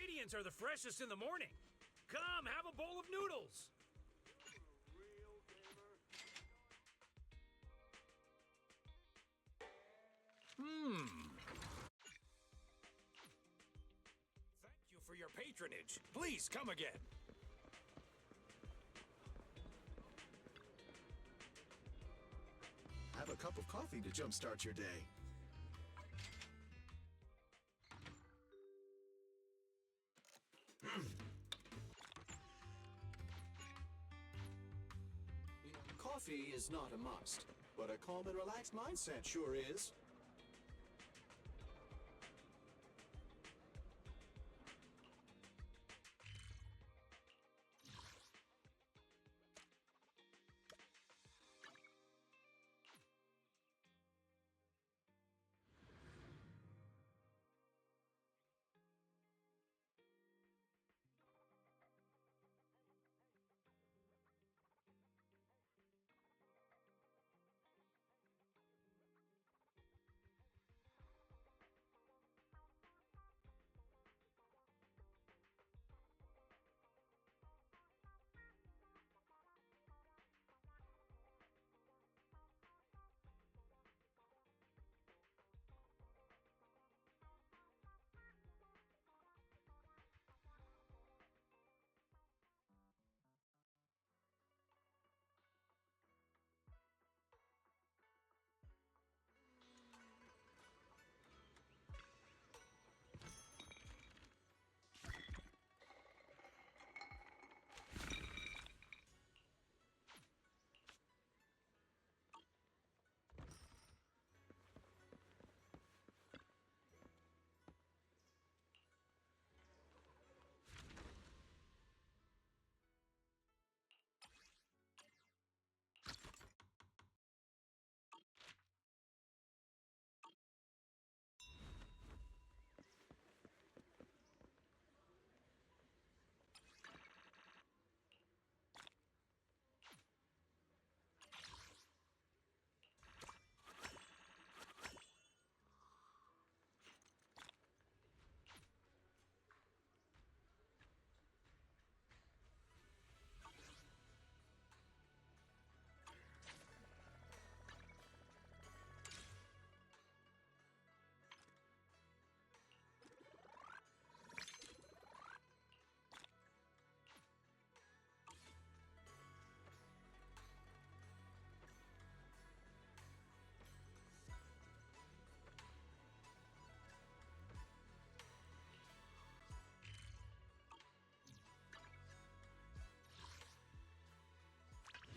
Ingredients are the freshest in the morning. Come, have a bowl of noodles. Thank you for your patronage. Please come again. Have a cup of coffee to jumpstart your day. Coffee is not a must, but a calm and relaxed mindset sure is.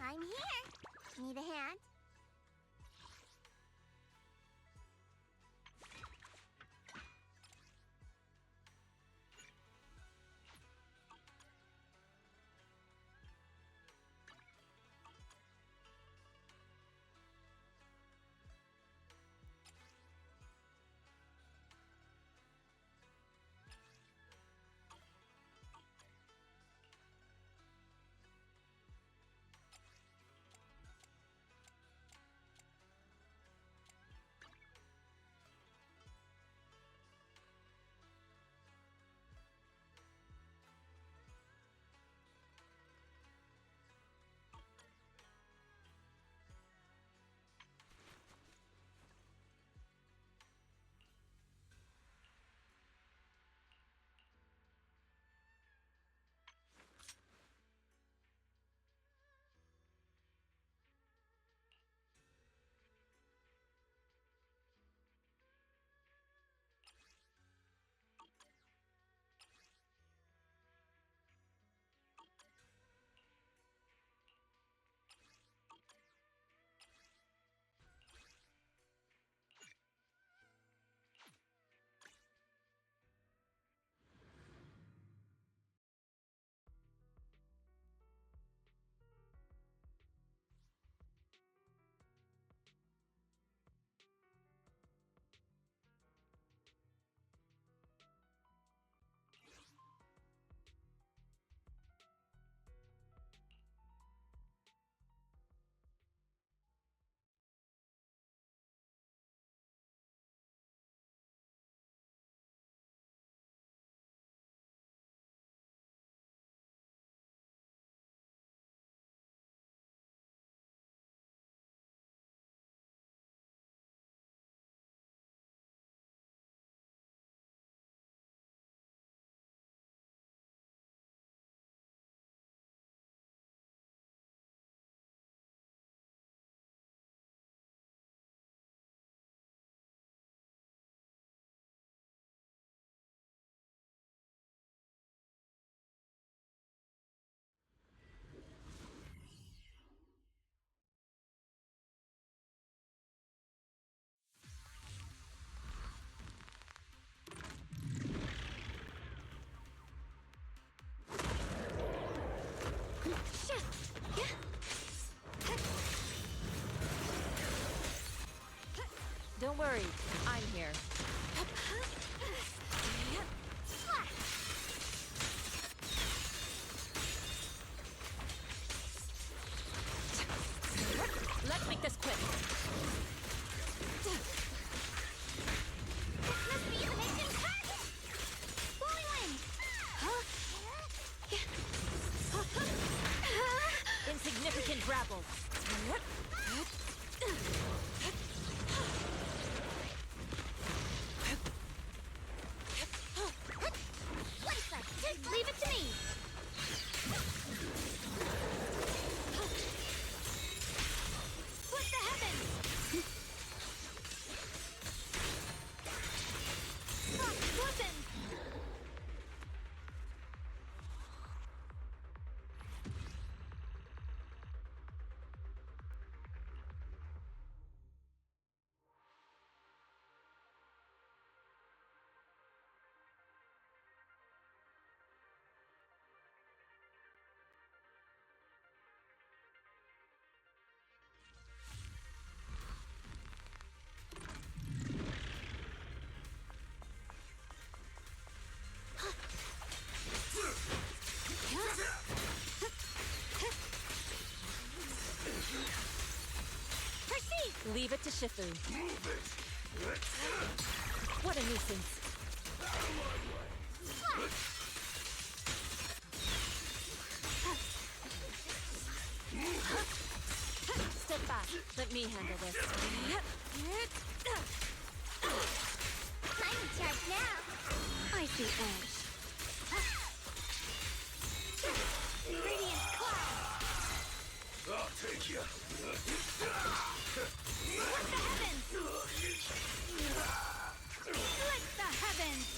I'm here. Need a hand? Don't worry, I'm here. Let's make this quick. Must be the mission target! Blowing wind! Insignificant grapple. Leave it to me! What the heavens? Listen! Proceed! Leave it to Shifu. What a nuisance. Step back. Let me handle this. I'm in charge now. I see edge. Radiant cloud! I'll take you. What the heavens? Split the heavens!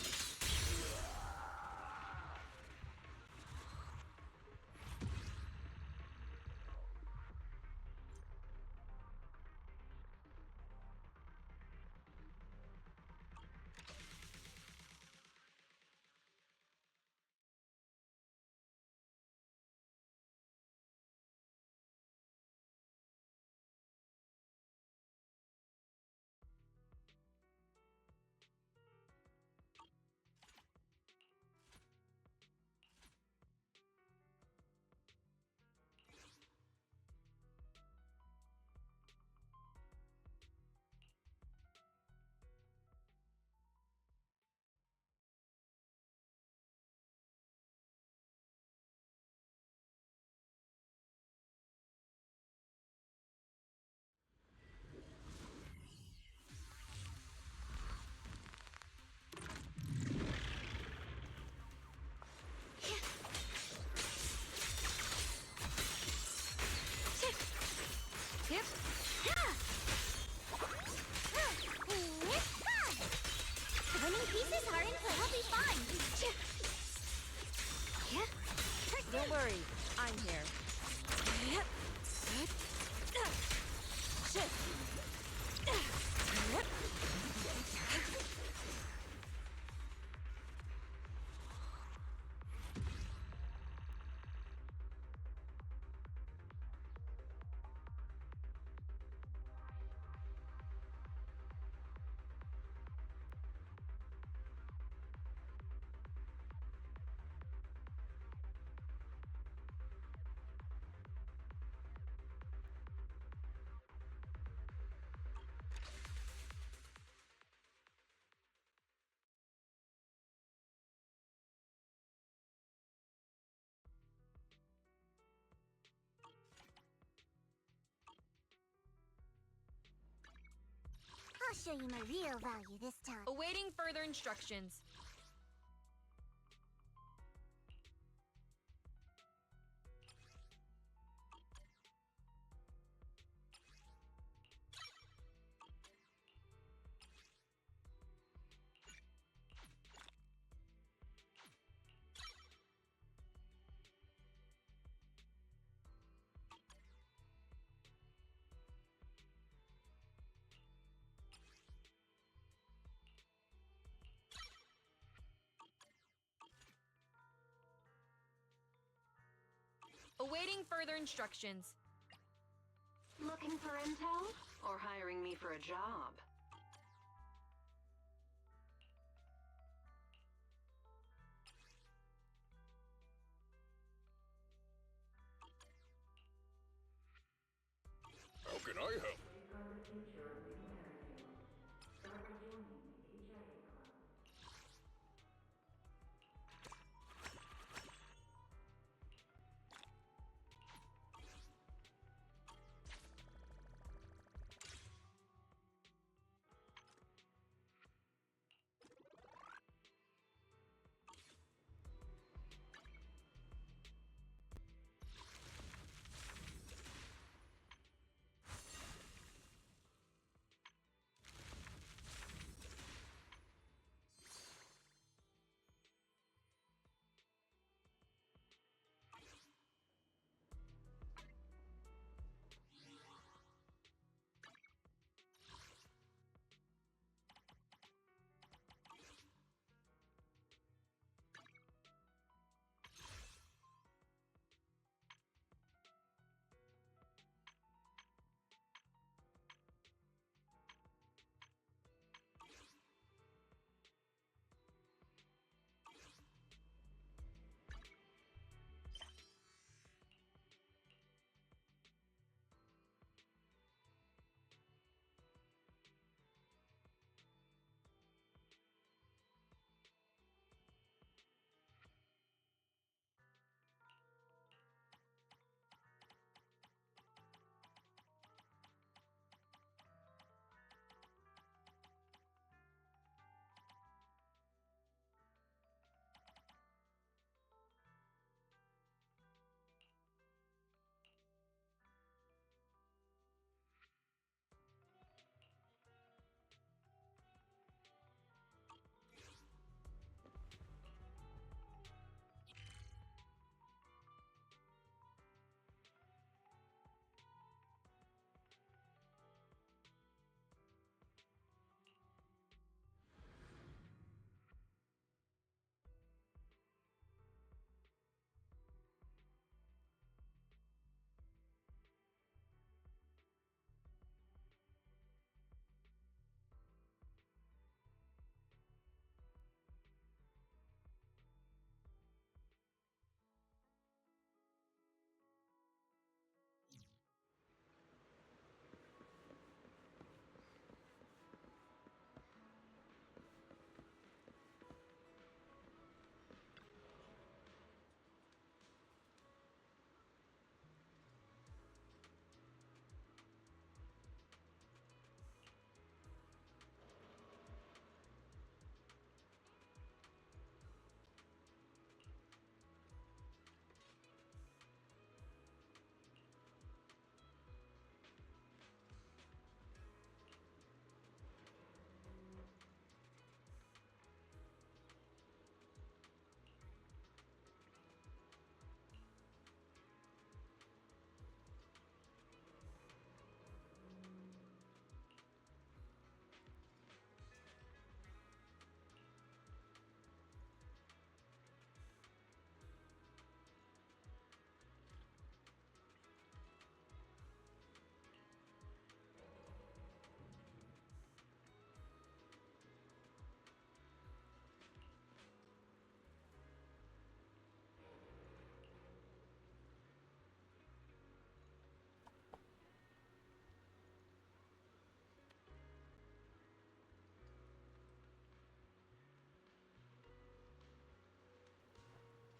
Yep. The winning pieces are in play. We'll be fine. Don't worry, I'm here. Shift. I'll show you my real value this time. Awaiting further instructions. Awaiting further instructions. Looking for intel? Or hiring me for a job? can I help?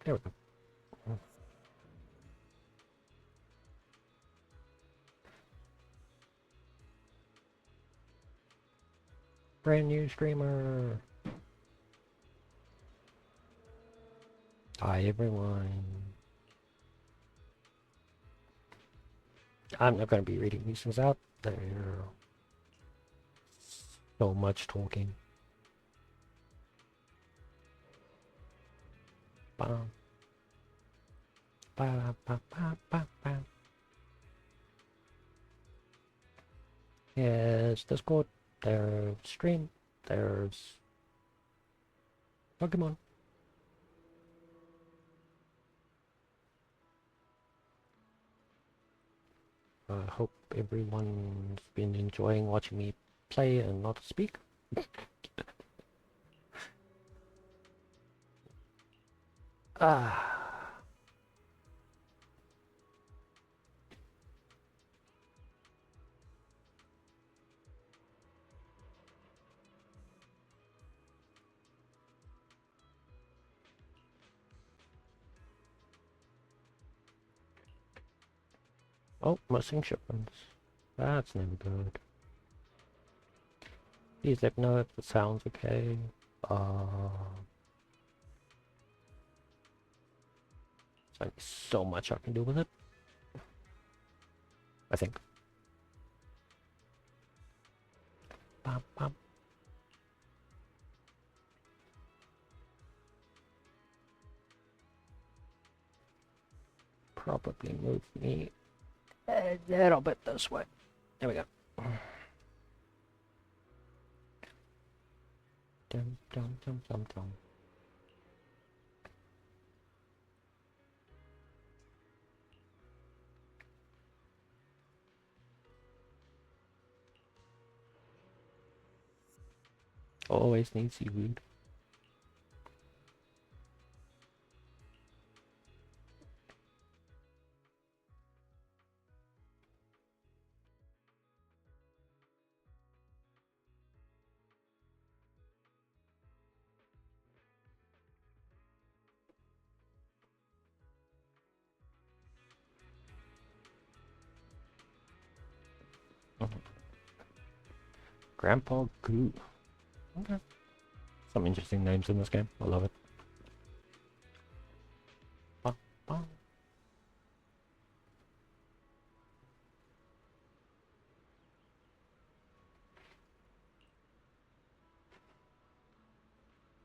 There we go. Brand new streamer. Hi everyone. I'm not going to be reading these things out. There's so much talking. Bam. Ba, ba, ba, ba, ba. Yes, Discord. There's stream. There's Pokemon. I hope everyone's been enjoying watching me play and not speak. Ah. Oh, missing shipments. That's never good. Please let me know if the sound's okay. There's only so much I can do with it, I think. Bum, bum. Probably move me a little bit this way. There we go. Dum, dum, dum, dum, dum. Always need seaweed. Grandpa Goo. Okay. Some interesting names in this game. I love it. Bah, bah.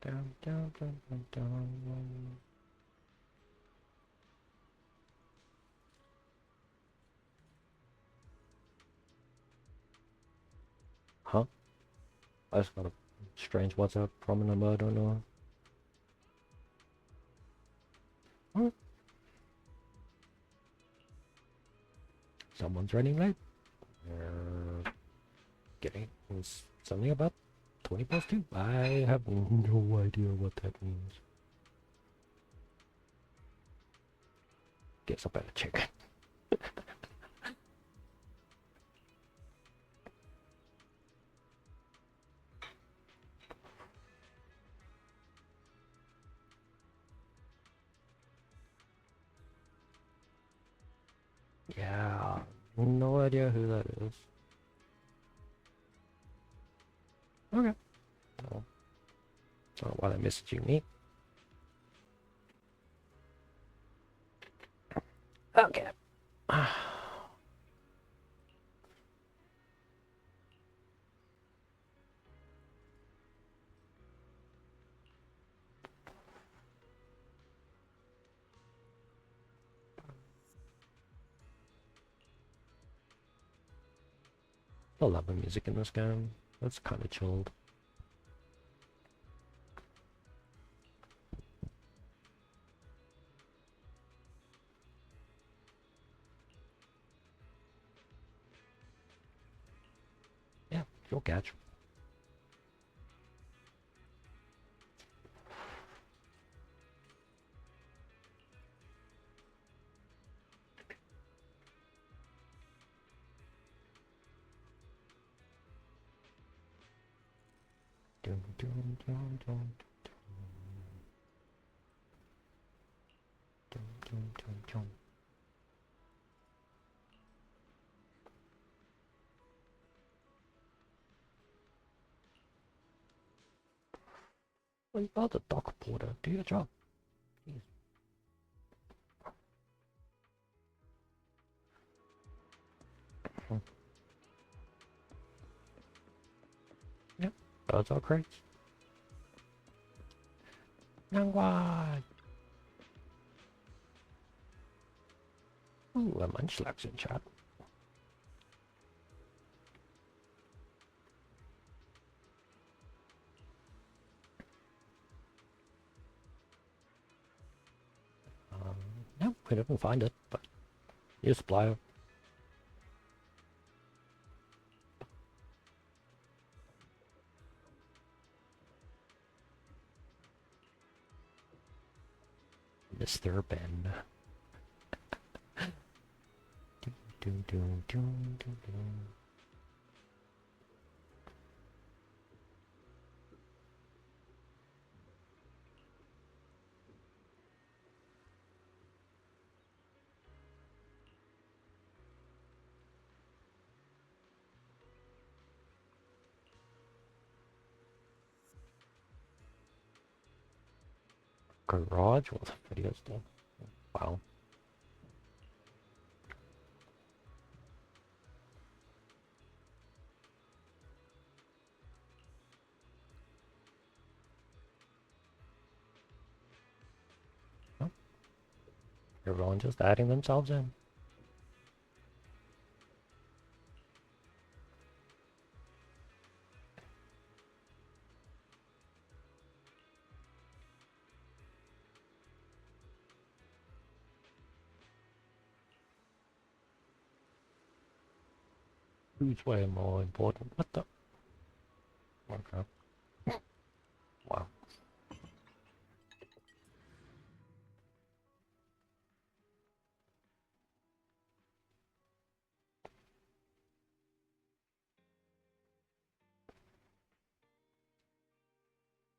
Down, down, down, down, down. Huh? I just got a strange WhatsApp from a number I don't know. What? Someone's running late. Getting something about 20 past 2. I have no idea what that means. Guess I better check. Yeah, no idea who that is. Okay. Well, I don't know why they're messaging me. Okay. 11 music in this game. That's kind of chilled. Yeah, you'll catch. Dun, dun, dun, dun, dun, dun, dun, dun. Well, you are the dock porter. Do your job. Jeez. Yep, birds are crates. Nangwai! Ooh, a munchlax in chat. No, we didn't find it, but here's supplier. Mr. Ben. Dun, dun, dun, dun, dun. garage with video stuff. Wow. Oh. Everyone just adding themselves in. Who's way more important? What the? Okay. Wow.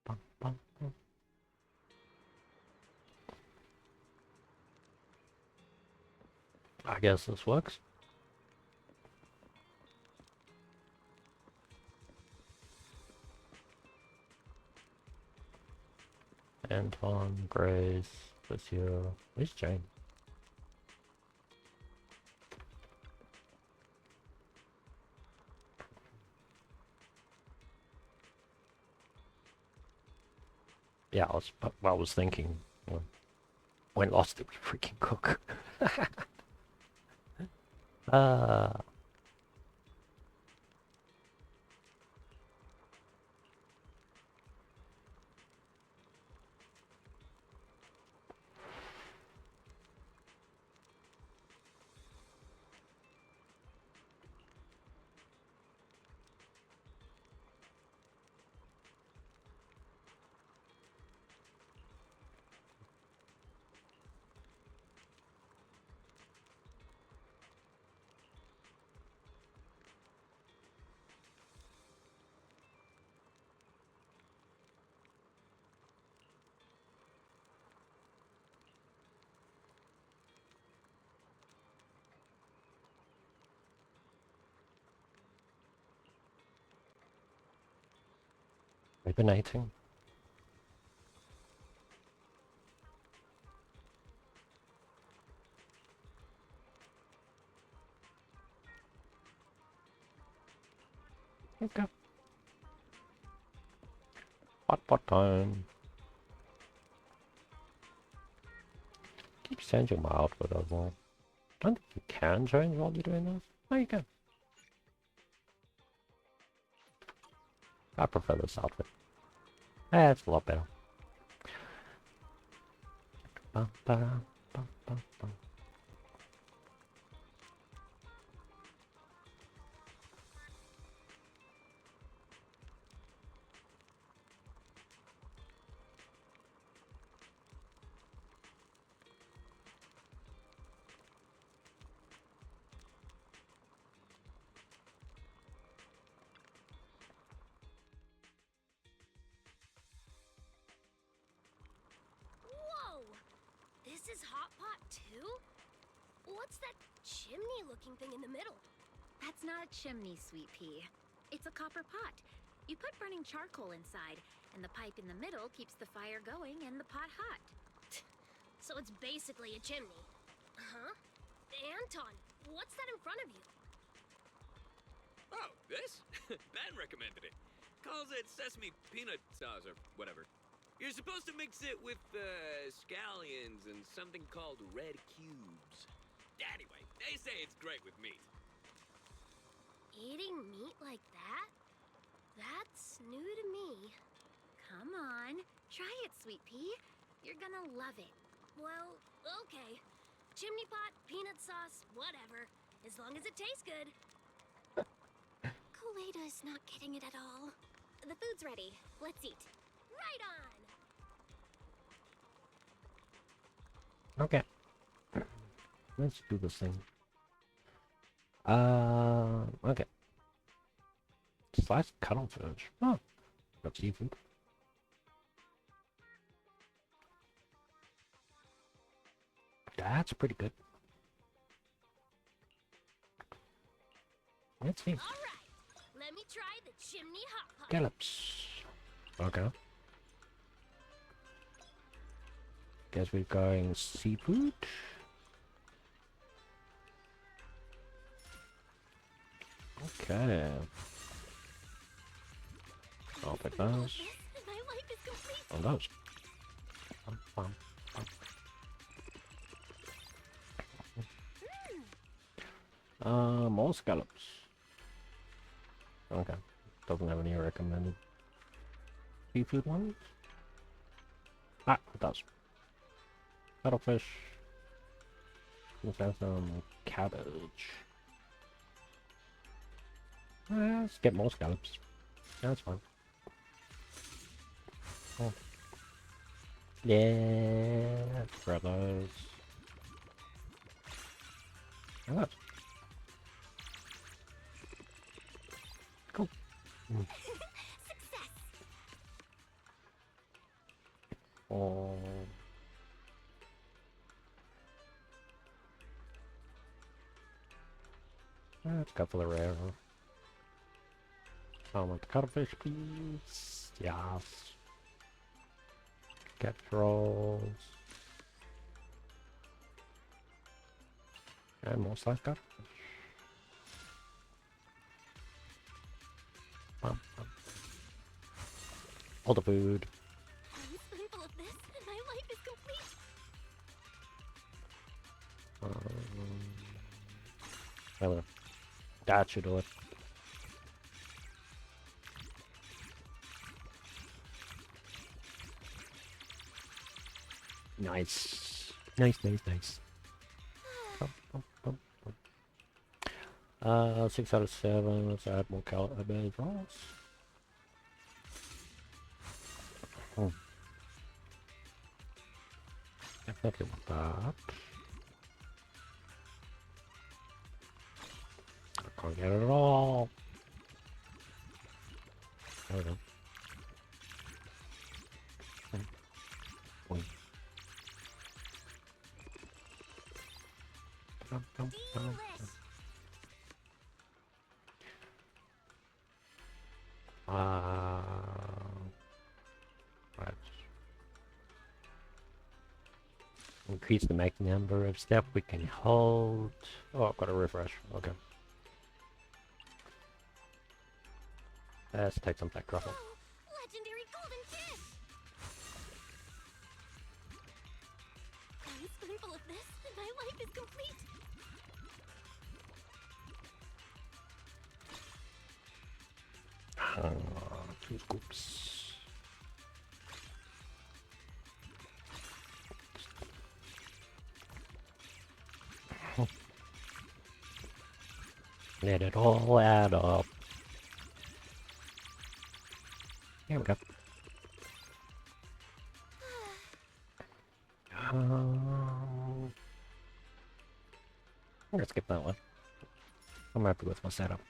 Bum, bum, bum. I guess this works. Anton, Grace, Lucio. Where's Jane? Yeah, I was thinking, when lost did we freaking cook? uh hibernating. Okay. What time? Keep changing my outfit as well. I don't think you can change while you're doing this. Oh, you can. I prefer this outfit. Yeah, it's a lot better. Bum, ba-dum, bum, bum, bum. Whoa! This is hot pot too? What's that chimney-looking thing in the middle? That's not a chimney, Sweet Pea. It's a copper pot. You put burning charcoal inside, and the pipe in the middle keeps the fire going and the pot hot. So it's basically a chimney. Huh? Anton, what's that in front of you? Oh, this? Ben recommended it. Calls it sesame peanut sauce or whatever. You're supposed to mix it with scallions and something called red cubes. Anyway, they say it's great with meat. Eating meat like that? That's new to me. Come on, try it, Sweet Pea. You're gonna love it. Well, okay. Chimney pot, peanut sauce, whatever. As long as it tastes good. Kool-Aid is not getting it at all. The food's ready. Let's eat. Right on! Okay. Let's do this thing. Okay. Sliced cuttlefish. Oh, got seafood. That's pretty good. Let's see. All right, let me try the chimney hot pot. Scallops. Okay. guess we're going seafood. Okay. I'll pick those. My life is complete. And those. More scallops. Okay. Doesn't have any recommended seafood ones. Ah, it does. Cuttlefish. Let's have some cabbage. Let's get more scallops. That's fine. Oh. Yeah, grab those. And that. Cool. Success. Oh. Let's go for the rare. I want the cuttlefish, please. Yes. Get rolls. And more slice cuttlefish. All the food. One spoonful of this, and my life is complete. Well, that should do it. Nice. Nice. 6 out of 7. Let's add more cabbage rolls. Definitely want that. I can't get it at all. There we go. Delish. Right. Increase the max number of steps we can hold. Oh, I've got to refresh. Okay. Let's take some tech truffle. Oh, legendary golden fish. One spoonful of this, and my life is complete. 2 scoops. Let it all add up. Here we go. I'm gonna skip that one. I'm happy with my setup.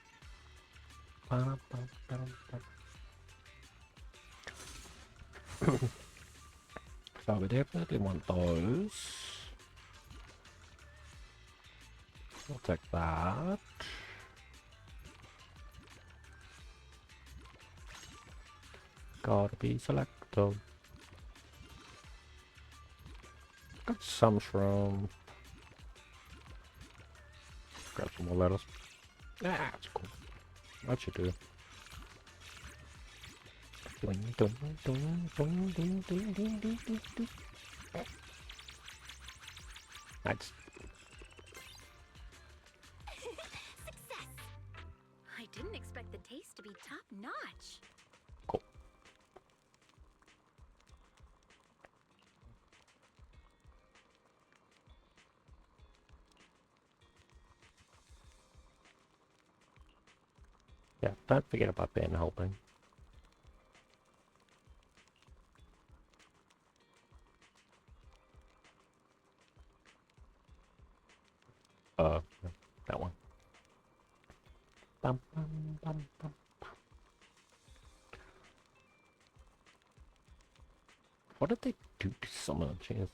So we definitely want those. We'll take that. Gotta be selective. Got some shroom. Grab some more lettuce. Ah, that's cool. That should do. Ding, ding, ding, ding, ding, ding, ding, ding, ding, ding. Nice. Success. I didn't expect the taste to be top notch. Cool. Yeah, don't forget about Ben helping. That one. Bum, bum, bum, bum, bum. What did they do to someone? Chance?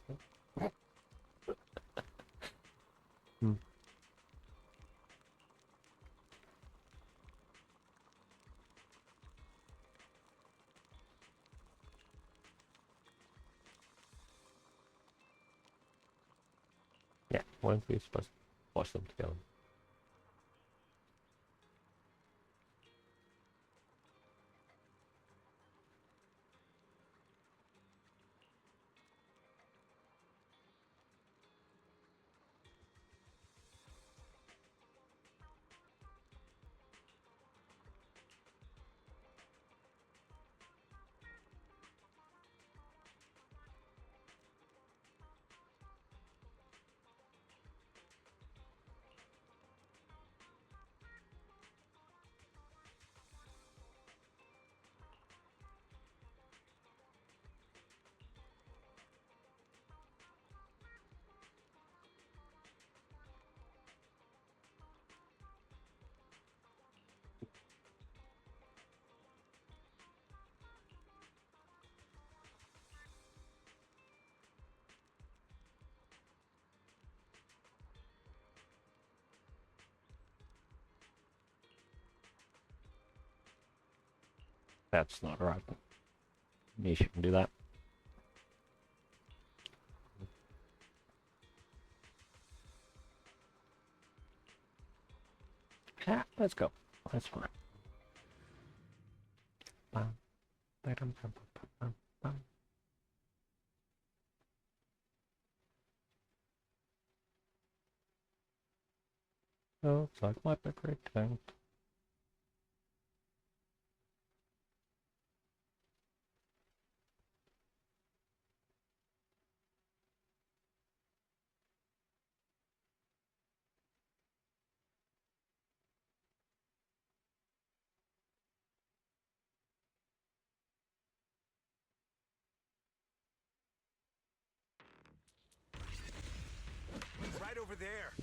weren't we supposed to watch them together? That's not right. You shouldn't do that. Yeah, let's go. That's fine. Bum, ba-dum, bum, bum, bum, bum. Oh, it's like my pick right thing. Right over there.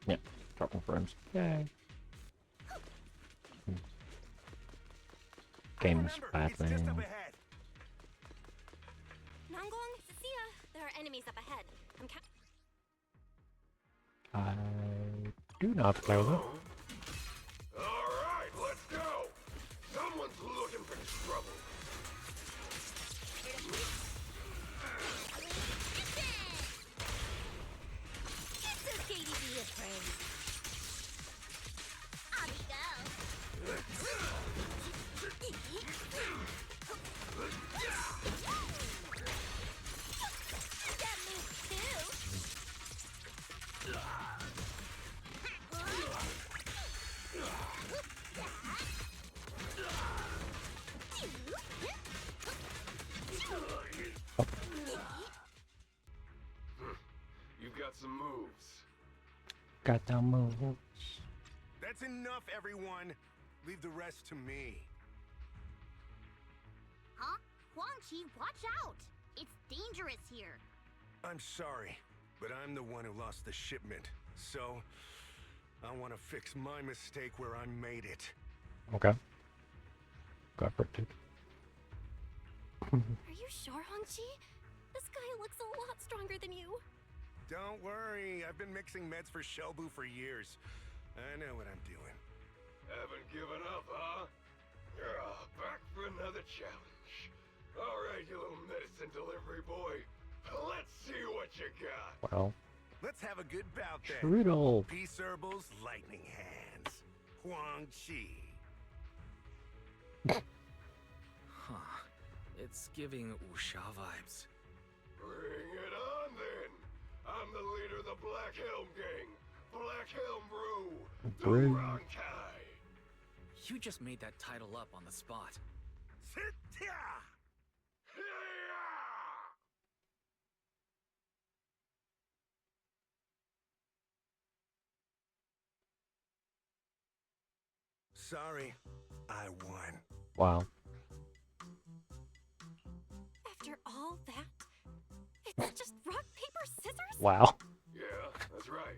Yeah, dropping frames. Yay. Game's Remember, bad, it's just up man. ahead. Nangong, Cecilia, there are enemies up ahead. I do not play with it. Alright, let's go! Someone's looking for trouble. It's okay to be afraid. On we go. That moves too. You've got some moves. Got down moves. That's enough, everyone. Leave the rest to me. Huh? Huangqi, watch out! It's dangerous here. I'm sorry, but I'm the one who lost the shipment. So, I want to fix my mistake where I made it. Okay. Go for it, dude. Are you sure, Hongqi? This guy looks a lot stronger than you. Don't worry, I've been mixing meds for Shobu for years. I know what I'm doing. Haven't given up, huh? Back for another challenge. Alright, you little medicine delivery boy. Let's see what you got. Well, Let's have a good bout then. Trudel. Peace Herbal's lightning hands. Huang Chi. Huh. It's giving Wuxia vibes. Bring it on then. I'm the leader of the Black Helm Gang. Black Helm Brew. Brew. Durankai. You just made that title up on the spot. Sit-ya! Sorry, I won. Wow. After all that, it's just rock, paper, scissors? Wow. Yeah, that's right.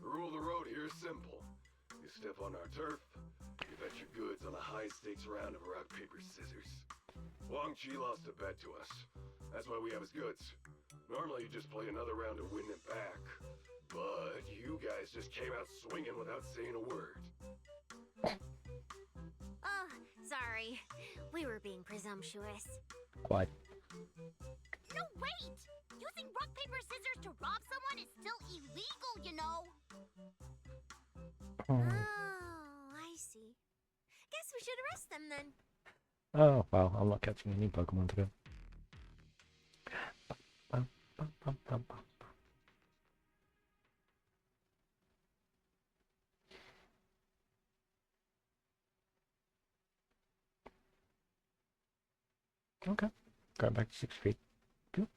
The rule of the road here is simple. You step on our turf, you bet your goods on a high-stakes round of rock, paper, scissors. Wang Chi lost a bet to us. That's why we have his goods. Normally you just play another round to win it back. But you guys just came out swinging without saying a word. Oh, sorry. We were being presumptuous. What? No, wait! Using rock, paper, scissors to rob someone is still illegal, you know. Oh, I see. Guess we should arrest them then. Oh, well, I'm not catching any Pokemon today. Bum, bum, bum, bum, bum. Okay, going back to 6 feet. Good.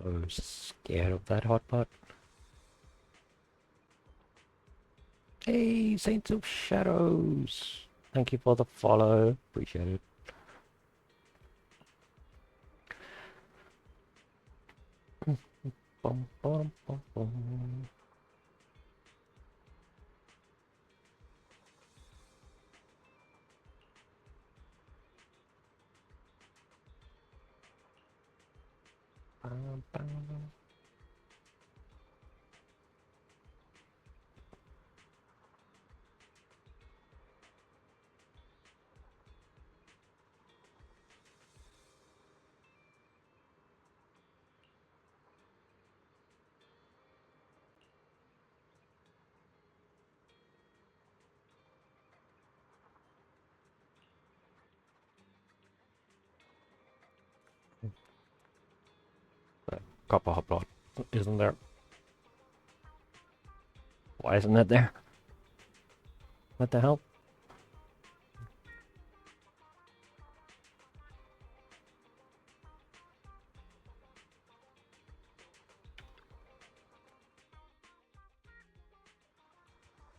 So scared of that hot pot. Hey, Saints of Shadows! Thank you for the follow. Appreciate it. Bum, bum, bum, bum. Bum, bum. Copper hot pot, isn't there? Why isn't it there? What the hell?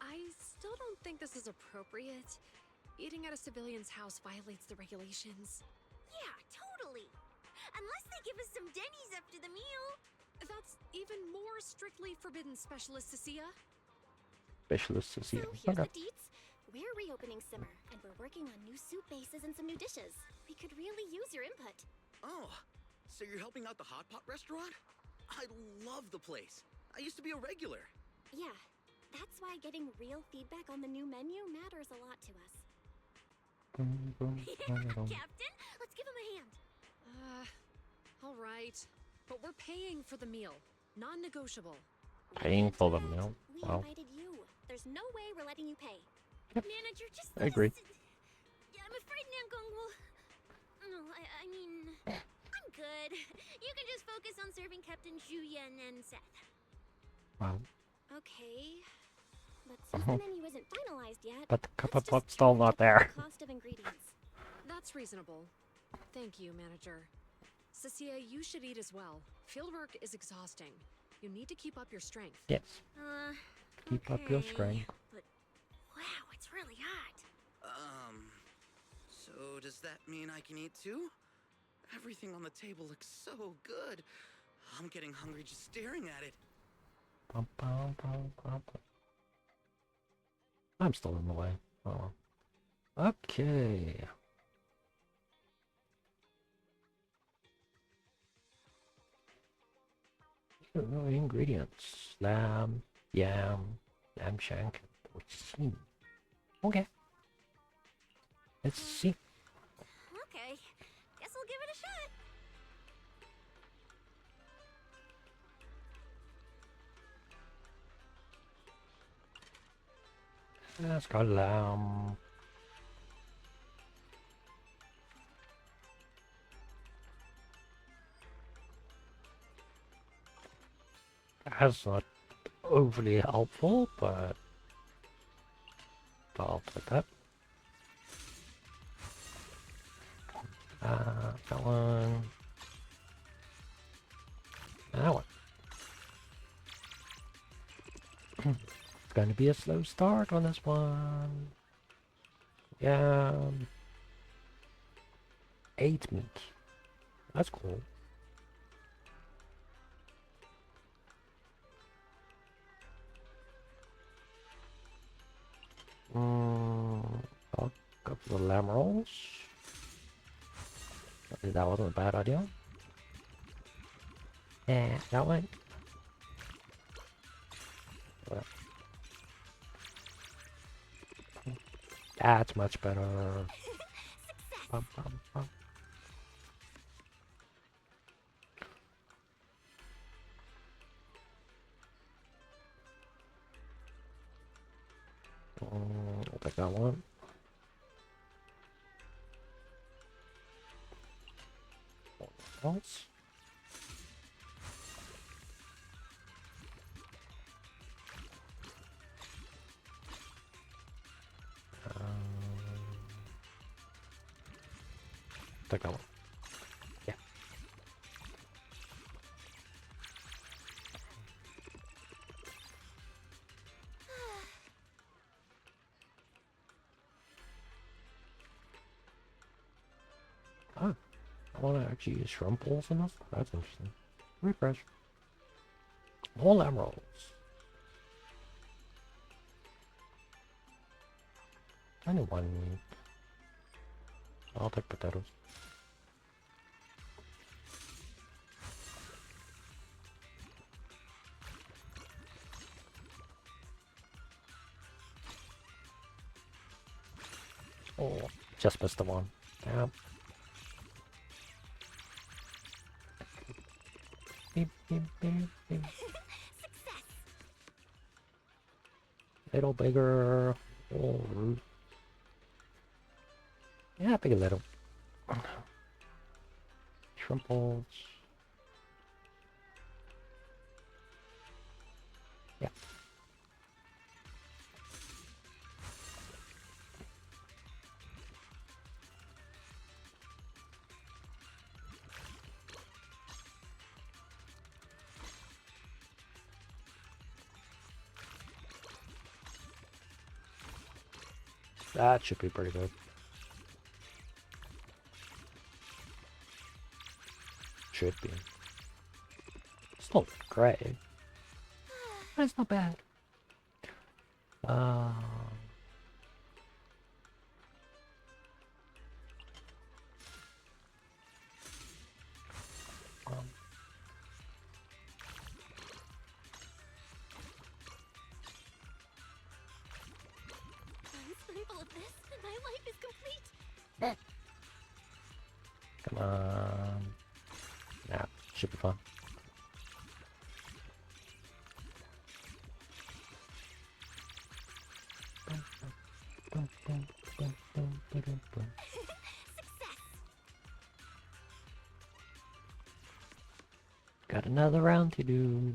I still don't think this is appropriate. Eating at a civilian's house violates the regulations. Yeah, totally. Unless they give us some Denny's after the meal. That's even more strictly forbidden, Specialist Cecilia. Specialist to see So it. here's Okay. the deets. We're reopening Simmer, and we're working on new soup bases and some new dishes. We could really use your input. Oh, so you're helping out the hot pot restaurant? I love the place. I used to be a regular. Yeah, that's why getting real feedback on the new menu matters a lot to us. Boom, boom, Yeah, boom. Captain! Let's give him a hand. All right. But we're paying for the meal. Non-negotiable. Paying for the That's right. meal? We Wow. invited you. There's no way we're letting you pay. Yep. Manager, just I agree. Yeah, I'm afraid Namgong will... No, I mean... I'm good. You can just focus on serving Captain Juyen and Seth. Wow. Okay. But since the menu isn't finalized yet, But the copper let's just pot's still charge not up for there. the cost of ingredients. That's reasonable. Thank you, Manager. Cecilia, you should eat as well. Fieldwork is exhausting. You need to keep up your strength. Yes. Keep up your Okay. strength. But wow, it's really hot. So does that mean I can eat too? Everything on the table looks so good. I'm getting hungry just staring at it. Bum, bum, bum, bum, bum. I'm still in the way. Oh. Well. Okay. No ingredients. Lamb, yam, lamb shank, porcine. Okay. Let's see. Okay, guess we'll give it a shot. Let's go lamb. That's not overly helpful, but I'll take that. That one. And that one. gonna be a slow start on this one. Yeah. 8 meat. That's cool. A couple of lamb rolls. That wasn't a bad idea. Yeah, that one. Well, that's much better. Bum, bum, bum. I'll take that one. Else. Take that one. Yeah. Ah, I want to actually use shrimp balls in this? That's interesting. Refresh. More emeralds. Only one meat. I'll take potatoes. Oh, just missed the one. Yeah. Beep, beep, beep, beep. Little bigger. Oh, rude. Yeah, big a little. Shrimp balls. Yeah. That should be pretty good. Should be. It's not great. But it's not bad. One spoonful of this, and my life is complete. Come on. Nah, should be fun. Got another round to do.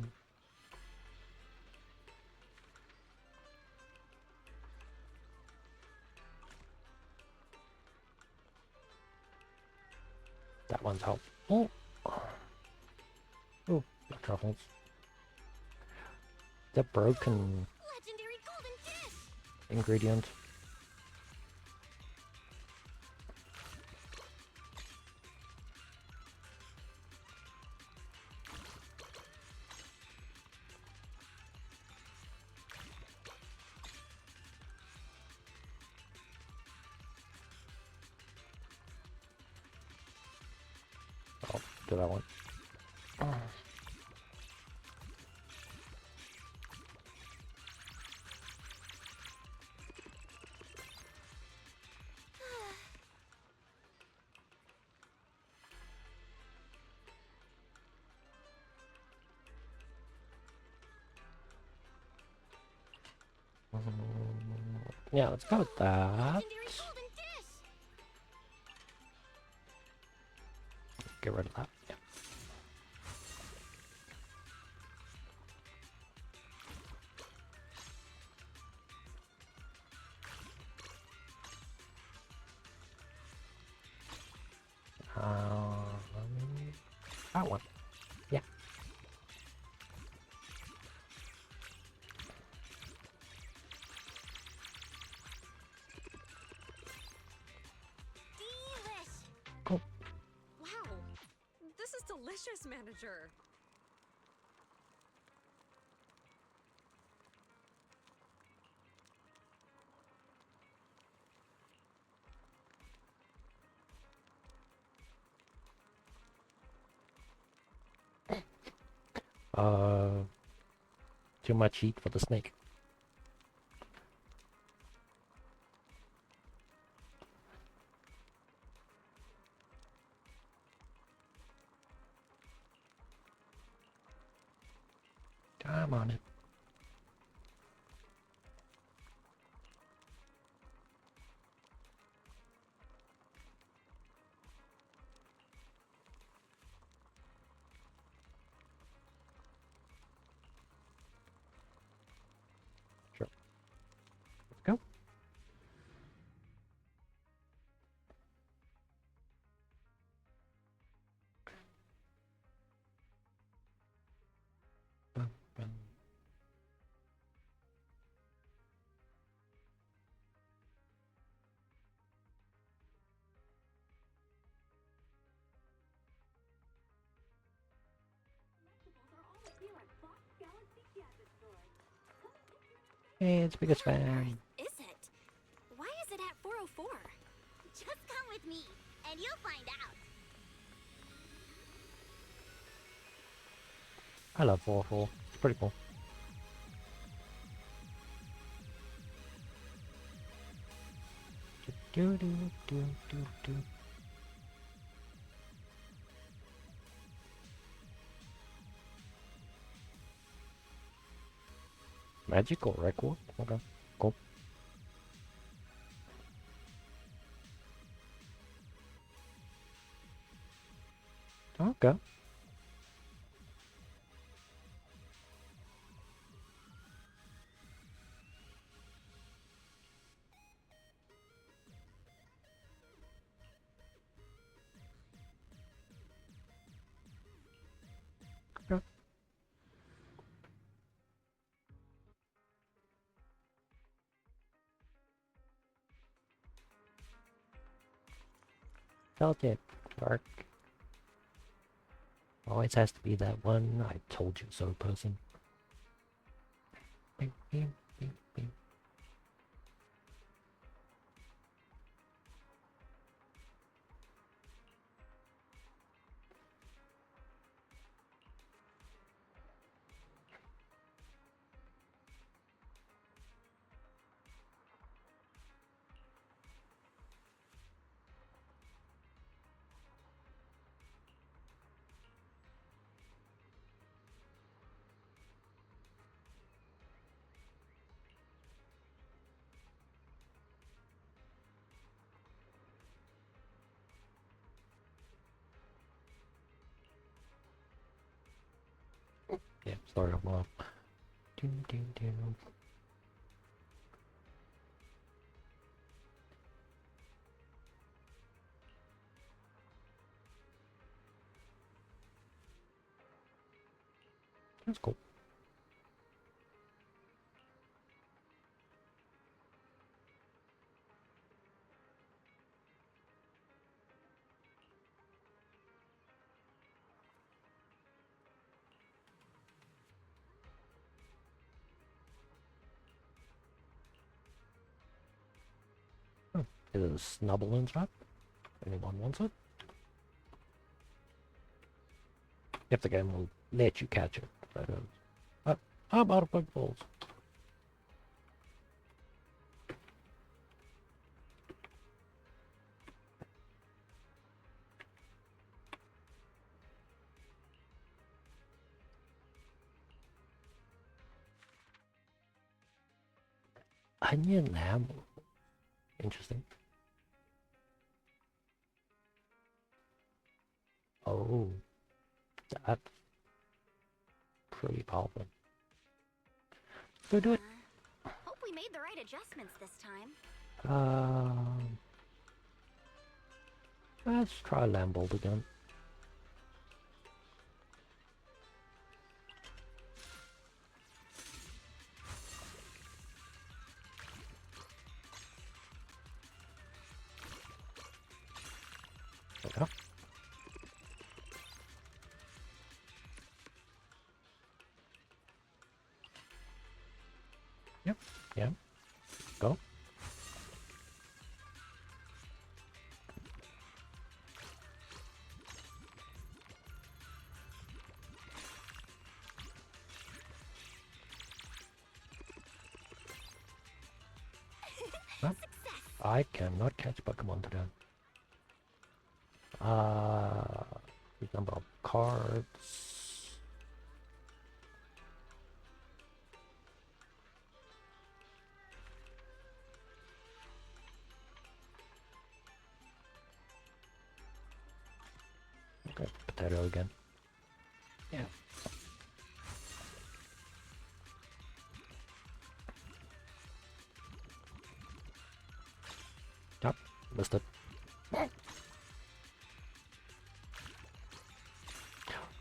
That one's helpful. Oh, no truffles. The broken Legendary golden dish. ingredient. I'll do that one. Yeah, let's go with that. Legendary golden dish. Get rid of that. Yeah. That one. Yeah. delicious, manager. Too much heat for the snake. Come on it. Sure. Let's go. Bum, bum. Hey, it's biggest fan. Is it? Why is it at 404? Just come with me, and you'll find out. I love 404. It's pretty cool. Do do do do do. Magical record? Okay, cool. Okay. Okay. Felt it. Dark. Always has to be that one I told you so person. Bing, bing, bing, bing. Yeah, start them off. Ding, ding, ding. That's cool. Is it a snubble inside? Anyone wants it? If the game will let you catch it. I'm out of bug balls. Onion ham. Interesting. Oh, that's pretty powerful. Go do it. Hope we made the right adjustments this time. Let's try Lambold again. There we go. Yep. Yeah. Go. Huh? I cannot catch Pokemon today. Number of cards. Okay, potato again. Yeah. Yep, missed it.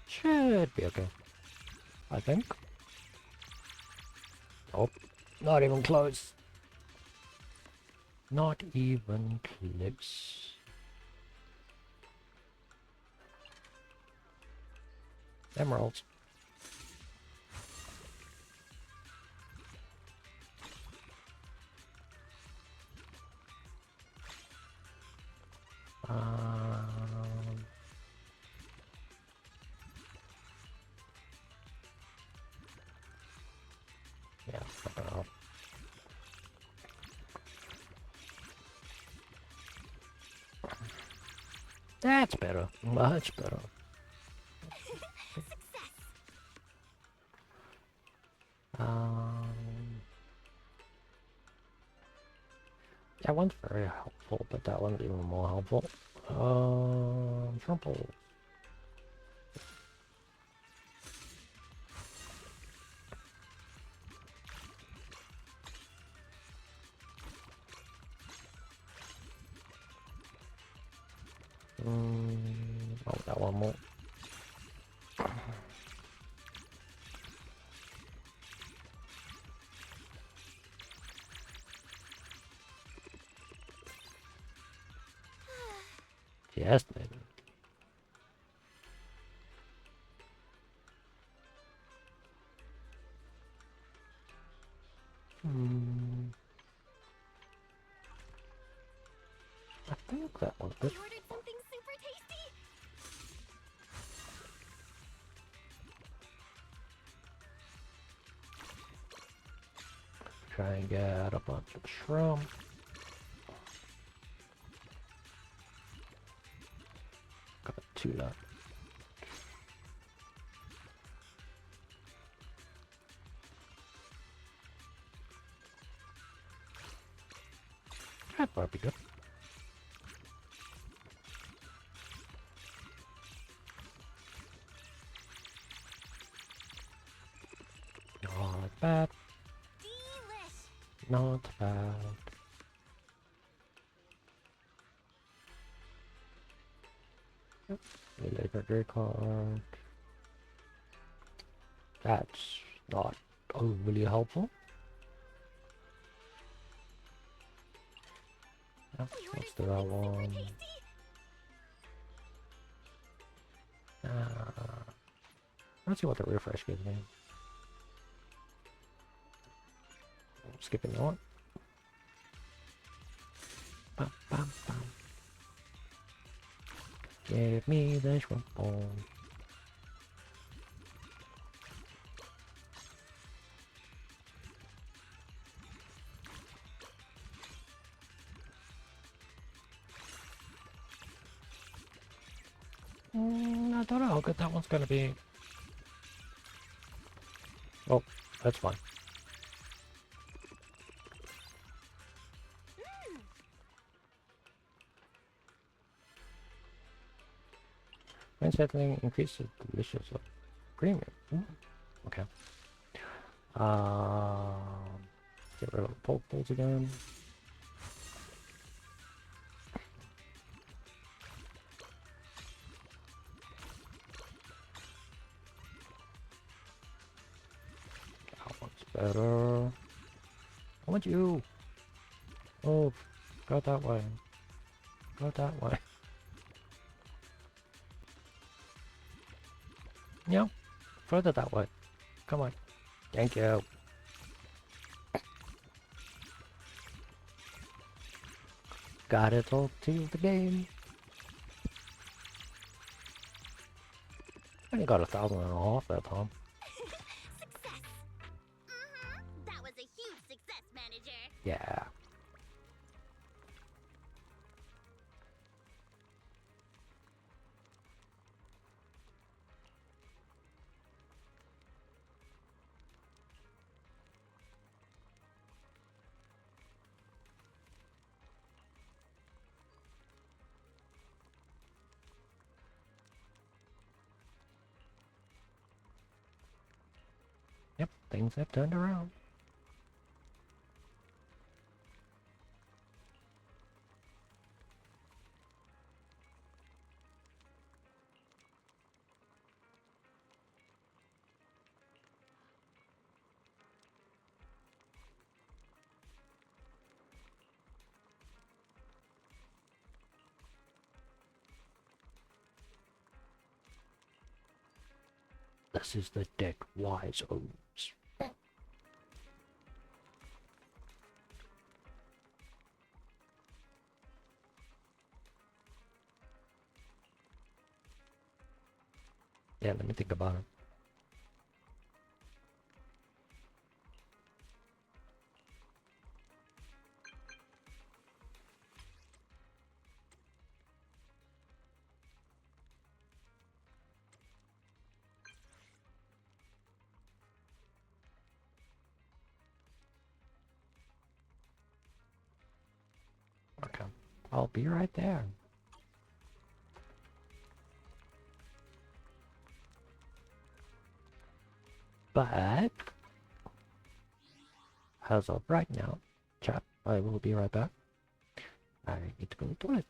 Should be okay. I think. Nope. Not even close. Not even close. Emeralds. Yeah. That's better. Much better. That one's very helpful, but that one's even more helpful. Trample. Oh, that one more. Yes, maybe. I think that one's good. We ordered something super tasty. Try and get a bunch of shrimp. Got 2 left. That might be good. Not bad. Delish. Not bad. Yep. Legendary card. That's not overly helpful. Yep, let's do that one. Let's see what the refresh gives me. Skipping that one. Bam, bam, bam. Give me the shrimp ball. I don't know how good that one's gonna be. Oh, that's fine. When settling increases delicious of premium. Okay. Get rid of the Pokeballs again. That one's better. I want you. Oh, go that way. Go that way. Yeah, further that way. Come on. Thank you. Got it all to the game. I got 1,500 that time. Success! Mm-hmm. That was a huge success, manager. Yeah. Yep, things have turned around. This is the deck wise owns. Yeah, let me think about it. Okay, I'll be right there. But as of right now, chat, I will be right back. I need to go to the toilet.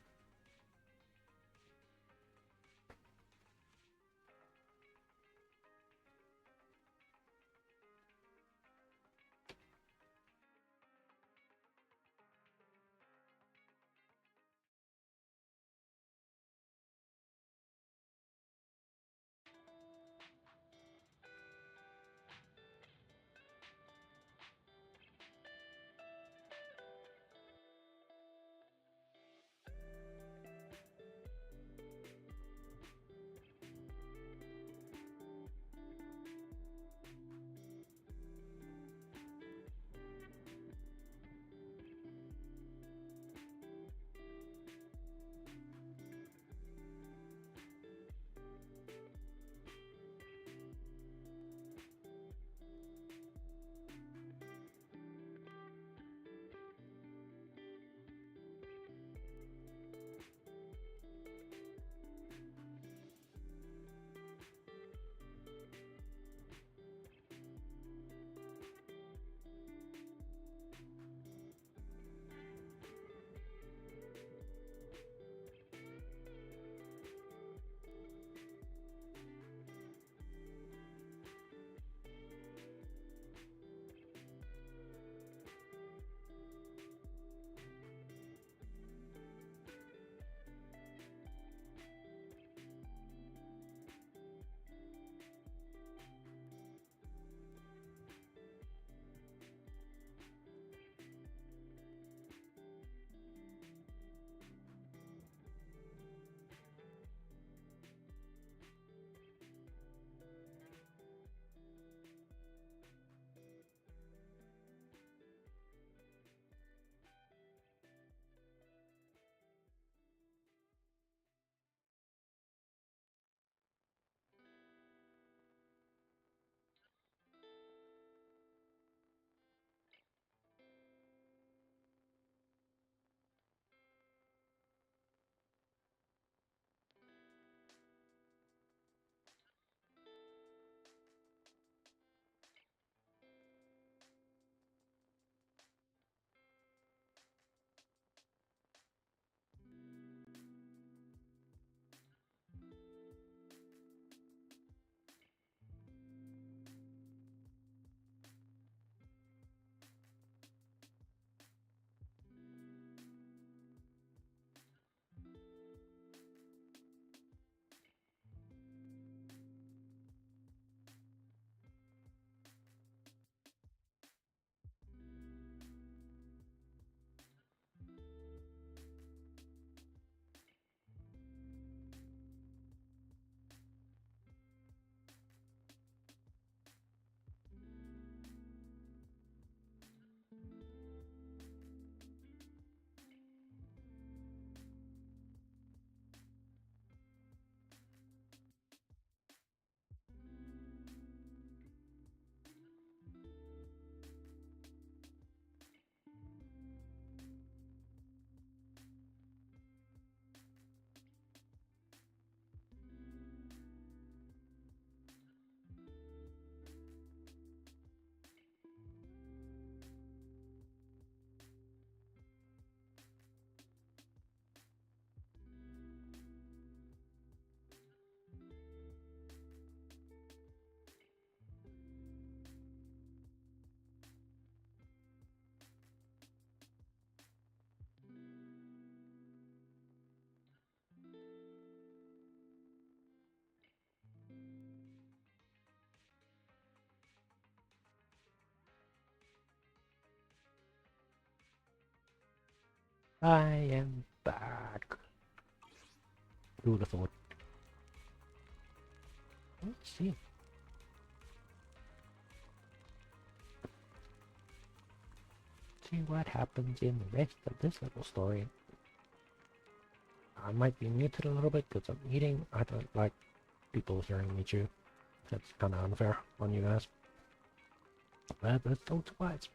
I am back. Beautiful. Let's see. See what happens in the rest of this little story. I might be muted a little bit because I'm eating. I don't like people hearing me chew. That's kind of unfair on you guys. But it's still twice.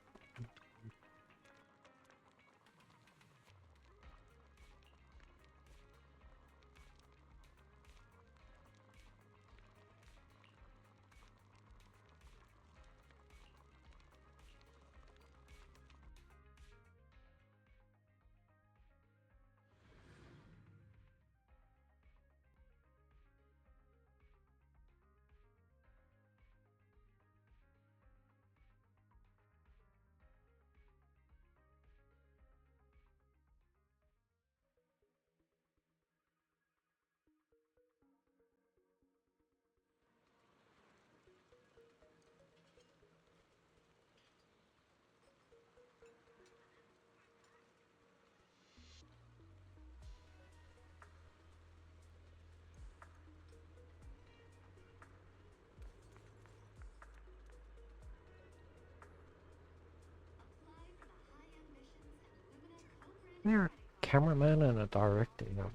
They're a cameraman and a director, you know.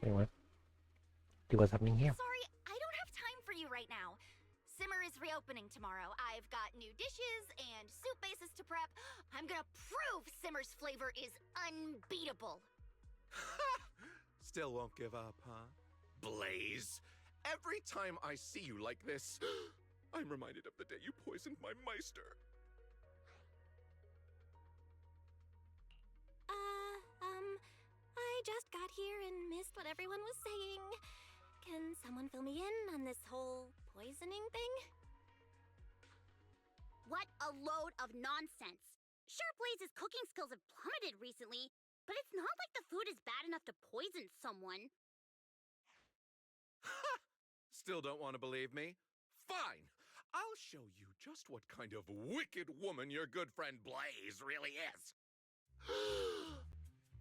Anyway, see what's happening here. Sorry, I don't have time for you right now. Simmer is reopening tomorrow. I've got new dishes and soup bases to prep. I'm gonna prove Simmer's flavor is unbeatable. Still won't give up, huh? Blaze, every time I see you like this, I'm reminded of the day you poisoned my Meister. I just got here and missed what everyone was saying. Can someone fill me in on this whole poisoning thing? What a load of nonsense. Sure, Blaze's cooking skills have plummeted recently, but it's not like the food is bad enough to poison someone. Still don't want to believe me? Fine! I'll show you just what kind of wicked woman your good friend Blaze really is.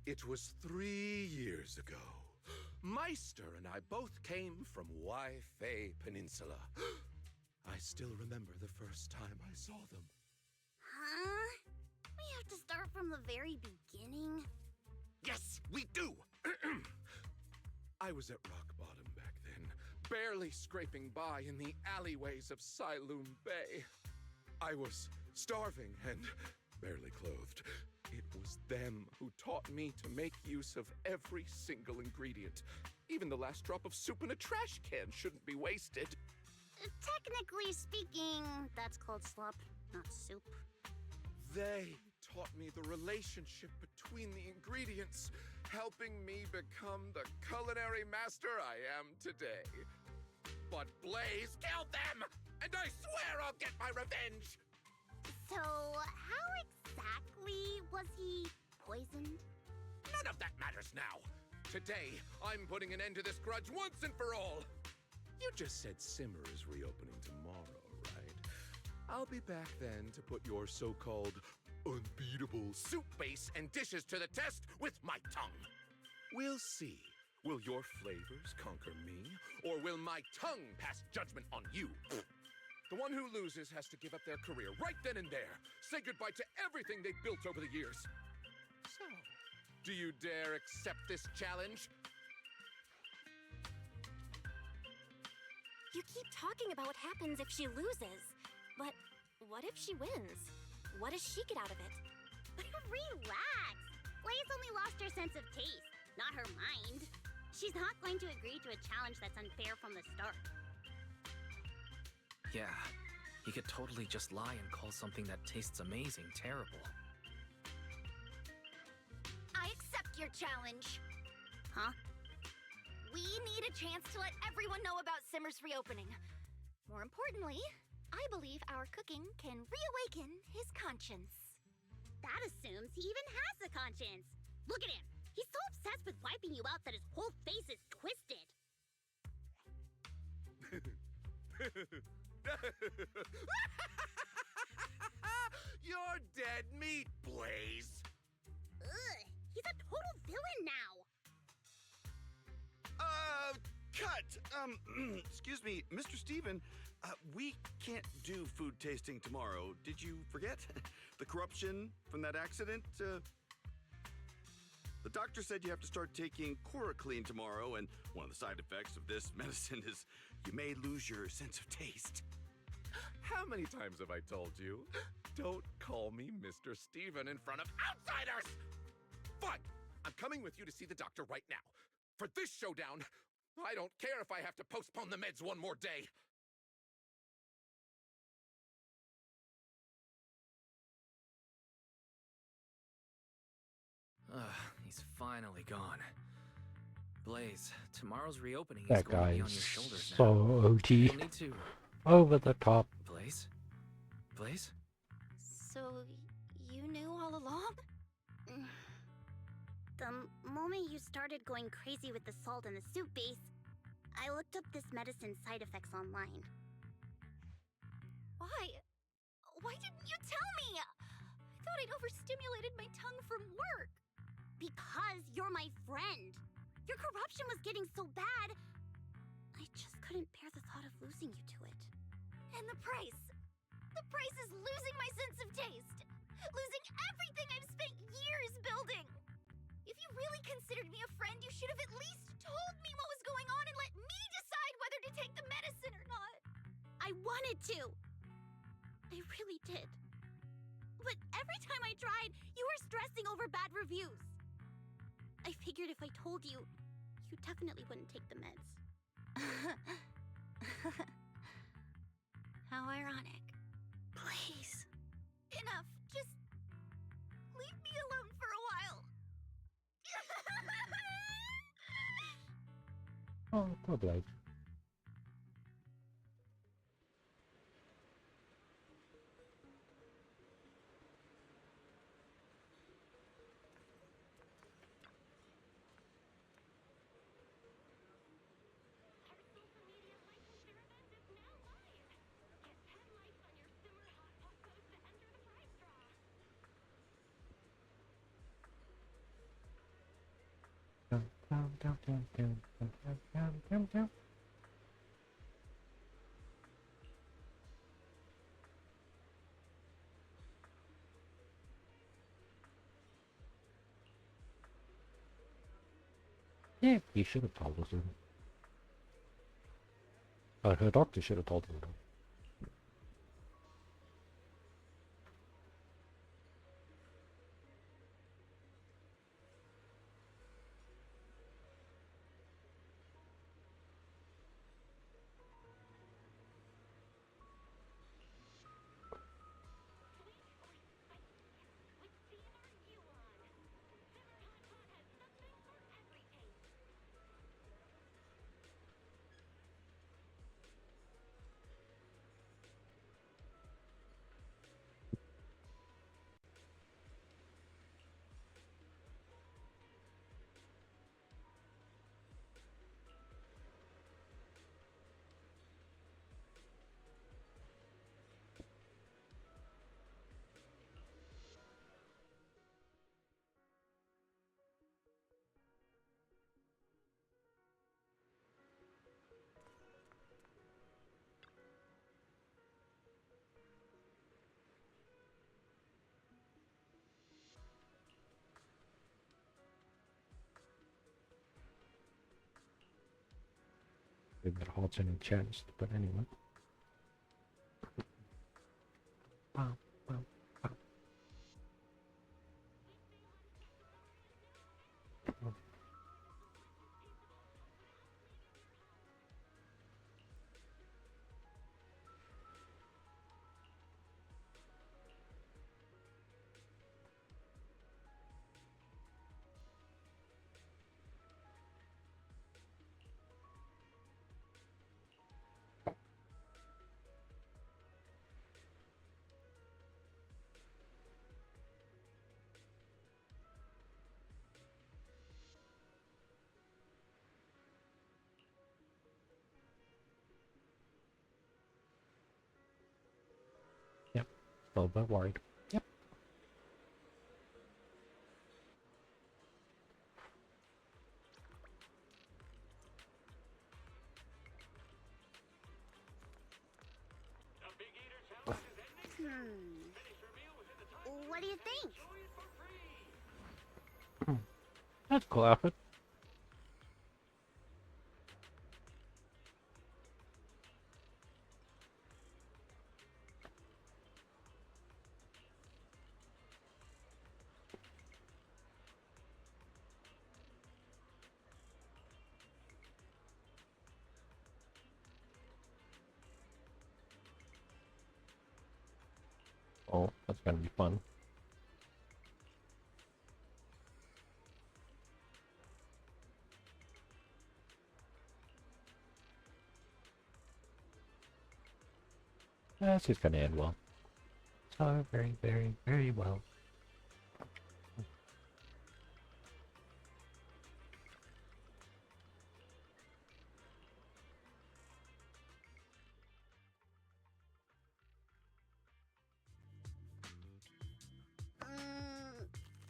It was 3 years ago. Meister and I both came from Wi-Fei Peninsula. I still remember the first time I saw them. Huh? We have to start from the very beginning? Yes, we do! I was at rock bottom back then, barely scraping by in the alleyways of Siloom Bay. I was starving and barely clothed. It was them who taught me to make use of every single ingredient. Even the last drop of soup in a trash can shouldn't be wasted. Technically speaking, that's called slop, not soup. They taught me the relationship between the ingredients, helping me become the culinary master I am today. But Blaze killed them, and I swear I'll get my revenge! So, how exactly was he poisoned? None of that matters now. Today, I'm putting an end to this grudge once and for all. You just said Simmer is reopening tomorrow, right? I'll be back then to put your so-called unbeatable soup base and dishes to the test with my tongue. We'll see. Will your flavors conquer me, or will my tongue pass judgment on you? The one who loses has to give up their career right then and there. Say goodbye to everything they've built over the years. So, do you dare accept this challenge? You keep talking about what happens if she loses. But what if she wins? What does she get out of it? Relax! Blaze only lost her sense of taste, not her mind. She's not going to agree to a challenge that's unfair from the start. Yeah, he could totally just lie and call something that tastes amazing terrible. I accept your challenge. Huh? We need a chance to let everyone know about Simmer's reopening. More importantly, I believe our cooking can reawaken his conscience. That assumes he even has a conscience. Look at him. He's so obsessed with wiping you out that his whole face is twisted. You're dead meat, Blaze. Ugh, Excuse me, Mr. Steven, we can't do food tasting tomorrow. Did you forget? The corruption from that accident? The doctor said you have to start taking Chloroclean tomorrow, and one of the side effects of this medicine is you may lose your sense of taste. How many times have I told you? Don't call me Mr. Steven in front of outsiders! Fine! I'm coming with you to see the doctor right now. For this showdown, I don't care if I have to postpone the meds one more day. He's finally gone. Blaze, tomorrow's reopening is That going to guy be on is your shoulders so now. OG. You'll need to... Over the top. Blaze? Blaze? So, you knew all along? The moment you started going crazy with the salt in the soup base, I looked up this medicine's side effects online. Why? Why didn't you tell me? I thought I'd overstimulated my tongue from work. Because you're my friend. Your corruption was getting so bad, I just couldn't bear the thought of losing you to it. And the price. The price is losing my sense of taste. Losing everything I've spent years building. If you really considered me a friend, you should have at least told me what was going on and let me decide whether to take the medicine or not. I wanted to. I really did. But every time I tried, you were stressing over bad reviews. I figured if I told you, you definitely wouldn't take the meds. How ironic. Please. Enough. Just leave me alone for a while. Oh, poor Blade. Yeah, he should have told us. But her doctor should have told her. Give that alternate chance, but anyway. Bum, bum, bum. Yep, a little bit worried. Yep. What do you think? That's a cool outfit. Oh, that's gonna be fun. This is gonna end well. So very, very, very well.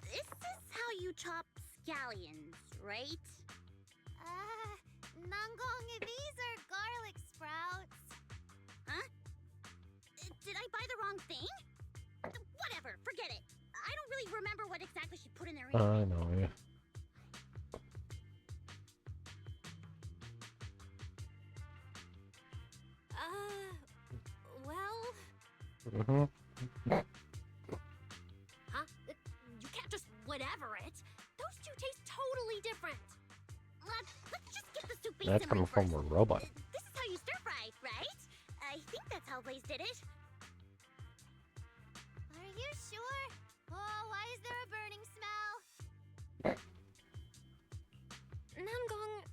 This is how you chop scallions, right? Nangong, these are garlic sprouts. Huh? Did I buy the wrong thing? Whatever, forget it. I don't really remember what exactly she put in there either. I know, yeah. Well... Huh? You can't just whatever it. Those two taste totally different. Let's just get the soup base That's coming simmering from a first. robot. This is how you stir fry, right? I think that's how Blaze did it. Are you sure? Oh, why is there a burning smell? Nangong,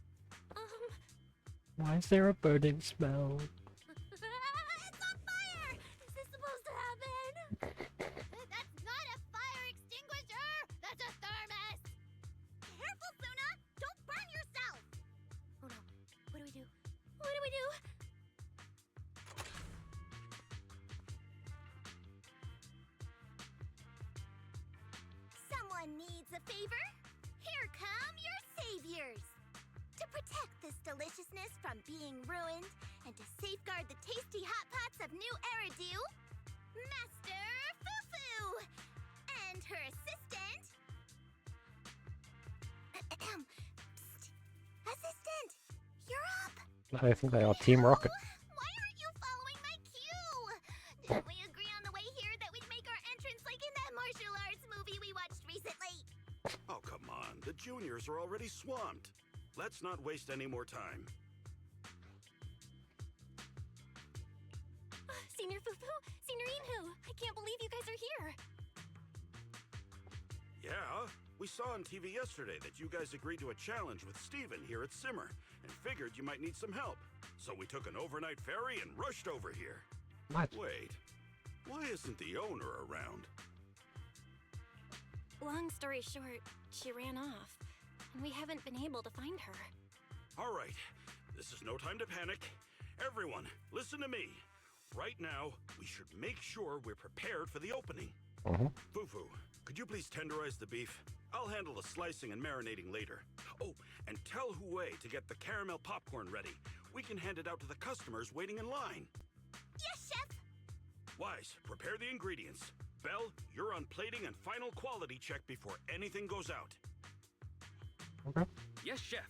Why is there a burning smell? it's on fire! Is this supposed to happen? That's not a fire extinguisher! That's a thermos! Careful, Suna! Don't burn yourself! Oh no. What do we do? What do we do? Someone needs a favor? Here come your saviors! To protect this deliciousness from being ruined, and to safeguard the tasty hot pots of New Eridu, Master Fufu! And her assistant... Psst. Assistant! You're up! I think they are Team Rocket. Why aren't you following my cue? Didn't we agree on the way here that we'd make our entrance like in that martial arts movie we watched recently? Oh, come on. The juniors are already swamped. Let's not waste any more time. Senior Fufu, Senior Inhu, I can't believe you guys are here. Yeah, we saw on TV yesterday that you guys agreed to a challenge with Steven here at Simmer and figured you might need some help. So we took an overnight ferry and rushed over here. What? Wait, why isn't the owner around? Long story short, she ran off, and we haven't been able to find her. All right, this is no time to panic. Everyone, listen to me. Right now, we should make sure we're prepared for the opening. Fufu, could you please tenderize the beef? I'll handle the slicing and marinating later. Oh, and tell Hue to get the caramel popcorn ready. We can hand it out to the customers waiting in line. Yes, Chef! Wise, prepare the ingredients. Belle, you're on plating and final quality check before anything goes out. Okay. Yes, chef.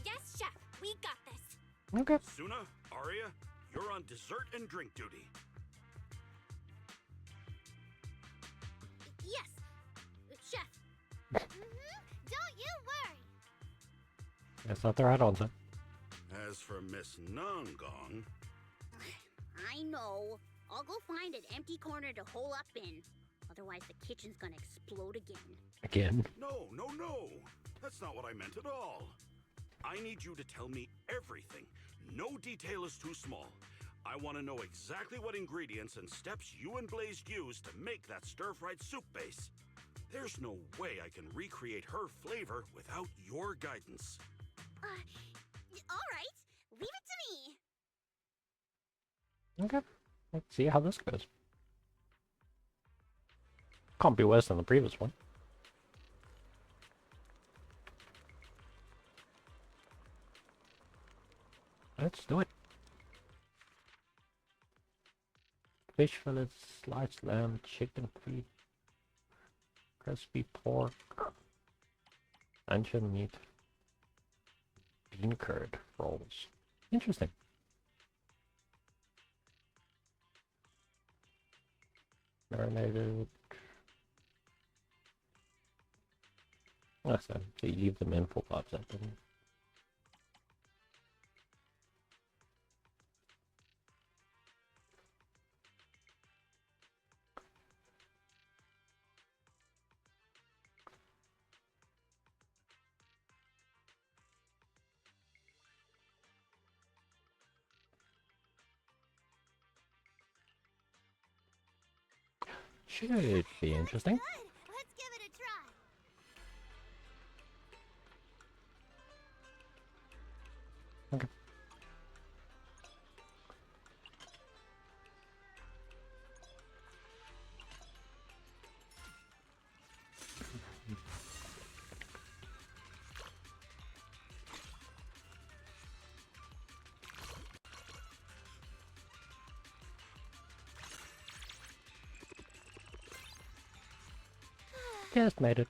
Yes, Chef, we got this. Okay. Suna, Aria, you're on dessert and drink duty. Yes, Chef. Don't you worry. That's not the right answer. As for Miss Nangong, I know. I'll go find an empty corner to hole up in. Otherwise, the kitchen's gonna explode again. Again. No. That's not what I meant at all. I need you to tell me everything. No detail is too small. I want to know exactly what ingredients and steps you and Blaze used to make that stir-fried soup base. There's no way I can recreate her flavor without your guidance. Alright. Leave it to me. Okay. Let's see how this goes. Can't be worse than the previous one. Let's do it. Fish fillets, sliced lamb, chicken feet, crispy pork, anchovy meat, bean curd rolls. Interesting. Marinated. Awesome. So you leave them in for 5 seconds. Should be interesting. Let's give it a try. Okay. Just made it.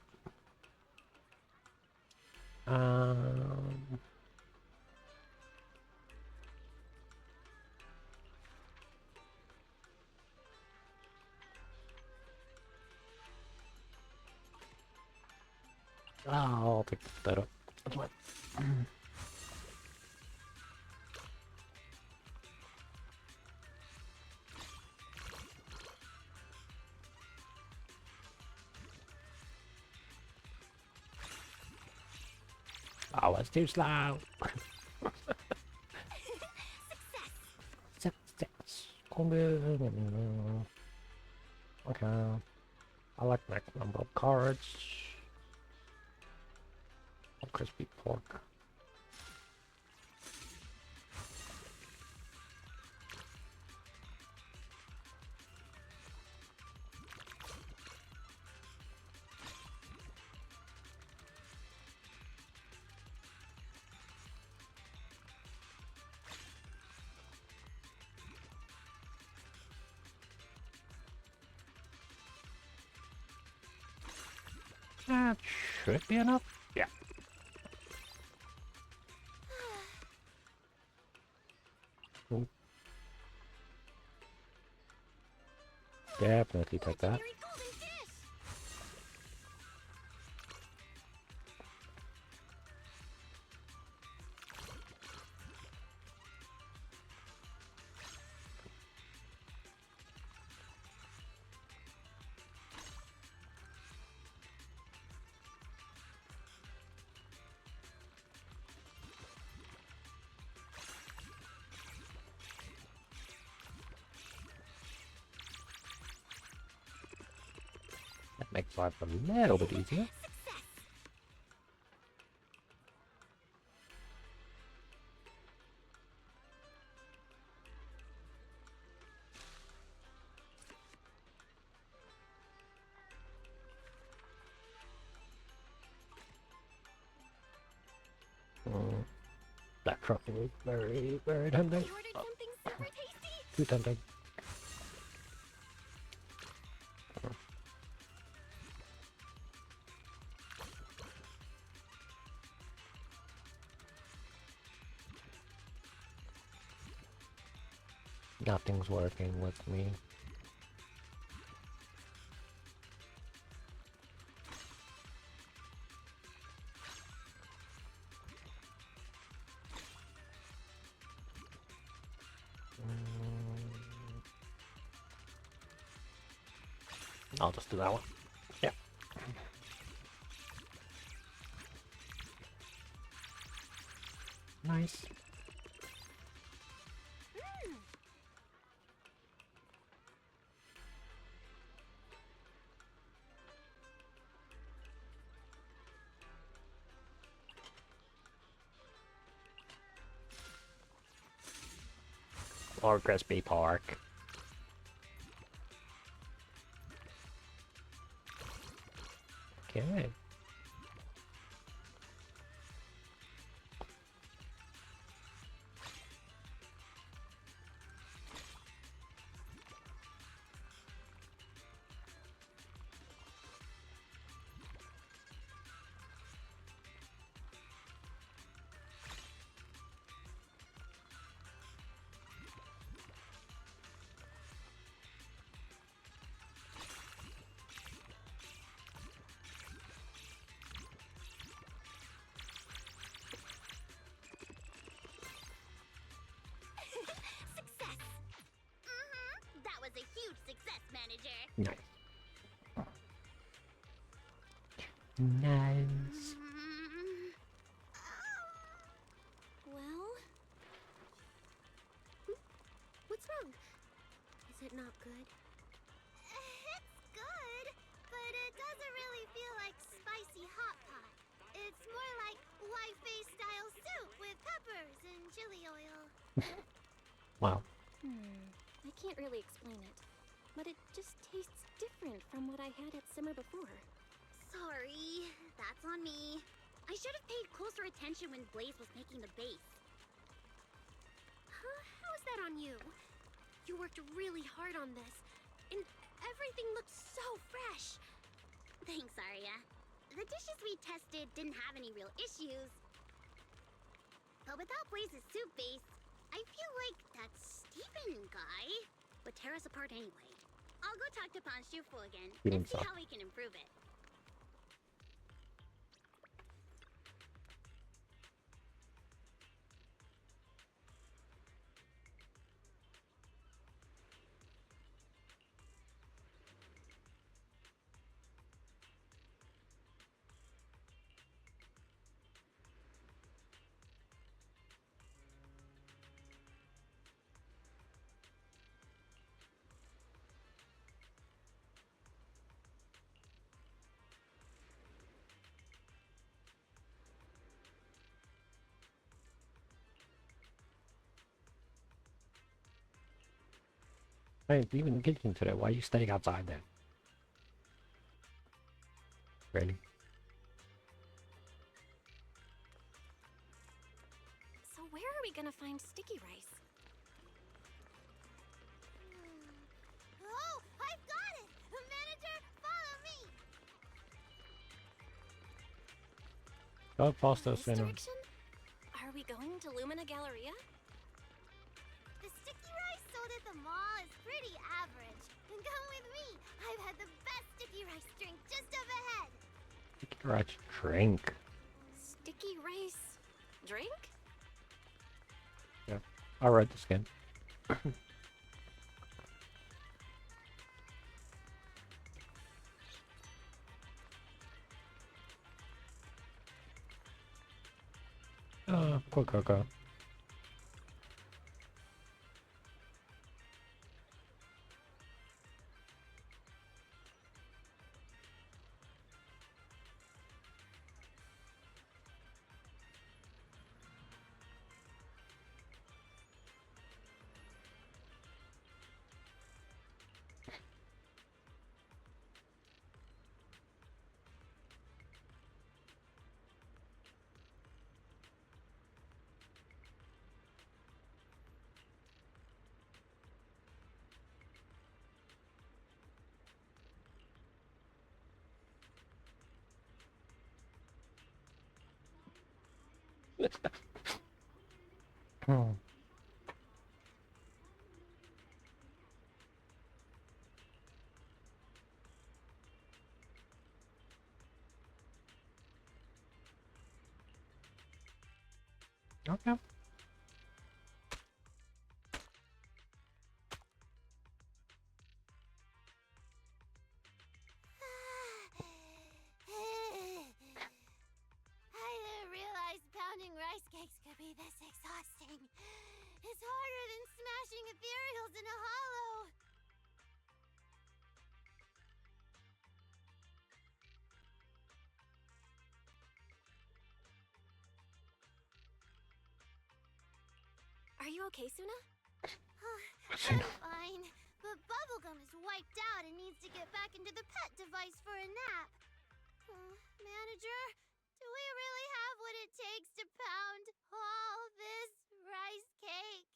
I'll pick that up. That's fine. Oh, it's too slow. Success. Okay. I like max number of cards. Crispy pork. That should be enough. Yeah. Ooh. Definitely take that. That makes life a little bit easier. That truffle is very, very tempting. Too tempting. Nothing's working with me. I'll just do that one. Yeah. Nice. Or crispy pork. Okay. was a huge success, manager. Nice. Nice. Well, what's wrong? Is it not good? It's good, but it doesn't really feel like spicy hot pot. It's more like white-face style soup with peppers and chili oil. Wow. I can't really explain it, but it just tastes different from what I had at Simmer before. Sorry, that's on me. I should have paid closer attention when Blaze was making the base. Huh? How is that on you? You worked really hard on this, and everything looked so fresh. Thanks, Arya. The dishes we tested didn't have any real issues. But without Blaze's soup base, I feel like that steeping guy would tear us apart anyway. I'll go talk to Pan Shufu again and see how we can improve it. Hey, even Genshin today. Why are you staying outside then? Really? So where are we gonna find sticky rice? Oh, I've got it! Manager, follow me! Go faster, This Sinner. direction? Are we going to Lumina Galleria? The sticky rice sold at the mall is pretty average. Come with me. I've had the best sticky rice drink just up ahead. Sticky rice drink. Sticky rice drink? Yeah, I read the skin. Poor Coco. Hmm. Okay. I didn't realize pounding rice cakes could be this exhausting. It's harder than smashing ethereals in a hollow. Are you okay, Suna? I'm fine, but Bubblegum is wiped out and needs to get back into the pet device for a nap. Manager, do we really have what it takes to pound all this rice cake?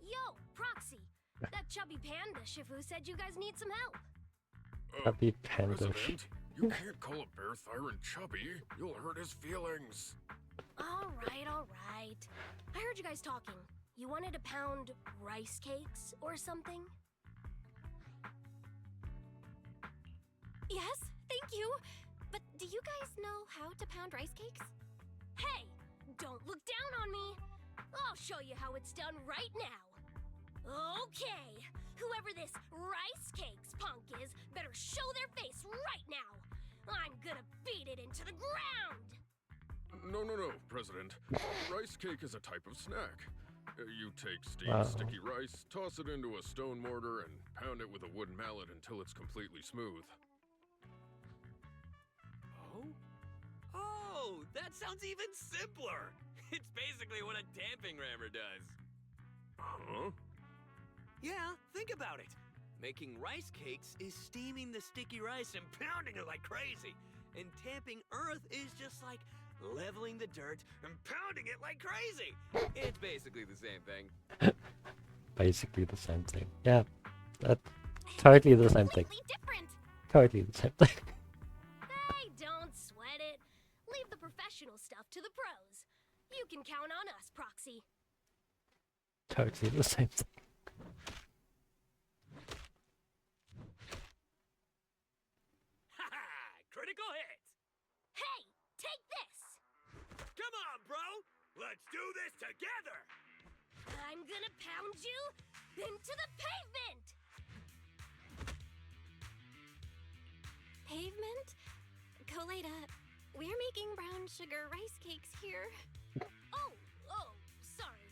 Yo, Proxy! That chubby panda Shifu said you guys need some help. Chubby panda. President, you can't call a bear Thyron chubby. You'll hurt his feelings. All right. I heard you guys talking. You wanted to pound rice cakes or something? Yes, thank you. But do you guys know how to pound rice cakes? Hey, Don't look down on me. I'll show you how it's done right now. Okay, whoever this rice cakes punk is better show their face right now. I'm gonna beat it into the ground. No, President. Rice cake is a type of snack. You take steamed sticky rice, toss it into a stone mortar, and pound it with a wooden mallet until it's completely smooth. Oh, that sounds even simpler. It's basically what a damping rammer does. Huh? Yeah, think about it. Making rice cakes is steaming the sticky rice and pounding it like crazy. And tamping earth is just like leveling the dirt and pounding it like crazy. It's basically the same thing. Basically the same thing. Yeah, that's totally the same thing. Different. Totally the same thing. Hey, don't sweat it. Leave the professional stuff to the pros. You can count on us, Proxy. Totally the same thing. Critical hit! Hey, take this! Come on, bro! Let's do this together! I'm gonna pound you into the pavement! Pavement? Colada, we're making brown sugar rice cakes here. Oh, sorry.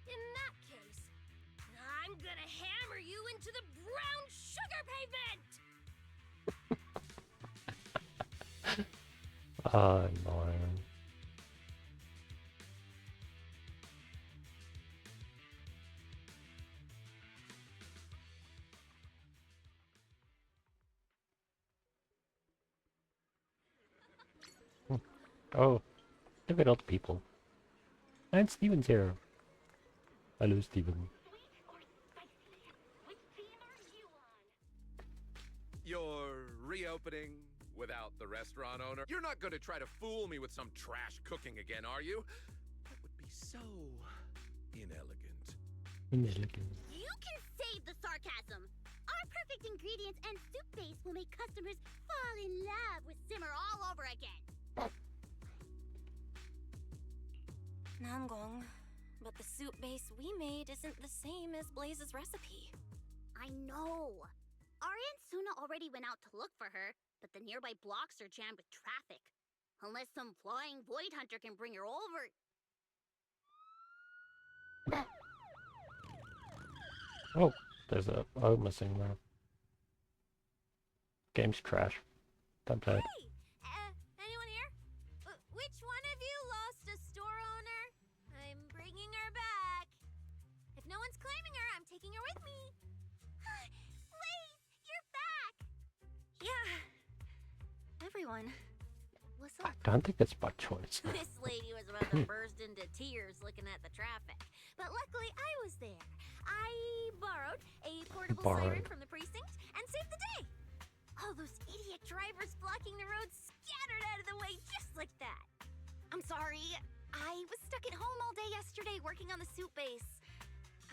In that case, I'm gonna hammer you into the brown sugar pavement! Oh, annoying. Oh, look at all the people. And Steven's here. Hello, Steven. You're reopening without the restaurant owner? You're not going to try to fool me with some trash cooking again, are you? That would be so inelegant. Inelegant. You can save the sarcasm. Our perfect ingredients and soup base will make customers fall in love with Simmer all over again. Namgong, but the soup base we made isn't the same as Blaze's recipe. I know. Ari and Suna already went out to look for her, but the nearby blocks are jammed with traffic. Unless some flying void hunter can bring her over. Oh, there's a O missing now. Game's trash. Don't play it. Hey, anyone here? Which one of you lost a store owner? I'm bringing her back. If no one's claiming her, I'm taking her with me. Blaze, you're back! Yeah. Everyone. What's I up? don't think it's by choice. This lady was about to burst into tears looking at the traffic. But luckily I was there. I borrowed a portable siren from the precinct and saved the day. All those idiot drivers blocking the road scattered out of the way just like that. I'm sorry. I was stuck at home all day yesterday working on the soup base.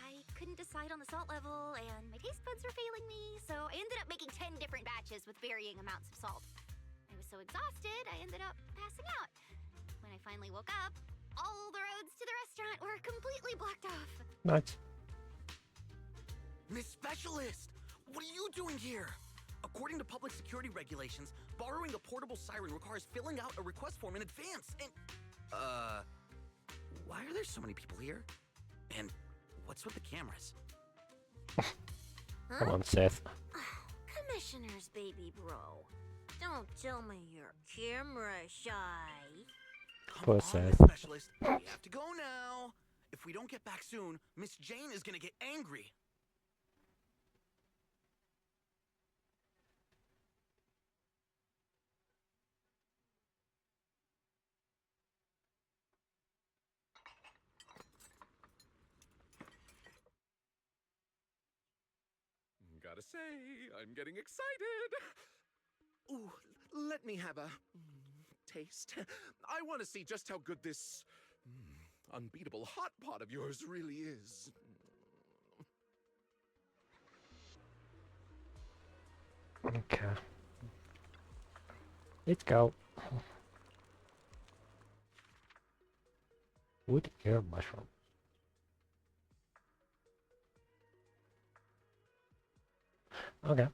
I couldn't decide on the salt level, and my taste buds were failing me, so I ended up making 10 different batches with varying amounts of salt. I was so exhausted, I ended up passing out. When I finally woke up, all the roads to the restaurant were completely blocked off. Nice. Miss Specialist, what are you doing here? According to public security regulations, borrowing a portable siren requires filling out a request form in advance. And, why are there so many people here? And what's with the cameras? Come on, Seth. Commissioner's baby bro. Don't tell me you're camera shy. Poor Come on, Seth. Miss Specialist. We have to go now. If we don't get back soon, Miss Jane is gonna get angry. Gotta say, I'm getting excited. Ooh, let me have a taste. I want to see just how good this unbeatable hot pot of yours really is. Okay. Let's go. Wood air mushroom. Okay,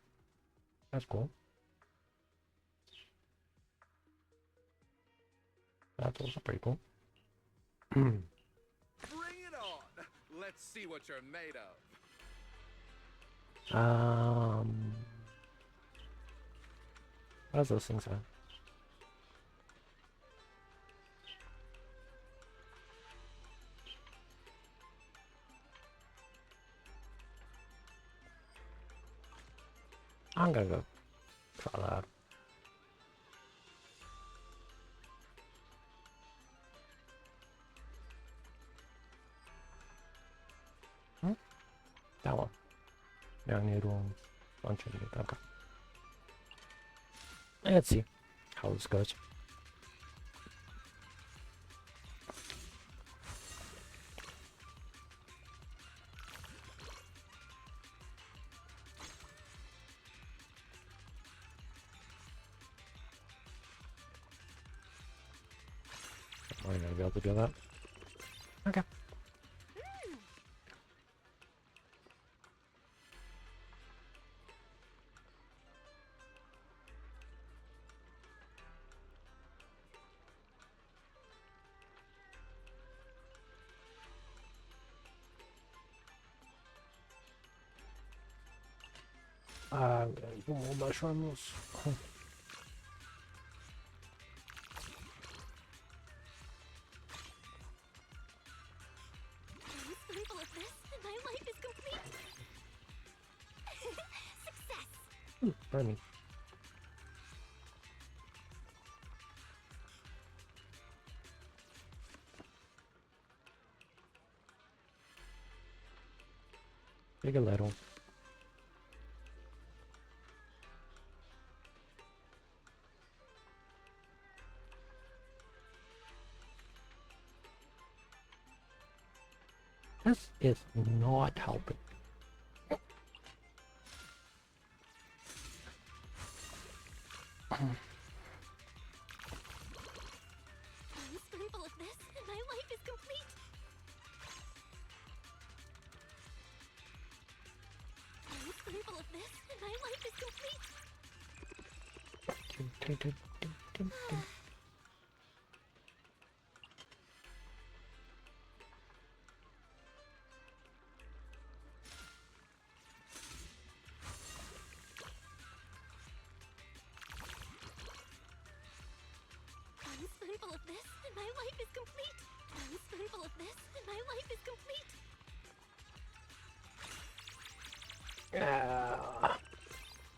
that's cool. That's also pretty cool. Bring it on! Let's see what you're made of. What does those things say? I'm gonna go try that. That one. Young noodles. Bunch of noodles. Okay. Let's see how this goes. Am I gonna be able to do that? Okay. More mushrooms. I'm spoonful of this, and my life is complete. Success. Ooh, burn me. Big a little. This is not helping. I'm spoonful of this, and my life is complete. I'm spoonful of this, and my life is complete. I'm spoonful of this, and my life is complete. I'm spoonful of this, and my life is complete.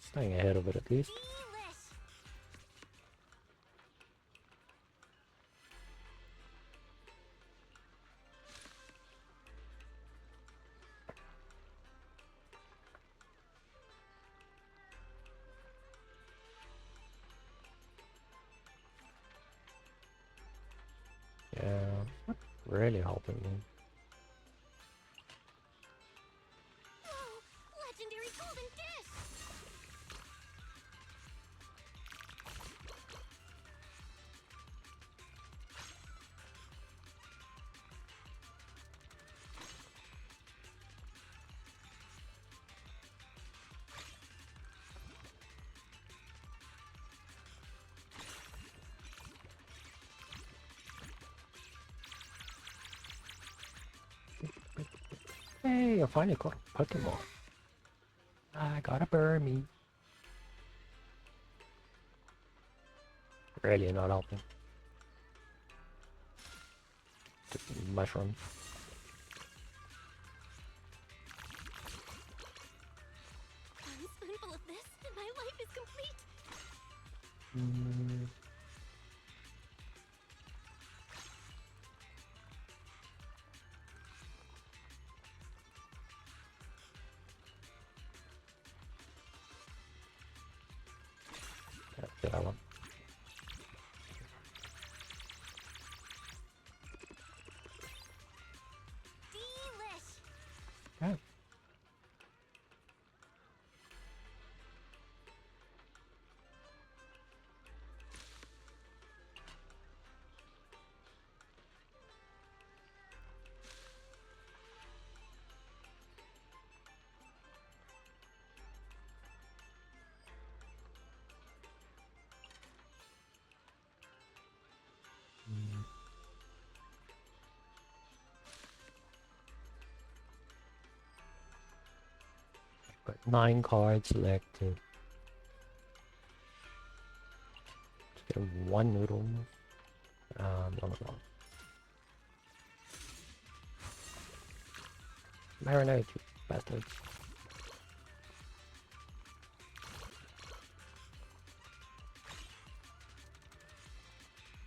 Staying ahead of it at least. Yeah, not really helping me. Legendary golden dish! Hey, I finally caught a Pokemon. I got a Burmy. Really not helping. Mushrooms. I'm spoonful of this, and my life is complete. Yeah, that one. 9 cards selected. Let's get 1 noodle. No. Marinade, you bastards.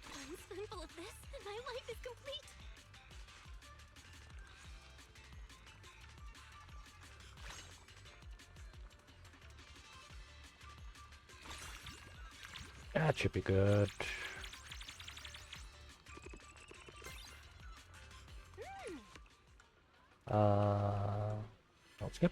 One spoonful of this, and my life is complete. That should be good. I'll skip.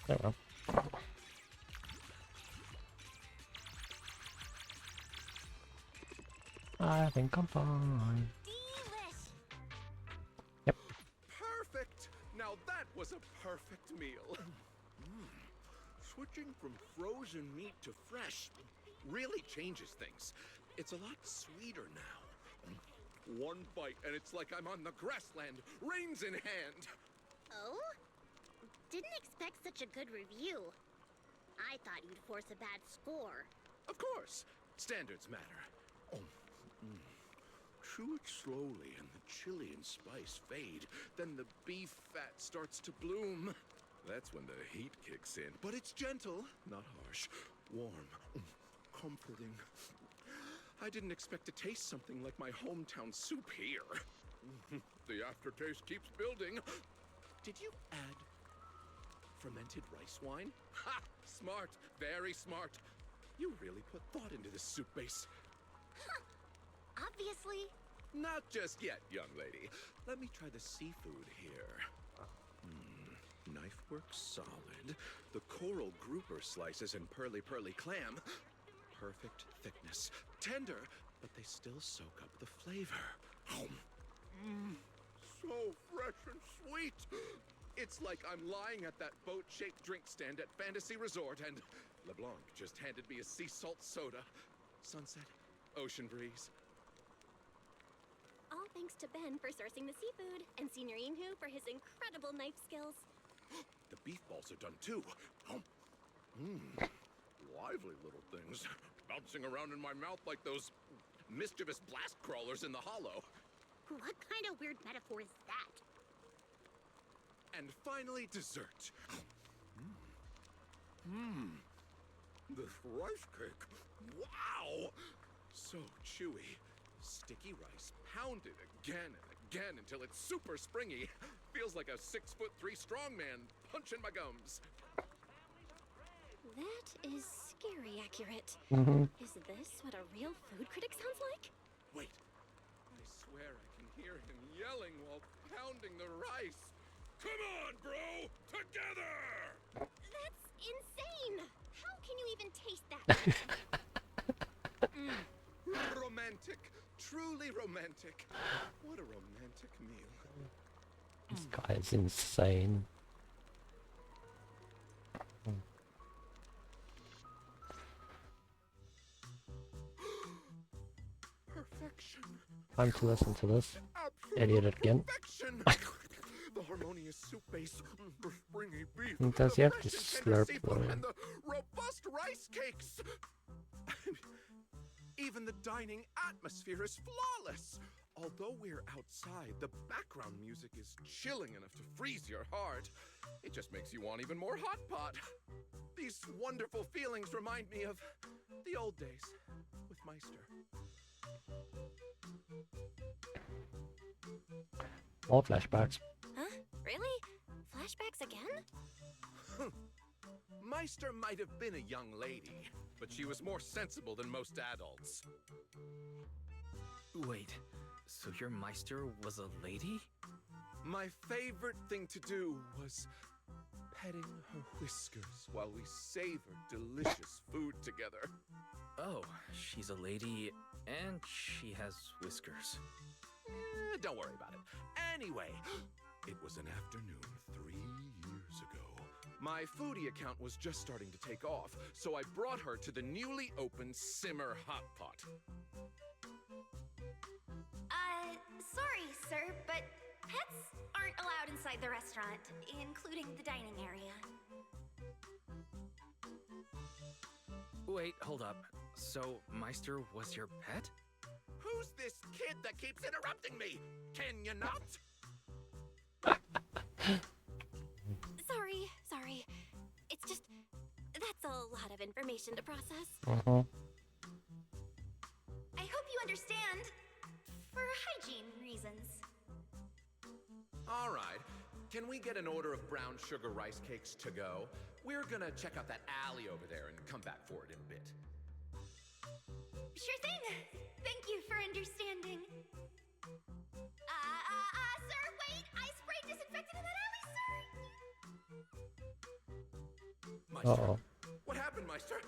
There we go. I think I'm fine. Yep. Perfect! Now that was a perfect meal. Switching from frozen meat to fresh really changes things. It's a lot sweeter now. One bite and it's like I'm on the grassland, reins in hand. Oh? Didn't expect such a good review. I thought you'd force a bad score. Of course, standards matter. Chew it slowly and the chili and spice fade. Then the beef fat starts to bloom. That's when the heat kicks in. But it's gentle, not harsh. Warm, comforting. I didn't expect to taste something like my hometown soup here. The aftertaste keeps building. Did you add fermented rice wine? Ha! Smart, very smart. You really put thought into this soup base. Obviously. Not just yet, young lady. Let me try the seafood here. Knife work solid. The coral grouper slices and pearly clam. Perfect thickness. Tender, but they still soak up the flavor. So fresh and sweet. It's like I'm lying at that boat-shaped drink stand at Fantasy Resort and LeBlanc just handed me a sea salt soda. Sunset, ocean breeze. All thanks to Ben for sourcing the seafood, and Senior Inhu for his incredible knife skills. The beef balls are done too. Lively little things, bouncing around in my mouth like those mischievous blast crawlers in the hollow. What kind of weird metaphor is that? And finally, dessert. This rice cake. Wow! So chewy. Sticky rice, pounded again and again until it's super springy. Feels like a 6'3" strongman punching my gums. That is scary accurate. Is this what a real food critic sounds like? Wait. I swear I can hear him yelling while pounding the rice. Come on, bro! Together! That's insane! How can you even taste that? Romantic. Truly romantic. What a romantic meal. This guy is insane. Perfection. Time to listen to this. Idiot again. The harmonious soup base, the springy beef, Does he the have to fresh and tender slurp seafood, the... and the robust rice cakes. Even the dining atmosphere is flawless. Although we're outside, the background music is chilling enough to freeze your heart. It just makes you want even more hot pot. These wonderful feelings remind me of the old days with Meister. More flashbacks. Huh? Really? Flashbacks again? Meister might have been a young lady, but she was more sensible than most adults. Wait, so your Meister was a lady? My favorite thing to do was petting her whiskers while we savored delicious food together. Oh, she's a lady and she has whiskers. Don't worry about it. Anyway, it was an afternoon 3 years ago. My foodie account was just starting to take off, so I brought her to the newly opened Simmer Hot Pot. Sorry, sir, but pets aren't allowed inside the restaurant, including the dining area. Wait, hold up. So, Meister was your pet? Who's this kid that keeps interrupting me? Can you not? Sorry. It's just, that's a lot of information to process. I hope you understand. For hygiene reasons. All right. Can we get an order of brown sugar rice cakes to go? We're gonna check out that alley over there and come back for it in a bit. Sure thing. Thank you for understanding. Sir, wait! I sprayed disinfectant in that alley, sir! Meister? What happened, Meister?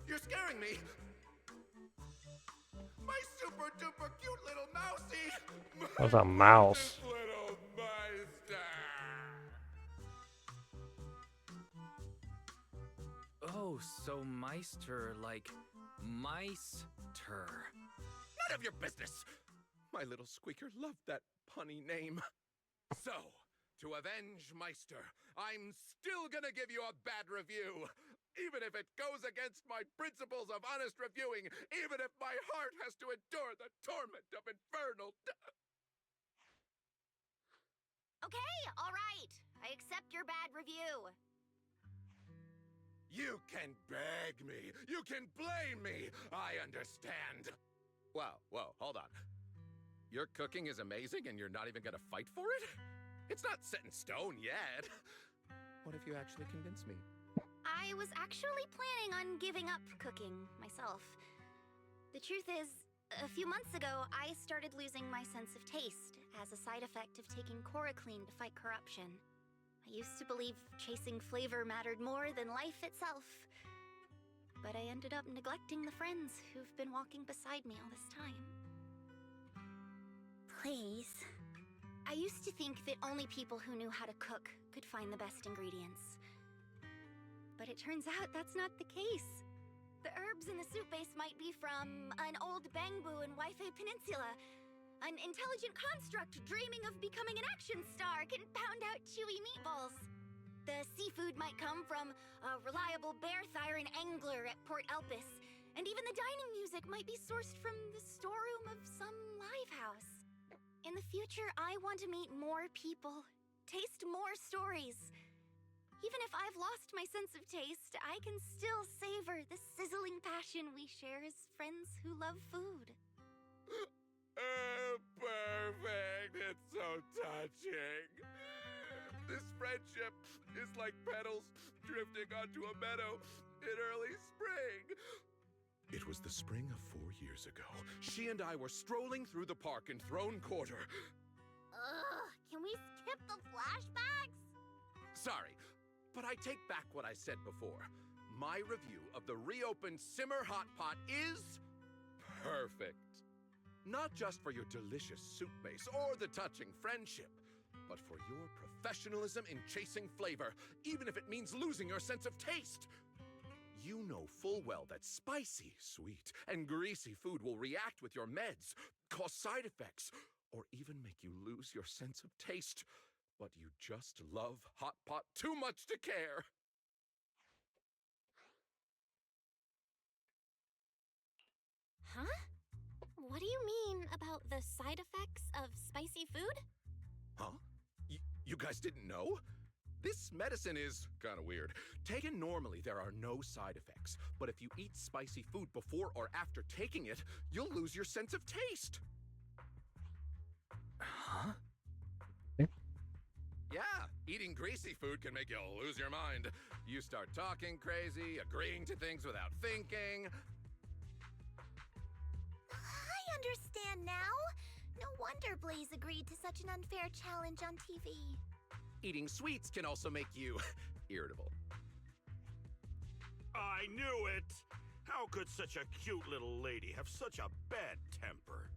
You're scaring me! My super duper cute little mousey! That was a mouse. Little Meister! Oh, so Meister, like Meister. None of your business! My little squeaker loved that punny name. So, to avenge Meister, I'm still gonna give you a bad review. Even if it goes against my principles of honest reviewing, even if my heart has to endure the torment of infernal Okay, all right. I accept your bad review. You can beg me. You can blame me. I understand. Whoa, hold on. Your cooking is amazing and you're not even gonna fight for it? It's not set in stone yet. What if you actually convince me? I was actually planning on giving up cooking myself. The truth is, a few months ago, I started losing my sense of taste as a side effect of taking Chloroclean to fight corruption. I used to believe chasing flavor mattered more than life itself. But I ended up neglecting the friends who've been walking beside me all this time. Please. I used to think that only people who knew how to cook could find the best ingredients. But it turns out that's not the case. The herbs in the soup base might be from an old Bangbu in Waifei Peninsula. An intelligent construct dreaming of becoming an action star can pound out chewy meatballs. The seafood might come from a reliable bear-thyron angler at Port Elpis. And even the dining music might be sourced from the storeroom of some live house. In the future, I want to meet more people, taste more stories. Even if I've lost my sense of taste, I can still savor the sizzling passion we share as friends who love food. Perfect. It's so touching. This friendship is like petals drifting onto a meadow in early spring. It was the spring of 4 years ago. She and I were strolling through the park in Throne Quarter. Can we skip the flashbacks? Sorry, but I take back what I said before. My review of the reopened Simmer Hot Pot is perfect. Not just for your delicious soup base or the touching friendship, but for your professionalism in chasing flavor, even if it means losing your sense of taste. You know full well that spicy, sweet, and greasy food will react with your meds, cause side effects, or even make you lose your sense of taste. But you just love Hot Pot too much to care. Huh? What do you mean about the side effects of spicy food? Huh? You guys didn't know? This medicine is kinda weird. Taken normally, there are no side effects. But if you eat spicy food before or after taking it, you'll lose your sense of taste. Huh? Yeah, eating greasy food can make you lose your mind. You start talking crazy, agreeing to things without thinking. I understand now. No wonder Blaze agreed to such an unfair challenge on TV. Eating sweets can also make you irritable. I knew it! How could such a cute little lady have such a bad temper?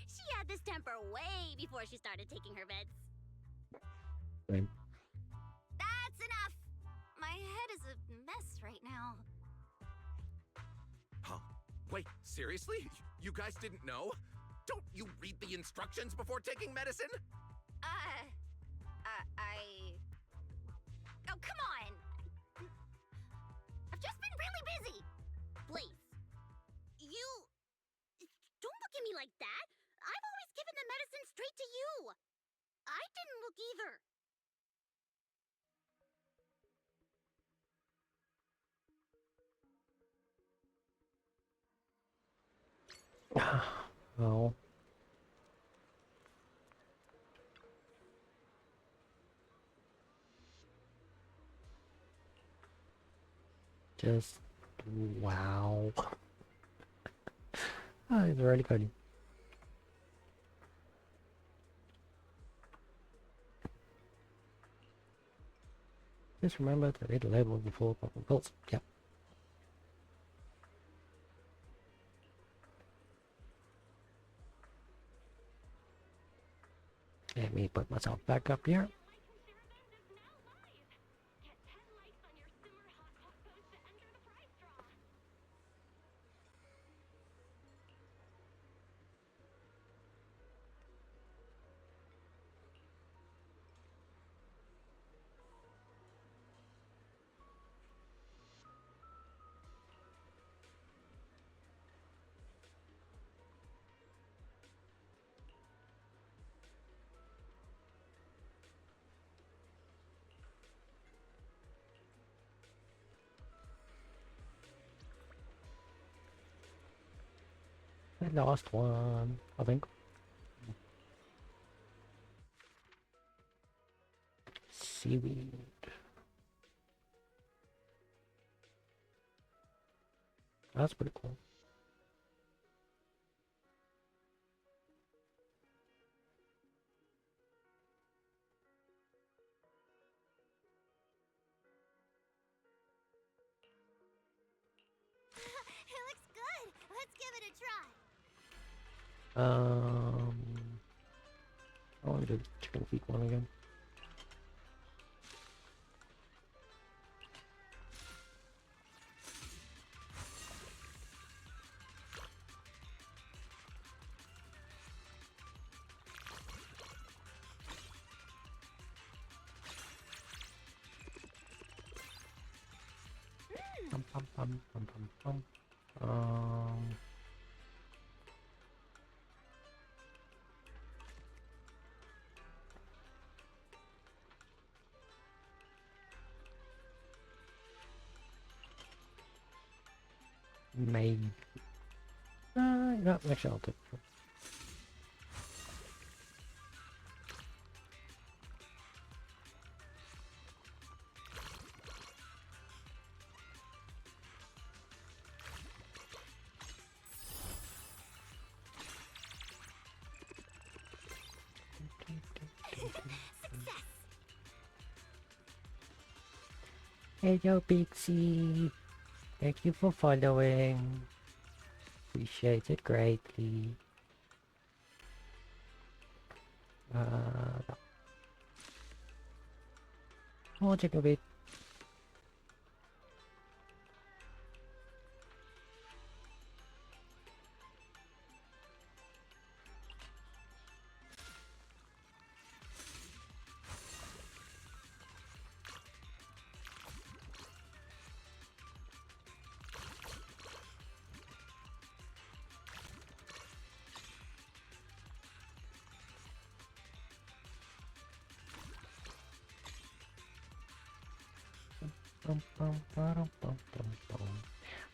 She had this temper way before she started taking her meds. Same. That's enough! My head is a mess right now. Huh? Wait, seriously? You guys didn't know? Don't you read the instructions before taking medicine? Oh, come on! I've just been really busy! Blaze, you... Don't look at me like that. I've always given the medicine straight to you. I didn't look either. Well, just wow. Oh, it's really good. Just remember to read the label before popping pills. Yep. Let me put myself back up here. I lost one, I think. Seaweed. That's pretty cool. It looks good! Let's give it a try! I want to do the chicken feet one again. Maybe. No, actually I'll take it. Hello, Pixie. Thank you for following. Appreciate it greatly. Oh, check a bit.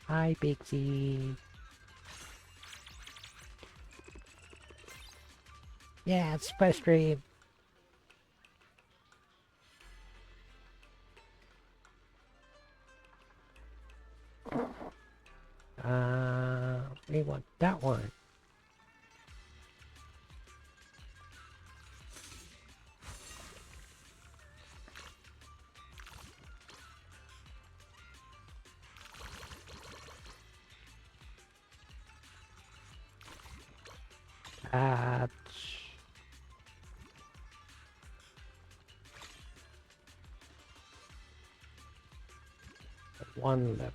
Hi, Pixie. Yeah, it's my stream. want that one. Catch. One left.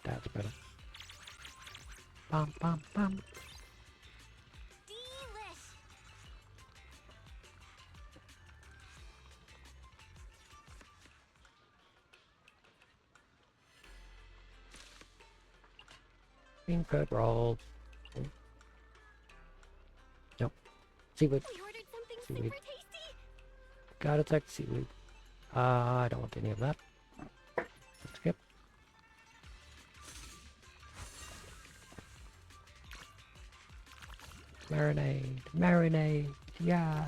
That's better. Bum bum bum. Bean curd rolls. Yep. Seaweed. We ordered something Seaweed. super tasty. Gotta take seaweed. I don't want any of that. Skip. Marinade. Marinade. Yeah.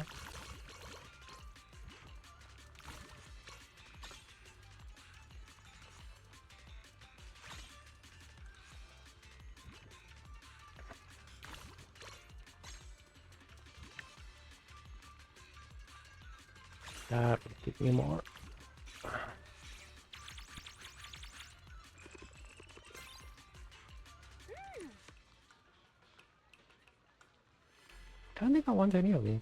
That will give me more. I don't think I want any of these.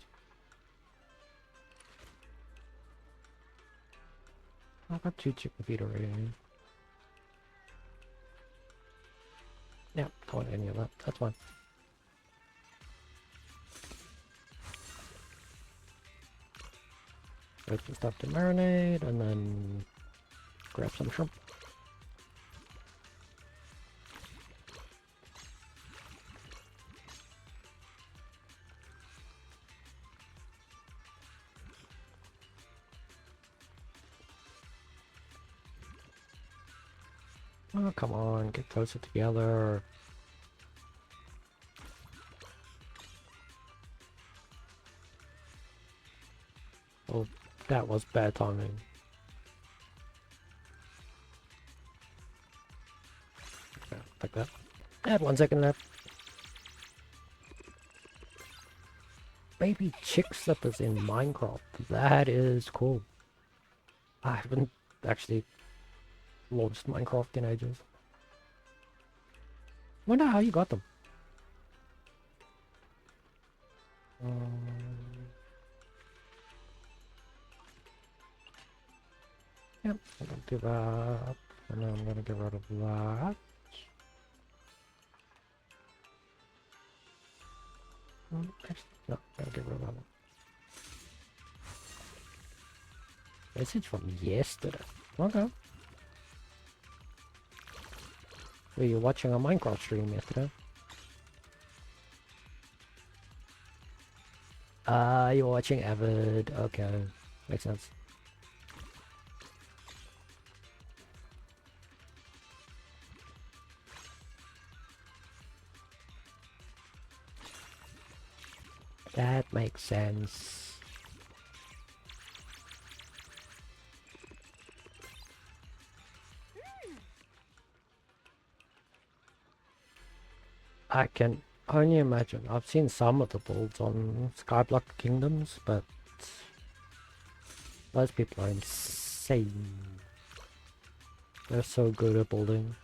I got 2 chicken feet already. Yeah, don't want any of that. That's fine. Wait for stuff to marinate and then grab some shrimp. Oh, come on, get closer together. Oh, that was bad timing. Okay, like that. Add 1 second left. Baby chick slippers in Minecraft. That is cool. I haven't actually launched Minecraft in ages. Wonder how you got them. Yep, I'm gonna do that. And then I'm gonna get rid of that. No, I'm gonna get rid of that one. Message from yesterday. Okay. Were you watching a Minecraft stream yesterday? You're watching Avid. Okay. Makes sense. That makes sense. I can only imagine. I've seen some of the builds on Skyblock Kingdoms, but those people are insane. They're so good at building.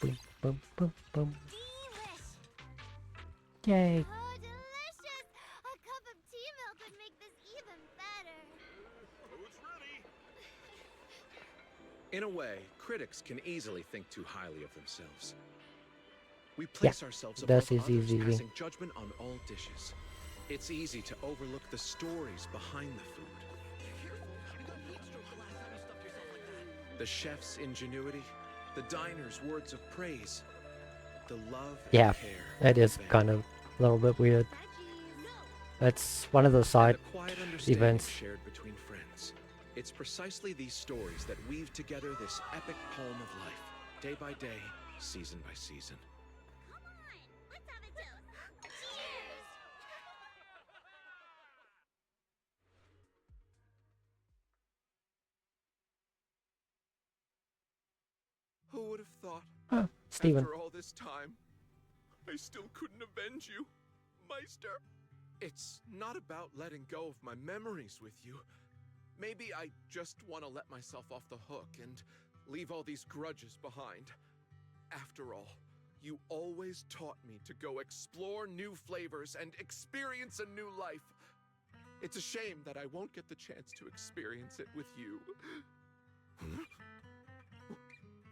Boom, boom, boom, boom. Yay. Oh, delicious! A cup of tea milk would make this even better. Food's ready. In a way, critics can easily think too highly of themselves. We place ourselves above that is others, easy. passing judgment on all dishes. It's easy to overlook the stories behind the food. The chef's ingenuity, the diner's words of praise, the love and Yeah, care. that is of kind of a little bit weird. That's one of the side And the quiet understanding events. shared between friends. It's precisely these stories that weave together this epic poem of life, day by day, season by season. Who would have thought? Steven. After all this time, I still couldn't avenge you, Meister. It's not about letting go of my memories with you. Maybe I just want to let myself off the hook and leave all these grudges behind. After all, you always taught me to go explore new flavors and experience a new life. It's a shame that I won't get the chance to experience it with you. Huh?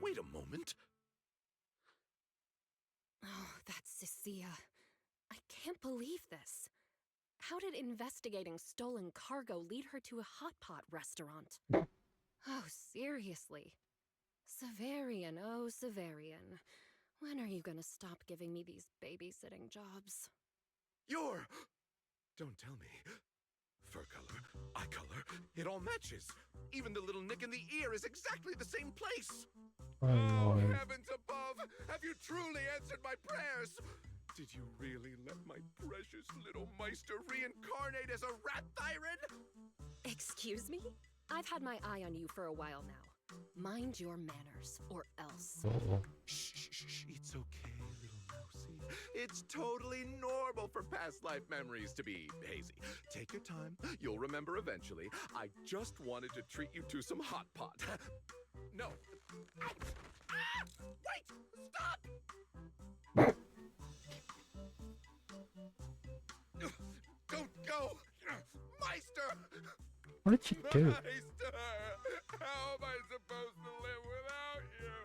Wait a moment. Oh, that's Cecilia. I can't believe this. How did investigating stolen cargo lead her to a hot pot restaurant? Oh, seriously. Severian, oh, Severian. When are you gonna stop giving me these babysitting jobs? You're... Don't tell me. Fur color, eye color, it all matches. Even the little nick in the ear is exactly the same place. Oh, Lord. Heavens above! Have you truly answered my prayers? Did you really let my precious little Meister reincarnate as a rat tyrant? Excuse me? I've had my eye on you for a while now. Mind your manners, or else. Shh, it's okay, little mousey. It's totally normal for past life memories to be hazy. Take your time, you'll remember eventually. I just wanted to treat you to some hot pot. No. Wait! Stop! Don't go! Meister! What did she do? Meister! How am I supposed to live without you?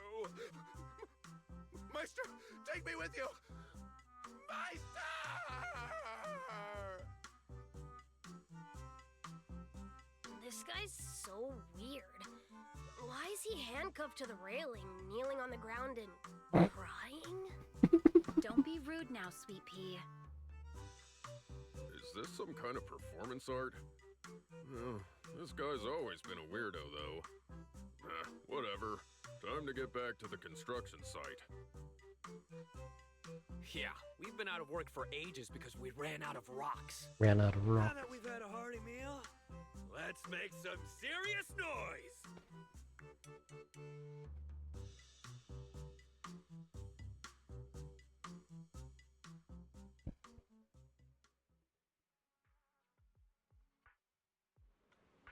Meister, take me with you! Meister! This guy's so weird. Why is he handcuffed to the railing, kneeling on the ground and crying? Don't be rude now, Sweet Pea. Is this some kind of performance art? This guy's always been a weirdo, though. Whatever. Time to get back to the construction site. Yeah, we've been out of work for ages because we ran out of rocks. Ran out of rock. Now that we've had a hearty meal, let's make some serious noise!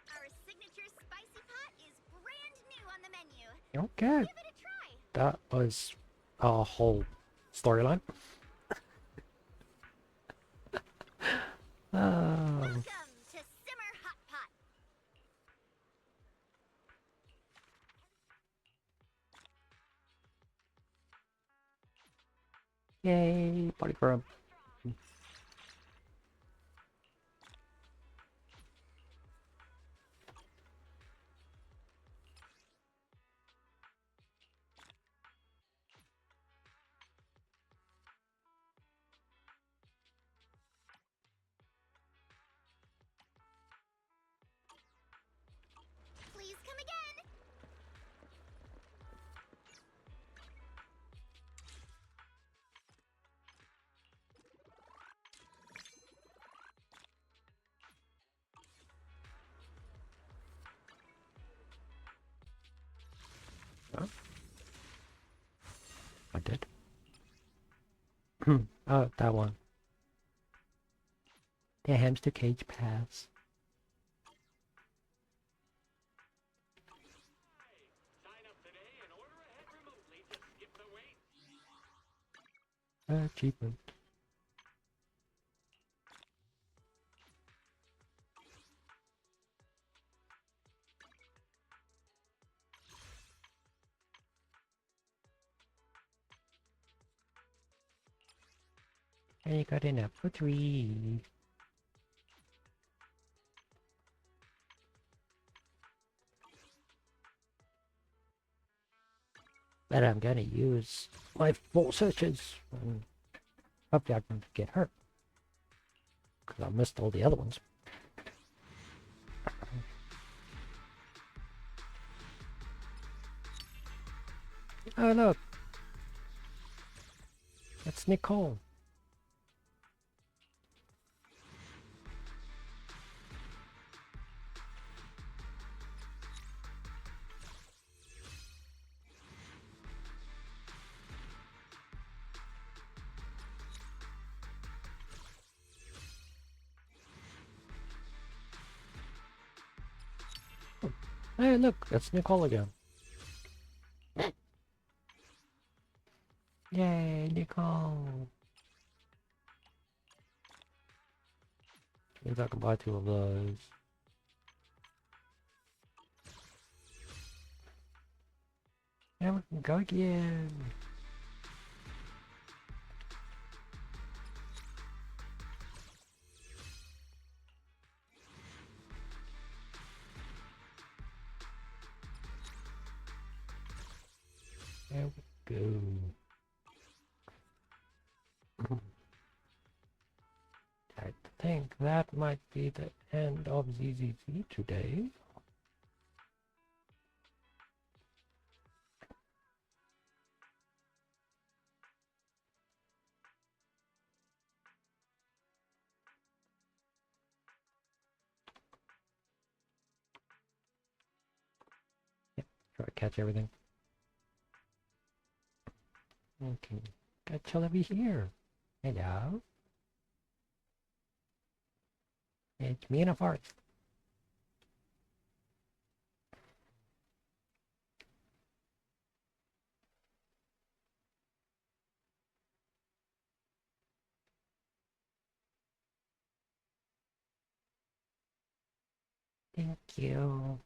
Our signature spicy pot is brand new on the menu. Okay. Give it a try. That was a whole storyline. Welcome to Simmer Hot Pot. Yay, party for him. Please come again. Huh? I did. Oh, that one. The hamster cage pass. Achievement. I got an apple tree. That I'm gonna use my full searches. Hopefully I don't get hurt. Because I missed all the other ones. Oh look! That's Nicole. Hey look, that's Nicole again. Yay, Nicole! Means I can buy 2 of those. Yeah, we can go again. There we go. I think that might be the end of ZZZ today. Yep, try to catch everything. Okay, catch all over here. Hello. It's me in a forest. Thank you.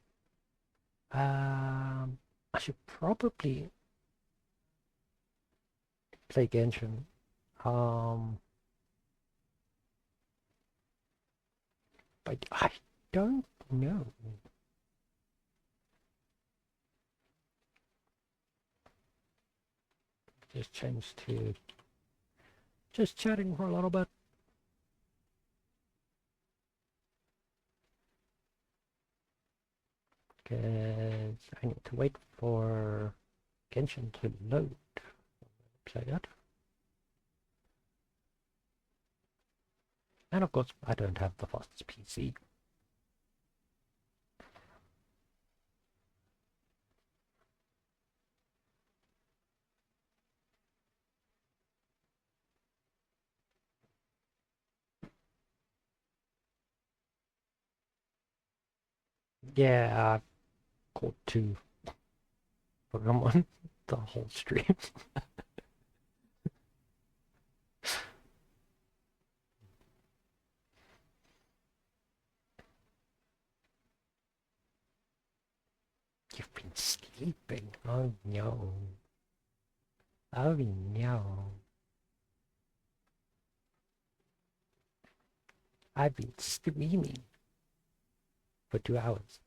I should probably play Genshin. But I don't know. Just change to just chatting for a little bit. Because I need to wait for Genshin to load. Play that. And of course, I don't have the fastest PC. Yeah, I caught 2 Pokemon the whole stream. You've been sleeping. Oh no. Oh no. I've been streaming for 2 hours.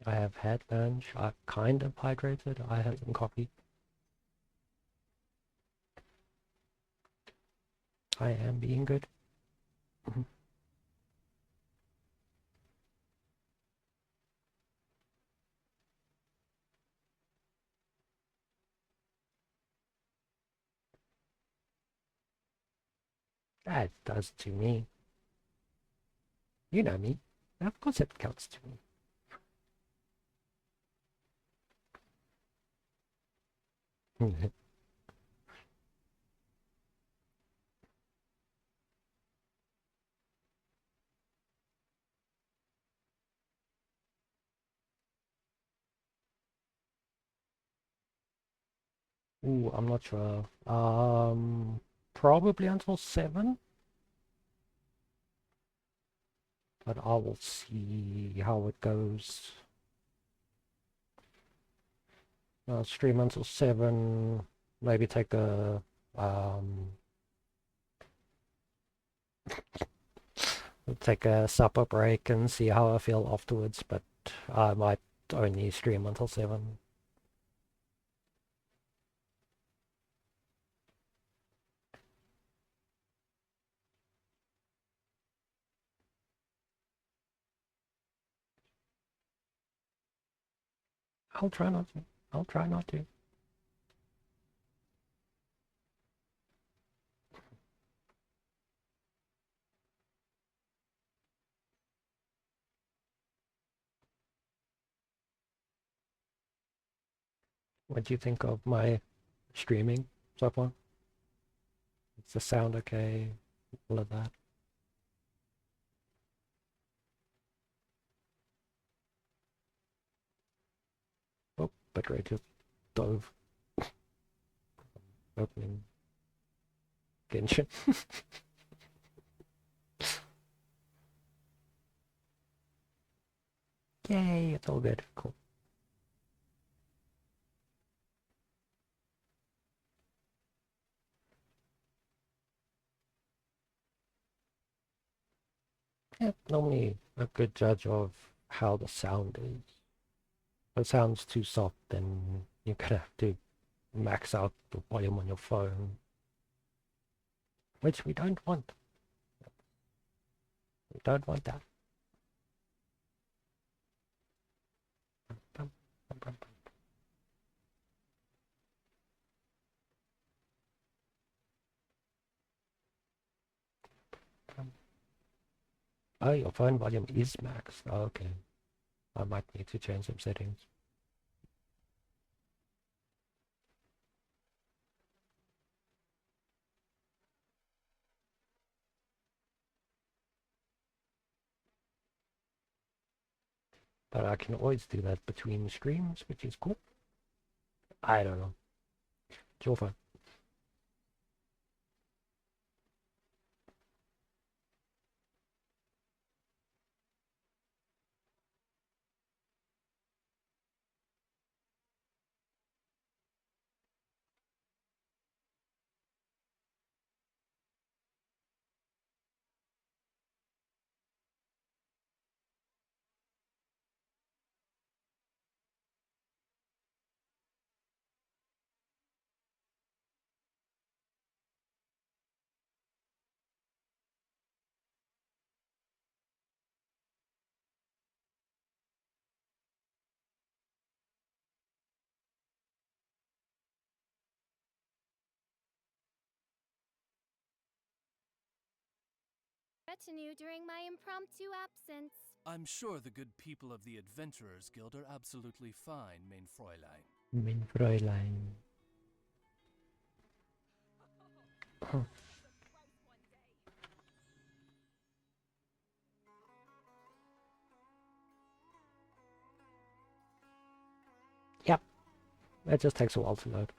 I have had lunch. I kind of hydrated. I had some coffee. I am being good. That does to me. You know me. Of course it counts to me. Ooh, I'm not sure. Probably until 7. but I will see how it goes. Stream until 7. Maybe take a take a supper break and see how I feel afterwards. But I might only stream until 7. I'll try not to. I'll try not to. What do you think of my streaming so far? Is the sound okay? All of that. Oh, bitrate just dove. Opening Genshin. Yay, it's all good. Cool. Yeah, normally a good judge of how the sound is. If it sounds too soft, then you're gonna have to max out the volume on your phone, which we don't want. We don't want that. Oh, your phone volume is maxed. Oh, okay. I might need to change some settings. But I can always do that between streams, which is cool. I don't know. It's your phone. Retinue during my impromptu absence. I'm sure the good people of the Adventurers Guild are absolutely fine, mein Fräulein. Mein Fräulein. Yep. It just takes a while to load.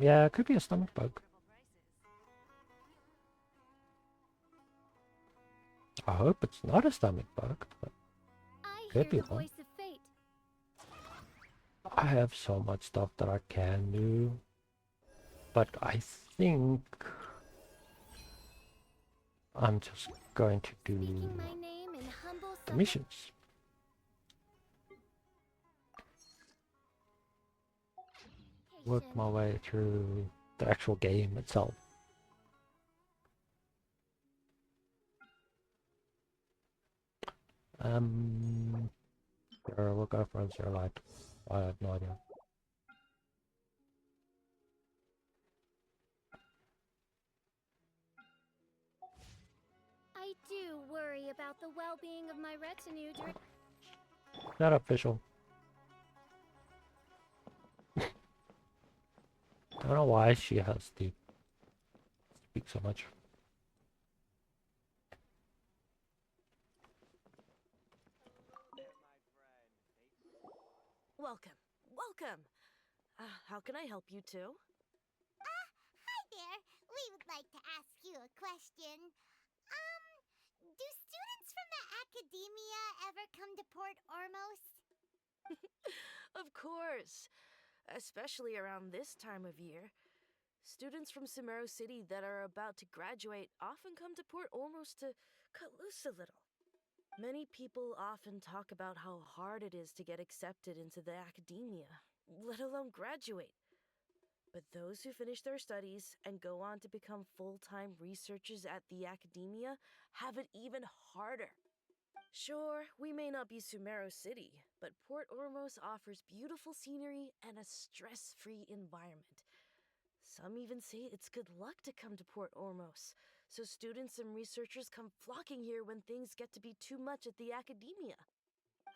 Yeah, it could be a stomach bug. I hope it's not a stomach bug, but could be one. I have so much stuff that I can do, but I think I'm just going to do the missions. Work my way through the actual game itself. Sure, we'll go for Zero Light. I have no idea. I do worry about the well-being of my retinue during... Not official. I don't know why she has to speak so much. Welcome. Welcome. How can I help you too? Hi there. We would like to ask you a question. question. Do students from the academia ever come to Port Ormos? Of course, especially around this time of year. Students from Cimero City that are about to graduate often come to Port Ormos to cut loose a little. Many people often talk about how hard it is to get accepted into the academia, let alone graduate. But those who finish their studies and go on to become full-time researchers at the academia have it even harder. Sure, we may not be Cimero City, but Port Ormos offers beautiful scenery and a stress-free environment. Some even say it's good luck to come to Port Ormos, so students and researchers come flocking here when things get to be too much at the academia.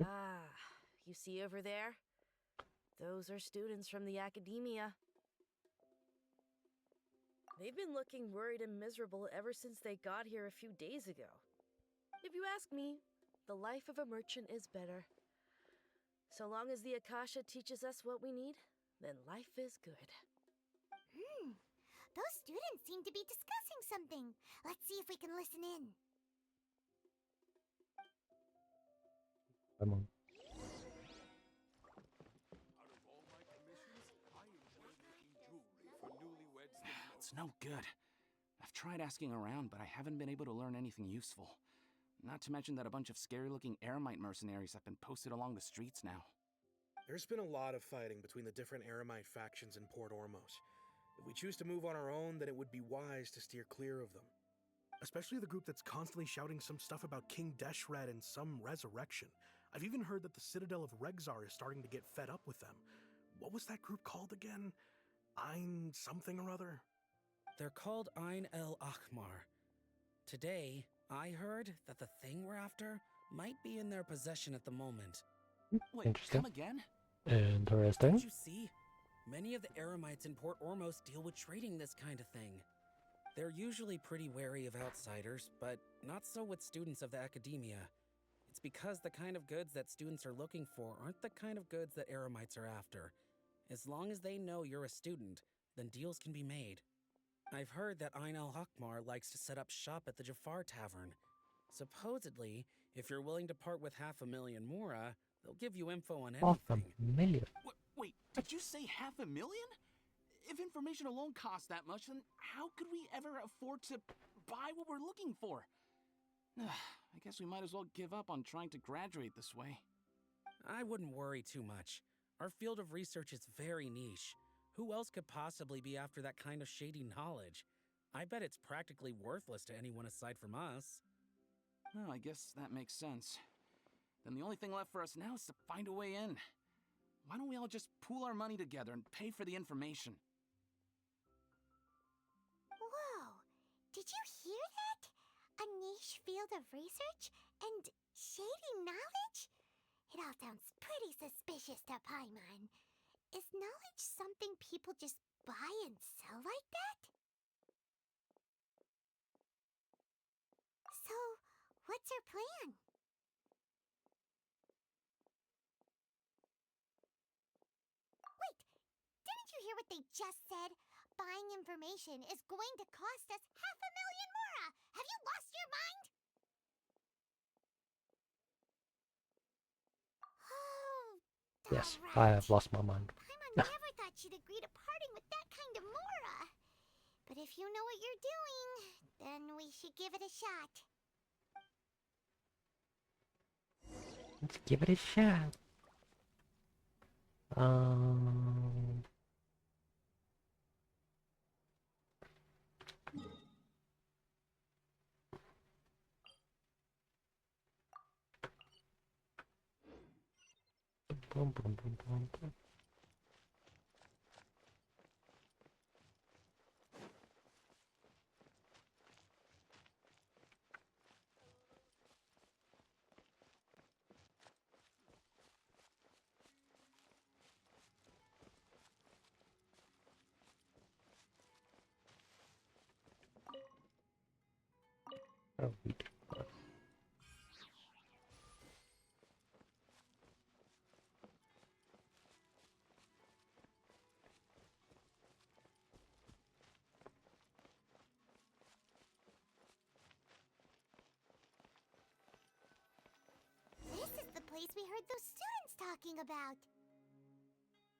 Ah, you see over there? Those are students from the academia. They've been looking worried and miserable ever since they got here a few days ago. If you ask me, the life of a merchant is better. So long as the Akasha teaches us what we need, then life is good. Those students seem to be discussing something. Let's see if we can listen in. Come on. It's no good. I've tried asking around, but I haven't been able to learn anything useful. Not to mention that a bunch of scary-looking Eremite mercenaries have been posted along the streets now. There's been a lot of fighting between the different Eremite factions in Port Ormos. If we choose to move on our own, then it would be wise to steer clear of them. Especially the group that's constantly shouting some stuff about King Deshret and some resurrection. I've even heard that the Citadel of Regzar is starting to get fed up with them. What was that group called again? Ein something or other? They're called Ein El Akhmar. Today, I heard that the thing we're after might be in their possession at the moment. Wait, Interesting. come again? Interesting. Don't you see? Many of the Eremites in Port Ormos deal with trading this kind of thing. They're usually pretty wary of outsiders, but not so with students of the academia. It's because the kind of goods that students are looking for aren't the kind of goods that Eremites are after. As long as they know you're a student, then deals can be made. I've heard that Ein El Hakmar likes to set up shop at the Jafar Tavern. Supposedly, if you're willing to part with 500,000 Mora, they'll give you info on anything. 500,000. Wait, did you say 500,000? If information alone costs that much, then how could we ever afford to buy what we're looking for? I guess we might as well give up on trying to graduate this way. I wouldn't worry too much. Our field of research is very niche. Who else could possibly be after that kind of shady knowledge? I bet it's practically worthless to anyone aside from us. Oh, I guess that makes sense. Then the only thing left for us now is to find a way in. Why don't we all just pool our money together and pay for the information? Whoa! Did you hear that? A niche field of research and shady knowledge? It all sounds pretty suspicious to Paimon. Is knowledge something people just buy and sell like that? So, what's our plan? Wait, didn't you hear what they just said? Buying information is going to cost us 500,000 Mora! Have you lost your mind? Oh, Yes, right. I have lost my mind. Paimon never thought she'd agree to parting with that kind of Mora. But if you know what you're doing, then we should give it a shot. Let's give it a shot. Boom, boom, boom, boom, boom. Oh, wait. those students talking about?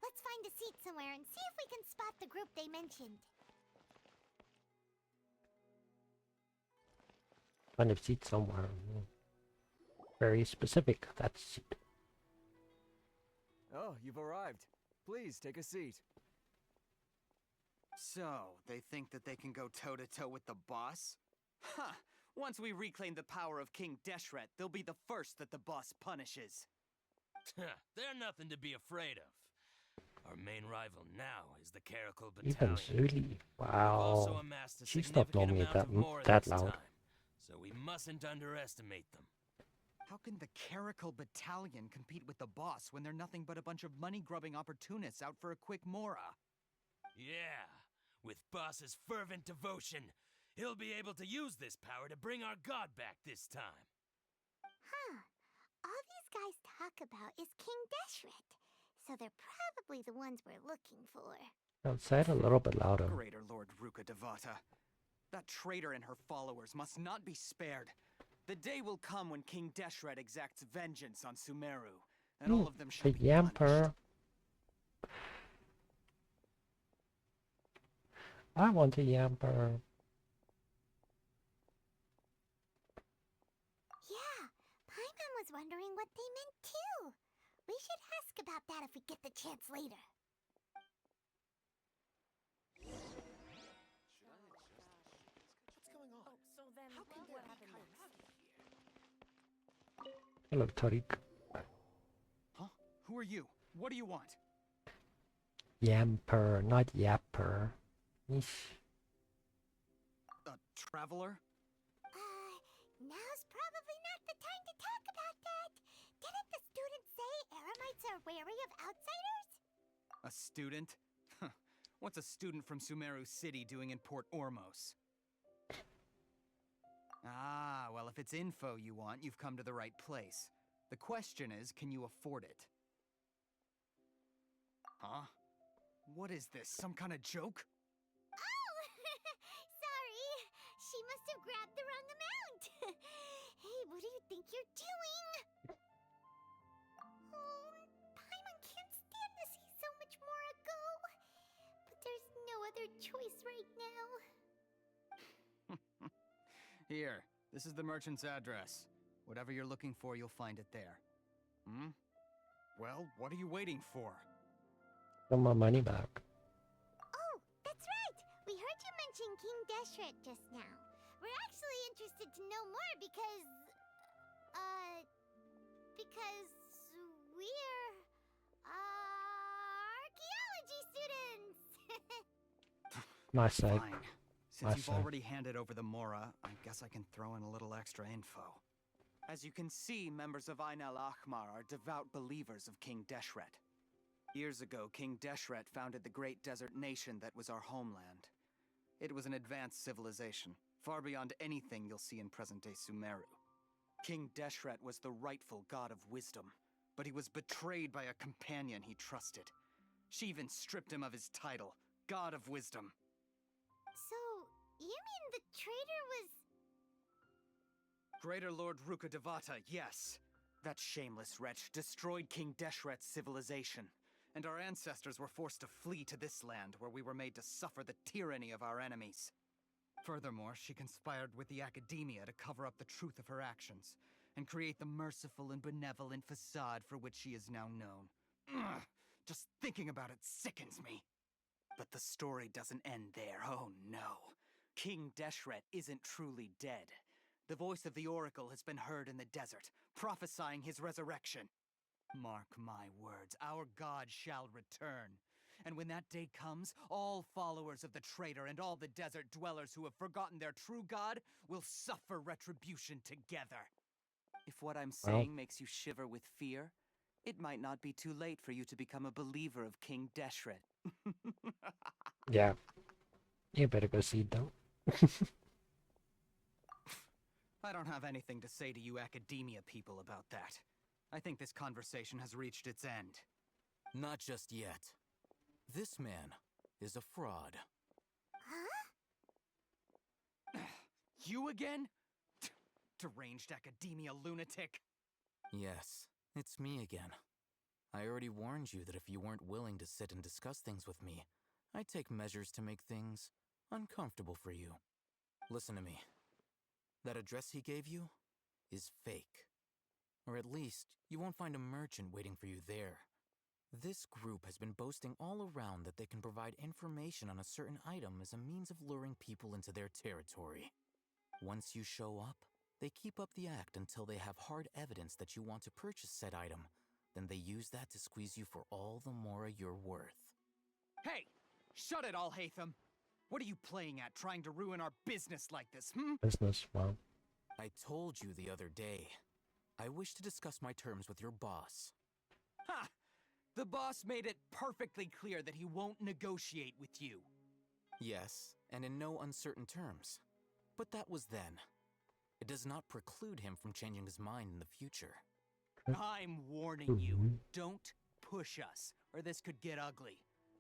Let's find a seat somewhere and see if we can spot the group they mentioned. Find a seat somewhere. Very specific, that seat. Oh, you've arrived. Please, take a seat. So, they think that they can go toe-to-toe with the boss? Huh! Once we reclaim the power of King Deshret, they'll be the first that the boss punishes. They're nothing to be afraid of. Our main rival now is the Caracal Even Battalion. Zuli. We've also Wow. amassed a She stopped significant normally amount of more that this loud. time, so we mustn't underestimate them. How can the Caracal Battalion compete with the boss when they're nothing but a bunch of money-grubbing opportunists out for a quick mora? Yeah, with Boss's fervent devotion, he'll be able to use this power to bring our god back this time. Huh. All these guys talk about is King Deshret, so they're probably the ones we're looking for. I'll say it a little bit louder. Greater Lord Ruka Devata. That traitor and her followers must not be spared. The day will come when King Deshret exacts vengeance on Sumeru, and all of them shall The be Yamper. I want a Yamper. Yeah, Paimon was wondering what they meant too. We should ask about that if we get the chance later. What's going on? Oh, so then How can what there happened be next? Hello, Tariq. Huh? Who are you? What do you want? Yamper, not Yapper. Yeesh. A traveler? Now's probably not the time to talk about that. Didn't the students say Eremites are wary of outsiders? A student? Huh. What's a student from Sumeru City doing in Port Ormos? Ah, well, if it's info you want, you've come to the right place. The question is, can you afford it? Huh? What is this, some kind of joke? Oh! Sorry. She must have grabbed the wrong amount. Hey, what do you think you're doing? Oh, Paimon can't stand to see so much more go. But there's no other choice right now. Here, this is the merchant's address. Whatever you're looking for, you'll find it there. Hmm? Well, what are you waiting for? Want my money back. Oh, that's right! We heard you mention King Deshret just now. We're actually interested to know more because we're, archaeology students! My side. Fine. Since My you've side. already handed over the Mora, I guess I can throw in a little extra info. As you can see, members of Ain al-Ahmar are devout believers of King Deshret. Years ago, King Deshret founded the great desert nation that was our homeland. It was an advanced civilization, far beyond anything you'll see in present-day Sumeru. King Deshret was the rightful god of wisdom, but he was betrayed by a companion he trusted. She even stripped him of his title, God of Wisdom. So, you mean the traitor was... Greater Lord Ruka Devata, yes. That shameless wretch destroyed King Deshret's civilization, and our ancestors were forced to flee to this land where we were made to suffer the tyranny of our enemies. Furthermore, she conspired with the academia to cover up the truth of her actions, and create the merciful and benevolent facade for which she is now known. Ugh, just thinking about it sickens me. But the story doesn't end there, oh no. King Deshret isn't truly dead. The voice of the Oracle has been heard in the desert, prophesying his resurrection. Mark my words, our god shall return. And when that day comes, all followers of the traitor and all the desert dwellers who have forgotten their true god will suffer retribution together. If what I'm saying makes you shiver with fear, it might not be too late for you to become a believer of King Deshret. Yeah. You better go see them. I don't have anything to say to you academia people about that. I think this conversation has reached its end. Not just yet. This man is a fraud. Huh? You again? Deranged academia lunatic. Yes, It's me again. I already warned you that if you weren't willing to sit and discuss things with me, I'd take measures to make things uncomfortable for you. Listen to me. That address he gave you is fake. Or at least, you won't find a merchant waiting for you there. This group has been boasting all around that they can provide information on a certain item as a means of luring people into their territory. Once you show up, they keep up the act until they have hard evidence that you want to purchase said item. Then they use that to squeeze you for all the more you're worth. Hey! Shut it all, Hatham! What are you playing at, trying to ruin our business like this, Business, wow. I told you the other day. I wish to discuss my terms with your boss. Ha! The boss made it perfectly clear that he won't negotiate with you. Yes, and in no uncertain terms. But that was then. It does not preclude him from changing his mind in the future. I'm warning you, don't push us, or this could get ugly.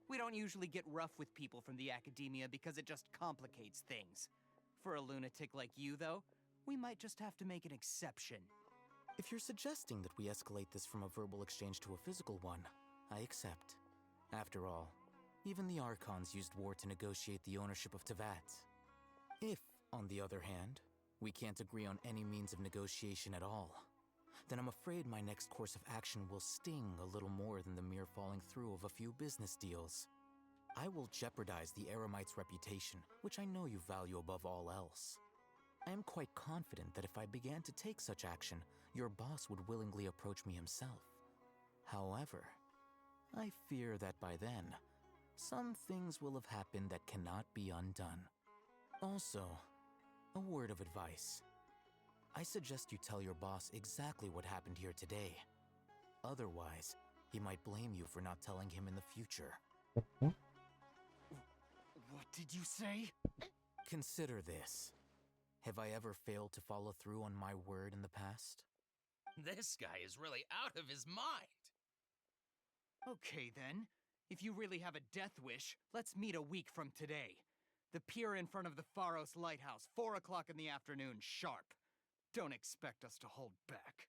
We don't usually get rough with people from the academia because it just complicates things. For a lunatic like you, though, we might just have to make an exception. If you're suggesting that we escalate this from a verbal exchange to a physical one, I accept. After all, even the Archons used war to negotiate the ownership of Teyvat. If, on the other hand, we can't agree on any means of negotiation at all, then I'm afraid my next course of action will sting a little more than the mere falling through of a few business deals. I will jeopardize the Eremite's reputation, which I know you value above all else. I am quite confident that if I began to take such action, your boss would willingly approach me himself. However, I fear that by then, some things will have happened that cannot be undone. Also, a word of advice. I suggest you tell your boss exactly what happened here today. Otherwise, he might blame you for not telling him in the future. What did you say? Consider this. Have I ever failed to follow through on my word in the past? This guy is really out of his mind. Okay then. If you really have a death wish, let's meet a week from today. The pier in front of the Pharos Lighthouse, 4 o'clock in the afternoon, sharp. Don't expect us to hold back.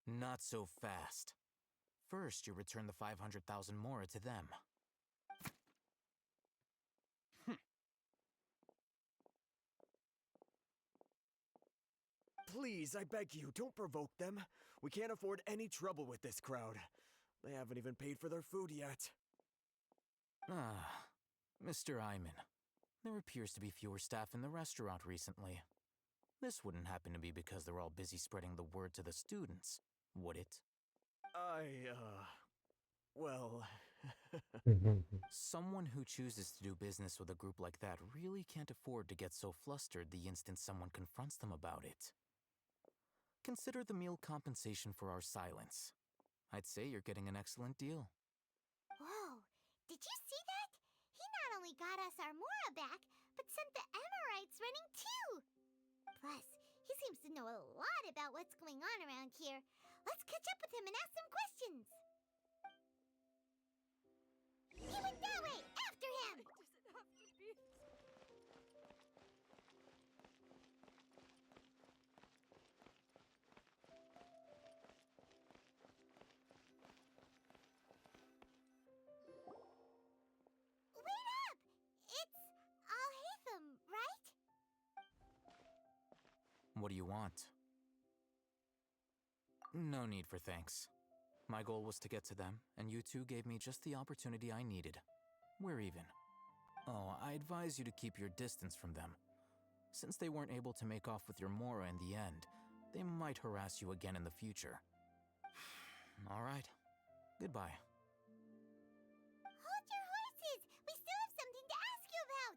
Not so fast. First, you return the 500,000 mora to them. Please, I beg you, don't provoke them. We can't afford any trouble with this crowd. They haven't even paid for their food yet. Ah, Mr. Iman. There appears to be fewer staff in the restaurant recently. This wouldn't happen to be because they're all busy spreading the word to the students, would it? Well... Someone who chooses to do business with a group like that really can't afford to get so flustered the instant someone confronts them about it. Consider the meal compensation for our silence. I'd say you're getting an excellent deal. Whoa, did you see that? He not only got us our Mora back, but sent the Emirites running too! Plus, he seems to know a lot about what's going on around here. Let's catch up with him and ask some questions! He went that way! After him! Wait up! It's Al-Hatham, right? What do you want? No need for thanks. My goal was to get to them, and you two gave me just the opportunity I needed. We're even. Oh, I advise you to keep your distance from them. Since they weren't able to make off with your Mora in the end, they might harass you again in the future. All right. Goodbye. Hold your horses! We still have something to ask you about!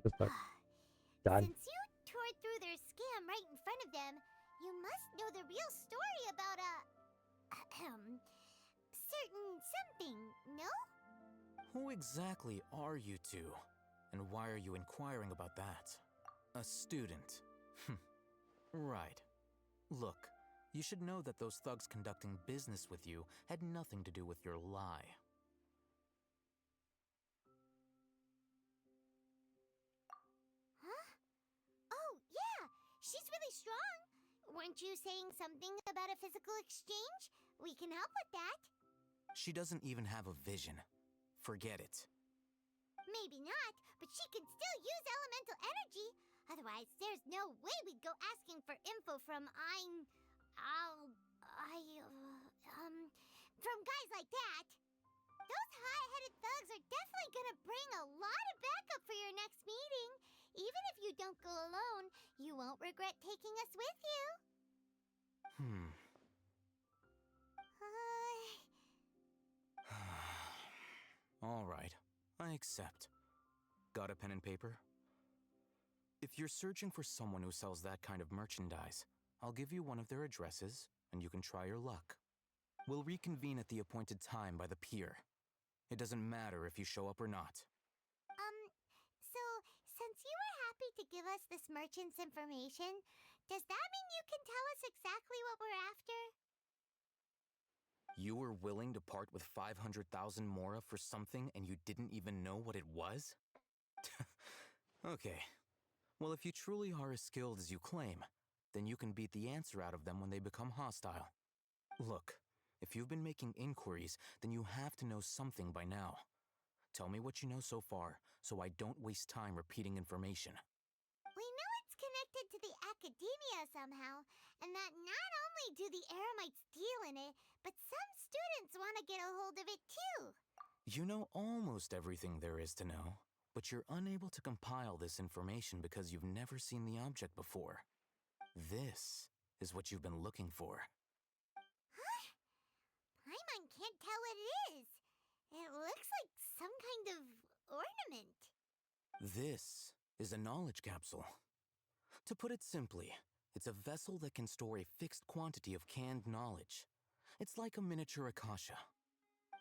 Just like, God. Since you tore through their scam right in front of them, you must know the real story about certain something, no? Who exactly are you two? And why are you inquiring about that? A student. Right. Look, you should know that those thugs conducting business with you had nothing to do with your lie. Huh? Oh, yeah! She's really strong. Weren't you saying something about a physical exchange? We can help with that. She doesn't even have a vision. Forget it. Maybe not, but she can still use elemental energy. Otherwise, there's no way we'd go asking for info from from guys like that. Those high-headed thugs are definitely gonna bring a lot of backup for your next meeting. Even if you don't go alone, you won't regret taking us with you. All right, I accept. Got a pen and paper? If you're searching for someone who sells that kind of merchandise, I'll give you one of their addresses, and you can try your luck. We'll reconvene at the appointed time by the pier. It doesn't matter if you show up or not. So, since you were happy to give us this merchant's information, does that mean you can tell us exactly what we're after? You were willing to part with 500,000 mora for something and you didn't even know what it was? Okay. Well, if you truly are as skilled as you claim, then you can beat the answer out of them when they become hostile. Look, if you've been making inquiries, then you have to know something by now. Tell me what you know so far, so I don't waste time repeating information. We know it's connected to the academia somehow, and that not only do the Eremites deal in it, but some students want to get a hold of it too. You know almost everything there is to know, but you're unable to compile this information because you've never seen the object before. This is what you've been looking for. Huh? Paimon can't tell what it is. It looks like some kind of ornament. This is a knowledge capsule. To put it simply, it's a vessel that can store a fixed quantity of canned knowledge. It's like a miniature Akasha.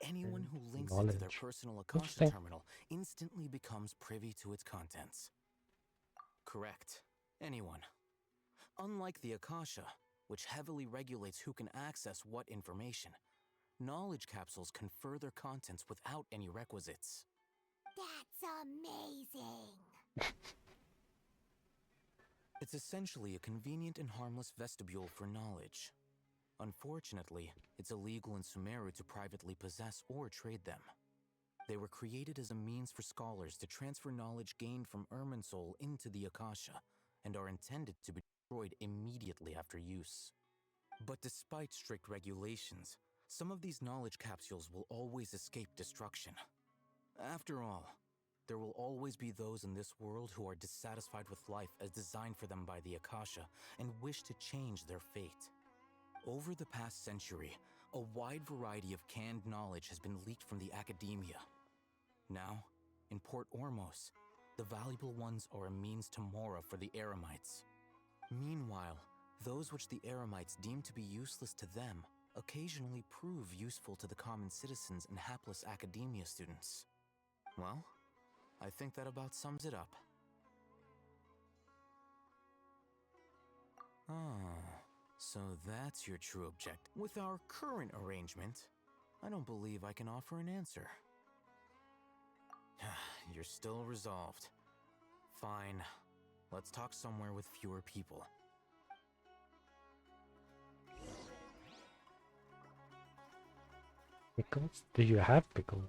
Anyone who links it to their personal Akasha terminal instantly becomes privy to its contents. Correct. Anyone. Unlike the Akasha, which heavily regulates who can access what information, knowledge capsules confer their contents without any requisites. That's amazing. It's essentially a convenient and harmless vestibule for knowledge. Unfortunately, it's illegal in Sumeru to privately possess or trade them. They were created as a means for scholars to transfer knowledge gained from Irminsul into the Akasha, and are intended to be destroyed immediately after use. But despite strict regulations, some of these knowledge capsules will always escape destruction. After all, there will always be those in this world who are dissatisfied with life as designed for them by the Akasha and wish to change their fate. Over the past century, a wide variety of canned knowledge has been leaked from the academia. Now, in Port Ormos, the valuable ones are a means to mora for the Eremites. Meanwhile, those which the Eremites deem to be useless to them occasionally prove useful to the common citizens and hapless academia students. Well, I think that about sums it up. So that's your true objective. With our current arrangement, I don't believe I can offer an answer. You're still resolved. Fine. Let's talk somewhere with fewer people. Pickles? Do you have pickles?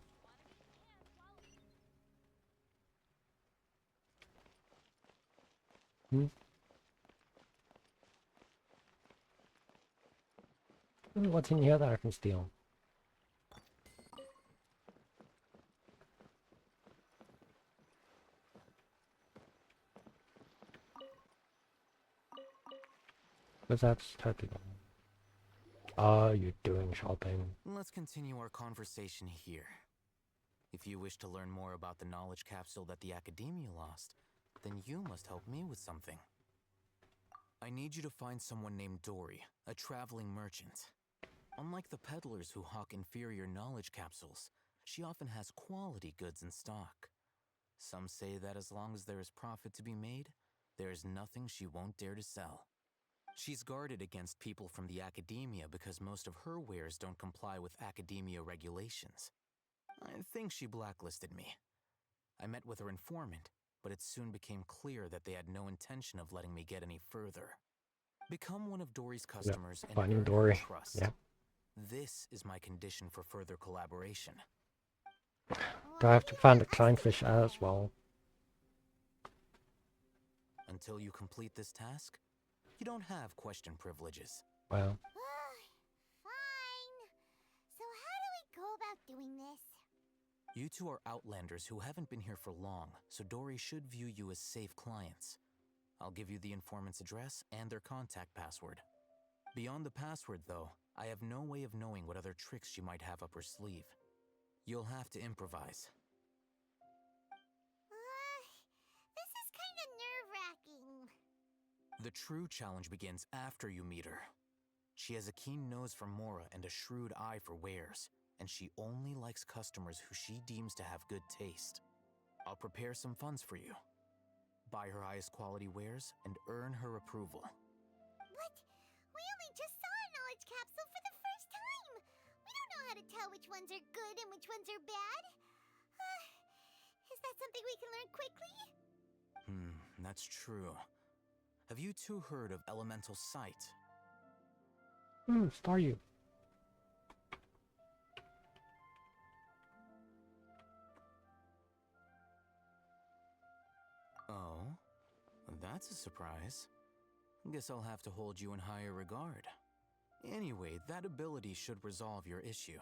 What's in here that I can steal? What's that starting? Ah, you're doing shopping. Let's continue our conversation here. If you wish to learn more about the knowledge capsule that the Academia lost, then you must help me with something. I need you to find someone named Dory, a traveling merchant. Unlike the peddlers who hawk inferior knowledge capsules, she often has quality goods in stock. Some say that as long as there is profit to be made, there is nothing she won't dare to sell. She's guarded against people from the Academia because most of her wares don't comply with Academia regulations. I think she blacklisted me. I met with her informant, but it soon became clear that they had no intention of letting me get any further. Become one of Dory's customers and finding earn her Dory. trust. Yeah. This is my condition for further collaboration. Do I have to find the clownfish as well? Until you complete this task, you don't have question privileges. Well, Fine. So how do we go about doing this? You two are outlanders who haven't been here for long, so Dory should view you as safe clients. I'll give you the informant's address and their contact password. Beyond the password, though, I have no way of knowing what other tricks she might have up her sleeve. You'll have to improvise. This is kind of nerve-wracking. The true challenge begins after you meet her. She has a keen nose for Mora and a shrewd eye for wares, and she only likes customers who she deems to have good taste. I'll prepare some funds for you. Buy her highest quality wares and earn her approval. What? We only just saw a knowledge capsule for the first time. We don't know how to tell which ones are good and which ones are bad. Is that something we can learn quickly? That's true. Have you two heard of elemental sight? Star you. Oh, that's a surprise. Guess I'll have to hold you in higher regard. Anyway, that ability should resolve your issue.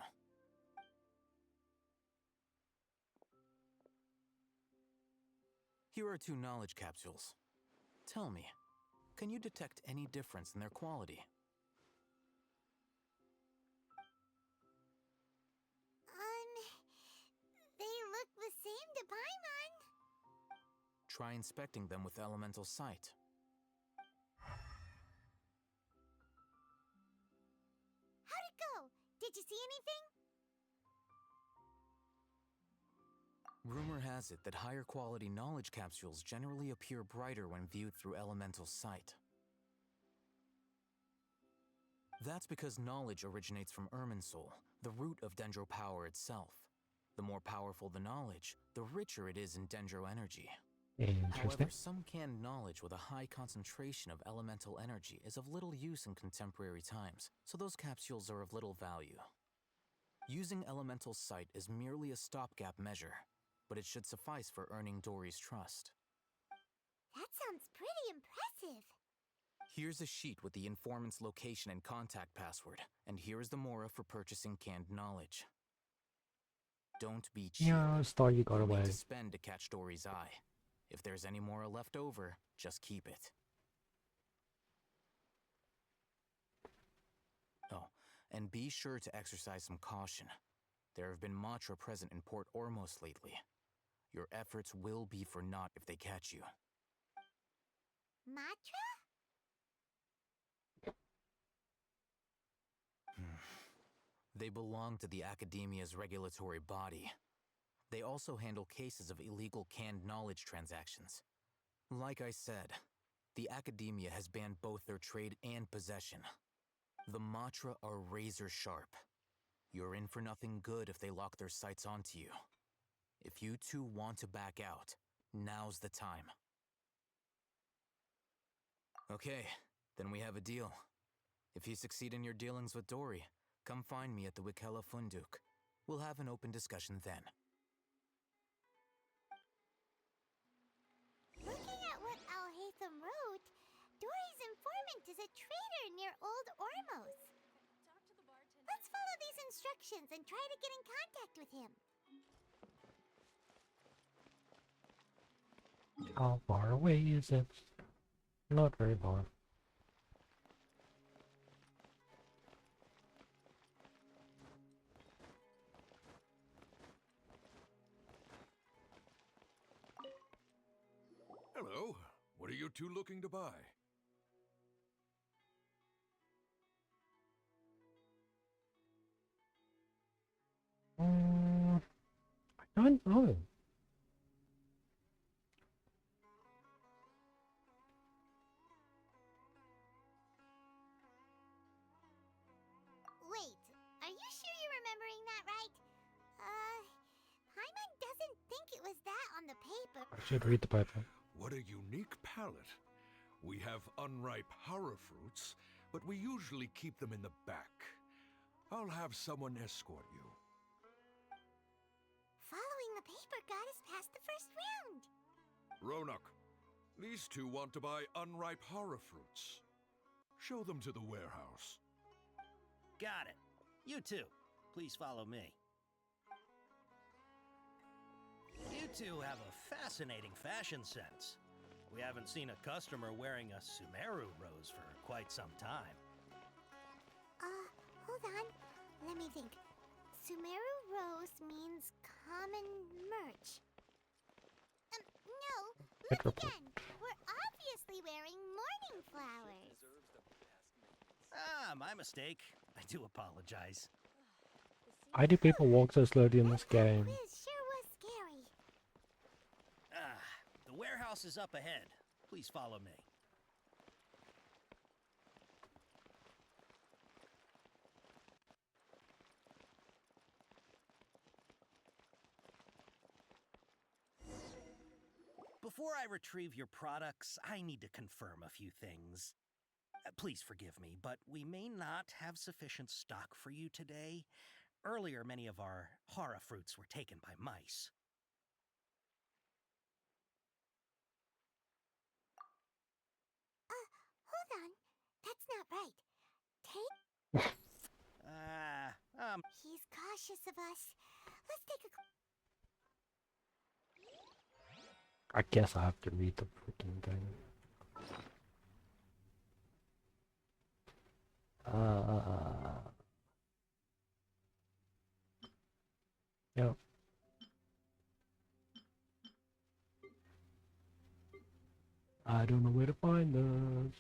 Here are 2 knowledge capsules. Tell me, can you detect any difference in their quality? They look the same to Paimon. Try inspecting them with elemental sight. How'd it go? Did you see anything? Rumor has it that higher quality knowledge capsules generally appear brighter when viewed through elemental sight. That's because knowledge originates from Irminsul, the root of Dendro power itself. The more powerful the knowledge, the richer it is in Dendro energy. However, some canned knowledge with a high concentration of elemental energy is of little use in contemporary times, so those capsules are of little value. Using elemental sight is merely a stopgap measure, but it should suffice for earning Dory's trust. That sounds pretty impressive. Here's a sheet with the informant's location and contact password, and here is the Mora for purchasing canned knowledge. Don't be cheap. Yeah, Star you got You'll away. need to spend to catch Dory's eye. If there's any Mora left over, just keep it. Oh, and be sure to exercise some caution. There have been Matra present in Port Ormos lately. Your efforts will be for naught if they catch you. Matra? They belong to the Academia's regulatory body. They also handle cases of illegal canned knowledge transactions. Like I said, the Academia has banned both their trade and possession. The Matra are razor sharp. You're in for nothing good if they lock their sights onto you. If you two want to back out, now's the time. Okay, then we have a deal. If you succeed in your dealings with Dory, come find me at the Wikela Funduk. We'll have an open discussion then. Looking at what Al-Haytham wrote, Dory's informant is a trader near Old Ormos. Let's follow these instructions and try to get in contact with him. How far away is it? Not very far. Hello. What are you two looking to buy? I don't know. Wait, are you sure you're remembering that right? Paimon doesn't think it was that on on the paper. I should read the paper. What a unique palette. We have unripe horror fruits, but we usually keep them in the back. I'll have someone escort you. Following the paper got us past the first round. Ronak, these two want to buy unripe horror fruits. Show them to the warehouse. Got it. You two, please follow me. You two have a fascinating fashion sense. We haven't seen a customer wearing a Sumeru rose for quite some time. Hold on. Let me think. Sumeru rose means common merch. No, look again. We're obviously wearing morning flowers. Ah, my mistake. I do apologize. Why do people walk so slowly in this game? Quiz sure was scary. Ah, the warehouse is up ahead. Please follow me. Before I retrieve your products, I need to confirm a few things. Please forgive me, but we may not have sufficient stock for you today. Earlier, many of our hara fruits were taken by mice. Hold on. That's not right. Take... He's cautious of us. Let's take a... I guess I have to read the freaking thing. Yep. I don't know where to find this.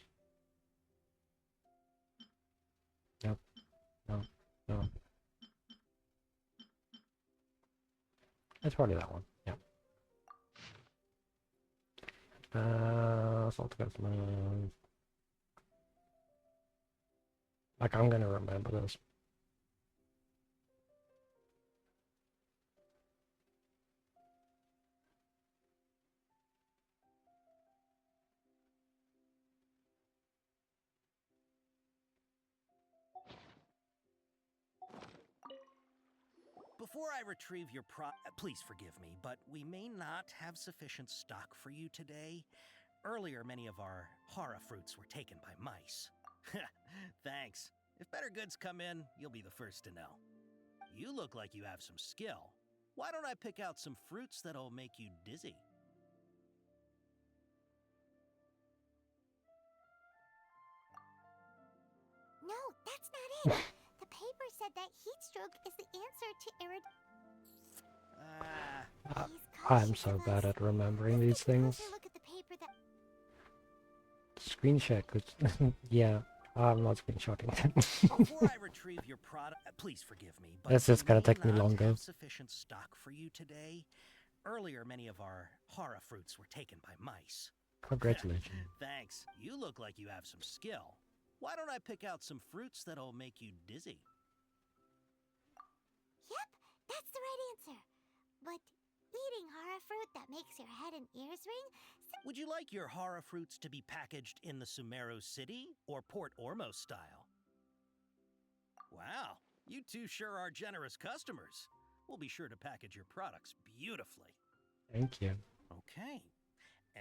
Yep. No. No. It's probably that one. Yep. Salt customers. Like, I'm gonna remember this. Before I retrieve your please forgive me, but we may not have sufficient stock for you today. Earlier, many of our hara fruits were taken by mice. Thanks. If better goods come in, you'll be the first to know. You look like you have some skill. Why don't I pick out some fruits that'll make you dizzy? No, that's not it. The paper said that heat stroke is the answer to I'm so bad at remembering these things. Look at the paper that... Screenshot, yeah, I'm not screenshotting. Before I retrieve your product, please forgive me, but It's just gonna take me we may not longer. have sufficient stock for you today. Earlier, many of our hara fruits were taken by mice. Congratulations. Thanks. You look like you have some skill. Why don't I pick out some fruits that'll make you dizzy? Yep, that's the right answer. But eating hara fruit that makes your head and ears ring... Would you like your hara fruits to be packaged in the Sumeru City or Port Ormos style? Wow, you two sure are generous customers. We'll be sure to package your products beautifully. Thank you. Okay.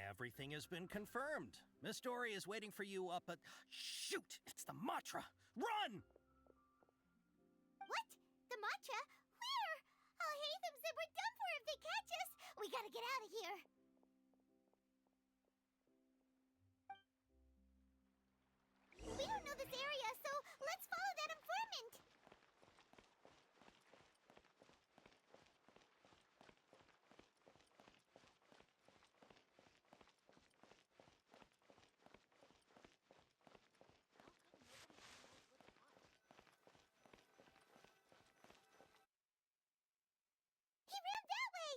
Everything has been confirmed. Miss Dory is waiting for you up at... Shoot! It's the Matra! Run! What? The matcha? Where? I'll hate them said we're done for if they catch us. We gotta get out of here. We don't know this area, so let's follow that informant. He ran that way.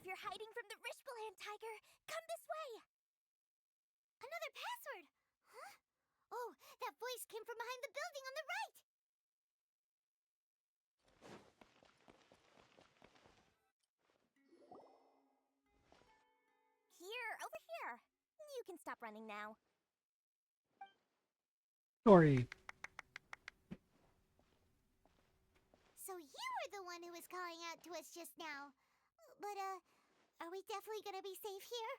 If you're hiding from the Rishbaland tiger, come this way! Another password! Huh? Oh, that voice came from behind the building on the right! Here, over here! You can stop running now. Story. So you were the one who was calling out to us just now. But, are we definitely gonna be safe here?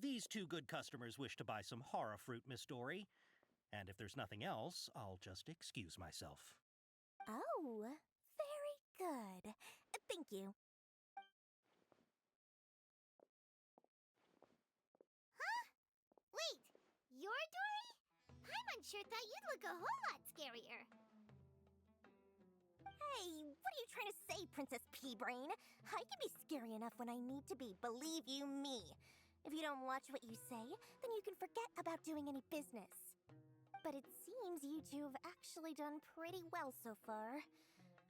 These two good customers wish to buy some horror fruit, Miss Dory. And if there's nothing else, I'll just excuse myself. Oh, very good. Thank you. Huh? Wait, you're Dory? Paimon sure thought you'd look a whole lot scarier. Hey, what are you trying to say, Princess Pea-Brain? I can be scary enough when I need to be, believe you me. If you don't watch what you say, then you can forget about doing any business. But it seems you two have actually done pretty well so far.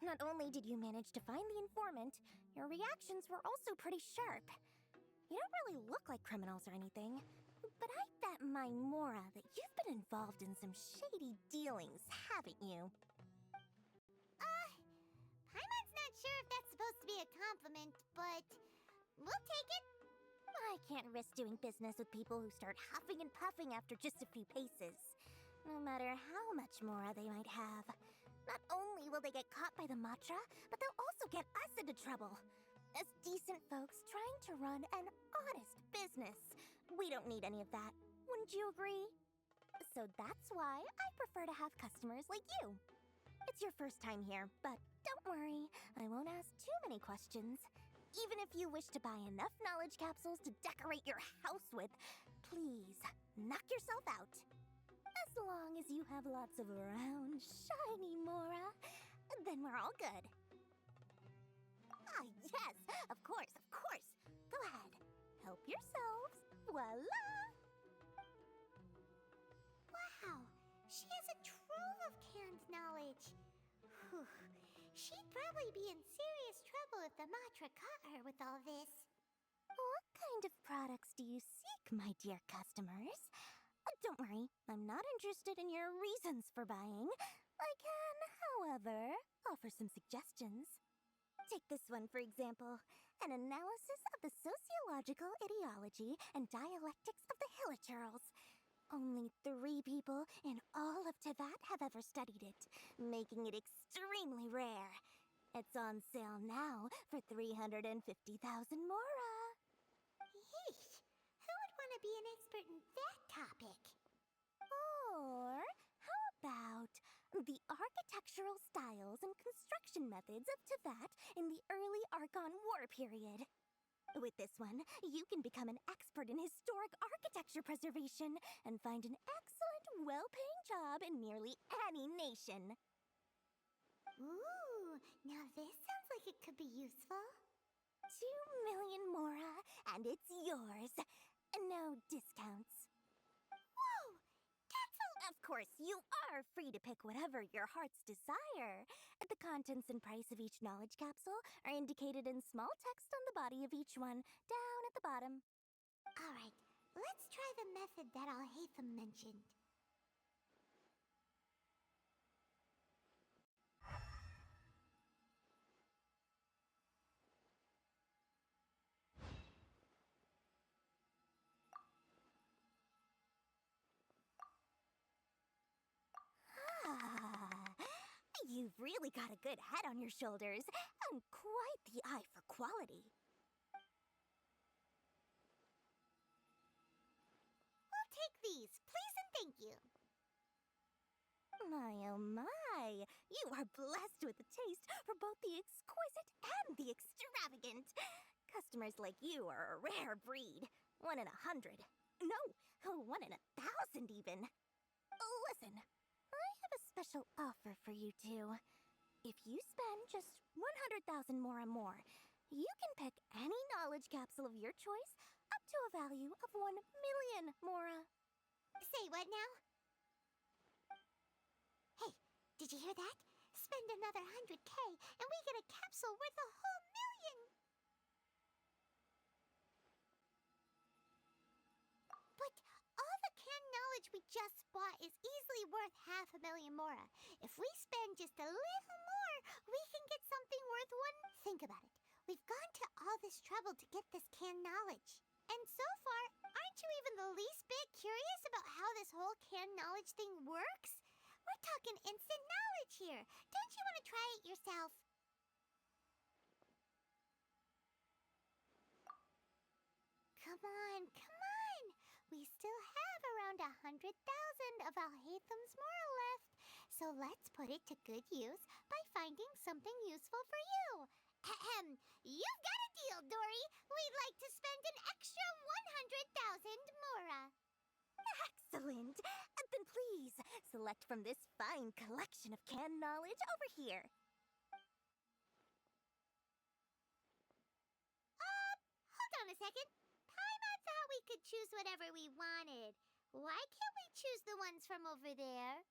Not only did you manage to find the informant, your reactions were also pretty sharp. You don't really look like criminals or anything, but I bet my Mora that you've been involved in some shady dealings, haven't you? Paimon's not sure if that's supposed to be a compliment, but we'll take it. I can't risk doing business with people who start huffing and puffing after just a few paces, no matter how much Mora they might have. Not only will they get caught by the Matra, but they'll also get us into trouble. As decent folks trying to run an honest business, we don't need any of that. Wouldn't you agree? So that's why I prefer to have customers like you. It's your first time here, but don't worry, I won't ask too many questions. Even if you wish to buy enough knowledge capsules to decorate your house with, please, knock yourself out. As long as you have lots of round, shiny Mora, then we're all good. Ah, yes, of course, of course. Go ahead, help yourselves. Voila! Wow, she has a trove of canned knowledge. Whew. She'd probably be in serious trouble if the Matra caught her with all this. What kind of products do you seek, my dear customers? Don't worry, I'm not interested in your reasons for buying. I can, however, offer some suggestions. Take this one, for example. An analysis of the sociological ideology and dialectics of the Hilichurls. Only 3 people in all of Teyvat have ever studied it, making it extremely rare. It's on sale now for 350,000 Mora. Yeesh, who would want to be an expert in that topic? Or how about the architectural styles and construction methods of Teyvat in the early Archon War period? With this one, you can become an expert in historic architecture preservation and find an excellent, well-paying job in nearly any nation. Ooh, now this sounds like it could be useful. 2 million Mora, and it's yours. No discounts. Whoa! That's a... Of course, you are free to pick whatever your heart's desire. The contents and price of each knowledge capsule are indicated in small text on the body of each one, down at the bottom. Alright, let's try the method that Alhaitham mentioned. You've really got a good head on your shoulders, and quite the eye for quality. We'll take these, please and thank you. My oh my, you are blessed with a taste for both the exquisite and the extravagant. Customers like you are a rare breed. 1 in 100. No, 1 in 1,000 even. Listen. I have a special offer for you two. If you spend just 100,000 Mora more, you can pick any knowledge capsule of your choice up to a value of 1 million Mora. Say what now? Hey, did you hear that? spend another 100K and we get a capsule worth a whole million. But all the canned knowledge we just bought is easily worth 500,000 mora. If we spend just a little more, we can get something worth one. Think about it. We've gone to all this trouble to get this canned knowledge. And so far, aren't you even the least bit curious about how this whole canned knowledge thing works? We're talking instant knowledge here. Don't you want to try it yourself? Come on, come on. We still have around 100,000 of Alhaitham's mora left. So let's put it to good use by finding something useful for you. Ahem. You've got a deal, Dory. We'd like to spend an extra 100,000 mora. Excellent. Then please, select from this fine collection of canned knowledge over here. Hold on a second. Paimon thought we could choose whatever we wanted. Why can't we choose the ones from over there?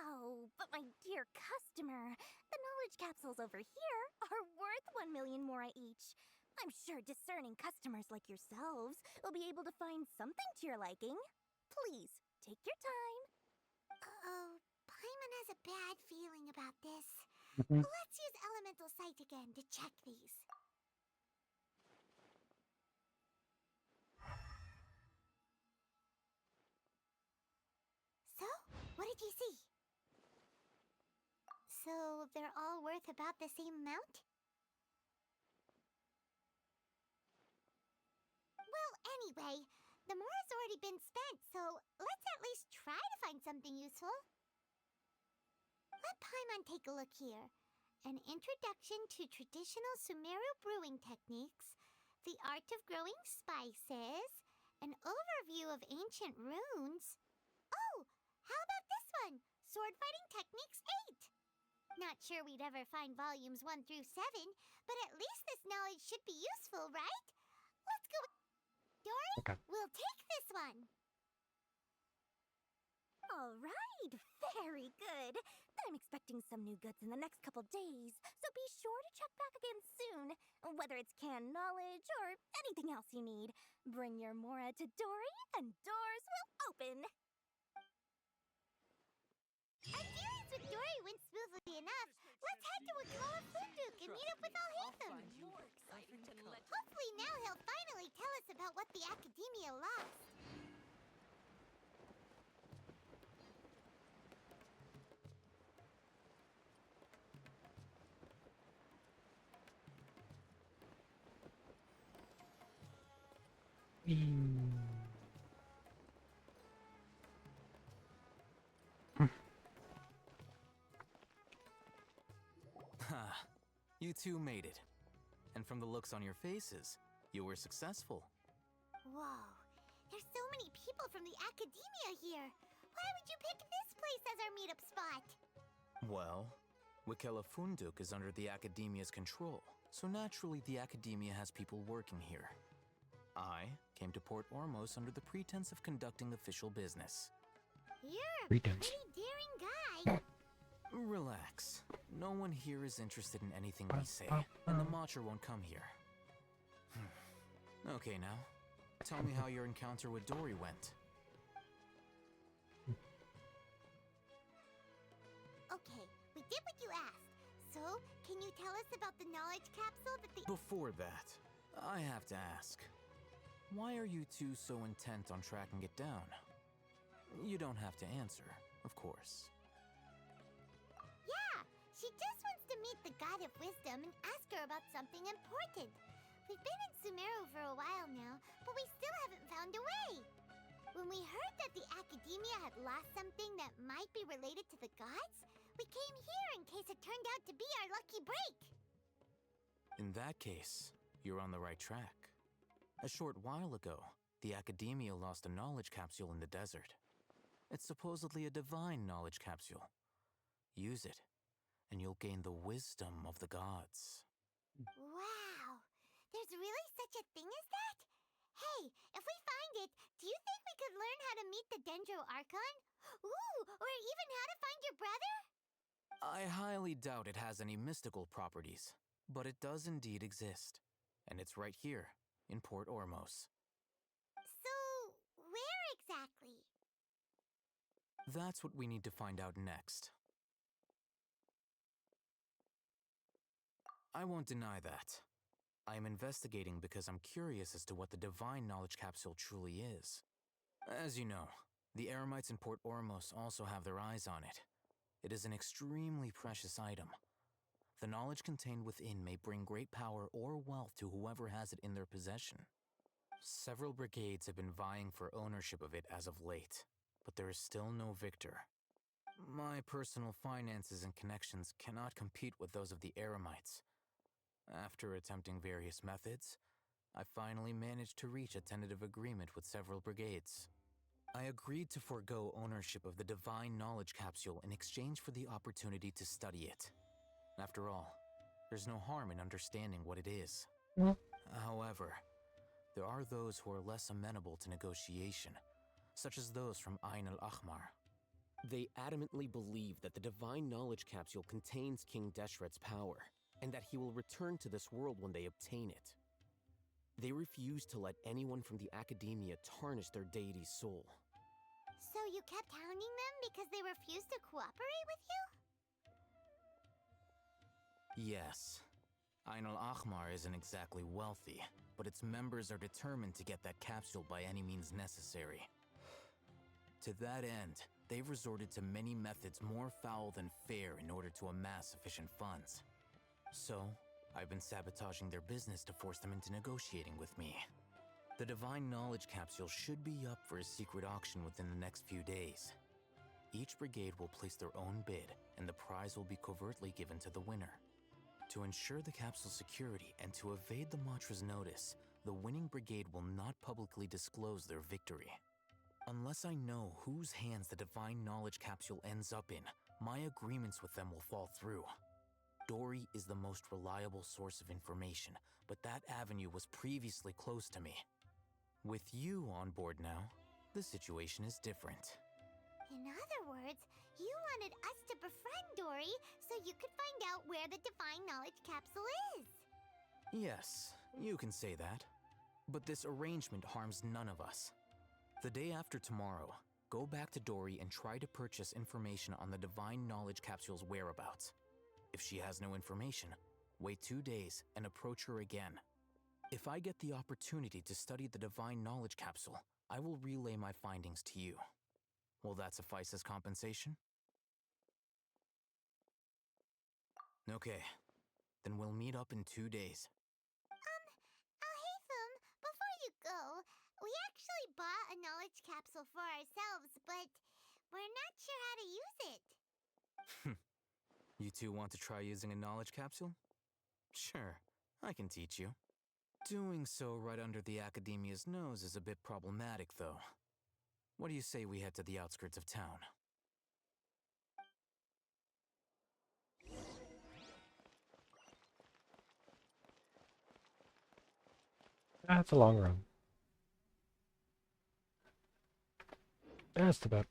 Oh, but my dear customer, the knowledge capsules over here are worth 1 million mora each. I'm sure discerning customers like yourselves will be able to find something to your liking. Please, take your time. Uh-oh, Paimon has a bad feeling about this. Mhm. Let's use Elemental Sight again to check these. So, what did you see? So, they're all worth about the same amount? Well, anyway, the mora's already been spent, so let's at least try to find something useful. Let Paimon take a look here. An introduction to traditional Sumeru brewing techniques, the art of growing spices, an overview of ancient runes. Oh, how about this one? Sword Fighting Techniques 8. Not sure we'd ever find volumes 1 through 7, but at least this knowledge should be useful, right? Let's go. Dory, Okay. we'll take this one. All right, very good. I'm expecting some new goods in the next couple days, so be sure to check back again soon. Whether it's canned knowledge or anything else you need, bring your mora to Dory and doors will open. Our dealings with Dory went smoothly enough. Let's head to Wakala Funduk and meet up with Alhaitham. Hopefully now he'll finally tell us about what the Academia lost. Ha! You two made it. And from the looks on your faces, you were successful. Whoa, there's so many people from the Academia here. Why would you pick this place as our meetup spot? Well, Wakela Funduk is under the Academia's control, so naturally the Academia has people working here. I came to Port Ormos under the pretense of conducting official business. You're a Pretense. pretty daring guy. Relax. No one here is interested in anything we say, and the Matcha won't come here. Okay, now, tell me how your encounter with Dory went. Okay, we did what you asked. So, can you tell us about the knowledge capsule that the... Before that, I have to ask, why are you two so intent on tracking it down? You don't have to answer, of course. Yeah, she just wants to meet the God of Wisdom and ask her about something important. We've been in Sumeru for a while now, but we still haven't found a way. When we heard that the Academia had lost something that might be related to the gods, we came here in case it turned out to be our lucky break. In that case, you're on the right track. A short while ago, the Academia lost a knowledge capsule in the desert. It's supposedly a divine knowledge capsule. Use it, and you'll gain the wisdom of the gods. Wow, there's really such a thing as that? Hey, if we find it, do you think we could learn how to meet the Dendro Archon? Ooh, or even how to find your brother? I highly doubt it has any mystical properties, but it does indeed exist. And it's right here, in Port Ormos. So, where exactly? That's what we need to find out next. I won't deny that. I am investigating because I'm curious as to what the Divine Knowledge Capsule truly is. As you know, the Eremites in Port Ormos also have their eyes on it. It is an extremely precious item. The knowledge contained within may bring great power or wealth to whoever has it in their possession. Several brigades have been vying for ownership of it as of late, but there is still no victor. My personal finances and connections cannot compete with those of the Eremites. After attempting various methods, I finally managed to reach a tentative agreement with several brigades. I agreed to forego ownership of the Divine Knowledge Capsule in exchange for the opportunity to study it. After all, there's no harm in understanding what it is. However, there are those who are less amenable to negotiation, such as those from Ain al-Ahmar. They adamantly believe that the Divine Knowledge Capsule contains King Deshret's power, and that he will return to this world when they obtain it. They refuse to let anyone from the Academia tarnish their deity's soul. So you kept hounding them because they refused to cooperate with you? Yes. Ain al-Ahmar isn't exactly wealthy, but its members are determined to get that capsule by any means necessary. To that end, they've resorted to many methods more foul than fair in order to amass sufficient funds. So, I've been sabotaging their business to force them into negotiating with me. The Divine Knowledge Capsule should be up for a secret auction within the next few days. Each brigade will place their own bid, and the prize will be covertly given to the winner. To ensure the capsule's security and to evade the Matra's notice, the winning brigade will not publicly disclose their victory. Unless I know whose hands the Divine Knowledge Capsule ends up in, my agreements with them will fall through. Dory is the most reliable source of information, but that avenue was previously closed to me. With you on board now, the situation is different. In other words, you wanted us to befriend Dory so you could find out where the Divine Knowledge Capsule is. Yes, you can say that. But this arrangement harms none of us. The day after tomorrow, go back to Dory and try to purchase information on the Divine Knowledge Capsule's whereabouts. If she has no information, wait 2 days and approach her again. If I get the opportunity to study the Divine Knowledge Capsule, I will relay my findings to you. Will that suffice as compensation? Okay, then we'll meet up in 2 days. Alhaitham, before you go, we actually bought a knowledge capsule for ourselves, but we're not sure how to use it. You two want to try using a knowledge capsule? Sure, I can teach you. Doing so right under the Academia's nose is a bit problematic, though. What do you say we head to the outskirts of town? That's a long run. That's about.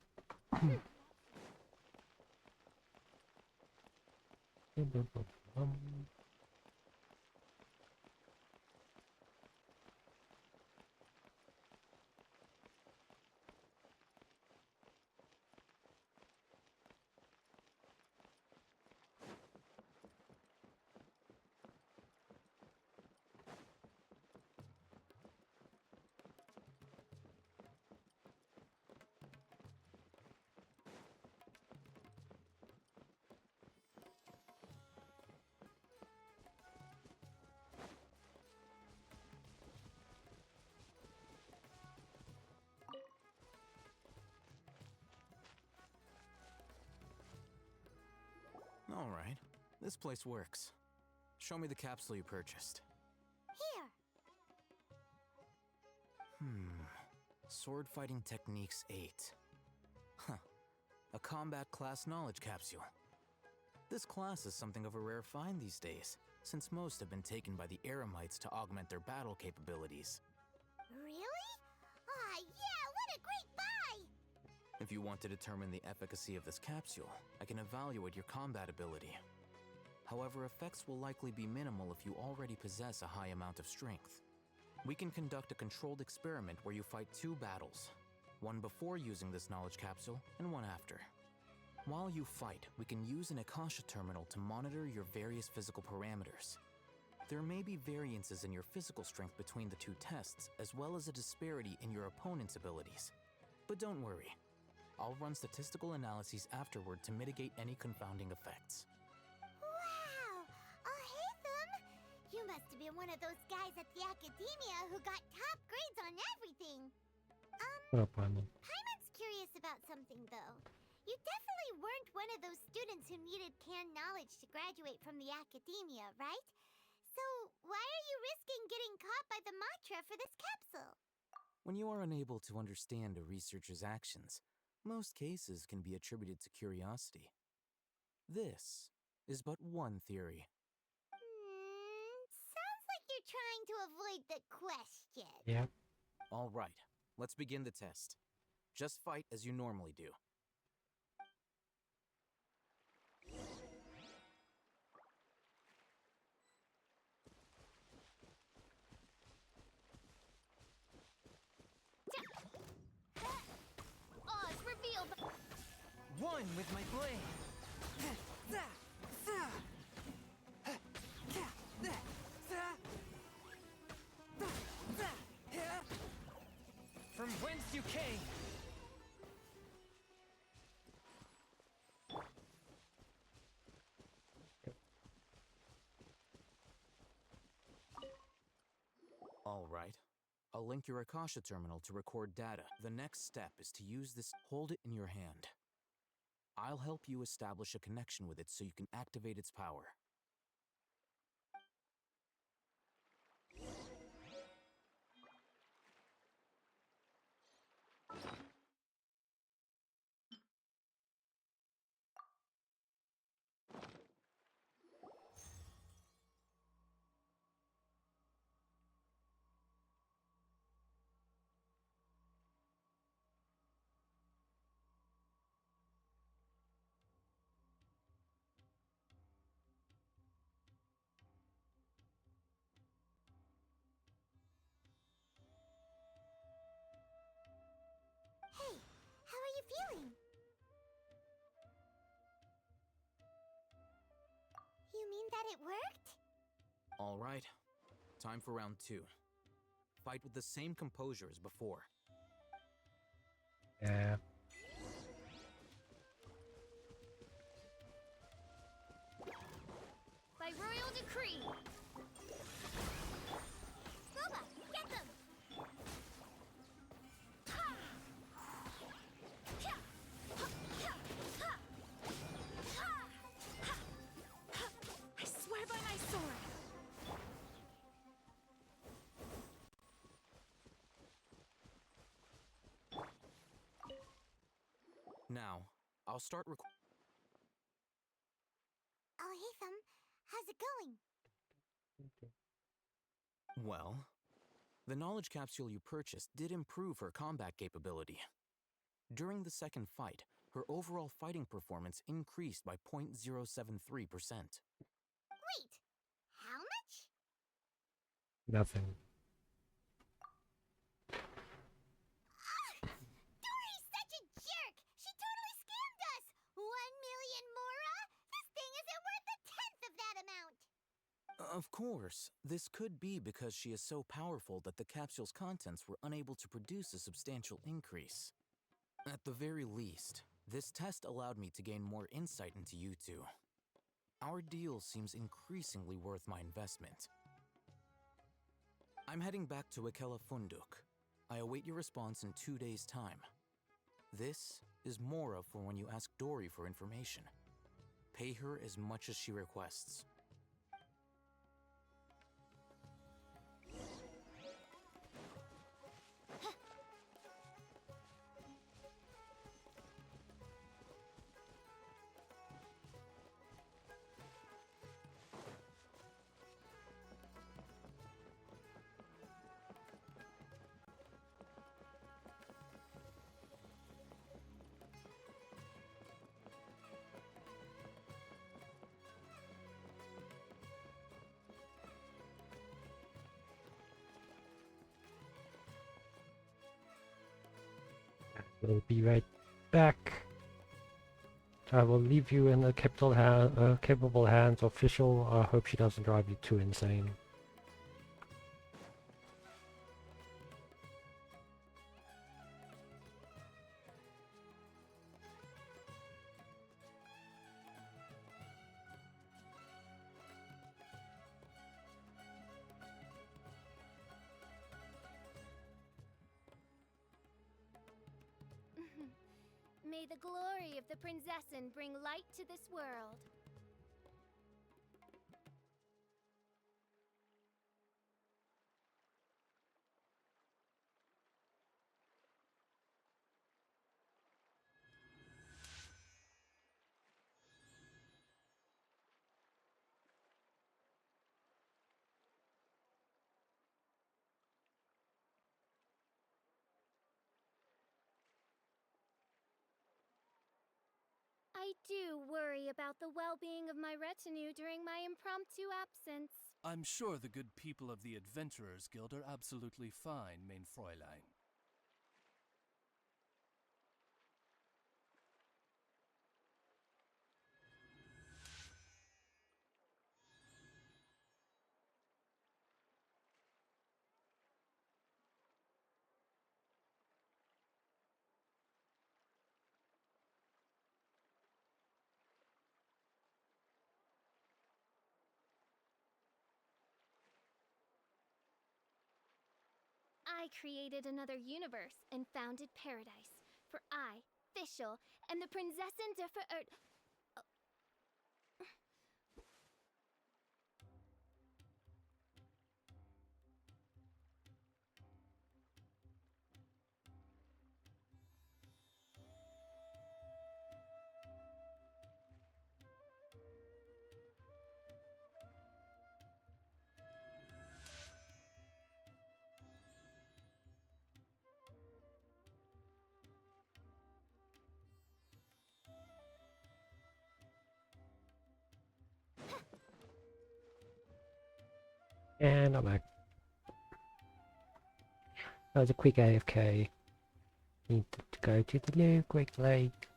All right, this place works. Show me the capsule you purchased. Here. Sword Fighting Techniques 8. Huh. A combat class knowledge capsule. This class is something of a rare find these days, since most have been taken by the Eremites to augment their battle capabilities. Really? Ah, yeah, what a great buy! If you want to determine the efficacy of this capsule, I can evaluate your combat ability. However, effects will likely be minimal if you already possess a high amount of strength. We can conduct a controlled experiment where you fight 2 battles, one before using this knowledge capsule and one after. While you fight, we can use an Akasha terminal to monitor your various physical parameters. There may be variances in your physical strength between the 2 tests, as well as a disparity in your opponent's abilities. But don't worry, I'll run statistical analyses afterward to mitigate any confounding effects. Wow! Ahitham! You must have been one of those guys at the academia who got top grades on everything. What up, Paimon? Paimon's curious about something, though. You definitely weren't one of those students who needed canned knowledge to graduate from the academia, right? So, why are you risking getting caught by the Matra for this capsule? When you are unable to understand a researcher's actions, most cases can be attributed to curiosity. This is but one theory. Sounds like you're trying to avoid the question. Yeah. All right, let's begin the test. Just fight as you normally do. Oz, reveal the... One with my blade. From whence you came. All right. I'll link your Akasha terminal to record data. The next step is to use this. Hold it in your hand. I'll help you establish a connection with it so you can activate its power. Hey, how are you feeling? You mean that it worked? All right. Time for round 2. Fight with the same composure as before. Yeah. By royal decree. Boba, get them! Ha! Ha! Ha! Ha! Ha! Ha! Ha! I swear by my sword. Now, I'll start Ahitham, how's it going? Well, the knowledge capsule you purchased did improve her combat capability. During the second fight, her overall fighting performance increased by 0.073%. Wait, how much? Nothing. Dory's such a jerk! She totally scammed us! 1 million mora? This thing isn't worth a tenth of that amount! Of course, this could be because she is so powerful that the capsule's contents were unable to produce a substantial increase. At the very least, this test allowed me to gain more insight into you two. Our deal seems increasingly worth my investment. I'm heading back to Akela Funduk. I await your response in 2 days' time. This is Mora for when you ask Dory for information. Pay her as much as she requests. We'll be right back. I will leave you in the capable hands. Official, I hope she doesn't drive you too insane. May the glory of the Prinzessin bring light to this world. I do worry about the well-being of my retinue during my impromptu absence. I'm sure the good people of the Adventurers Guild are absolutely fine, mein Fräulein. I created another universe and founded paradise. For I, Fischl, and the Prinzessin de And I'm back. That was a quick AFK. Need to go to the new Great Lake.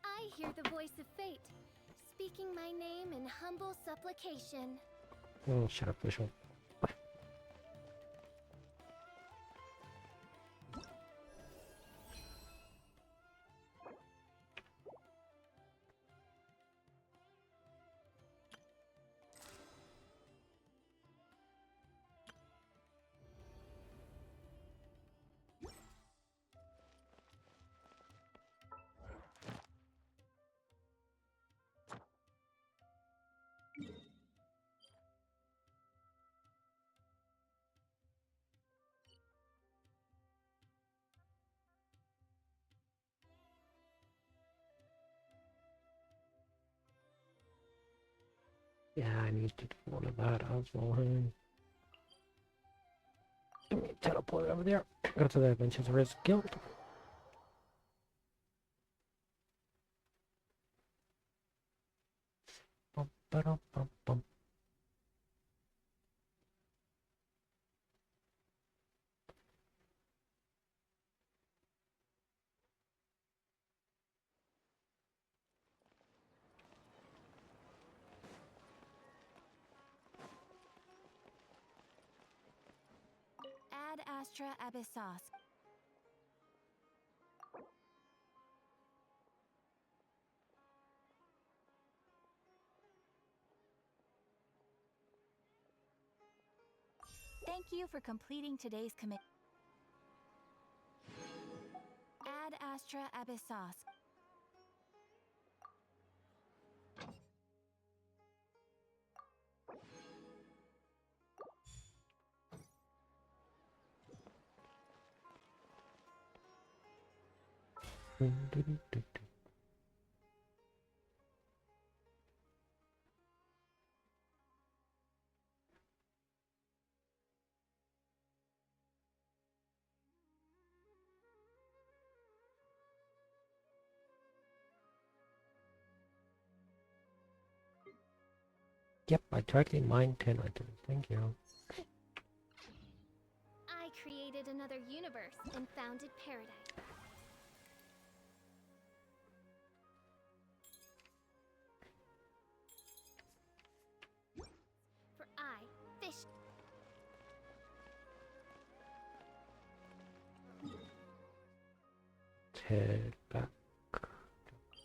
I hear the voice of fate, speaking my name in humble supplication. Oh, shut up, Fischl. Yeah, I need to do one of that as well. Let me teleport over there. Go to the Adventurers Guild. Bum, ba-dum, bum, bum. Ad Astra Abyssos. Thank you for completing today's commit. Ad Astra Abyssos. Yep, I totally mined 10 items. Thank you. I created another universe and founded paradise. For I fish. Let's head back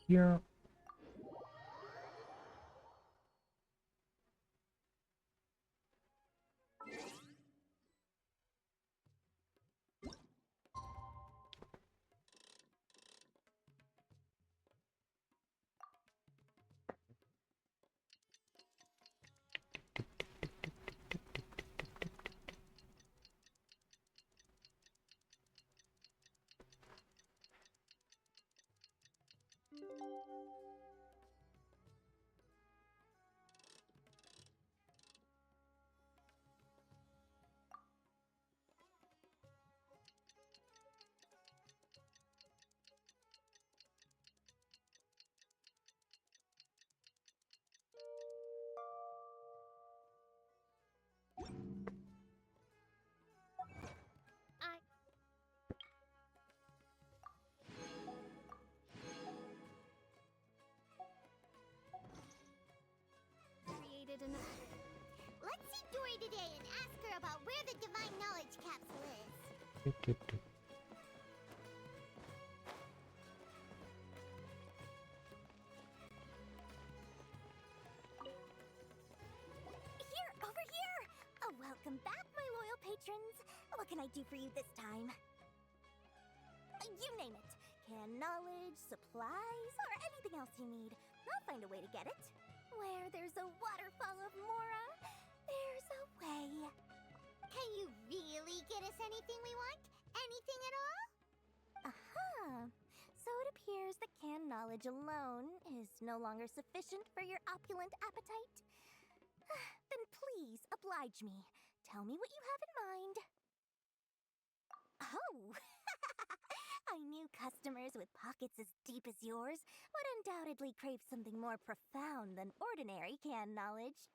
here. Let's see Dory today and ask her about where the Divine Knowledge Capsule is. Here, over here! Welcome back, my loyal patrons. What can I do for you this time? You name it. Canned knowledge, supplies, or anything else you need. I'll find a way to get it. Where there's a waterfall of Mora, there's a way. Can you really get us anything we want? Anything at all? So it appears that canned knowledge alone is no longer sufficient for your opulent appetite. Then please, oblige me. Tell me what you have in mind. Oh! I knew customers with pockets as deep as yours would undoubtedly crave something more profound than ordinary canned knowledge.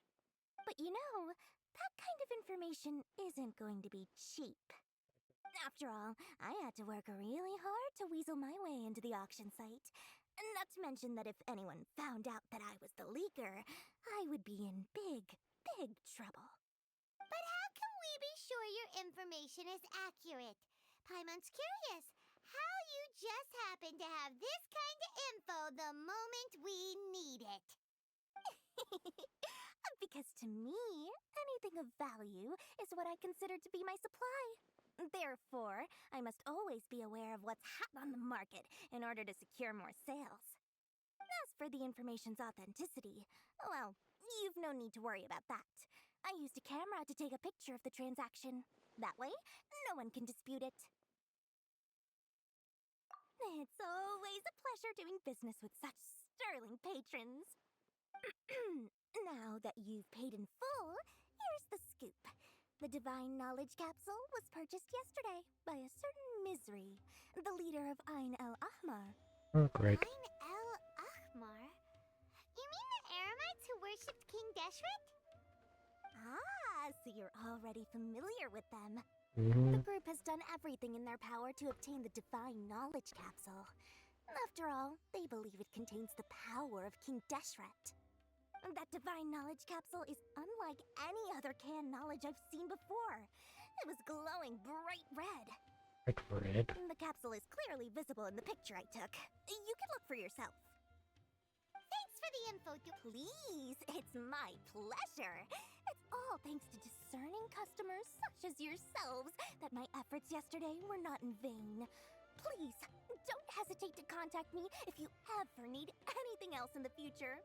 But you know, that kind of information isn't going to be cheap. After all, I had to work really hard to weasel my way into the auction site. Not to mention that if anyone found out that I was the leaker, I would be in big, big trouble. But how can we be sure your information is accurate? Paimon's curious how you just happen to have this kind of info the moment we need it. Because to me, anything of value is what I consider to be my supply. Therefore, I must always be aware of what's hot on the market in order to secure more sales. As for the information's authenticity, well, you've no need to worry about that. I used a camera to take a picture of the transaction. That way, no one can dispute it. It's always a pleasure doing business with such sterling patrons. Now that you've paid in full, here's the scoop. The Divine Knowledge Capsule was purchased yesterday by a certain Misery, the leader of Ain el-Ahmar. Oh, great. Ain el-Ahmar? You mean the Eremites who worshipped King Deshret? So you're already familiar with them. Mm-hmm. The group has done everything in their power to obtain the Divine Knowledge Capsule. After all, they believe it contains the power of King Deshret. That Divine Knowledge Capsule is unlike any other canned knowledge I've seen before. It was glowing bright red. Bright red? The capsule is clearly visible in the picture I took. You can look for yourself. Thanks for the info, Please, it's my pleasure. It's all thanks to discerning customers such as yourselves that my efforts yesterday were not in vain. Please, don't hesitate to contact me if you ever need anything else in the future.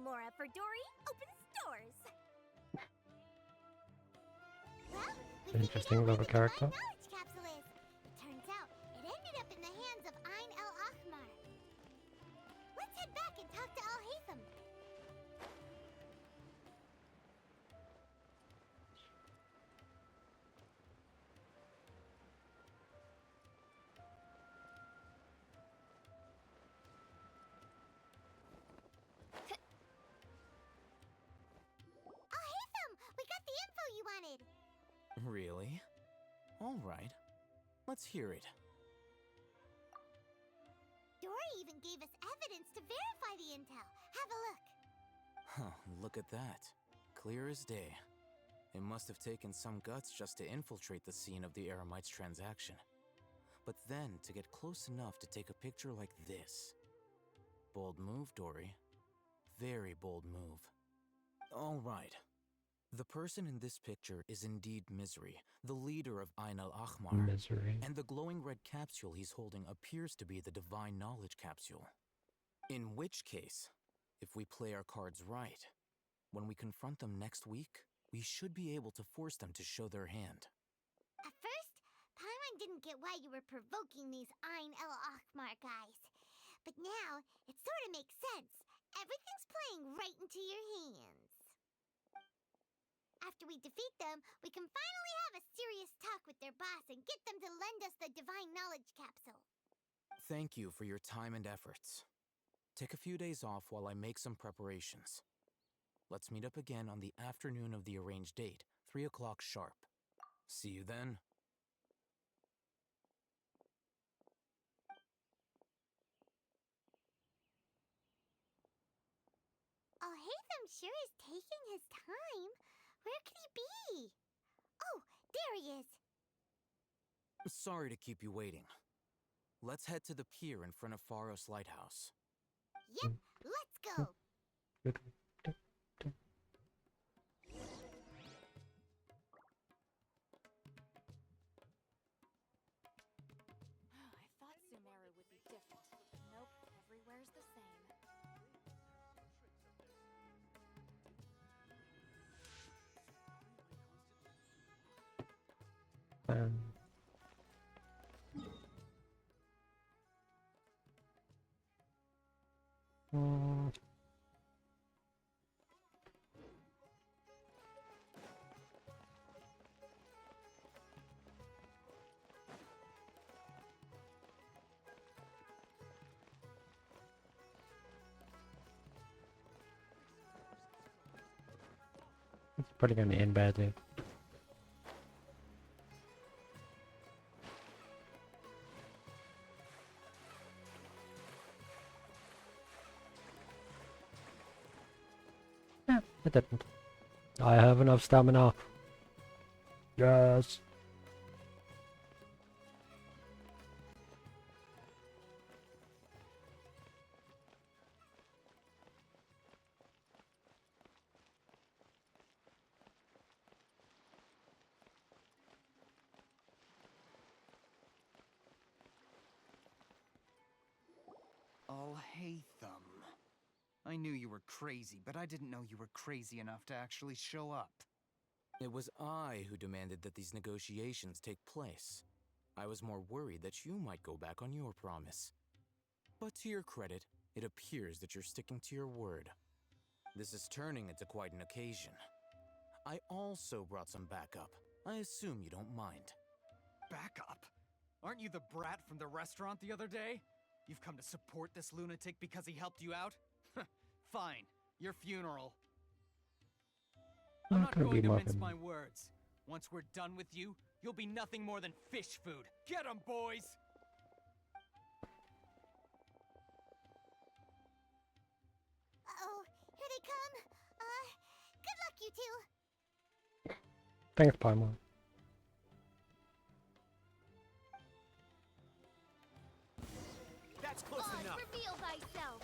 Mora for Dory opens doors. Well, Interesting little character. knowledge capsule is. It turns out it ended up in the hands of Ain el-Ahmar. Let's head back and talk to Al-Haytham. Really? Alright. Let's hear it. Dory even gave us evidence to verify the intel. Have a look. Huh, look at that. Clear as day. It must have taken some guts just to infiltrate the scene of the Eremites transaction. But then to get close enough to take a picture like this. Bold move, Dory. Very bold move. Alright. The person in this picture is indeed Misery, the leader of Ain al-Ahmar. Misery. And the glowing red capsule he's holding appears to be the Divine Knowledge Capsule. In which case, if we play our cards right, when we confront them next week, we should be able to force them to show their hand. At first, Paimon didn't get why you were provoking these Ain el-Ahmar guys. But now, it sort of makes sense. Everything's playing right into your hands. After we defeat them, we can finally have a serious talk with their boss and get them to lend us the Divine Knowledge Capsule. Thank you for your time and efforts. Take a few days off while I make some preparations. Let's meet up again on the afternoon of the arranged date, 3 o'clock sharp. See you then. Alhaitham sure is taking his time. Where could he be? Oh, there he is. Sorry to keep you waiting. Let's head to the pier in front of Pharos Lighthouse. Yep, let's go. I thought Sumeru would be different. Nope, everywhere's the same. It's probably gonna end badly. Yeah, it didn't. I have enough stamina. Yes. Alhaitham. I knew you were crazy, but I didn't know you were crazy enough to actually show up. It was I who demanded that these negotiations take place. I was more worried that you might go back on your promise. But to your credit, it appears that you're sticking to your word. This is turning into quite an occasion. I also brought some backup. I assume you don't mind. Backup? Aren't you the brat from the restaurant the other day? You've come to support this lunatic because he helped you out? Fine, your funeral. I'm not going to mince my words. Once we're done with you, you'll be nothing more than fish food. Get 'em, boys! Uh-oh, here they come. Good luck, you two. Thanks, Paimon. That's close enough. Reveal thyself.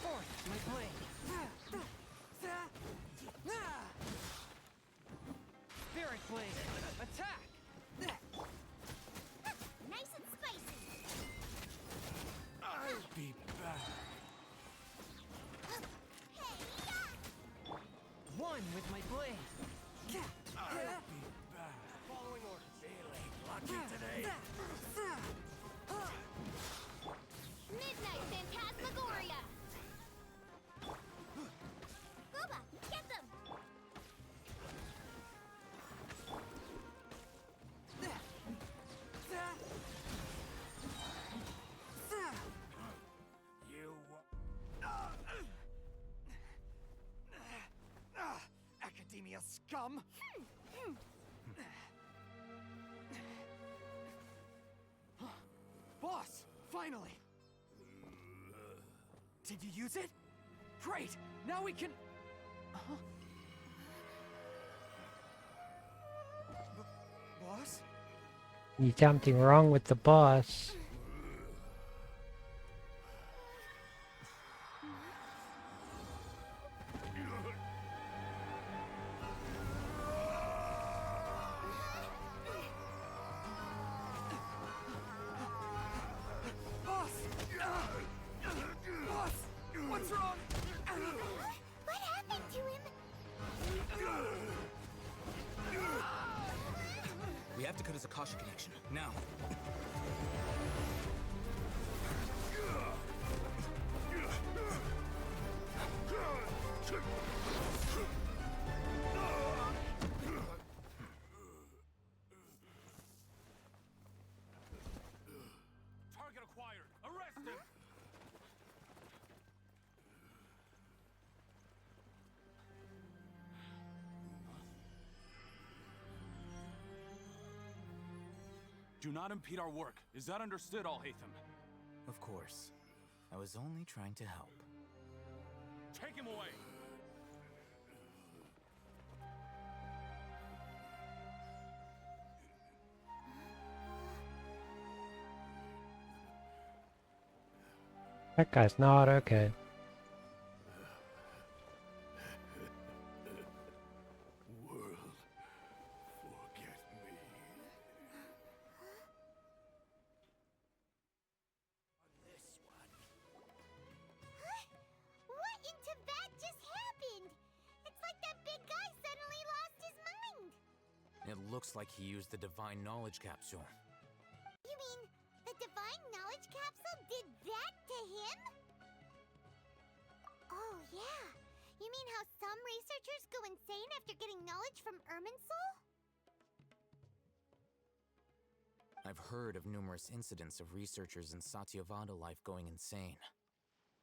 Forth, my blade. Spirit blade. Attack. Nice and spicy. I'll be back. One with my blade. I'll be back. Following orders. Feeling lucky today. Midnight Phantasmagoria. Booba, get them. come. Boss, finally. Did you use it? Great. Now we can. Boss? There's something wrong with the boss. Boss! Boss! What's wrong? What happened to him? We have to cut his Akasha connection, now. Target acquired. Arrest him. Do not impede our work. Is that understood, Alhaitham? Of course. I was only trying to help. Take him away. That guy's not okay. World, forget me. What in Tibet just happened? It's like that big guy suddenly lost his mind. It looks like he used the Divine Knowledge Capsule. You mean the Divine Knowledge Capsule did that to him? Oh, yeah. You mean how some researchers go insane after getting knowledge from Irminsul? I've heard of numerous incidents of researchers in Satyavada life going insane.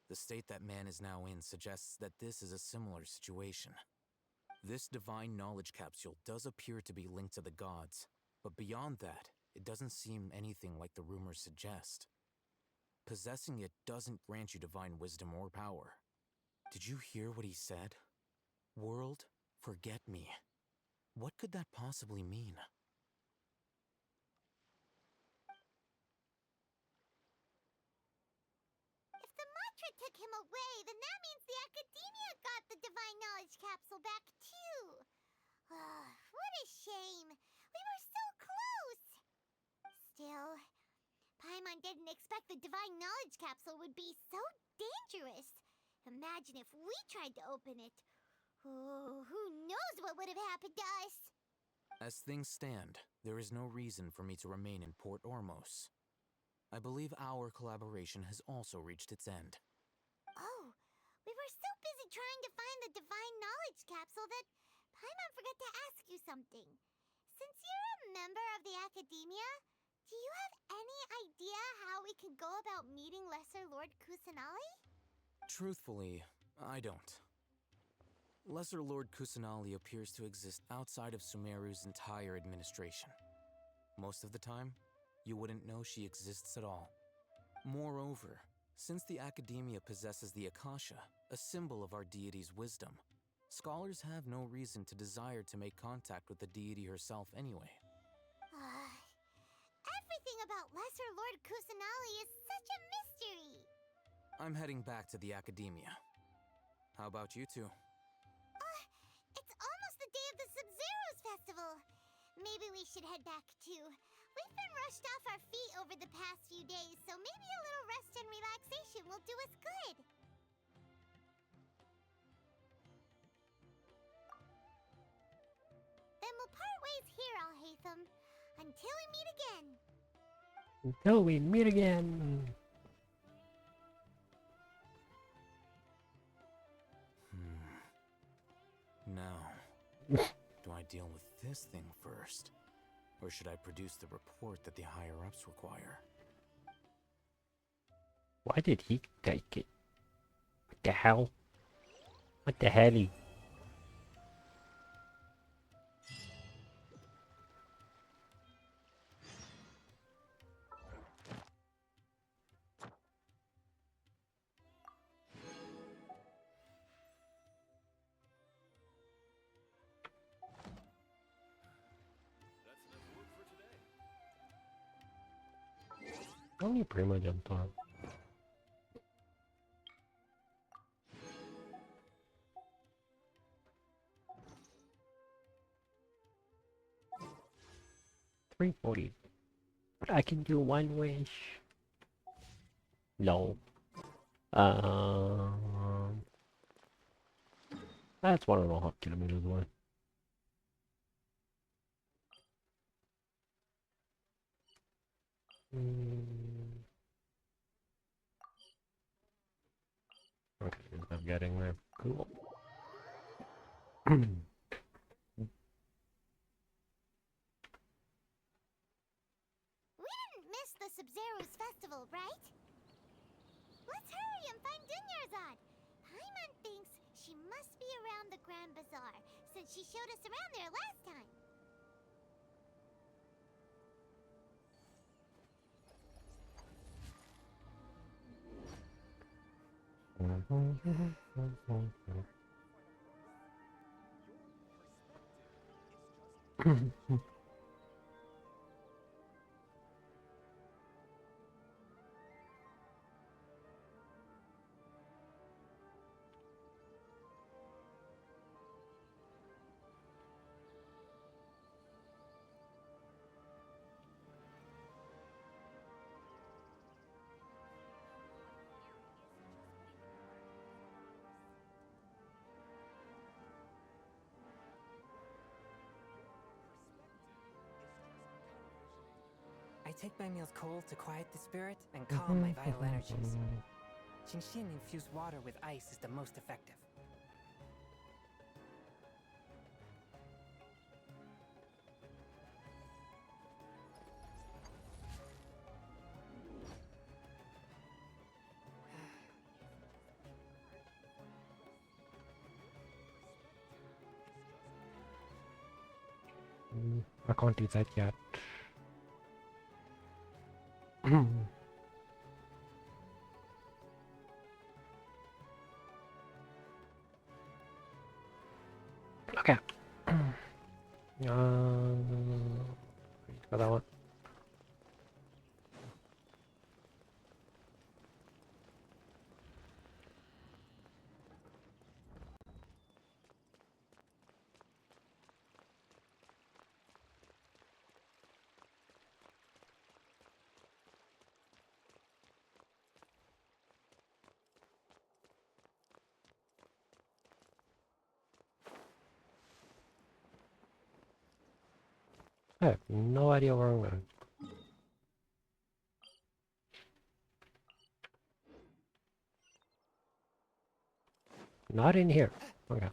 The state that man is now in suggests that this is a similar situation. This Divine Knowledge Capsule does appear to be linked to the gods, but beyond that, it doesn't seem anything like the rumors suggest. Possessing it doesn't grant you divine wisdom or power. Did you hear what he said? World, forget me. What could that possibly mean? If the mantra took him away, then that means the Academia got the Divine Knowledge Capsule back too. What a shame. We were so close. Still, Paimon didn't expect the Divine Knowledge Capsule would be so dangerous. Imagine if we tried to open it. Oh, who knows what would have happened to us? As things stand, there is no reason for me to remain in Port Ormos. I believe our collaboration has also reached its end. Oh, we were so busy trying to find the Divine Knowledge Capsule that Paimon forgot to ask you something. Since you're a member of the Academia, do you have any idea how we can go about meeting Lesser Lord Kusanali? Truthfully, I don't. Lesser Lord Kusanali appears to exist outside of Sumeru's entire administration. Most of the time, you wouldn't know she exists at all. Moreover, since the Academia possesses the Akasha, a symbol of our deity's wisdom, scholars have no reason to desire to make contact with the deity herself anyway. Everything about Lesser Lord Kusanali is such a mystery. I'm heading back to the Academia. How about you two? It's almost the day of the Sub-Zero's festival. Maybe we should head back too. We've been rushed off our feet over the past few days, so maybe a little rest and relaxation will do us good. Then we'll part ways here, Alhaitham, until we meet again. Until we meet again. Now, do I deal with this thing first? Or should I produce the report that the higher-ups require? Why did he take it? What the hell? What the hell? How many prima jumped on? $340. But I can do one wish. No. That's 1.5 kilometers away. Okay, I'm getting there. Cool. We didn't miss the Sub-Zero's festival, right? Let's hurry and find Dunyarzad. Paimon thinks she must be around the Grand Bazaar, since she showed us around there last time. I take my meals cold to quiet the spirit and calm my vital energies. Genshin infused water with ice is the most effective. I can't do that yet. Okay. Got that one. I have no idea where I'm going. Not in here. Okay.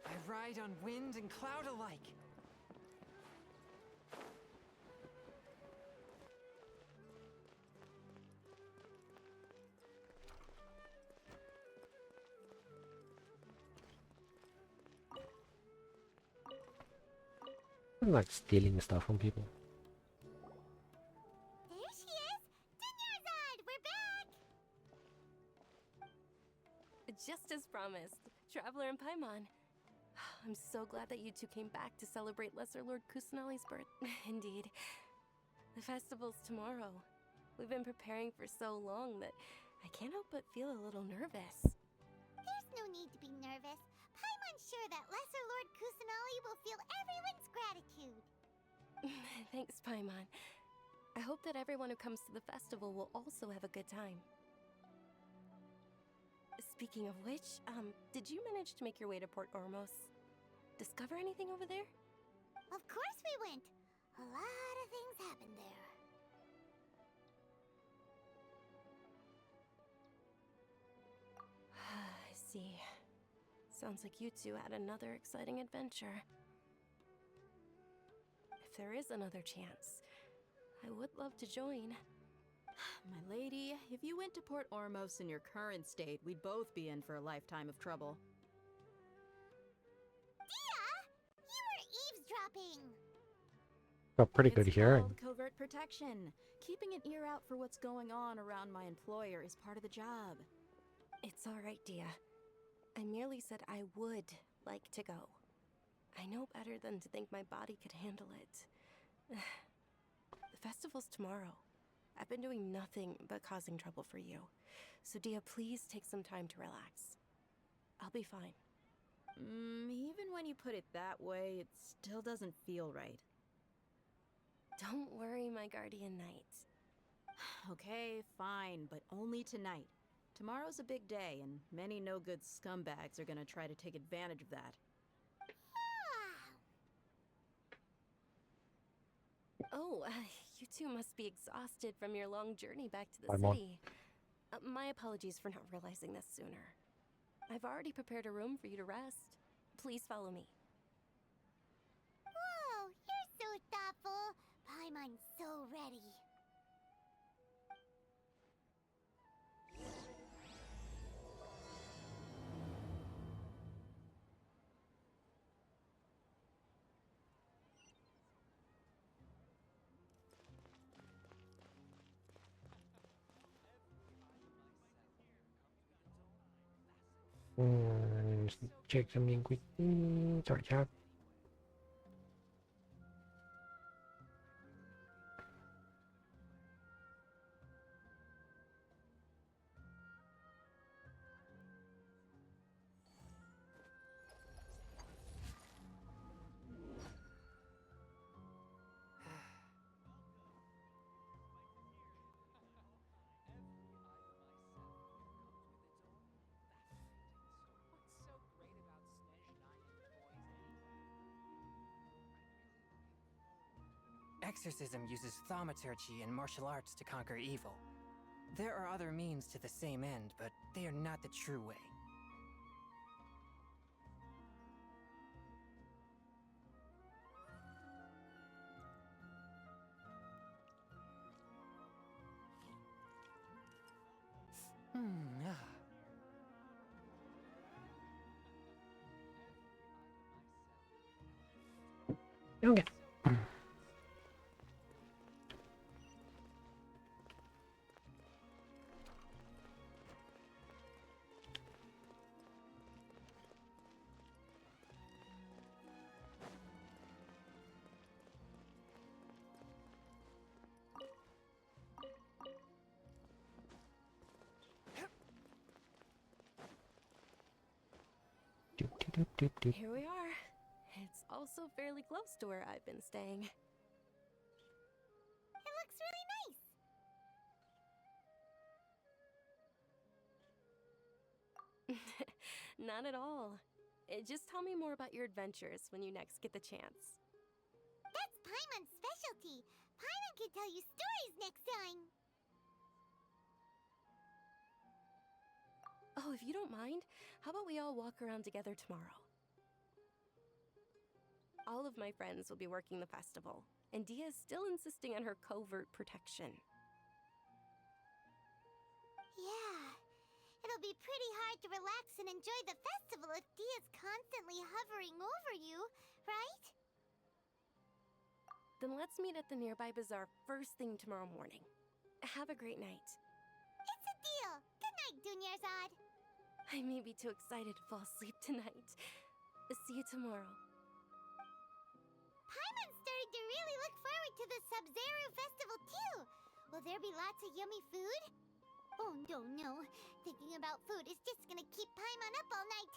I ride on wind and cloud alike. I'm like stealing stuff from people. There she is! Dunyarzad, we're back! Just as promised, Traveler and Paimon. I'm so glad that you two came back to celebrate Lesser Lord Kusanali's birth. Indeed. The festival's tomorrow. We've been preparing for so long that I can't help but feel a little nervous. There's no need to be nervous. Paimon's sure that Lesser Lord Kusanali will feel everyone's gratitude. Thanks, Paimon. I hope that everyone who comes to the festival will also have a good time. Speaking of which, did you manage to make your way to Port Ormos? Discover anything over there? Of course we went. A lot of things happened there. I see. Sounds like you two had another exciting adventure. If there is another chance, I would love to join. My lady, if you went to Port Ormos in your current state, we'd both be in for a lifetime of trouble. Dia! You were eavesdropping! Got pretty good It's hearing. called covert protection. Keeping an ear out for what's going on around my employer is part of the job. It's all right, Dia. I merely said I would like to go. I know better than to think my body could handle it. The festival's tomorrow. I've been doing nothing but causing trouble for you. So Dia, please take some time to relax. I'll be fine. Even when you put it that way, it still doesn't feel right. Don't worry, my guardian knight. Okay, fine, but only tonight. Tomorrow's a big day, and many no-good scumbags are gonna try to take advantage of that. Oh, you two must be exhausted from your long journey back to the Bye, Mom. city. My apologies for not realizing this sooner. I've already prepared a room for you to rest. Please follow me. Whoa, you're so thoughtful. Paimon's so ready. Check something quickly. Sorry, chat. Exorcism uses thaumaturgy and martial arts to conquer evil. There are other means to the same end, but they are not the true way. Okay. Here we are. It's also fairly close to where I've been staying. It looks really nice. Not at all. Just tell me more about your adventures when you next get the chance. That's Paimon's specialty. Paimon can tell you stories next time. Oh, if you don't mind, how about we all walk around together tomorrow? All of my friends will be working the festival, and Dia is still insisting on her covert protection. Yeah, it'll be pretty hard to relax and enjoy the festival if Dia's constantly hovering over you, right? Then let's meet at the nearby bazaar first thing tomorrow morning. Have a great night. It's a deal. Good night, Dunyarzad. I may be too excited to fall asleep tonight. See you tomorrow. Paimon's starting to really look forward to the Sub-Zero festival too. Will there be lots of yummy food? Oh no. Thinking about food is just gonna keep Paimon up all night.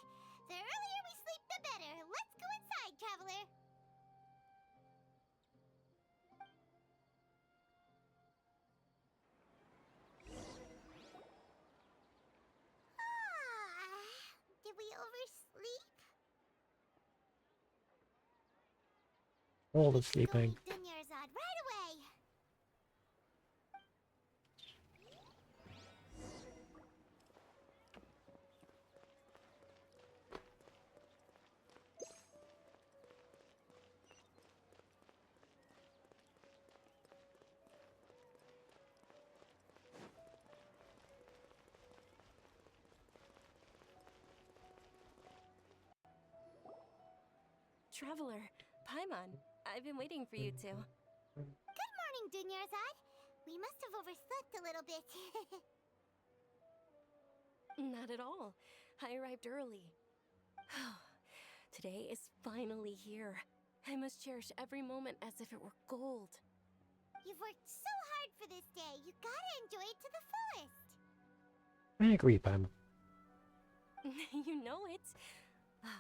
The earlier we sleep, the better. Let's go inside, traveler. Did we oversleep? All the sleeping. Meet Dunyarzad right away. Traveler, Paimon, I've been waiting for you two. Good morning, Dunyarzad. We must have overslept a little bit. Not at all. I arrived early. Today is finally here. I must cherish every moment as if it were gold. You've worked so hard for this day. You gotta enjoy it to the fullest. I agree, Pam. You know it.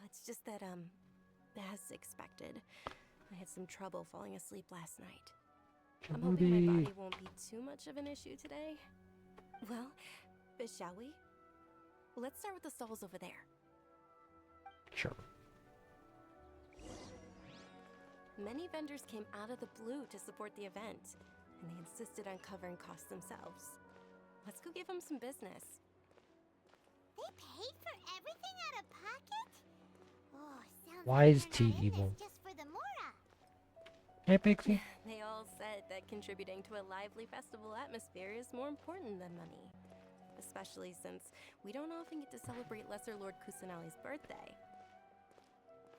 It's just that, as expected, I had some trouble falling asleep last night. I'm hoping my body won't be too much of an issue today. Well, shall we? Let's start with the stalls over there. Sure. Many vendors came out of the blue to support the event, and they insisted on covering costs themselves. Let's go give them some business. They paid for everything out of pocket? Oh, sounds Why like is they're T not in evil? this just for the Mora. Hey, Pixie. They all said that contributing to a lively festival atmosphere is more important than money. Especially since we don't often get to celebrate Lesser Lord Kusanali's birthday.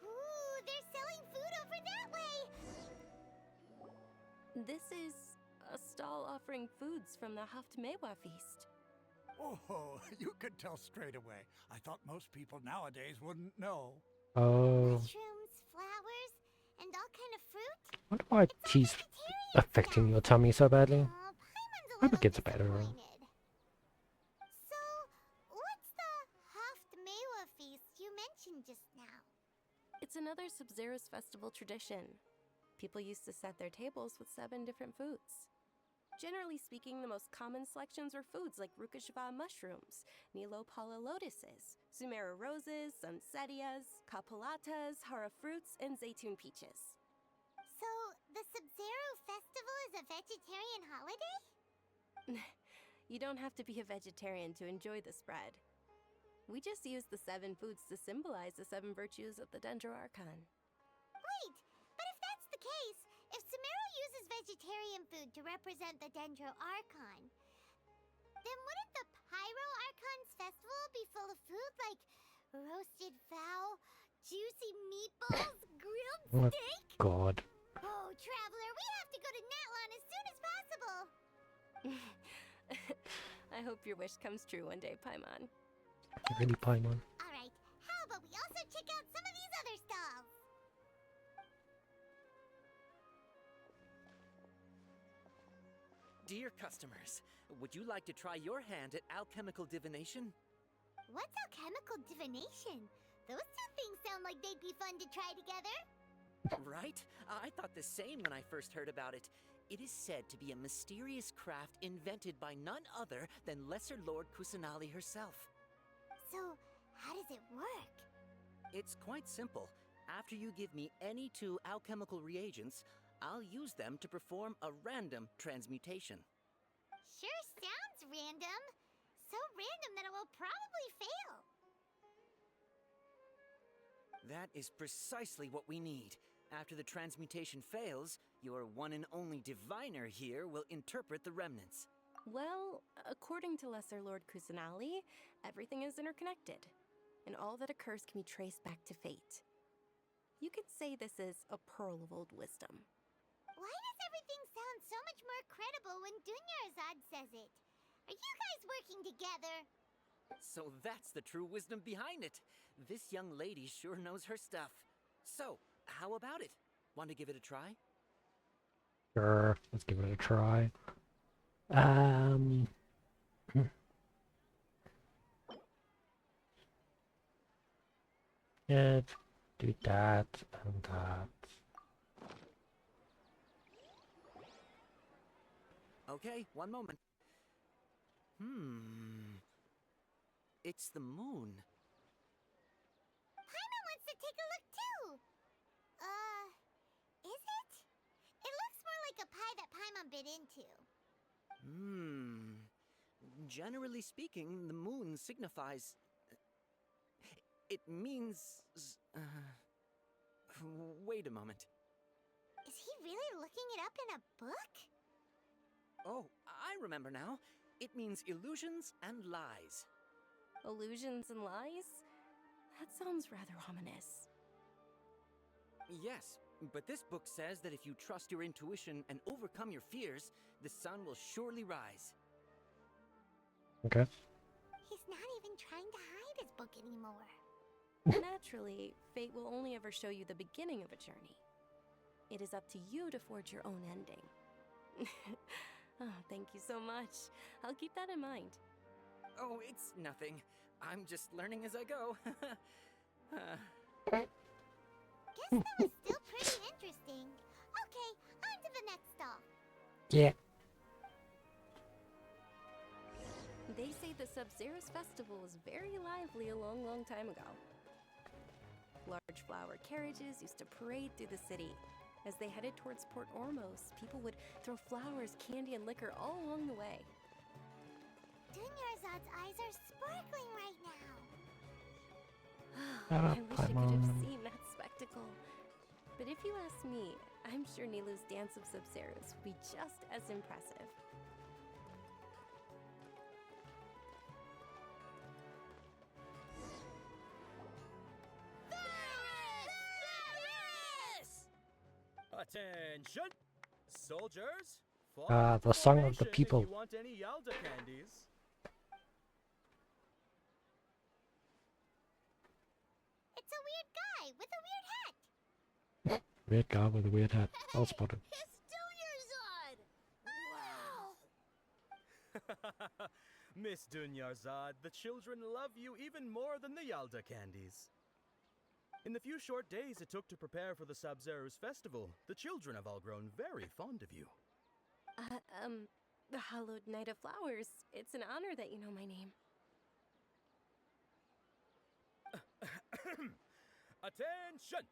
Ooh, they're selling food over that way! This is a stall offering foods from the Haftmewa feast. Oh, you could tell straight away. I thought most people nowadays wouldn't know. Oh. Mushrooms, flowers, and all kind of fruit? Wonder why tea's affecting your tummy so badly. Hope it gets better. So, what's the Haftmewa feast you mentioned just now? It's another Sub-Zero's festival tradition. People used to set their tables with 7 different foods. Generally speaking, the most common selections were foods like Rukashva mushrooms, Nilopala lotuses, Sumera roses, Sunsetias, Kapalatas, Hara fruits, and Zaytun peaches. So, the Sub-Zero festival is a vegetarian holiday? You don't have to be a vegetarian to enjoy the spread. We just use the 7 foods to symbolize the 7 virtues of the Dendro Archon. Wait, but if that's the case, if Sumero uses vegetarian food to represent the Dendro Archon, then wouldn't the Pyro Archon's festival be full of food like roasted fowl, juicy meatballs, grilled Oh, steak? God. Oh, Traveler, we have to go to Natlan as soon as possible! I hope your wish comes true one day, Paimon. Really, Paimon. Alright, how about we also check out some of these other stalls? Dear customers, would you like to try your hand at alchemical divination? What's alchemical divination? Those two things sound like they'd be fun to try together. Right? I thought the same when I first heard about it. It is said to be a mysterious craft invented by none other than Lesser Lord Kusanali herself. So, how does it work? It's quite simple. After you give me any 2 alchemical reagents, I'll use them to perform a random transmutation. Sure sounds random. So random that it will probably fail. That is precisely what we need. After the transmutation fails, your one and only diviner here will interpret the remnants. Well, according to Lesser Lord Kusanali, everything is interconnected, and all that occurs can be traced back to fate. You could say this is a pearl of old wisdom. Why does everything sound so much more credible when Dunyarzad says it? Are you guys working together? So that's the true wisdom behind it. This young lady sure knows her stuff. So, how about it? Want to give it a try? Sure, let's give it a try. Yeah, do that and that. Okay, one moment. It's the moon. Paimon wants to take a look too. Is it? It looks more like a pie that Paimon bit into. Generally speaking, the moon signifies... It means... Wait a moment. Is he really looking it up in a book? Oh, I remember now. It means illusions and lies. Illusions and lies? That sounds rather ominous. Yes, but this book says that if you trust your intuition and overcome your fears, the sun will surely rise. Okay. He's not even trying to hide his book anymore. Naturally, fate will only ever show you the beginning of a journey. It is up to you to forge your own ending. Oh, thank you so much. I'll keep that in mind. Oh, it's nothing. I'm just learning as I go. Guess that was still pretty interesting. Okay, on to the next stall. Yeah. They say the Sub-Zero's festival was very lively a long, long time ago. Large flower carriages used to parade through the city. As they headed towards Port Ormos, people would throw flowers, candy, and liquor all along the way. Dunyarzad's eyes are sparkling right now. I wish I could have seen that spectacle. But if you ask me, I'm sure Nilou's Dance of Sub-Zeros would be just as impressive. Attention! Soldiers, the song of the people. If you want any Yalda candies. It's a weird guy with a weird hat. Weird guy with a weird hat. I'll spot it. Wow! Miss Dunyarzad, the children love you even more than the Yalda candies. In the few short days it took to prepare for the Sub-Zero's festival, the children have all grown very fond of you. The Hallowed Night of Flowers. It's an honor that you know my name. Attention!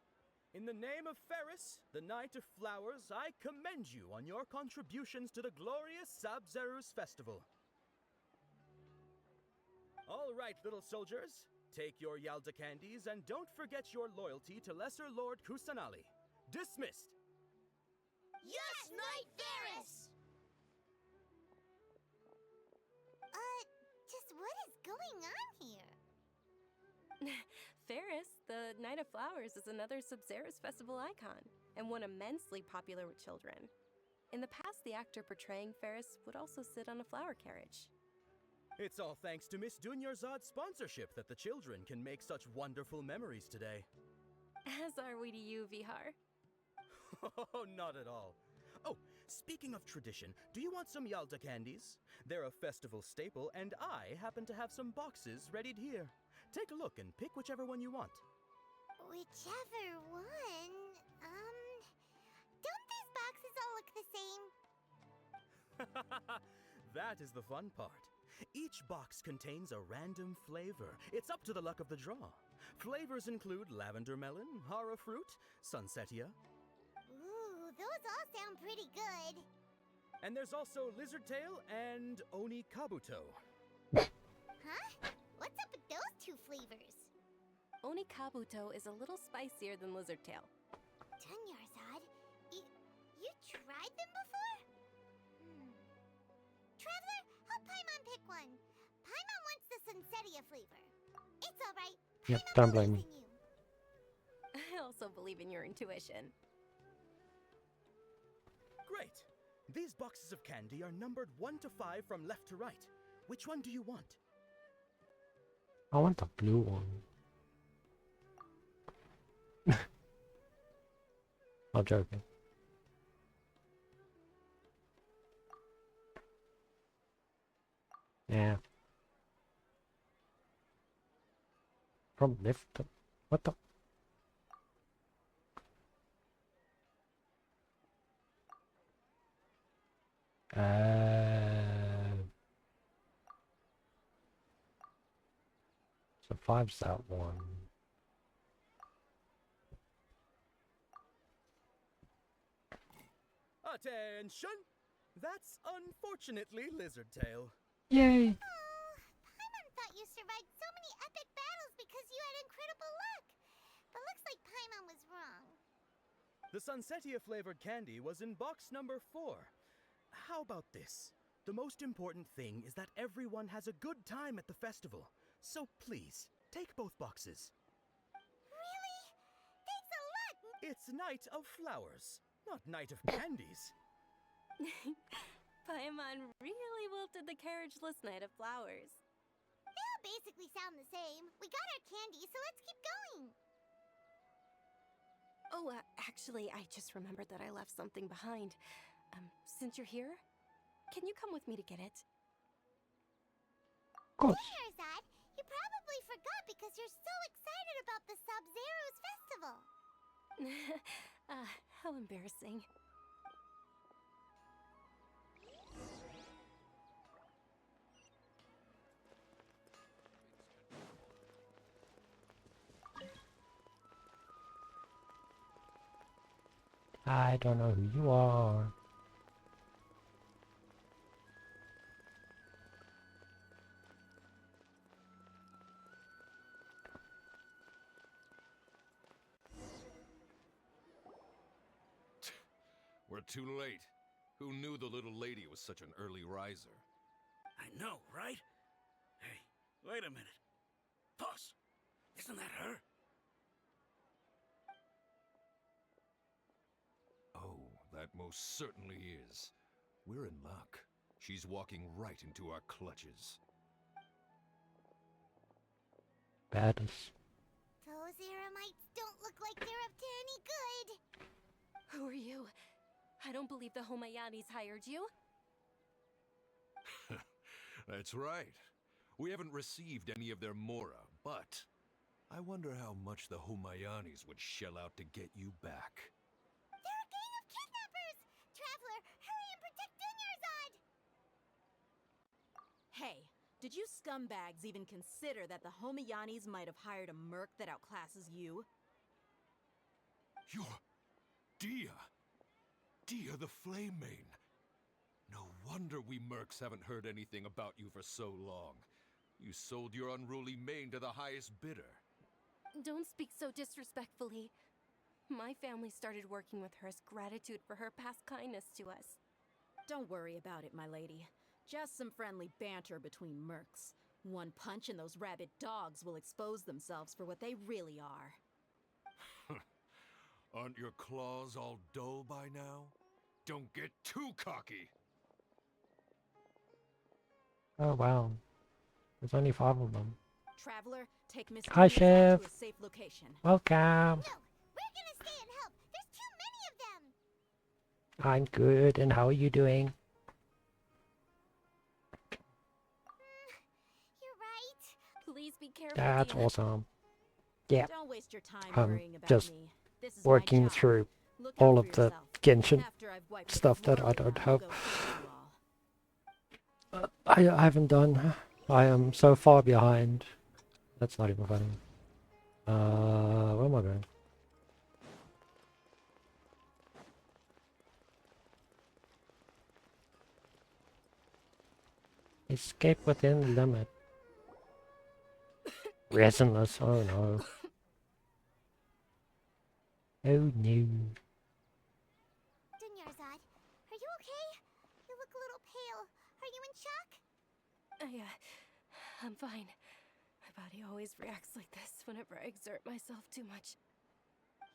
In the name of Ferris, the Knight of Flowers, I commend you on your contributions to the glorious Sub-Zero's festival. All right, little soldiers. Take your Yalda candies and don't forget your loyalty to Lesser Lord Kusanali. Dismissed! Yes, Knight Ferris! Just what is going on here? Ferris, the Night of Flowers, is another Sub-Zero's festival icon, and one immensely popular with children. In the past, the actor portraying Ferris would also sit on a flower carriage. It's all thanks to Miss Dunyarzad's sponsorship that the children can make such wonderful memories today. As are we to you, Vihar. Oh, not at all. Oh, speaking of tradition, do you want some Yalda candies? They're a festival staple, and I happen to have some boxes readied here. Take a look and pick whichever one you want. Whichever one? Don't these boxes all look the same? That is the fun part. Each box contains a random flavor. It's up to the luck of the draw. Flavors include lavender melon, hara fruit, sunsetia. Ooh, those all sound pretty good. And there's also lizard tail and oni kabuto. Huh? What's up with those two flavors? Oni kabuto is a little spicier than lizard tail. Dunyarzad, you tried them before? Traveler, help Paimon pick one. Paimon wants the sunsetia flavor. It's alright. Yep, don't blame me. I also believe in your intuition. Great! These boxes of candy are numbered 1 to 5 from left to right. Which one do you want? I want the blue one. I'm joking. Yeah. From left to... What the... So 5's that one. Attention! That's unfortunately lizard tail. Yay! Paimon thought you survived so many epic battles because you had incredible luck. But looks like Paimon was wrong. The sunsetia flavored candy was in box number 4. How about this? The most important thing is that everyone has a good time at the festival. So please, take both boxes. Really? Thanks a lot, It's Night of Flowers, not Night of Candies. Paimon really wilted the carriageless Night of Flowers. They all basically sound the same. We got our candy, so let's keep going. Oh, actually, I just remembered that I left something behind. Since you're here, can you come with me to get it? Of course. Dinyarzad, you probably forgot because you're so excited about the Sub-Zero's festival. How embarrassing. I don't know who you are. We're too late. Who knew the little lady was such an early riser? I know, right? Hey, wait a minute. Boss, isn't that her? Oh, that most certainly is. We're in luck. She's walking right into our clutches. Badass. Those Eremites don't look like they're up to any good. Who are you? I don't believe the Homayanis hired you. That's right. We haven't received any of their mora, but I wonder how much the Homayanis would shell out to get you back. They're a gang of kidnappers! Traveler, hurry and protect Dinyarzad! Hey, did you scumbags even consider that the Homayanis might have hired a merc that outclasses you? You're Dia! Dia the Flame Main! No wonder we mercs haven't heard anything about you for so long. You sold your unruly mane to the highest bidder. Don't speak so disrespectfully. My family started working with her as gratitude for her past kindness to us. Don't worry about it, my lady. Just some friendly banter between mercs. One punch and those rabid dogs will expose themselves for what they really are. Aren't your claws all dull by now? Don't get too cocky! Oh wow. There's only 5 of them. Traveler, take Mr. Hi, Dinyarzad Chef. to a safe location. Welcome. No, we're gonna stay and help. There's too many of them. I'm good, and how are you doing? You're right. Please be careful. That's Dia. awesome. Yeah. Don't waste your time I'm worrying about just me. This is my working job. through Look all out of for the yourself. Genshin After I've wiped the stuff that floor I with don't them, have. I'll go save you all. I haven't done. I am so far behind. That's not even funny. Where am I going? Escape within the limit. Resinless, oh no. Oh no. Dinyarzad, are you okay? You look a little pale. Are you in shock? I'm fine. My body always reacts like this whenever I exert myself too much.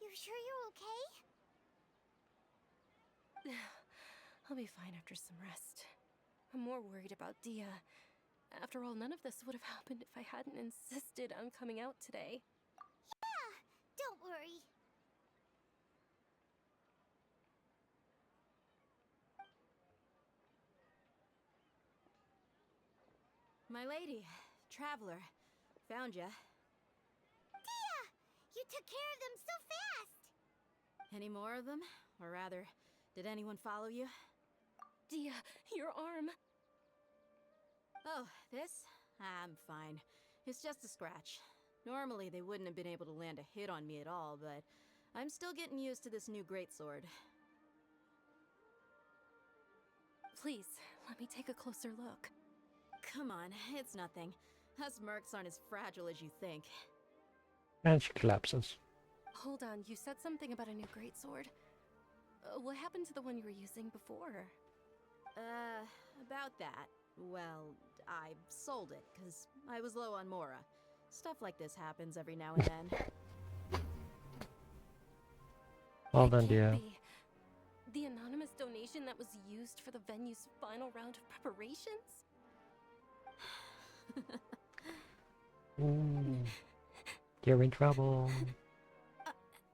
You sure you're okay? I'll be fine after some rest. I'm more worried about Dia. After all, none of this would have happened if I hadn't insisted on coming out today. Yeah, don't worry. My lady, Traveler, found ya. Dia! You took care of them so fast! Any more of them? Or rather, did anyone follow you? Dia, your arm. Oh, this? I'm fine. It's just a scratch. Normally, they wouldn't have been able to land a hit on me at all, but I'm still getting used to this new greatsword. Please, let me take a closer look. Come on, it's nothing. Us mercs aren't as fragile as you think. And she collapses. Hold on, you said something about a new greatsword. What happened to the one you were using before? About that. Well, I sold it, because I was low on mora. Stuff like this happens every now and then. Well done, dear. The anonymous donation that was used for the venue's final round of preparations? Ooh, you're in trouble.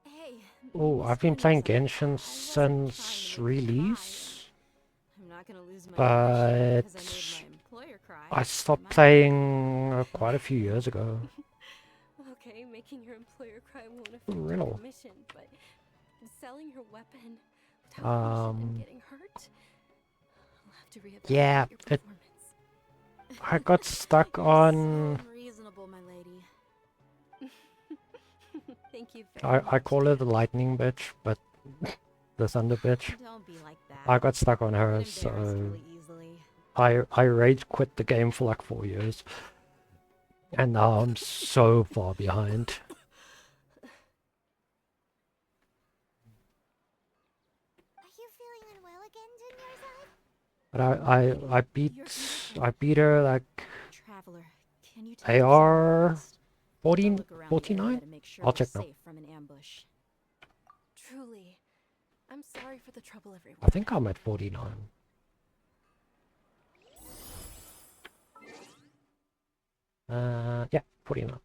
Hey. Oh, I've been playing Genshin since release, I'm not gonna lose my but because I made my employer cry. I stopped playing quite a few years ago. Okay, making your employer cry won't affect Real. your commission, but selling your weapon without permission and getting hurt? I'll have to reevaluate Yeah, your it. performance. I got stuck on. So reasonable, my lady. Thank you very much. I call her the lightning bitch, but the thunder bitch. Don't be like that. I got stuck on her, Get so embarrassed really easily. I rage quit the game for like 4 years, and now I'm so far behind. Are you feeling unwell again, Dunyarzad? But I beat her like Traveler, can you tell AR 14, look around the 49? area to make sure I'll we're check now. safe from an ambush. Truly, I'm sorry for the trouble everyone. I think I'm at 49. Yeah, 49.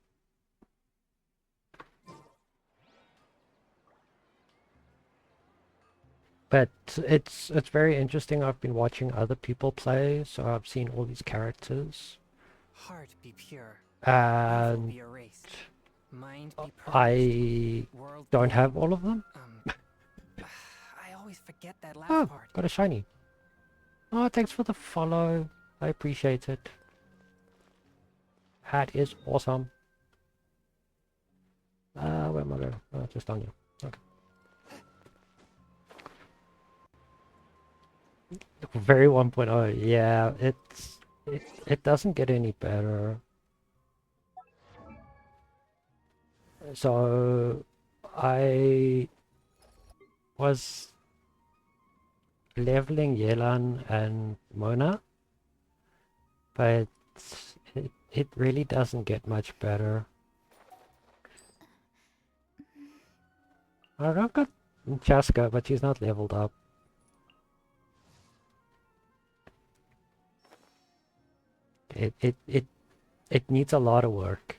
But it's very interesting. I've been watching other people play, so I've seen all these characters. Heart be pure. And be erased. Mind be I don't have all of them. I always forget that last Oh, part. got a shiny. Oh, thanks for the follow. I appreciate it. That is awesome. Where am I going? Oh, just on you. Okay. Very 1.0. Yeah, it doesn't get any better. So I was leveling Yelan and Mona, but it really doesn't get much better. I've got Chaska, but she's not leveled up. It needs a lot of work.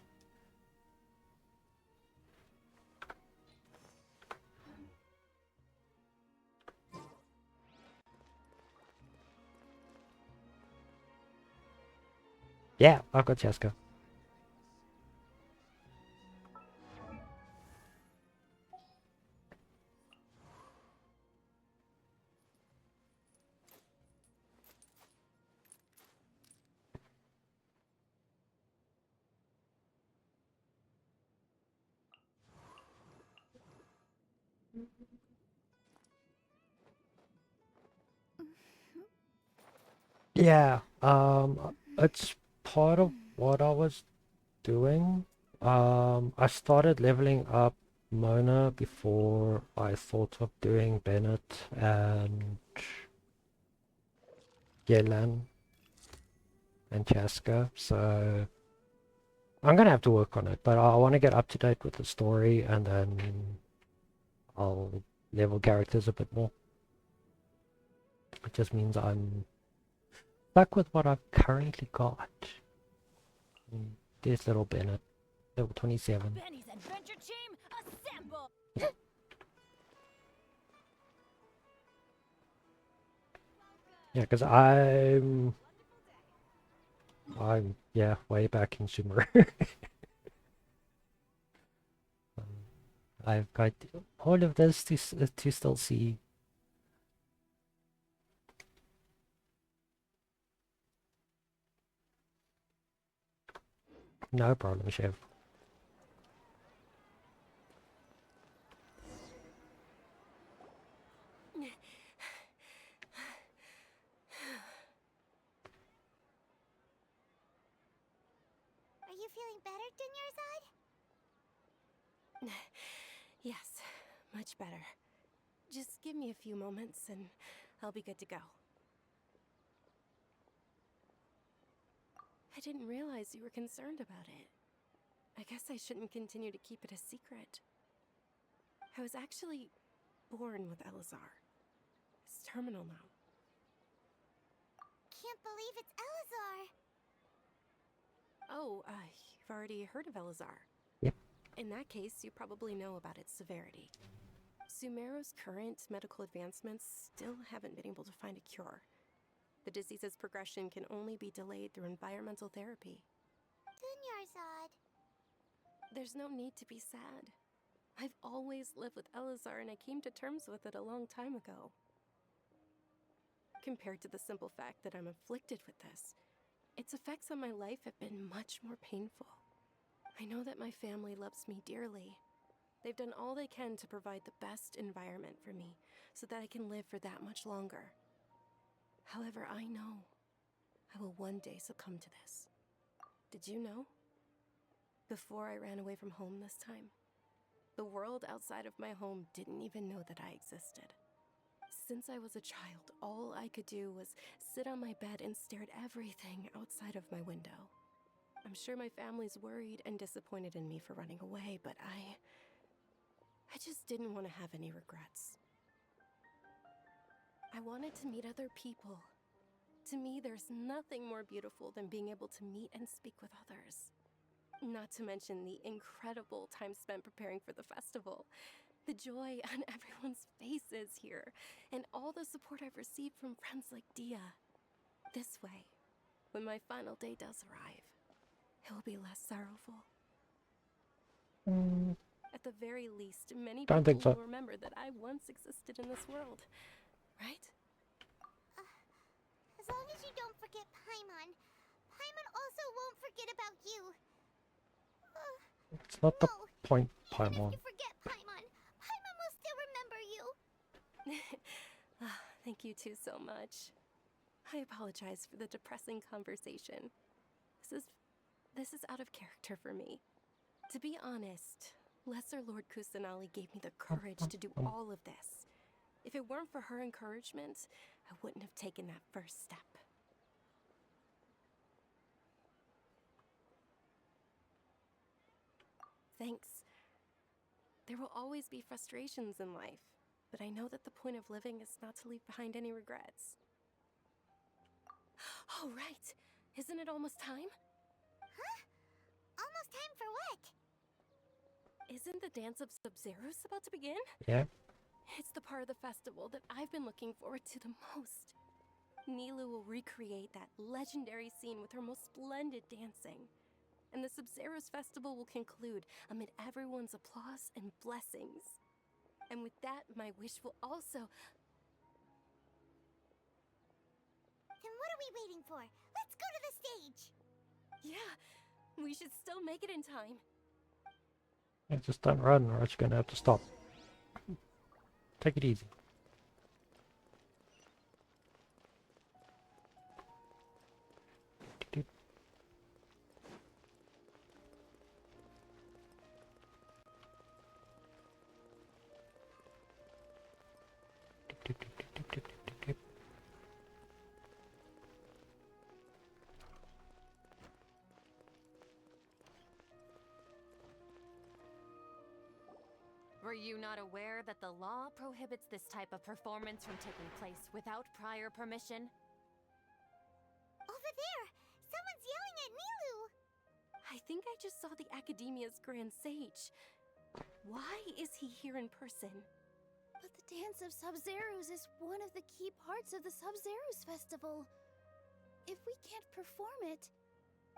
Yeah, I've got Chaska. Yeah, it's part of what I was doing. I started leveling up Mona before I thought of doing Bennett and Yelan and Chaska, so I'm gonna have to work on it, but I want to get up to date with the story and then I'll level characters a bit more. It just means I'm stuck with what I've currently got. There's little Bennett, level 27. Benny's adventure team, assemble! Yeah, because I'm yeah, way back in Sumer. I've got all of this to still see. No problem, Chef. Are you feeling better, Dunyarzad? Yes, much better. Just give me a few moments and I'll be good to go. I didn't realize you were concerned about it. I guess I shouldn't continue to keep it a secret. I was actually born with Elazar. It's terminal now. Can't believe it's Elazar. Oh, you've already heard of Elazar. Yep. In that case, you probably know about its severity. Sumeru's current medical advancements still haven't been able to find a cure. The disease's progression can only be delayed through environmental therapy. Dunyarzad. There's no need to be sad. I've always lived with Elazar, and I came to terms with it a long time ago. Compared to the simple fact that I'm afflicted with this, its effects on my life have been much more painful. I know that my family loves me dearly. They've done all they can to provide the best environment for me so that I can live for that much longer. However, I know I will one day succumb to this. Did you know? Before I ran away from home this time, the world outside of my home didn't even know that I existed. Since I was a child, all I could do was sit on my bed and stare at everything outside of my window. I'm sure my family's worried and disappointed in me for running away, but I just didn't want to have any regrets. I wanted to meet other people. To me, there's nothing more beautiful than being able to meet and speak with others. Not to mention the incredible time spent preparing for the festival. The joy on everyone's faces here, and all the support I've received from friends like Dia. This way, when my final day does arrive, it will be less sorrowful. At the very least, many Don't think people so. will remember that I once existed in this world, right? As long as you don't forget Paimon, Paimon also won't forget about you. It's not the No, point, even Paimon. if you forget Paimon, Paimon will still remember you. Thank you two so much. I apologize for the depressing conversation. This is out of character for me. To be honest, Lesser Lord Kusanali gave me the courage to do all of this. If it weren't for her encouragement, I wouldn't have taken that first step. Thanks. There will always be frustrations in life, but I know that the point of living is not to leave behind any regrets. Oh, right. Isn't it almost time? Huh? Almost time for what? Isn't the dance of Sub-Zeros about to begin? Yeah. It's the part of the festival that I've been looking forward to the most. Nilu will recreate that legendary scene with her most splendid dancing. And the Sub-Zeros festival will conclude amid everyone's applause and blessings. And with that, my wish will also... Then what are we waiting for? Let's go to the stage! Yeah, we should still make it in time. Yeah, just don't run or else you're gonna have to stop. Take it easy. Were you not aware that the law prohibits this type of performance from taking place without prior permission? Over there! Someone's yelling at Nilu! I think I just saw the Academia's Grand Sage. Why is he here in person? But the Dance of Sub-Zeros is one of the key parts of the Sub-Zeros Festival. If we can't perform it...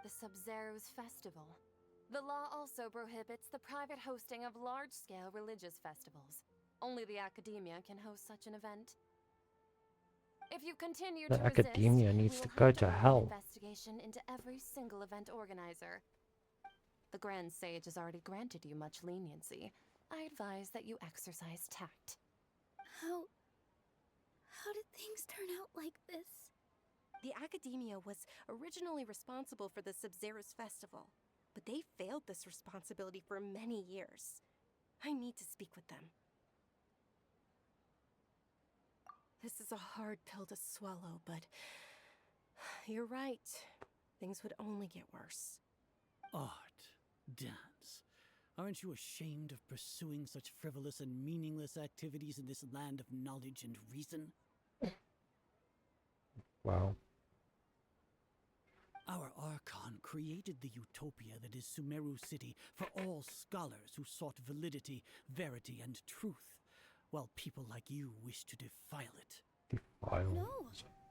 The Sub-Zeros Festival. The law also prohibits the private hosting of large-scale religious festivals. Only the Academia can host such an event. If you continue The to resist, Academia needs to we will go have to run an hell. investigation into every single event organizer. The Grand Sage has already granted you much leniency. I advise that you exercise tact. How did things turn out like this? The Academia was originally responsible for the Sub-Zeros festival, but they failed this responsibility for many years. I need to speak with them. This is a hard pill to swallow, but you're right. Things would only get worse. Art, dance. Aren't you ashamed of pursuing such frivolous and meaningless activities in this land of knowledge and reason? Wow. Our Archon created the utopia that is Sumeru City for all scholars who sought validity, verity, and truth, while people like you wish to defile it. Defile. No.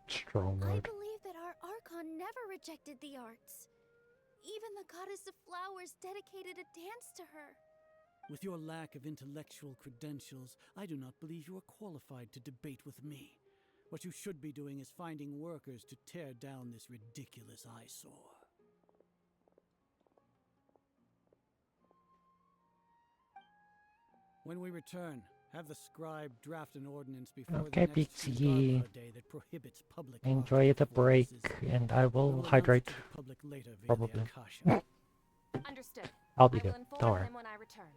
Strong I word. believe that our Archon never rejected the arts. Even the goddess of flowers dedicated a dance to her. With your lack of intellectual credentials, I do not believe you are qualified to debate with me. What you should be doing is finding workers to tear down this ridiculous eyesore. When we return, have the scribe draft an ordinance before Okay, the next Pixie. Shinigami Day that prohibits public Enjoy art the break, performances. and I will We'll announce hydrate. it to the public later via the Probably. Akasha. Understood. I'll be I good. will inform Don't worry. him when I return.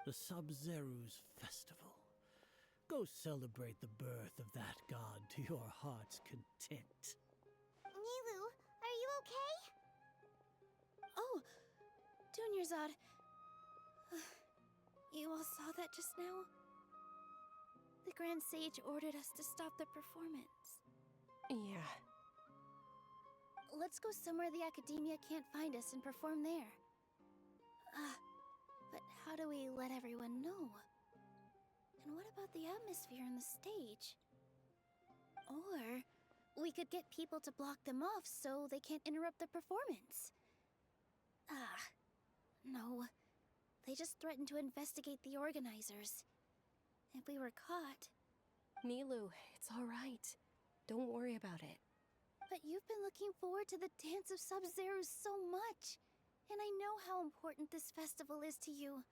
The Sub-Zeru's Festival. Go celebrate the birth of that god to your heart's content. Nilu, are you okay? Oh, Dunyarzad. You all saw that just now? The Grand Sage ordered us to stop the performance. Yeah. Let's go somewhere the Academia can't find us and perform there. But how do we let everyone know? And what about the atmosphere on the stage? Or we could get people to block them off so they can't interrupt the performance. No. They just threatened to investigate the organizers. If we were caught... Nilu, it's alright. Don't worry about it. But you've been looking forward to the Dance of Sub-Zero so much. And I know how important this festival is to you.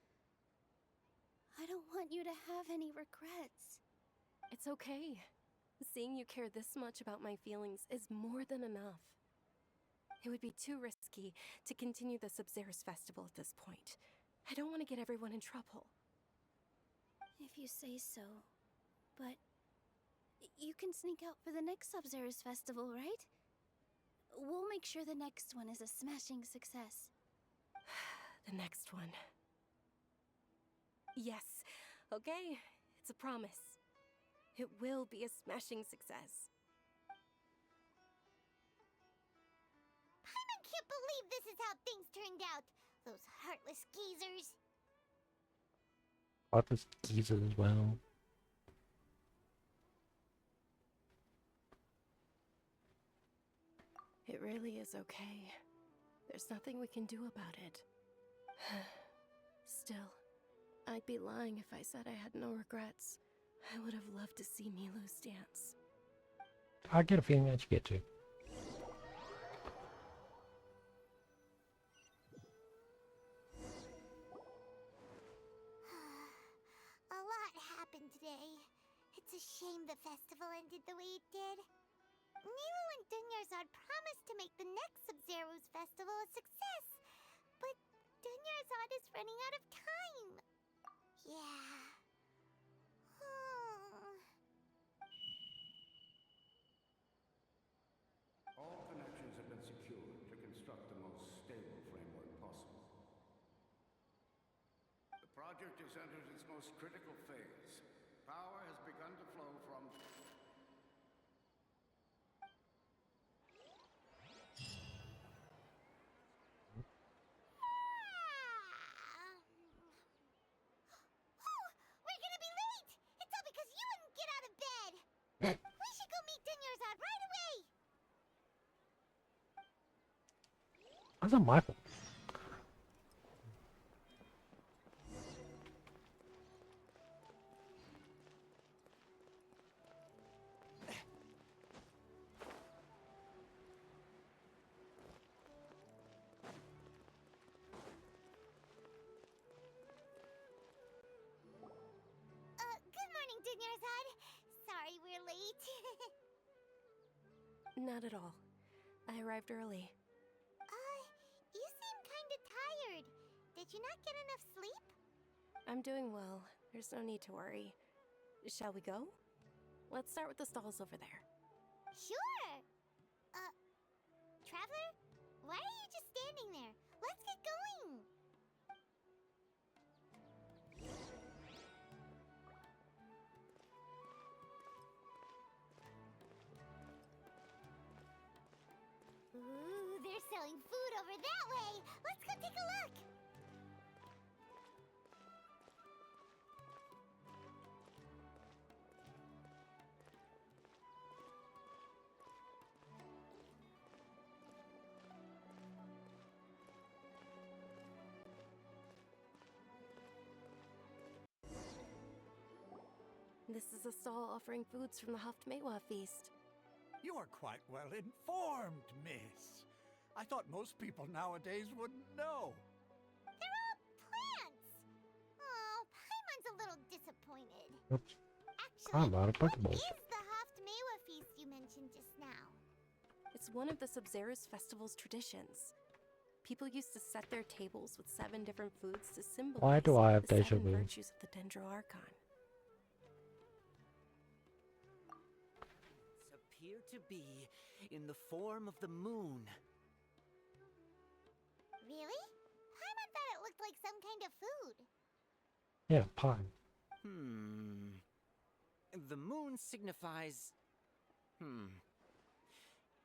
I don't want you to have any regrets. It's okay. Seeing you care this much about my feelings is more than enough. It would be too risky to continue the Sub-Zero's festival at this point. I don't want to get everyone in trouble. If you say so. But you can sneak out for the next Sub-Zero's festival, right? We'll make sure the next one is a smashing success. The next one. Yes. Okay. It's a promise. It will be a smashing success. Paimon can't believe this is how things turned out. Those heartless geezers. About this geezer as well. It really is okay. There's nothing we can do about it. Still, I'd be lying if I said I had no regrets. I would have loved to see Milu's dance. I get a feeling that you get to. A lot happened today. It's a shame the festival ended the way it did. Nilu and Dunyarzad promised to make the next Sub-Zero's festival a success, but Dunyarzad is running out of time. Yeah. All connections have been secured to construct the most stable framework possible. The project has entered its most critical phase. Power has begun to flow from... We're gonna be late! It's all because you wouldn't get out of bed! We should go meet Dunyarzad right away! That's not my fault. Good morning, Dunyarzad. Sorry we're late. Not at all. I arrived early. You seem kinda tired. Did you not get enough sleep? I'm doing well. There's no need to worry. Shall we go? Let's start with the stalls over there. Sure! Traveler Why are you just standing there? Let's get going! Ooh, they're selling food over that way! Let's go take a look! This is a stall offering foods from the Haftmewa feast. You are quite well informed, miss. I thought most people nowadays wouldn't know. They're all plants! Oh, Paimon's a little disappointed. Oops. Actually, I'm out of what Pokeballs. is the Haftmewa feast you mentioned just now? It's one of the Sub-Zerus festival's traditions. People used to set their tables with 7 different foods to symbolize Why do I have the deja 7 vu? virtues of the Dendro Archon. Appear to be in the form of the moon. Really? Paimon thought it looked like some kind of food. Yeah, pie. The moon signifies...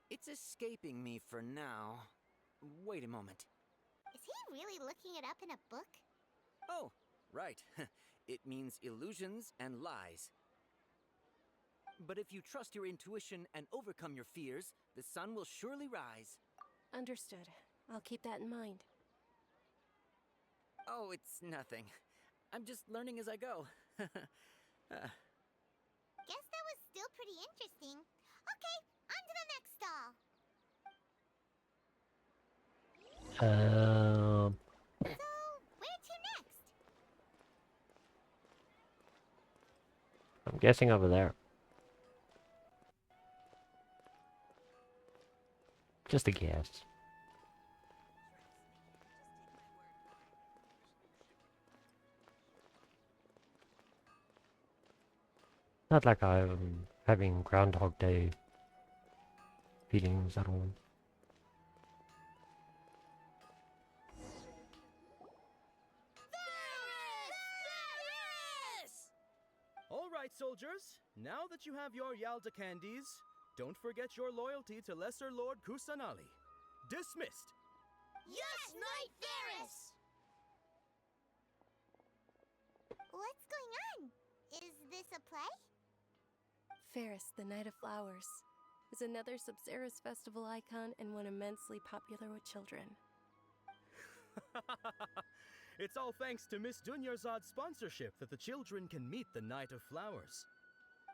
It's escaping me for now. Wait a moment. Is he really looking it up in a book? Oh, right. It means illusions and lies. But if you trust your intuition and overcome your fears, the sun will surely rise. Understood. I'll keep that in mind. Oh, it's nothing. I'm just learning as I go. Guess that was still pretty interesting. Okay, on to the next stall. So, where to next? I'm guessing over there. Just a guess. Not like I'm having Groundhog Day feelings at all. All right, soldiers. Now that you have your Yalda candies, don't forget your loyalty to Lesser Lord Kusanali. Dismissed. Yes, Knight Ferris! What's going on? Is this a play? Ferris, the Night of Flowers, is another Sub-Zerus festival icon and one immensely popular with children. It's all thanks to Miss Dunyarzad's sponsorship that the children can meet the Night of Flowers.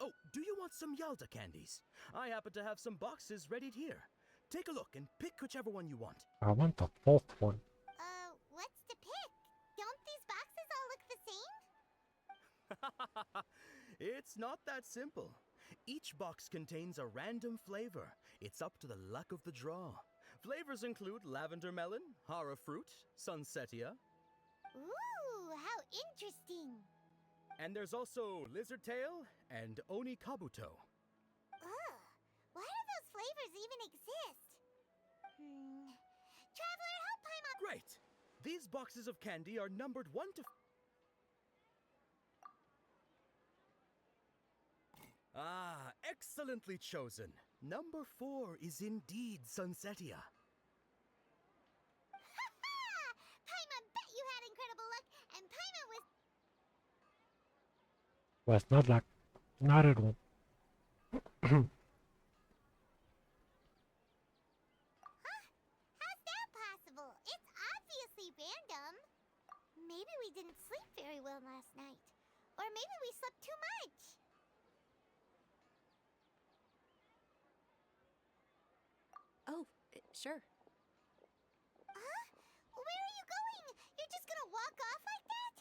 Oh, do you want some Yalda candies? I happen to have some boxes ready here. Take a look and pick whichever one you want. I want the 4th one. What's to pick? Don't these boxes all look the same? It's not that simple. Each box contains a random flavor. It's up to the luck of the draw. Flavors include lavender melon, hara fruit, sunsetia. Ooh, how interesting. And there's also lizard tail and oni kabuto. Ugh, why do those flavors even exist? Traveler, help Paimon! Great! These boxes of candy are numbered 1 to... Ah, excellently chosen. Number 4 is indeed Sunsetia. Ha-ha! Paimon bet you had incredible luck, and Paimon was... Well, it's not like... Not at all. Huh? How's that possible? It's obviously random. Maybe we didn't sleep very well last night. Or maybe we slept too much. Oh, sure. Huh? Where are you going? You're just gonna walk off like that?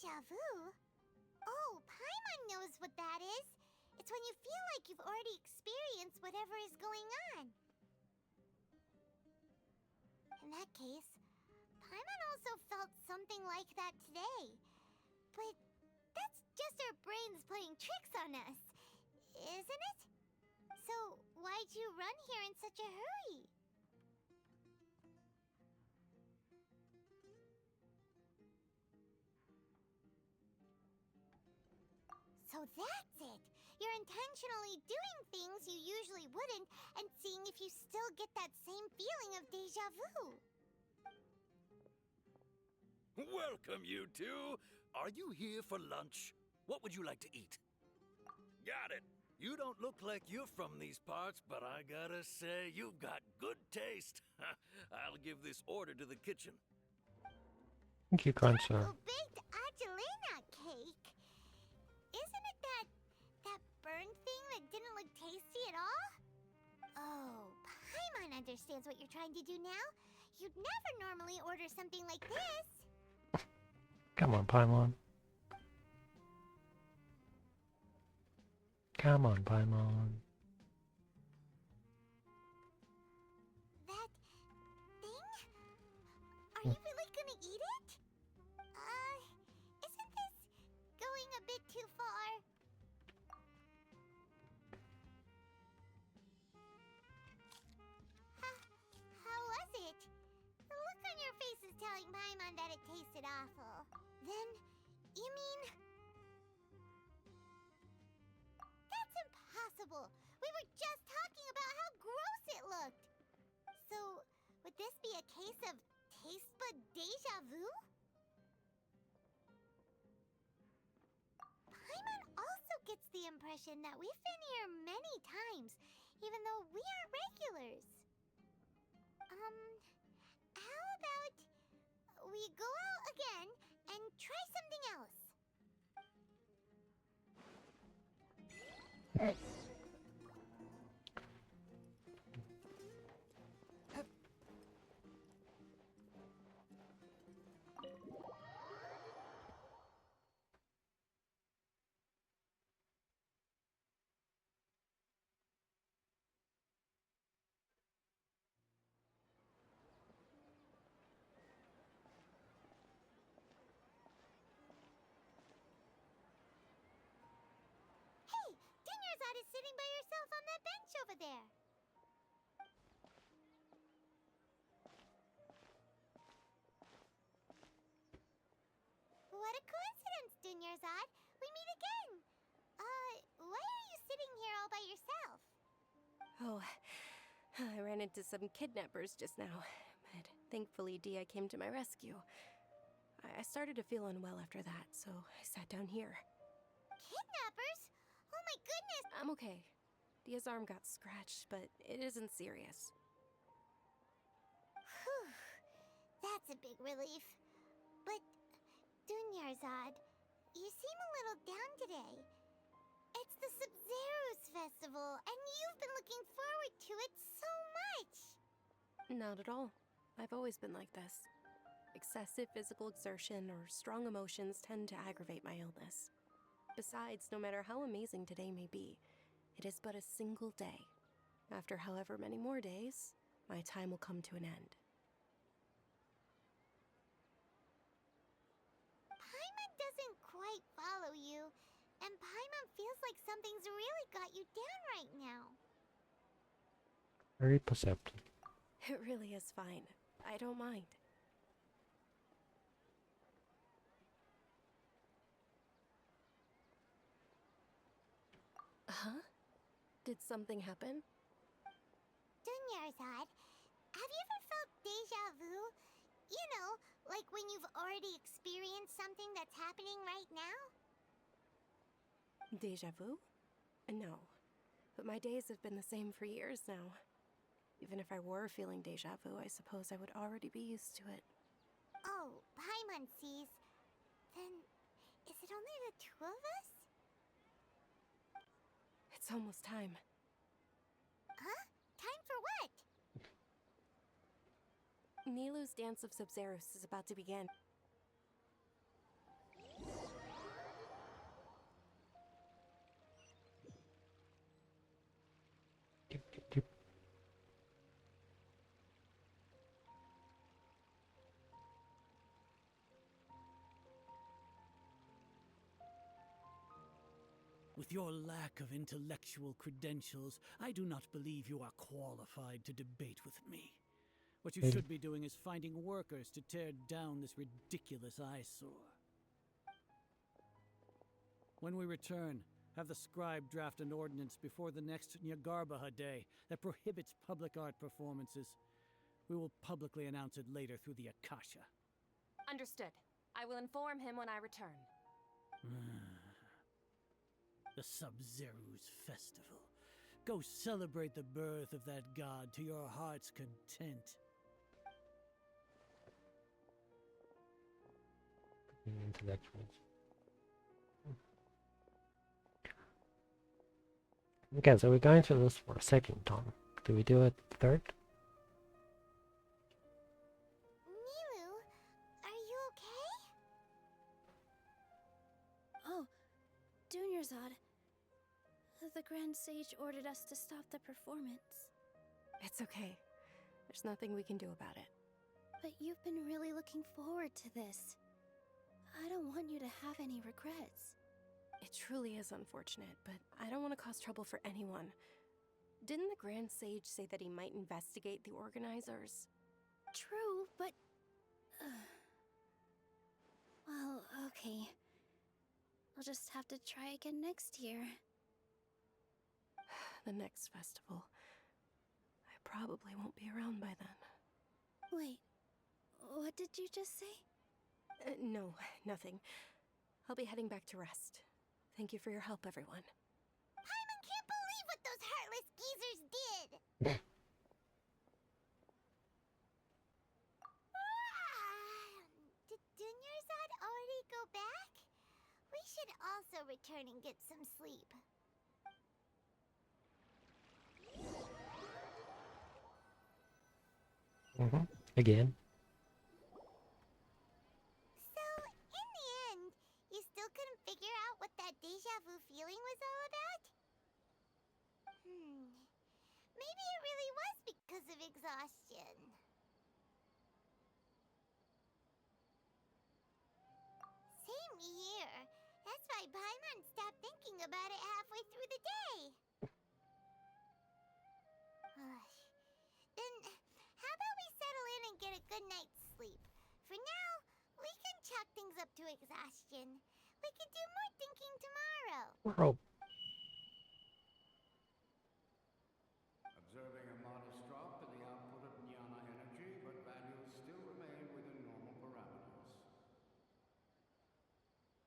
Deja vu? Oh, Paimon knows what that is. It's when you feel like you've already experienced whatever is going on. In that case, Paimon also felt something like that today. But that's just our brains playing tricks on us, isn't it? So, why'd you run here in such a hurry? So that's it! You're intentionally doing things you usually wouldn't and seeing if you still get that same feeling of deja vu. Welcome, you two. Are you here for lunch? What would you like to eat? Got it. You don't look like you're from these parts, but I gotta say, you've got good taste. I'll give this order to the kitchen. Thank you, Grandson. Baked Angelina cake? Isn't it that burned thing that didn't look tasty at all? Oh, Paimon understands what you're trying to do now. You'd never normally order something like this. Come on, Paimon. Come on, Paimon. That thing? Are you really gonna eat it? Isn't this going a bit too far? How was it? The look on your face is telling Paimon that it tasted awful. Then, you mean... That's impossible! We were just talking about how gross it looked! So, would this be a case of taste bud deja vu? Paimon also gets the impression that we've been here many times, even though we aren't regulars. How about we go out again and try something else? Hey, Dinyarzad is sitting by herself on that bench over there. What a coincidence, Dinyarzad. We meet again. Why are you sitting here all by yourself? Oh, I ran into some kidnappers just now, but thankfully Dia came to my rescue. I started to feel unwell after that, so I sat down here. Kidnappers? Oh my goodness! I'm okay. Dia's arm got scratched, but it isn't serious. Whew. That's a big relief. But, Dunyarzad, you seem a little down today. It's the Sub-Zero's festival, and you've been looking forward to it so much! Not at all. I've always been like this. Excessive physical exertion or strong emotions tend to aggravate my illness. Besides, no matter how amazing today may be, it is but a single day. After however many more days, my time will come to an end. Paimon doesn't quite follow you, and Paimon feels like something's really got you down right now. Very perceptive. It really is fine. I don't mind. Huh? Did something happen? Dunyarzad, have you ever felt deja vu? You know, like when you've already experienced something that's happening right now? Deja vu? No. But my days have been the same for years now. Even if I were feeling deja vu, I suppose I would already be used to it. Oh, Paimon sees. Then, is it only the two of us? It's almost time. Huh? Time for what? Nilou's Dance of Sub-Zeros is about to begin. With your lack of intellectual credentials, I do not believe you are qualified to debate with me. What you should be doing is finding workers to tear down this ridiculous eyesore. When we return, have the scribe draft an ordinance before the next Nyargarbaha Day that prohibits public art performances. We will publicly announce it later through the Akasha. Understood. I will inform him when I return. The Sub-Zeru's festival. Go celebrate the birth of that god to your heart's content. Intellectuals. Okay, so we're going through this for a second time. Do we do it third? Milu, are you okay? Oh, Dunyarzad. The Grand Sage ordered us to stop the performance. It's okay. There's nothing we can do about it. But you've been really looking forward to this. I don't want you to have any regrets. It truly is unfortunate, but I don't want to cause trouble for anyone. Didn't the Grand Sage say that he might investigate the organizers? True, but... well, okay. I'll just have to try again next year. The next festival. I probably won't be around by then. Wait, what did you just say? No, nothing. I'll be heading back to rest. Thank you for your help, everyone. Paimon can't believe what those heartless geezers did! Did Dunyarzad already go back? We should also return and get some sleep. Again. So, in the end, you still couldn't figure out what that deja vu feeling was all about? Maybe it really was because of exhaustion. Same here. That's why Paimon stopped thinking about it halfway through the day. Then, how about we settle in and get a good night's sleep? For now, we can chalk things up to exhaustion. We can do more thinking tomorrow. Observing a modest drop in the output of jnana energy, but values still remain within normal parameters.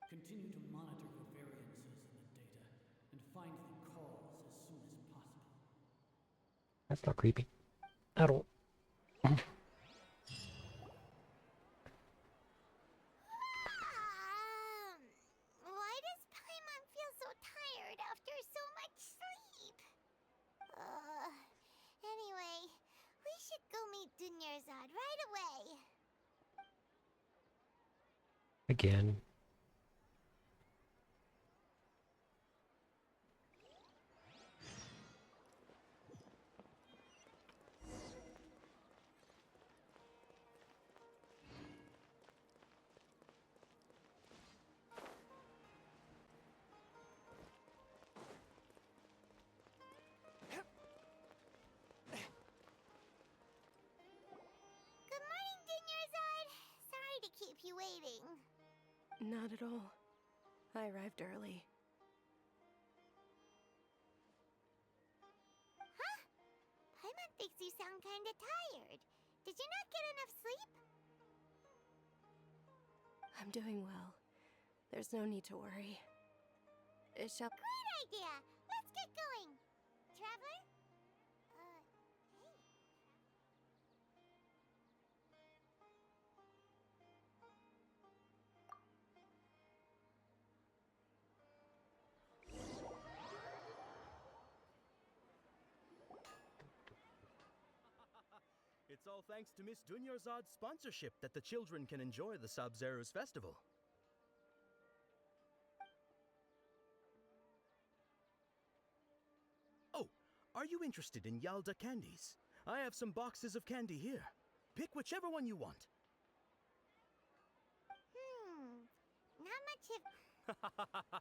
Continue to monitor for variances in the data and find the cause as soon as possible. That's not creepy at all. Why does Paimon feel so tired after so much sleep? Anyway, we should go meet Dunyarzad right away. Again. Good morning, Dunyarzad. Sorry to keep you waiting. Not at all. I arrived early. Huh? Paimon thinks you sound kinda tired. Did you not get enough sleep? I'm doing well. There's no need to worry. It shall... Great idea! Let's get going! Traveler? Hey. It's all thanks to Miss Dunyarzad's sponsorship that the children can enjoy the Sub-Zeru's festival. Oh, Are you interested in Yalda candies? I have some boxes of candy here. Pick whichever one you want. Not much of...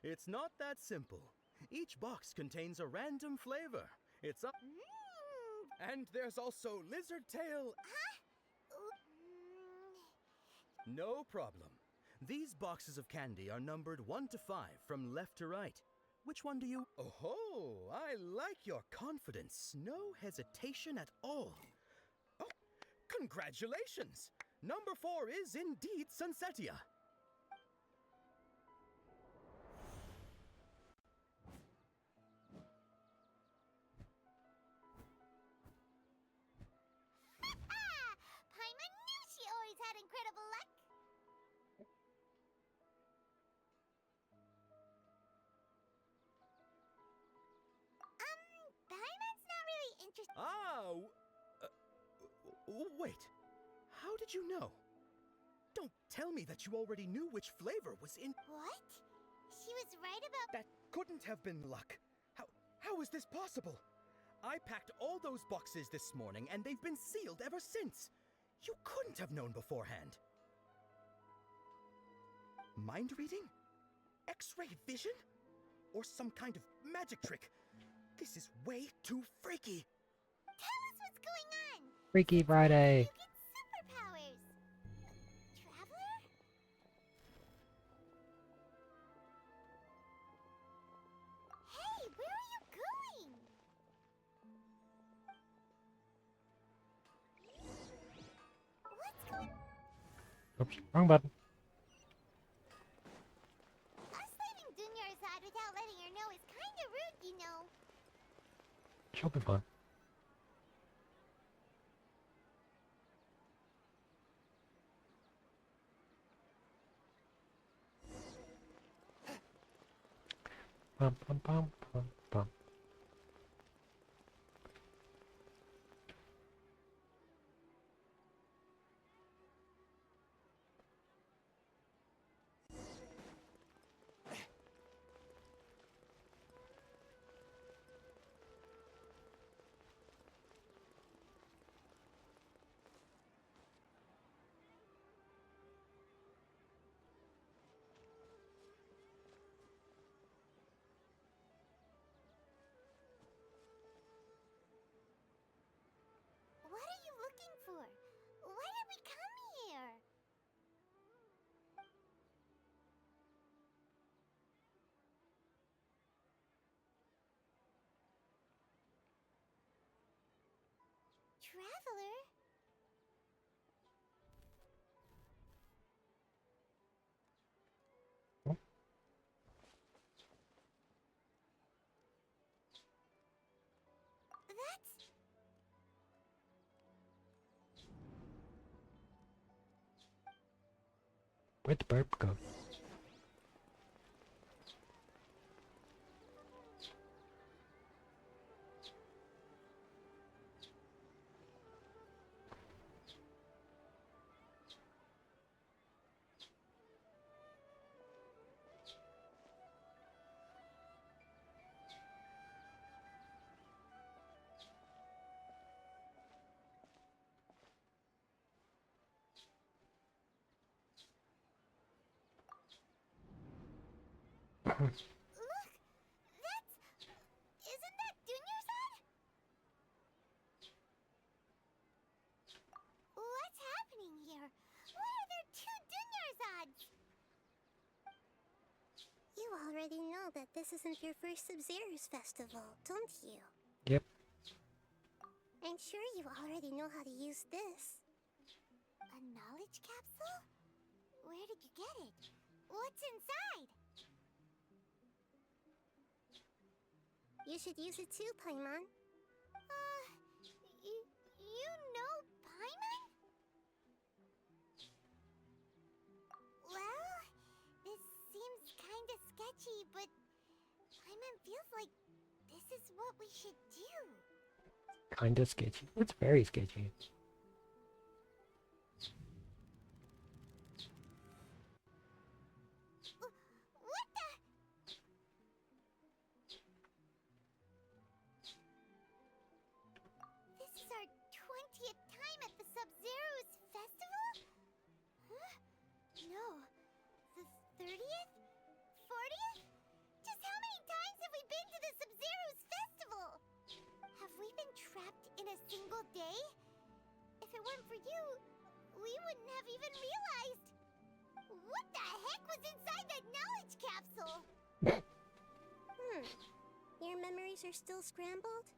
It's not that simple. Each box contains a random flavor. It's up. And there's also lizard tail. No problem. These boxes of candy are numbered 1 to 5 from left to right. Which one do you... Oh, I like your confidence. No hesitation at all. Oh, congratulations! Number 4 is indeed Sunsetia. Paimon knew she always had incredible luck. Paimon's not really interested. Wait. How did you know? Don't tell me that you already knew which flavor was in... What? She was right about... That couldn't have been luck. How is this possible? I packed all those boxes this morning, and they've been sealed ever since. You couldn't have known beforehand. Mind reading? X-ray vision? Or some kind of magic trick? This is way too freaky. Tell us what's going on. Freaky Friday. You get superpowers. Traveler? Hey, where are you going? What's going on? Oops, wrong button. Us leaving Dunya aside without letting her know is kinda rude, you know. She'll be fine. Bum, bum, bum, bum, bum. What are you looking for? Why did we come here? Traveler? That's... Where'd the burp go? Look! That's... Isn't that Dunyarzad? What's happening here? Why are there 2 Dunyarzads? You already know that this isn't your first Sub-Zero's festival, don't you? Yep. I'm sure you already know how to use this. A knowledge capsule? Where did you get it? What's inside? You should use it too, Paimon. You know Paimon? Well, this seems kinda sketchy, but Paimon feels like this is what we should do. Kinda sketchy. It's very sketchy. What the? no. The 30th? 40th? Just how many times have we been to the Sub-Zero's festival? Have we been trapped in a single day? If it weren't for you, we wouldn't have even realized. What the heck was inside that knowledge capsule? Your memories are still scrambled?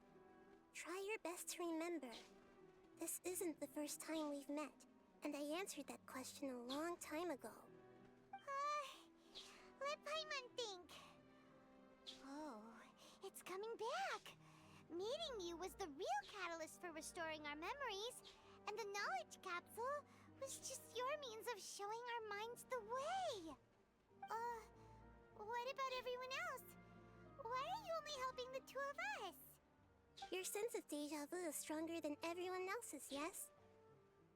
Try your best to remember. This isn't the first time we've met, and I answered that question a long time ago. Let Paimon think. Oh, it's coming back. Meeting you was the real catalyst for restoring our memories, and the knowledge capsule was just your means of showing our minds the way. What about everyone else? Why are you only helping the two of us? Your sense of deja vu is stronger than everyone else's, yes?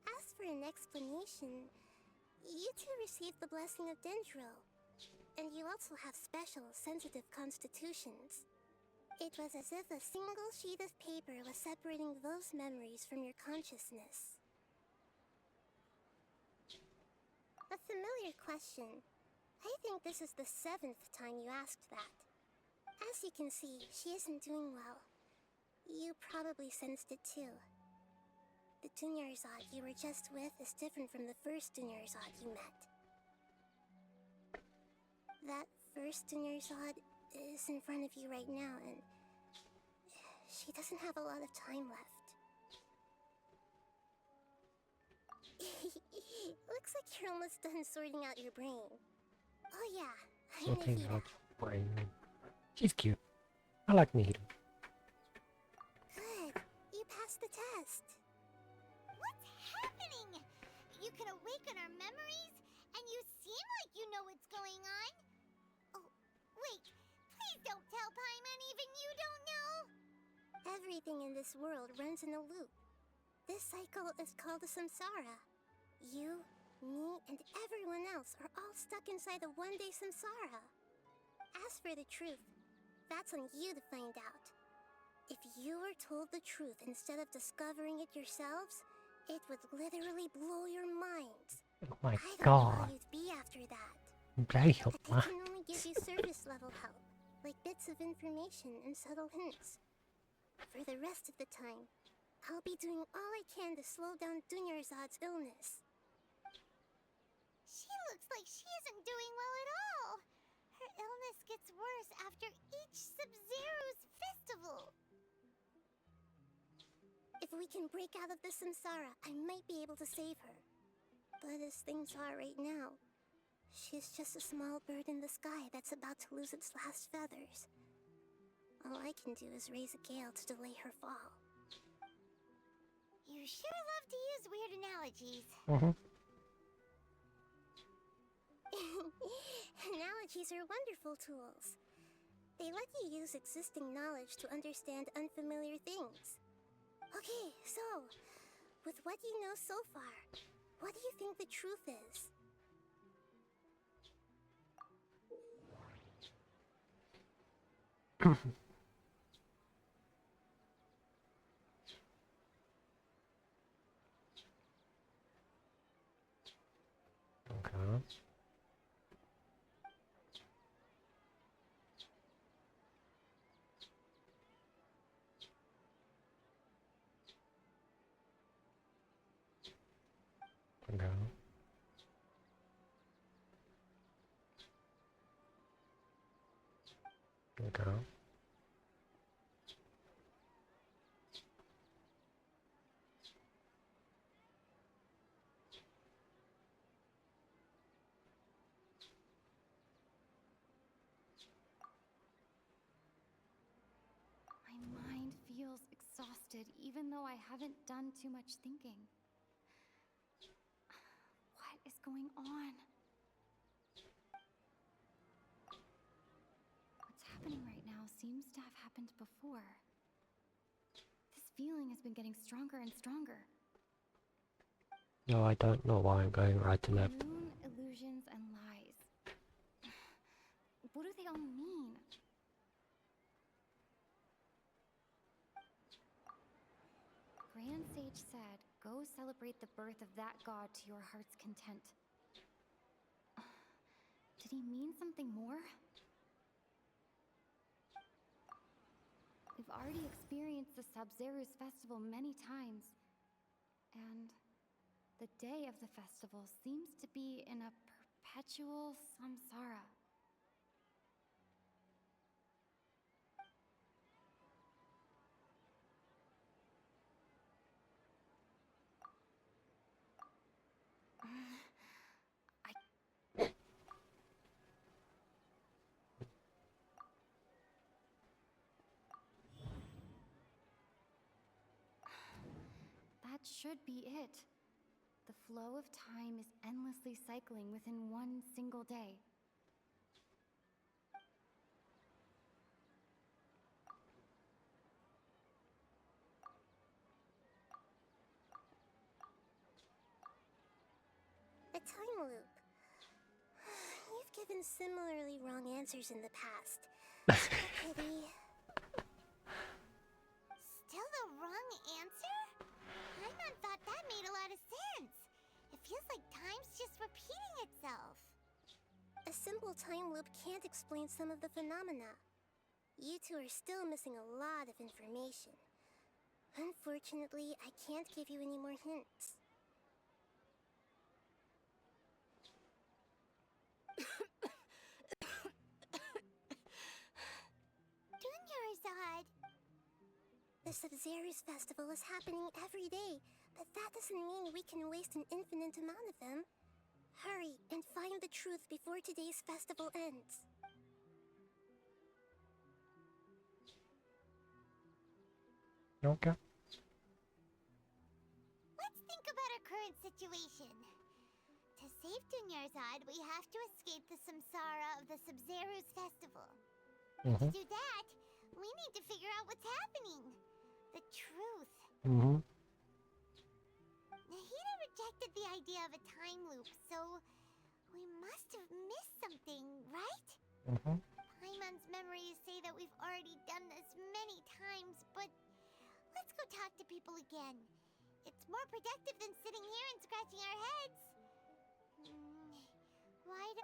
As for an explanation, you two received the blessing of Dendro, and you also have special, sensitive constitutions. It was as if a single sheet of paper was separating those memories from your consciousness. A familiar question. I think this is the 7th time you asked that. As you can see, she isn't doing well. You probably sensed it too. The Dunyarzad you were just with is different from the first Dunyarzad you met. That first Dunyarzad is in front of you right now, and she doesn't have a lot of time left. Looks like you're almost done sorting out your brain. Oh yeah, I'm Sorting Nahida. out brain. She's cute. I like Nahida. Good, you passed the test. What's happening? You can awaken our memories, and you seem like you know what's going on. Oh, wait, please don't tell Paimon even you don't know. Everything in this world runs in a loop. This cycle is called a samsara. You, me, and everyone else are all stuck inside a one-day samsara. As for the truth, that's on you to find out. If you were told the truth instead of discovering it yourselves, it would literally blow your minds. Oh my I don't know how god. you'd be after that. Bloody hell, I can only give you surface level help, like bits of information and subtle hints. For the rest of the time, I'll be doing all I can to slow down Dunyarzad's illness. She looks like she isn't doing well at all. Her illness gets worse after each Sub-Zero's festival. If we can break out of the samsara, I might be able to save her. But as things are right now, she's just a small bird in the sky that's about to lose its last feathers. All I can do is raise a gale to delay her fall. You sure love to use weird analogies. Analogies are wonderful tools. They let you use existing knowledge to understand unfamiliar things. Okay, so, with what you know so far, what do you think the truth is? Okay. Okay. Okay. My mind feels exhausted, even though I haven't done too much thinking. What is going on? What's happening right now seems to have happened before. This feeling has been getting stronger and stronger. No, I don't know why I'm going right to left. Moon, illusions, and lies. What do they all mean? Grand Sage said, "Go celebrate the birth of that god to your heart's content." Did he mean something more? We've already experienced the Sabzeruz festival many times, and the day of the festival seems to be in a perpetual samsara. That should be it. The flow of time is endlessly cycling within one single day. A time loop. You've given similarly wrong answers in the past. Pity. Still the wrong answer? Paimon thought that made a lot of sense. It feels like time's just repeating itself. A simple time loop can't explain some of the phenomena. You two are still missing a lot of information. Unfortunately, I can't give you any more hints. Dunyarzad! The Sabzeruz festival is happening every day, but that doesn't mean we can waste an infinite amount of them. Hurry and find the truth before today's festival ends. Okay. Let's think about our current situation. To save Dunyarzad, we have to escape the samsara of the Sabzeruz festival. To do that, we need to figure out what's happening. The truth. Nahida rejected the idea of a time loop, so we must have missed something, right? Paimon's memories say that we've already done this many times, but let's go talk to people again. It's more productive than sitting here and scratching our heads. Why do...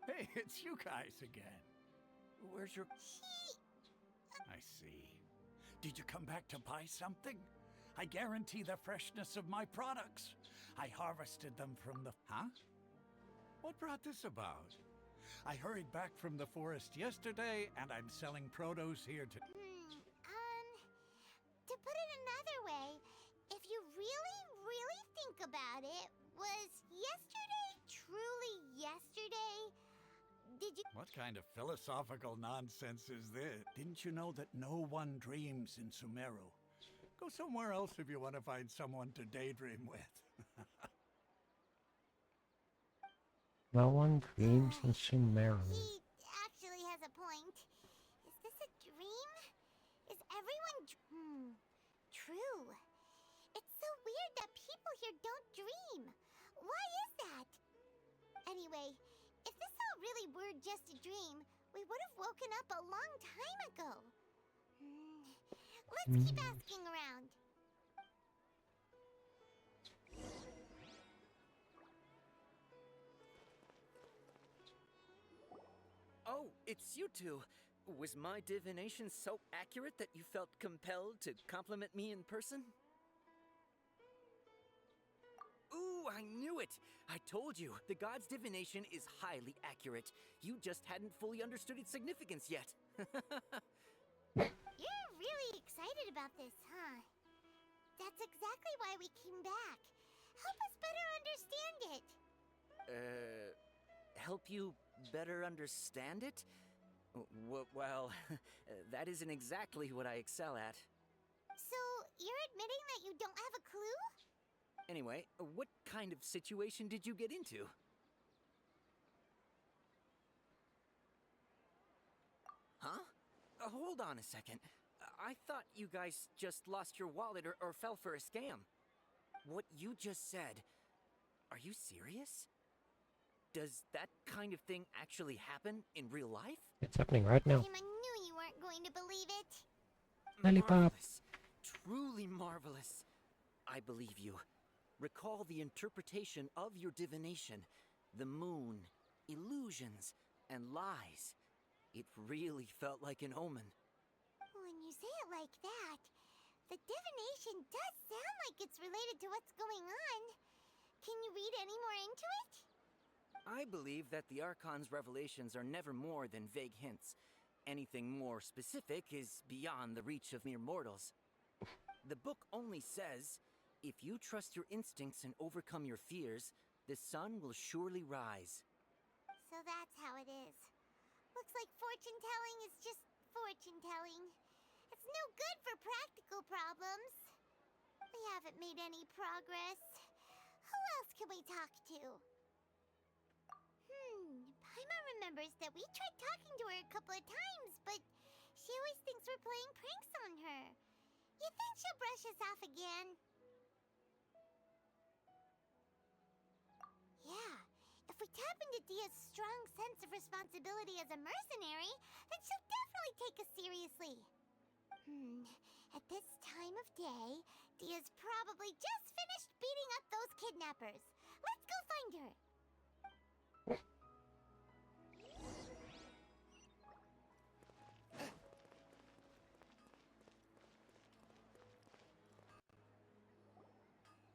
Hey, it's you guys again. Where's your... I see. Did you come back to buy something? I guarantee the freshness of my products. I harvested them from the... Huh? What brought this about? I hurried back from the forest yesterday, and I'm selling produce here to... To put it another way, if you really think about it, was yesterday truly yesterday? Did you... What kind of philosophical nonsense is this? Didn't you know that no one dreams in Sumeru? Go somewhere else if you want to find someone to daydream with. No one dreams in Sumeru. He actually has a point. Is this a dream? Is everyone... True. It's so weird that people here don't dream. Why is that? Anyway, if this all really were just a dream, we would have woken up a long time ago. Let's keep asking around. Oh, it's you two. Was my divination so accurate that you felt compelled to compliment me in person? Ooh, I knew it! I told you, the god's divination is highly accurate. You just hadn't fully understood its significance yet. You're really excited about this, huh? That's exactly why we came back. Help us better understand it. Help you better understand it? Well, that isn't exactly what I excel at. So, you're admitting that you don't have a clue? Anyway, what kind of situation did you get into? Huh? hold on a second. I thought you guys just lost your wallet or fell for a scam. What you just said, are you serious? Does that kind of thing actually happen in real life? It's happening right now. I knew you weren't going to believe it. Lollipop. Marvelous. Truly marvelous. I believe you. Recall the interpretation of your divination. The moon, illusions, and lies. It really felt like an omen. When you say it like that, the divination does sound like it's related to what's going on. Can you read any more into it? I believe that the Archon's revelations are never more than vague hints. Anything more specific is beyond the reach of mere mortals. The book only says, if you trust your instincts and overcome your fears, the sun will surely rise. So that's how it is. Looks like fortune telling is just fortune telling. It's no good for practical problems. We haven't made any progress. Who else can we talk to? Paimon remembers that we tried talking to her a couple of times, but she always thinks we're playing pranks on her. You think she'll brush us off again? Yeah, if we tap into Dia's strong sense of responsibility as a mercenary, then she'll definitely take us seriously. At this time of day, Dia's probably just finished beating up those kidnappers. Let's go find her.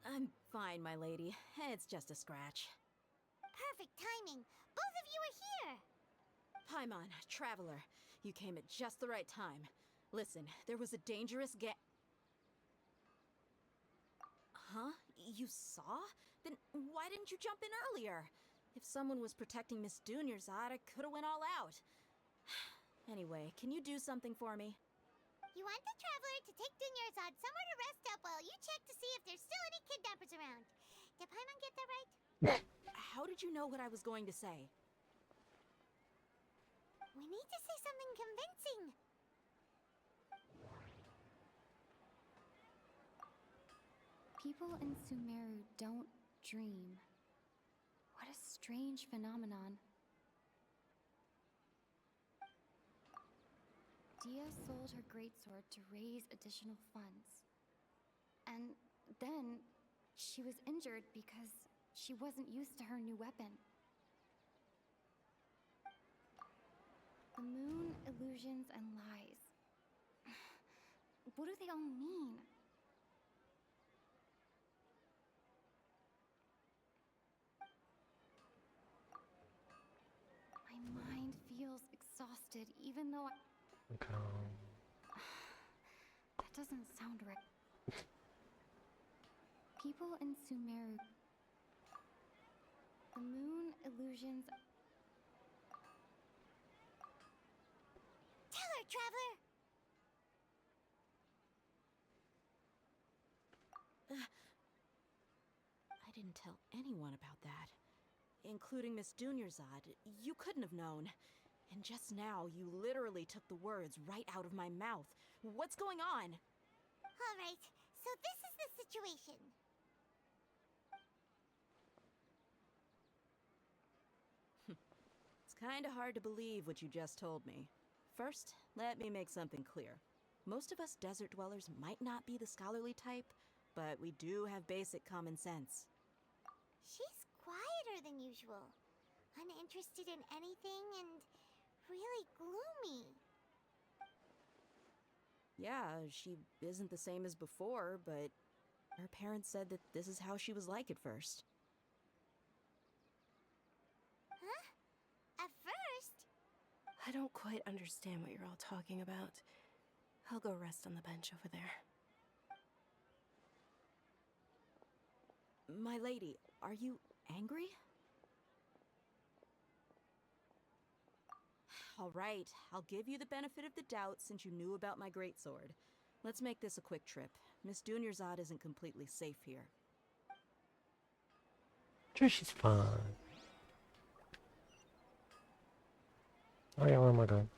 I'm fine, my lady. It's just a scratch. Perfect timing. Both of you are here. Paimon, Traveler, you came at just the right time. Listen, there was a dangerous Huh? You saw? Then why didn't you jump in earlier? If someone was protecting Miss Dunyarzad, I could've went all out. Anyway, can you do something for me? You want the Traveler to take Dunyarzad somewhere to rest up while you check to see if there's still any kidnappers around. Did Paimon get that right? How did you know what I was going to say? We need to say something convincing. People in Sumeru don't dream. What a strange phenomenon. Dia sold her greatsword to raise additional funds. And then she was injured because she wasn't used to her new weapon. The moon, illusions, and lies. What do they all mean? My mind feels exhausted, even though that doesn't sound right. People in Sumeru. The moon, illusions. Tell her, Traveler! I didn't tell anyone about that. Including Miss Dunyarzad. You couldn't have known. And just now, you literally took the words right out of my mouth. What's going on? Alright, so this is the situation. It's kinda hard to believe what you just told me. First, let me make something clear. Most of us desert dwellers might not be the scholarly type, but we do have basic common sense. She's quieter than usual. Uninterested in anything and really gloomy. Yeah, she isn't the same as before, but her parents said that this is how she was like at first. Huh? At first? I don't quite understand what you're all talking about. I'll go rest on the bench over there. My lady, are you angry? All right, I'll give you the benefit of the doubt since you knew about my greatsword. Let's make this a quick trip. Miss Dunyarzad isn't completely safe here. Sure, she's fine. Oh yeah, where am I going?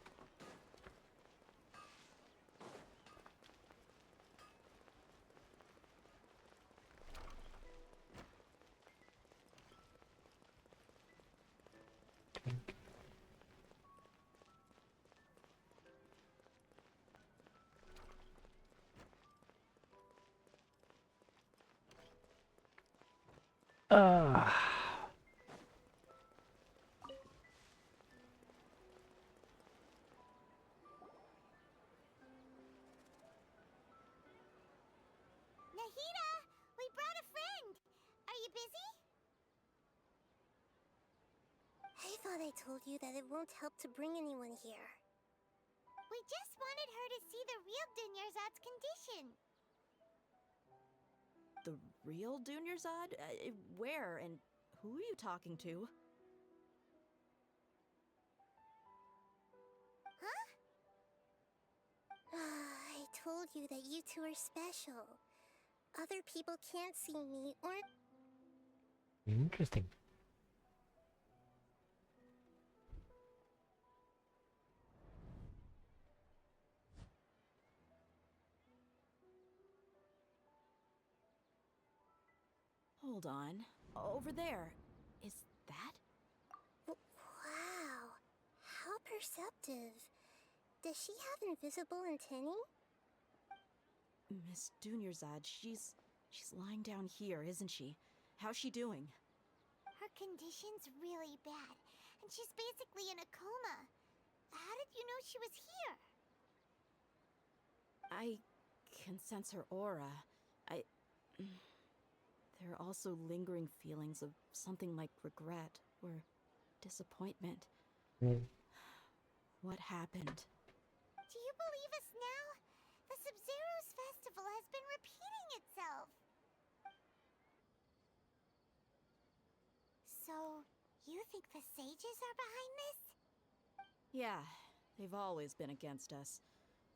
Uh, Nahida, we brought a friend. Are you busy? I thought I told you that it won't help to bring anyone here. We just wanted her to see the real Dunyarzad's condition. The real Dunyarzad? Where and who are you talking to? Huh? I told you that you two are special. Other people can't see me or... Interesting. Hold on. Over there. Is that? Wow. How perceptive. Does she have invisible antennae? Miss Dunyarzad, she's lying down here, isn't she? How's she doing? Her condition's really bad, and she's basically in a coma. How did you know she was here? I can sense her aura. There are also lingering feelings of something like regret or disappointment. What happened? Do you believe us now? The Sub-Zero's festival has been repeating itself. So, you think the sages are behind this? Yeah, they've always been against us.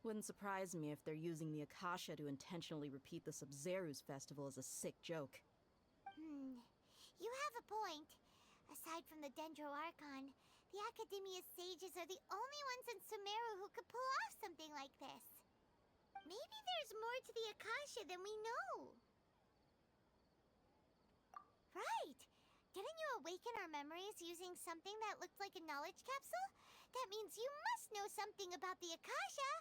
Wouldn't surprise me if they're using the Akasha to intentionally repeat the Sub-Zero's festival as a sick joke. You have a point. Aside from the Dendro Archon, the Academia's sages are the only ones in Sumeru who could pull off something like this. Maybe there's more to the Akasha than we know. Right! Didn't you awaken our memories using something that looked like a knowledge capsule? That means you must know something about the Akasha!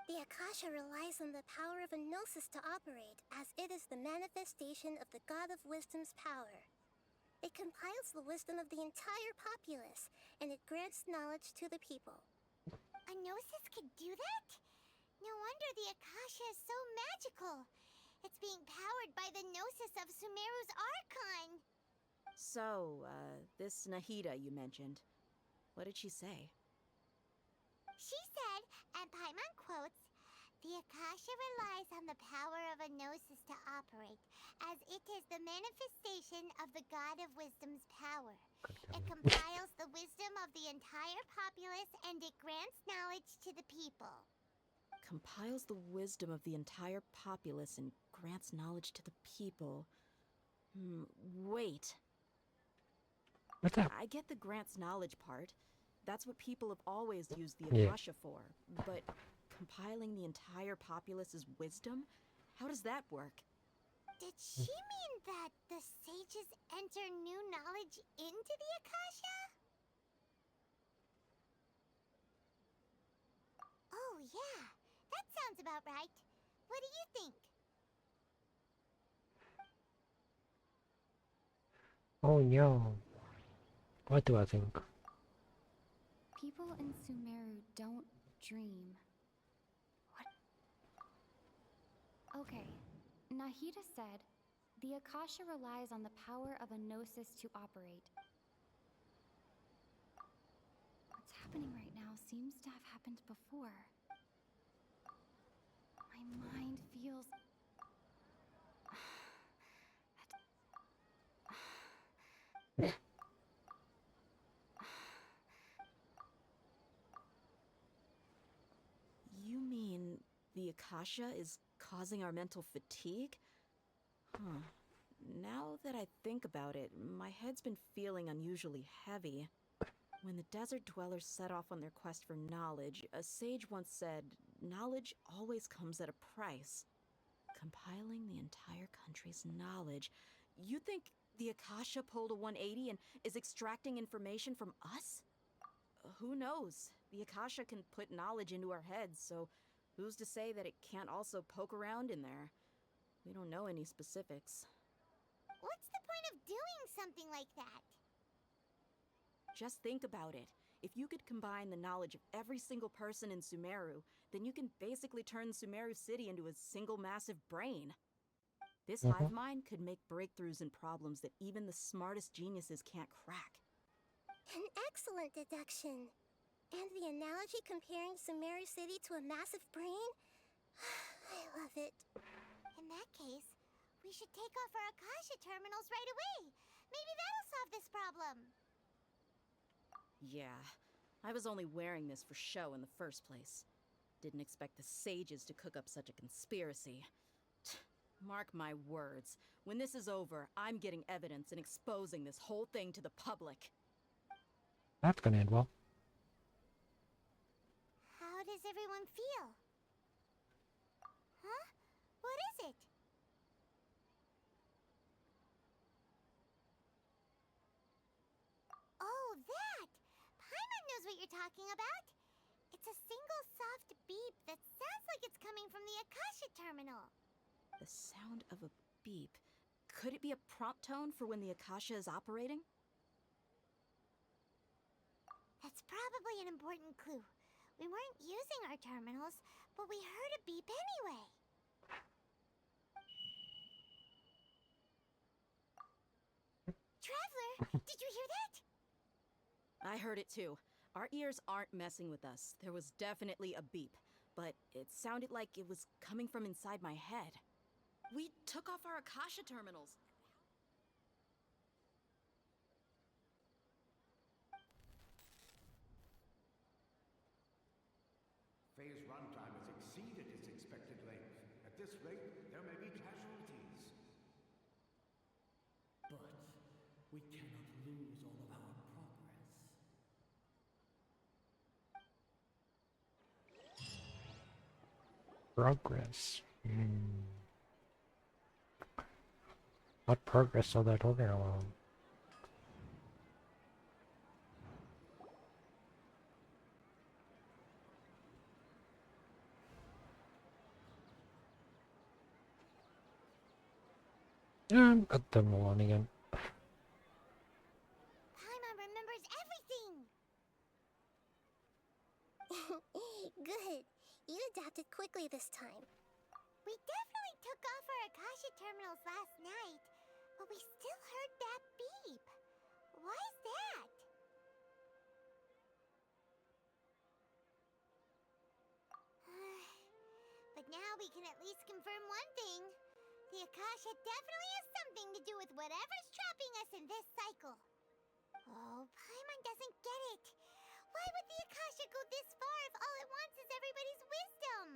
The Akasha relies on the power of a gnosis to operate, as it is the manifestation of the God of Wisdom's power. It compiles the wisdom of the entire populace, and it grants knowledge to the people. A gnosis could do that? No wonder the Akasha is so magical. It's being powered by the gnosis of Sumeru's Archon. So, this Nahida you mentioned, what did she say? She said, and Paimon quotes, "The Akasha relies on the power of a gnosis to operate, as it is the manifestation of the God of Wisdom's power. It compiles the wisdom of the entire populace and it grants knowledge to the people." Compiles the wisdom of the entire populace and grants knowledge to the people. Wait. What's that? I get the grants knowledge part. That's what people have always used the Yeah. Akasha for. But compiling the entire populace's wisdom? How does that work? Did she mean that the sages enter new knowledge into the Akasha? Oh yeah, that sounds about right. What do you think? Oh no. What do I think? People in Sumeru don't dream. What? Okay, Nahida said, the Akasha relies on the power of a gnosis to operate. What's happening right now seems to have happened before. My mind feels... You mean the Akasha is causing our mental fatigue? Huh. Now that I think about it, my head's been feeling unusually heavy. When the desert dwellers set off on their quest for knowledge, a sage once said, knowledge always comes at a price. Compiling the entire country's knowledge. You think the Akasha pulled a 180 and is extracting information from us? Who knows? The Akasha can put knowledge into our heads, so who's to say that it can't also poke around in there? We don't know any specifics. What's the point of doing something like that? Just think about it. If you could combine the knowledge of every single person in Sumeru, then you can basically turn Sumeru City into a single massive brain. This hive mind could make breakthroughs in problems that even the smartest geniuses can't crack. An excellent deduction. And the analogy comparing Sumeru City to a massive brain? I love it. In that case, we should take off our Akasha terminals right away. Maybe that'll solve this problem. Yeah, I was only wearing this for show in the first place. Didn't expect the sages to cook up such a conspiracy. Mark my words, when this is over, I'm getting evidence and exposing this whole thing to the public. That's gonna end well. How does everyone feel? Huh? What is it? Oh, that! Paimon knows what you're talking about. It's a single soft beep that sounds like it's coming from the Akasha terminal. The sound of a beep. Could it be a prompt tone for when the Akasha is operating? That's probably an important clue. We weren't using our terminals, but we heard a beep anyway. Traveler, did you hear that? I heard it too. Our ears aren't messing with us. There was definitely a beep, but it sounded like it was coming from inside my head. We took off our Akasha terminals. Phase runtime has exceeded its expected length. At this rate, there may be casualties. But we cannot lose all of our progress. Progress. What progress are they talking about? Got them on again. Paimon remembers everything! Good. You adapted quickly this time. We definitely took off our Akasha terminals last night, but we still heard that beep. Why is that? But now we can at least confirm one thing. The Akasha definitely has something to do with whatever's trapping us in this cycle. Oh, Paimon doesn't get it. Why would the Akasha go this far if all it wants is everybody's wisdom?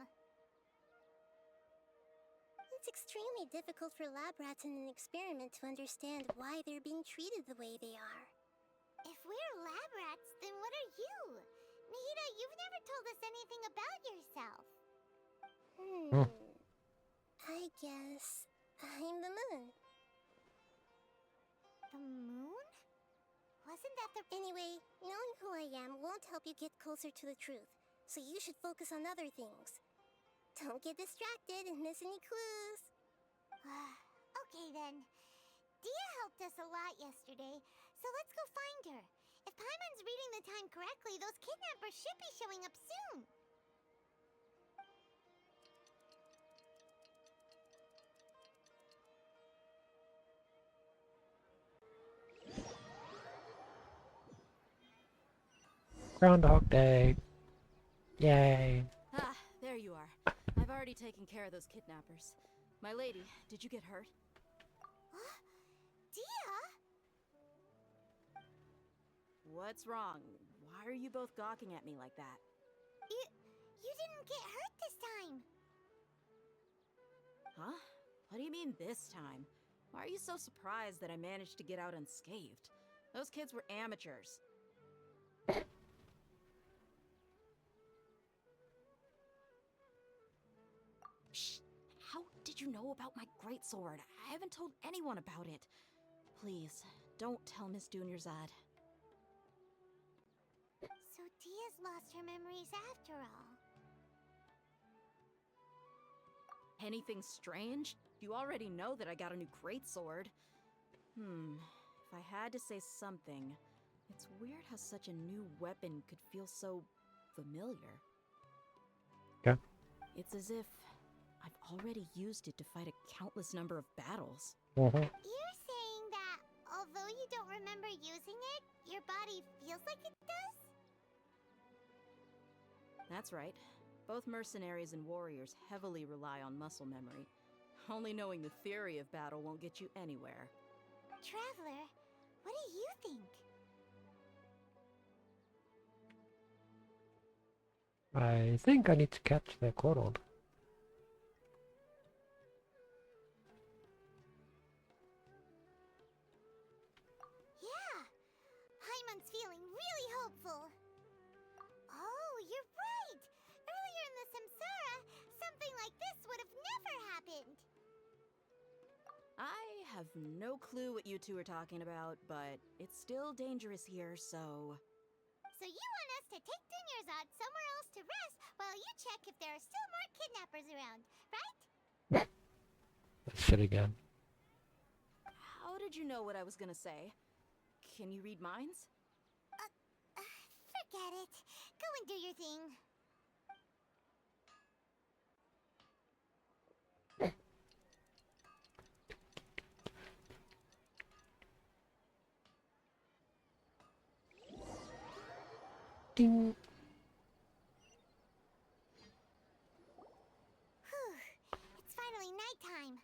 It's extremely difficult for lab rats in an experiment to understand why they're being treated the way they are. If we're lab rats, then what are you? Nahida, you've never told us anything about yourself. I guess I'm the moon. The moon? Wasn't that the... Anyway, knowing who I am won't help you get closer to the truth, so you should focus on other things. Don't get distracted and miss any clues. Okay then. Dia helped us a lot yesterday, so let's go find her. If Paimon's reading the time correctly, those kidnappers should be showing up soon. Groundhog Day. Yay. Ah, there you are. I've already taken care of those kidnappers. My lady, did you get hurt? Dia? What's wrong? Why are you both gawking at me like that? You didn't get hurt this time. Huh? What do you mean this time? Why are you so surprised that I managed to get out unscathed? Those kids were amateurs. Shh! How did you know about my greatsword? I haven't told anyone about it. Please, don't tell Miss Dunyarzad. So Dia's lost her memories after all. Anything strange? You already know that I got a new greatsword. If I had to say something, it's weird how such a new weapon could feel so familiar. Yeah. It's as if I've already used it to fight a countless number of battles. You're saying that although you don't remember using it, your body feels like it does? That's right. Both mercenaries and warriors heavily rely on muscle memory. Only knowing the theory of battle won't get you anywhere. Traveler, what do you think? I think I need to catch the Koron. Yeah, Paimon's feeling really hopeful. Oh, you're right! Earlier in the Samsara, something like this would have never happened. I have no clue what you two are talking about, but it's still dangerous here, so... So you want us to take Dunyarzad somewhere else to rest while you check if there are still more kidnappers around, right? Shit again. How did you know what I was gonna say? Can you read minds? Forget it. Go and do your thing. Ding. Whew. It's finally nighttime.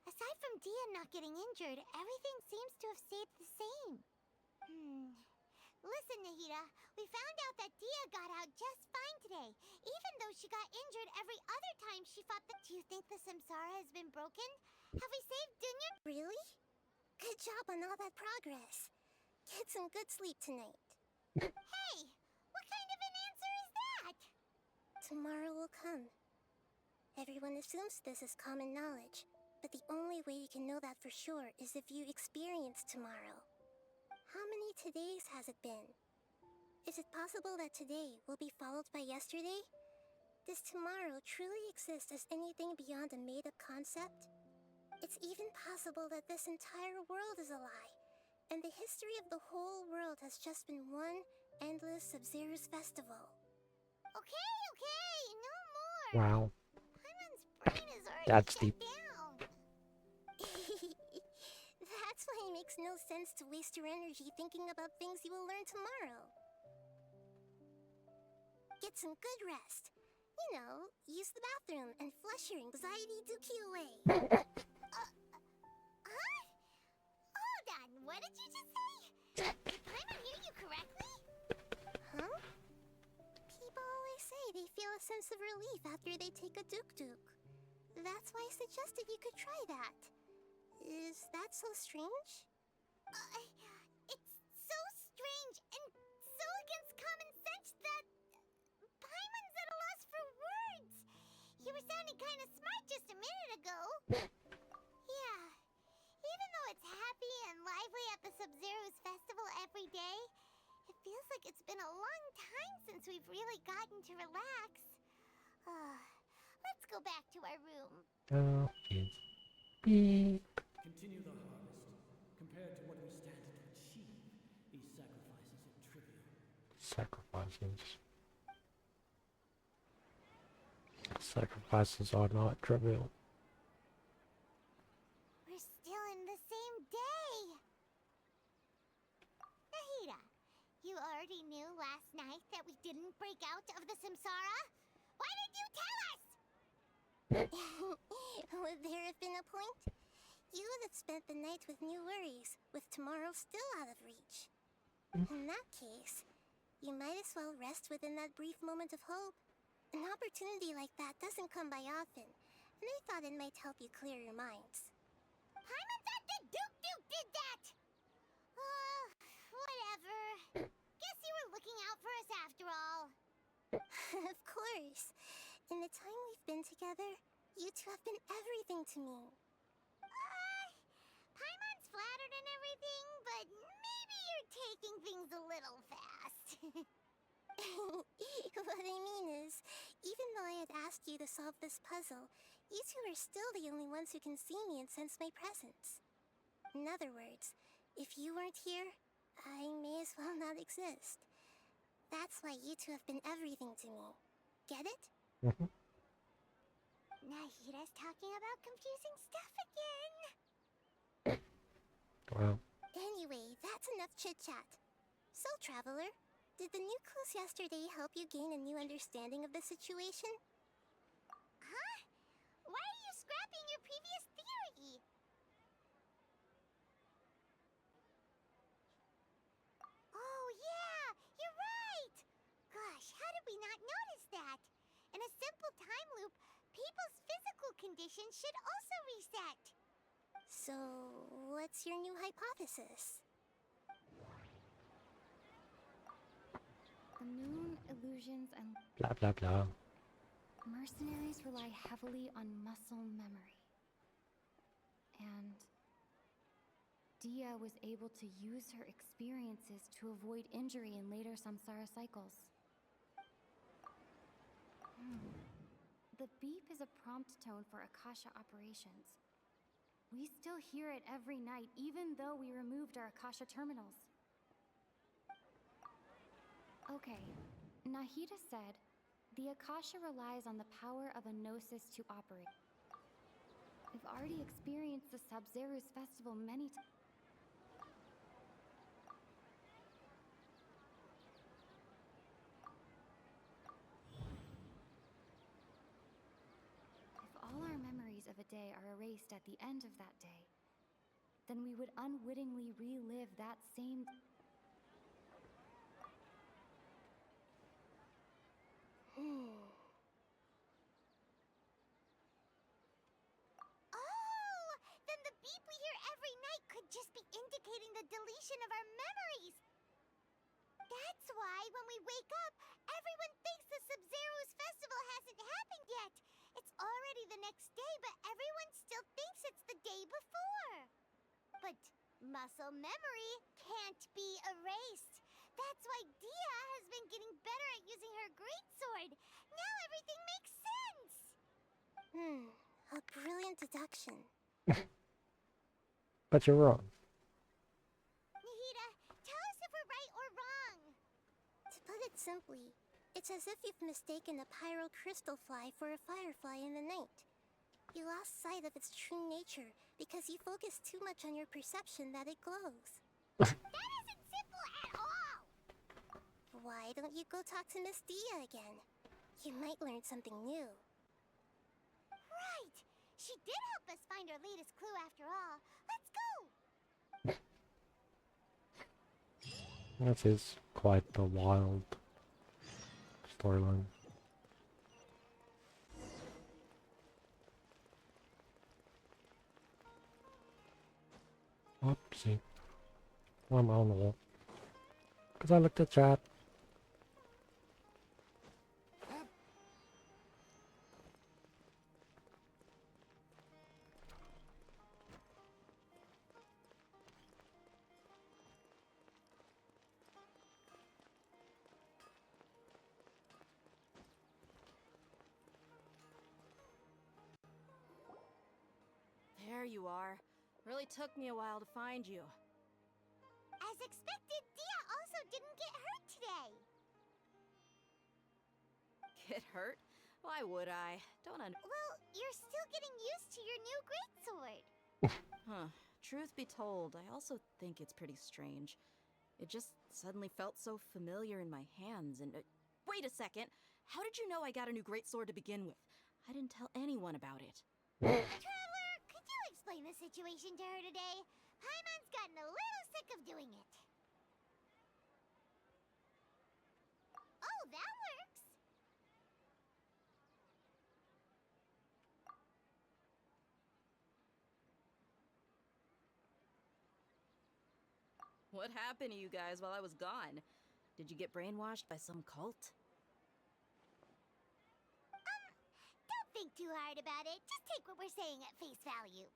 Aside from Dia not getting injured, everything seems to have stayed the same. Listen, Nahida, we found out that Dia got out just fine today, even though she got injured every other time she fought the... Do you think the Samsara has been broken? Have we saved Dunya? Really? Good job on all that progress. Get some good sleep tonight. Hey, what kind of an answer is that? Tomorrow will come. Everyone assumes this is common knowledge, but the only way you can know that for sure is if you experience tomorrow. How many todays has it been? Is it possible that today will be followed by yesterday? Does tomorrow truly exist as anything beyond a made-up concept? It's even possible that this entire world is a lie, and the history of the whole world has just been one endless Sub-Zero's festival. Okay, no more. Wow. Paimon's brain is already That's shut deep. down. That's why it makes no sense to waste your energy thinking about things you will learn tomorrow. Get some good rest. You know, use the bathroom and flush your anxiety dookie away. Huh? Hold on, what did you just say? Did Paimon hear you correctly? Huh? People always say they feel a sense of relief after they take a duk-duk. That's why I suggested you could try that. Is that so strange? It's so strange and so against common sense that Paimon's at a loss for words. You were sounding kind of smart just a minute ago. Yeah, even though it's happy and lively at the Sub-Zero's festival every day, it feels like it's been a long time since we've really gotten to relax. Let's go back to our room. Beep. Continue the harvest. Compared to what we stand to achieve, these sacrifices are trivial. Sacrifices. Sacrifices are not trivial. We're still in the same day. Nahida, you already knew last night that we didn't break out of the Samsara? Why did you tell us? Would there have been a point? You would have spent the night with new worries, with tomorrow still out of reach. In that case, you might as well rest within that brief moment of hope. An opportunity like that doesn't come by often, and I thought it might help you clear your minds. Paimon thought the Duke did that! Whatever. Guess you were looking out for us after all. Of course. In the time we've been together, you two have been everything to me. Paimon's flattered and everything, but maybe you're taking things a little fast. What I mean is, even though I had asked you to solve this puzzle, you two are still the only ones who can see me and sense my presence. In other words, if you weren't here, I may as well not exist. That's why you two have been everything to me. Get it? Nahira's talking about confusing stuff again. Wow. Anyway, that's enough chit-chat. So, Traveler, did the new clues yesterday help you gain a new understanding of the situation? Huh? Why are you scrapping your previous theory? Oh, yeah! You're right! Gosh, how did we not notice that? In a simple time loop, people's physical conditions should also reset. So, what's your new hypothesis? The moon, illusions, and Blah blah blah. mercenaries rely heavily on muscle memory. And Dia was able to use her experiences to avoid injury in later samsara cycles. The beep is a prompt tone for Akasha operations. We still hear it every night, even though we removed our Akasha terminals. Okay, Nahida said, the Akasha relies on the power of a gnosis to operate. We've already experienced the Sub-Zeru's festival many times. If all our memories of a day are erased at the end of that day, then we would unwittingly relive that same... Oh! Then the beep we hear every night could just be indicating the deletion of our memories! That's why, when we wake up, everyone thinks the Sub-Zeru's festival hasn't happened yet! It's already the next day, but everyone still thinks it's the day before! But muscle memory can't be erased! That's why Dia has been getting better at using her greatsword! Now everything makes sense! A brilliant deduction. But you're wrong. Nahida, tell us if we're right or wrong! To put it simply, it's as if you've mistaken a pyro crystal fly for a firefly in the night. You lost sight of its true nature because you focused too much on your perception that it glows. That isn't simple at all! Why don't you go talk to Miss Dia again? You might learn something new. Right! She did help us find our latest clue after all. Let's go! This is quite the wild storyline. Oopsie. Why am I on the wall? Because I looked at chat. There you are. Really took me a while to find you. As expected, Dia also didn't get hurt today! Get hurt? Why would I? Well, you're still getting used to your new greatsword. Huh. Truth be told, I also think it's pretty strange. It just suddenly felt so familiar in my hands and... wait a second! How did you know I got a new greatsword to begin with? I didn't tell anyone about it. Traveler, could you explain the situation to her today? Paimon's gotten a little sick of doing it. Oh, that works! What happened to you guys while I was gone? Did you get brainwashed by some cult? Don't think too hard about it. Just take what we're saying at face value.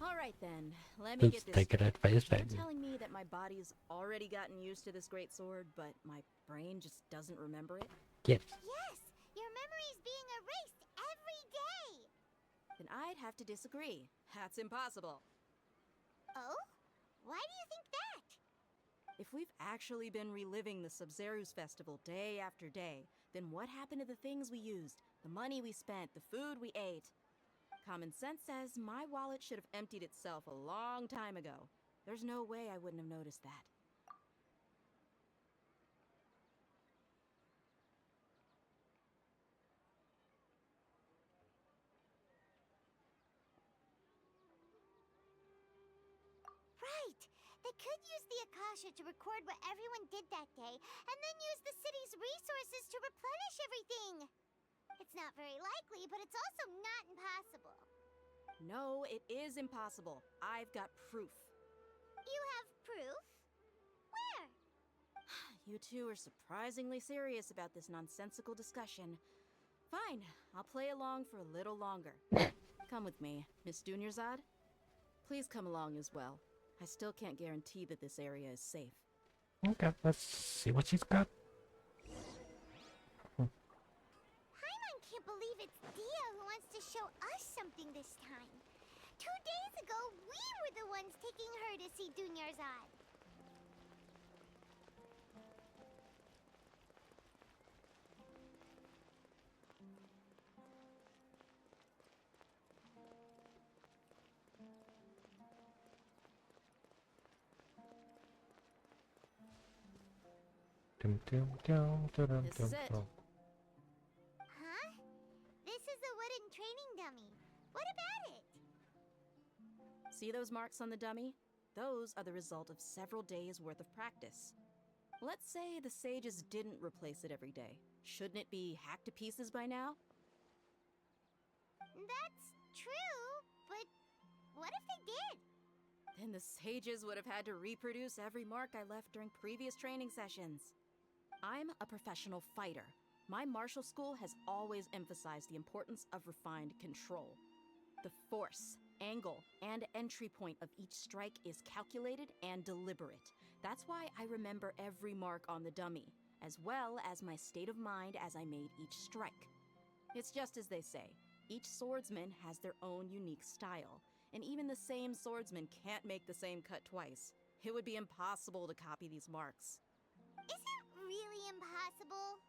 Alright then, let me get Just this take it straight. at face You're value. telling me that my body's already gotten used to this great sword, but my brain just doesn't remember it? Yes. Yes! Your memory's being erased every day! Then I'd have to disagree. That's impossible. Oh? If we've actually been reliving the Sub-Zeru's festival day after day, then what happened to the things we used, the money we spent, the food we ate? Common sense says my wallet should have emptied itself a long time ago. There's no way I wouldn't have noticed that. Right! They could use the Akasha to record what everyone did that day, and then use the city's resources to replenish everything! It's not very likely, but it's also not impossible. No, it is impossible. I've got proof. You have proof? Where? You two are surprisingly serious about this nonsensical discussion. Fine, I'll play along for a little longer. Come with me, Miss Dunyarzad. Please come along as well. I still can't guarantee that this area is safe. Okay, let's see what she's got. Paimon can't believe it's Dia who wants to show us something this time. 2 days ago, we were the ones taking her to see Dunyarzad. This is it. Huh? This is a wooden training dummy. What about it? See those marks on the dummy? Those are the result of several days' worth of practice. Let's say the sages didn't replace it every day. Shouldn't it be hacked to pieces by now? That's true, but what if they did? Then the sages would have had to reproduce every mark I left during previous training sessions. I'm a professional fighter. My martial school has always emphasized the importance of refined control. The force, angle, and entry point of each strike is calculated and deliberate. That's why I remember every mark on the dummy, as well as my state of mind as I made each strike. It's just as they say, each swordsman has their own unique style, and even the same swordsman can't make the same cut twice. It would be impossible to copy these marks. Is it really impossible?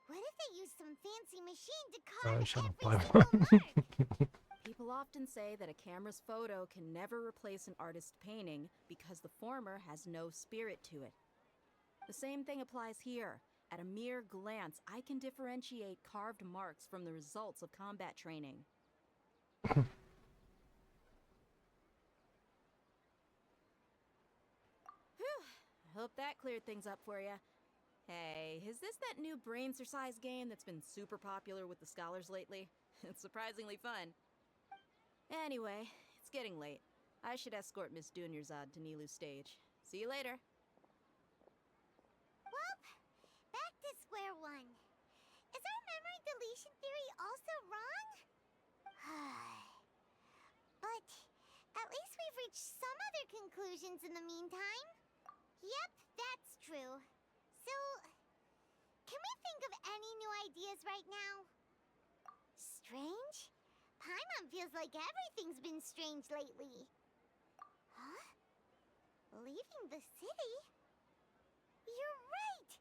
What if they use some fancy machine to carve every single mark? People often say that a camera's photo can never replace an artist's painting because the former has no spirit to it. The same thing applies here. At a mere glance, I can differentiate carved marks from the results of combat training. Whew, I hope that cleared things up for you. Hey, is this that new brain exercise game that's been super popular with the scholars lately? It's surprisingly fun. Anyway, it's getting late. I should escort Miss Dunyarzad to Nilu's stage. See you later. Well, back to square one. Is our memory deletion theory also wrong? But at least we've reached some other conclusions in the meantime. Yep, that's true. So, can we think of any new ideas right now? Strange? Paimon feels like everything's been strange lately. Huh? Leaving the city? You're right!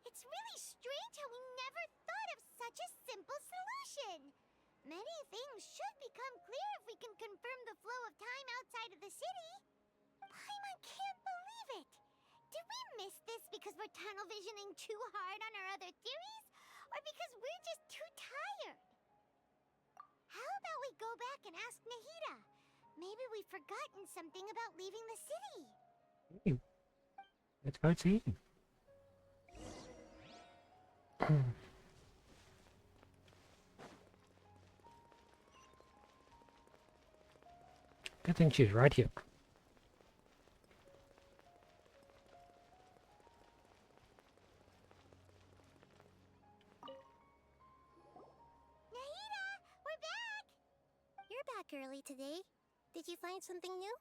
It's really strange how we never thought of such a simple solution! Many things should become clear if we can confirm the flow of time outside of the city. Paimon can't believe it! Did we miss this because we're tunnel visioning too hard on our other theories? Or because we're just too tired? How about we go back and ask Nahida? Maybe we've forgotten something about leaving the city. Hey, let's go see. Good thing she's right here. Nahida, we're back! You're back early today. Did you find something new?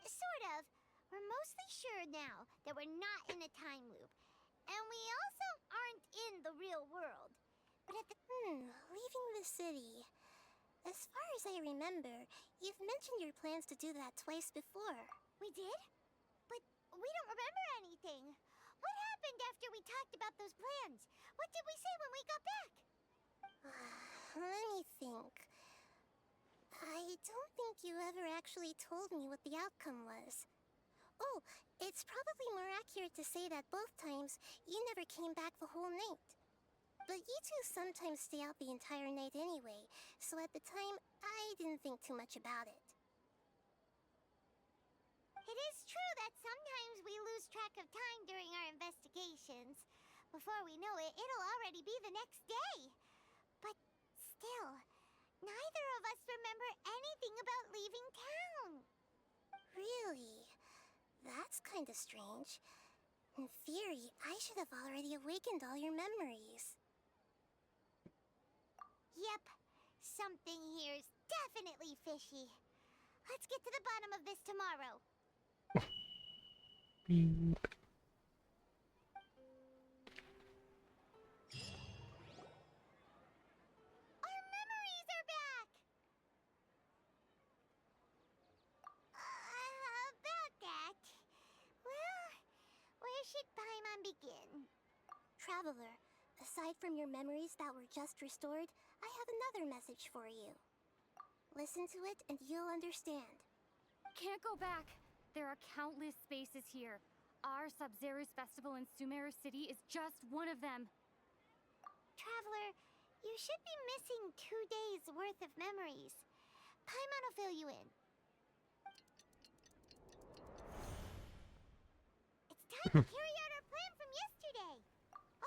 Sort of. We're mostly sure now that we're not in a time loop. And we also aren't in the real world. But at the... leaving the city. As far as I remember, you've mentioned your plans to do that twice before. We did? But we don't remember anything. What happened after we talked about those plans? What did we say when we got back? Let me think. I don't think you ever actually told me what the outcome was. Oh, it's probably more accurate to say that both times you never came back the whole night. But you two sometimes stay out the entire night anyway, so at the time, I didn't think too much about it. It is true that sometimes we lose track of time during our investigations. Before we know it, it'll already be the next day. But still, neither of us remember anything about leaving town. Really? That's kinda strange. In theory, I should have already awakened all your memories. Yep, something here's definitely fishy. Let's get to the bottom of this tomorrow. Beep. Our memories are back! About that. Well, where should Paimon begin? Traveler, aside from your memories that were just restored, I have another message for you. Listen to it and you'll understand. Can't go back. There are countless spaces here. Our Sub-Zero's festival in Sumeru City is just one of them. Traveler, you should be missing 2 days worth of memories. Paimon will fill you in. It's time to carry out our plan from yesterday.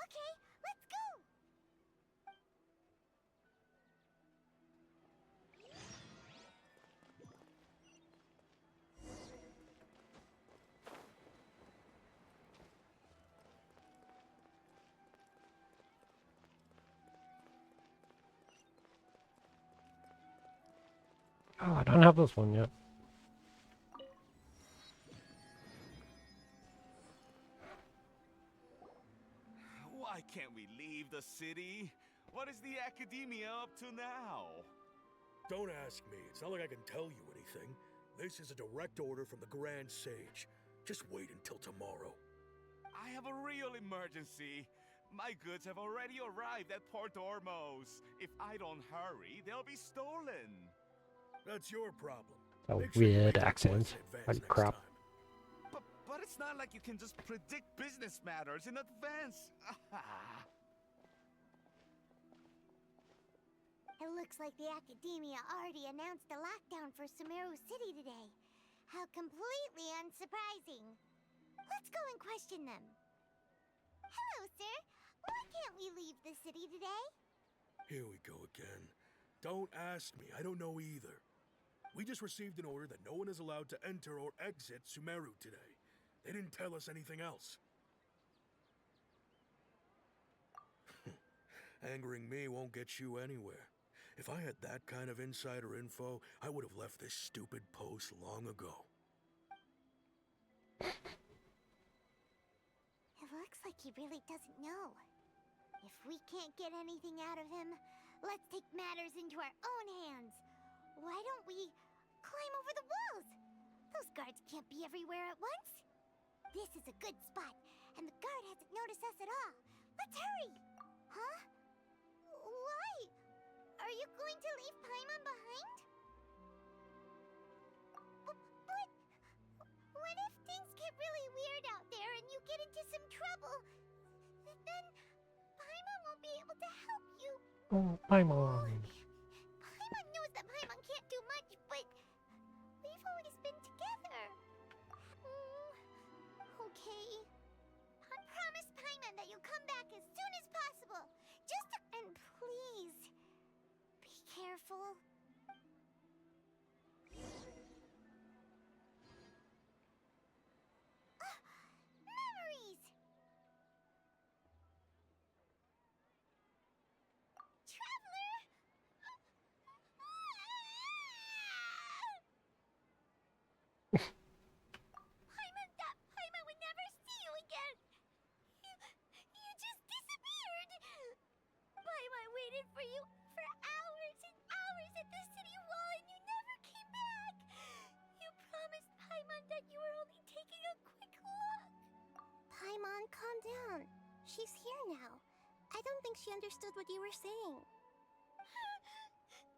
Okay, let's go. Oh, I don't have this one yet. Why can't we leave the city? What is the Academia up to now? Don't ask me. It's not like I can tell you anything. This is a direct order from the Grand Sage. Just wait until tomorrow. I have a real emergency. My goods have already arrived at Port Ormos. If I don't hurry, they'll be stolen. That's your problem. A Make sure you weird make your accent. plans in advance Holy next crap. time. But it's not like you can just predict business matters in advance. It looks like the Academia already announced a lockdown for Sumeru City today. How completely unsurprising. Let's go and question them. Hello, sir. Why can't we leave the city today? Here we go again. Don't ask me. I don't know either. We just received an order that no one is allowed to enter or exit Sumeru today. They didn't tell us anything else. Angering me won't get you anywhere. If I had that kind of insider info, I would have left this stupid post long ago. It looks like he really doesn't know. If we can't get anything out of him, let's take matters into our own hands. Why don't we climb over the walls? Those guards can't be everywhere at once. This is a good spot, and the guard hasn't noticed us at all. Let's hurry! Huh? Why? Are you going to leave Paimon behind? But what if things get really weird out there and you get into some trouble? Then Paimon won't be able to help you. Oh, Paimon. Paimon knows that Paimon can't do much, but we've always been together. Okay. I promise Paimon that you'll come back as soon as possible. And please, be careful. Memories! Traveler! Paimon would never see you again! You just disappeared! Paimon waited for you for hours and hours at the city wall and you never came back! You promised Paimon that you were only taking a quick She's here now. I don't think she understood what you were saying.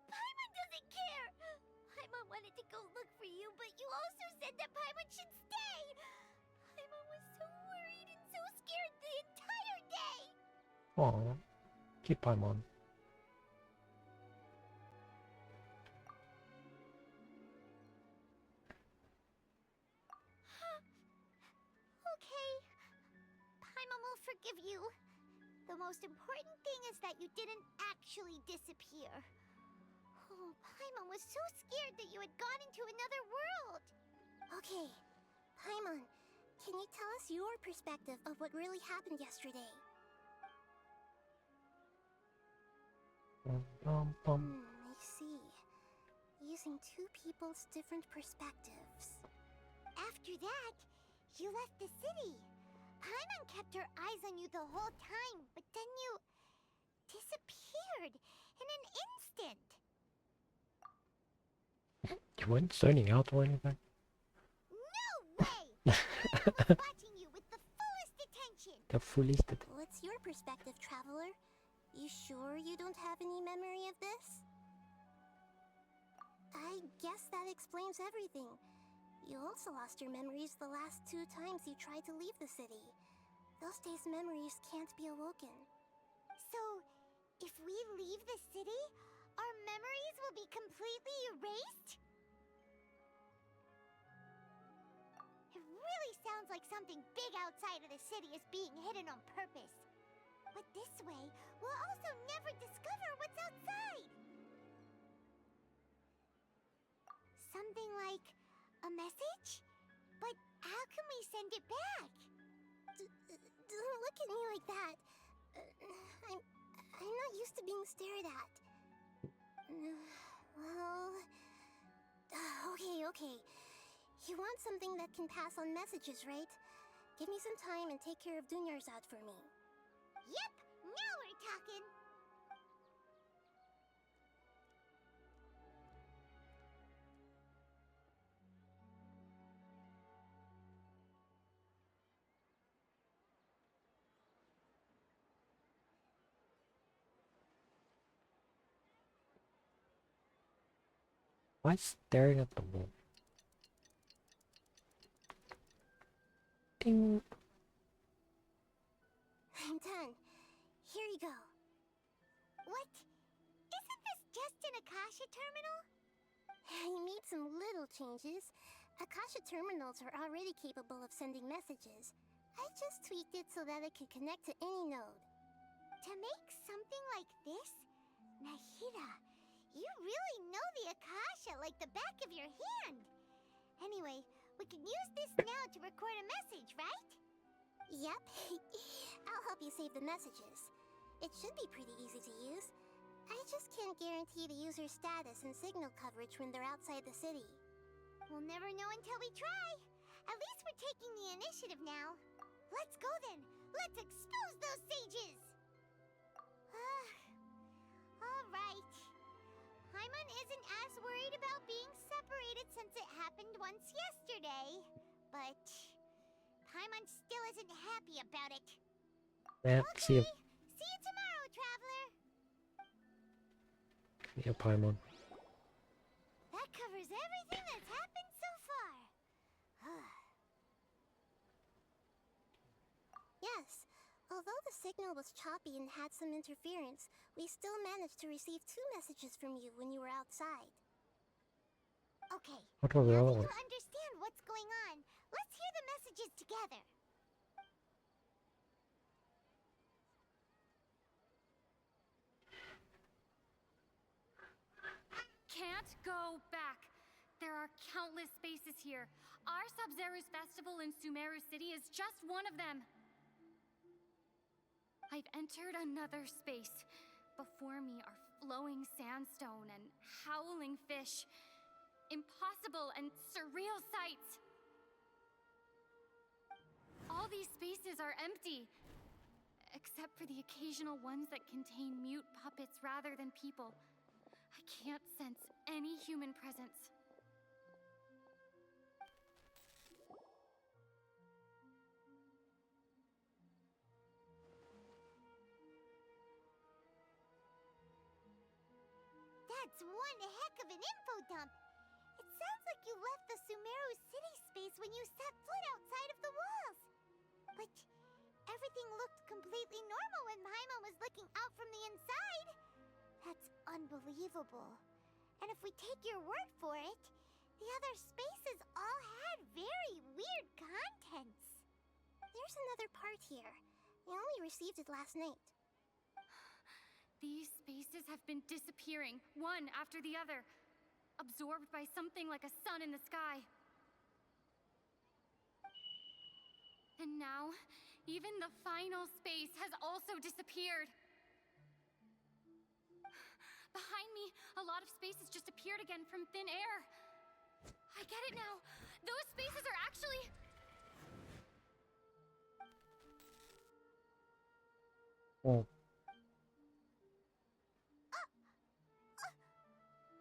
Paimon doesn't care! Paimon wanted to go look for you, but you also said that Paimon should stay! Paimon was so worried and so scared the entire day! Aw, keep Paimon. Okay. Paimon will forgive you. The most important thing is that you didn't actually disappear. Oh, Paimon was so scared that you had gone into another world. Okay, Paimon, can you tell us your perspective of what really happened yesterday? I see. Using two people's different perspectives. After that, you left the city. Paimon kept her eyes on you the whole time, but then you disappeared in an instant. You weren't zoning out or anything? No way! I was watching you with the fullest attention. The fullest attention. What's your perspective, Traveler? You sure you don't have any memory of this? I guess that explains everything. You also lost your memories the last 2 times you tried to leave the city. Those days' memories can't be awoken. So, if we leave the city, our memories will be completely erased? It really sounds like something big outside of the city is being hidden on purpose. But this way, we'll also never discover what's outside. Something like a message? But how can we send it back? Don't look at me like that. I'm not used to being stared at. Well... Okay. You want something that can pass on messages, right? Give me some time and take care of Dunyarzad for me. Yep, now we're talking. Why staring at the wall? Ding. I'm done. Here you go. What? Isn't this just an Akasha terminal? I made some little changes. Akasha terminals are already capable of sending messages. I just tweaked it so that it could connect to any node. To make something like this? Nahida, you really know the Akasha like the back of your hand. Anyway, we can use this now to record a message, right? Yep. I'll help you save the messages. It should be pretty easy to use. I just can't guarantee the user's status and signal coverage when they're outside the city. We'll never know until we try. At least we're taking the initiative now. Let's go then. Let's expose those sages. All right. Paimon isn't as worried about being separated since it happened once yesterday. But Paimon still isn't happy about it. Yeah, okay. see you. See you tomorrow, Traveler. Yeah, Paimon. That covers everything that's happened so far. Yes. Although the signal was choppy and had some interference, we still managed to receive 2 messages from you when you were outside. Okay, What are the now other that ones? you understand what's going on, let's hear the messages together. Can't go back. There are countless spaces here. Our Sub-Zero's festival in Sumeru City is just one of them. I've entered another space. Before me are flowing sandstone and howling fish. Impossible and surreal sights. All these spaces are empty, except for the occasional ones that contain mute puppets rather than people. I can't sense any human presence. That's one heck of an info dump. It sounds like you left the Sumeru city space when you set foot outside of the walls. But everything looked completely normal when Paimon was looking out from the inside. That's unbelievable. And if we take your word for it, the other spaces all had very weird contents. There's another part here. I only received it last night. These spaces have been disappearing, one after the other, absorbed by something like a sun in the sky. And now, even the final space has also disappeared. Behind me, a lot of spaces just appeared again from thin air. I get it now. Those spaces are actually... Oh.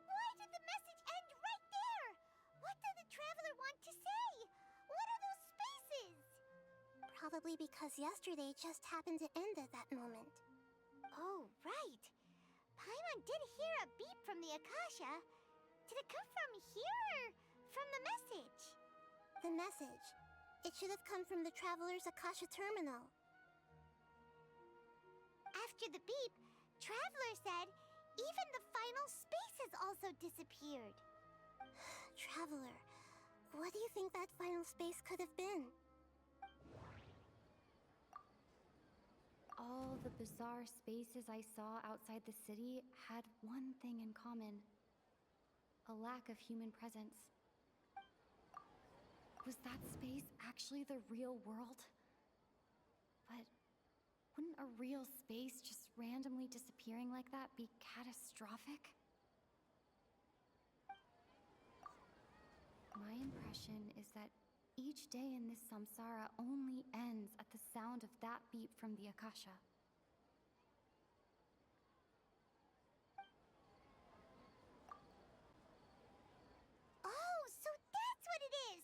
Why did the message end right there? What did the traveler want to say? What are those spaces? Probably because yesterday just happened to end at that moment. Oh, right. Paimon did hear a beep from the Akasha. Did it come from here or from the message? The message. It should have come from the Traveler's Akasha terminal. After the beep, Traveler said even the final spaces also disappeared. Traveler, what do you think that final space could have been? All the bizarre spaces I saw outside the city had one thing in common. A lack of human presence. Was that space actually the real world? But wouldn't a real space just randomly disappearing like that be catastrophic? My impression is that each day in this samsara only ends at the sound of that beep from the Akasha. Oh, so that's what it is!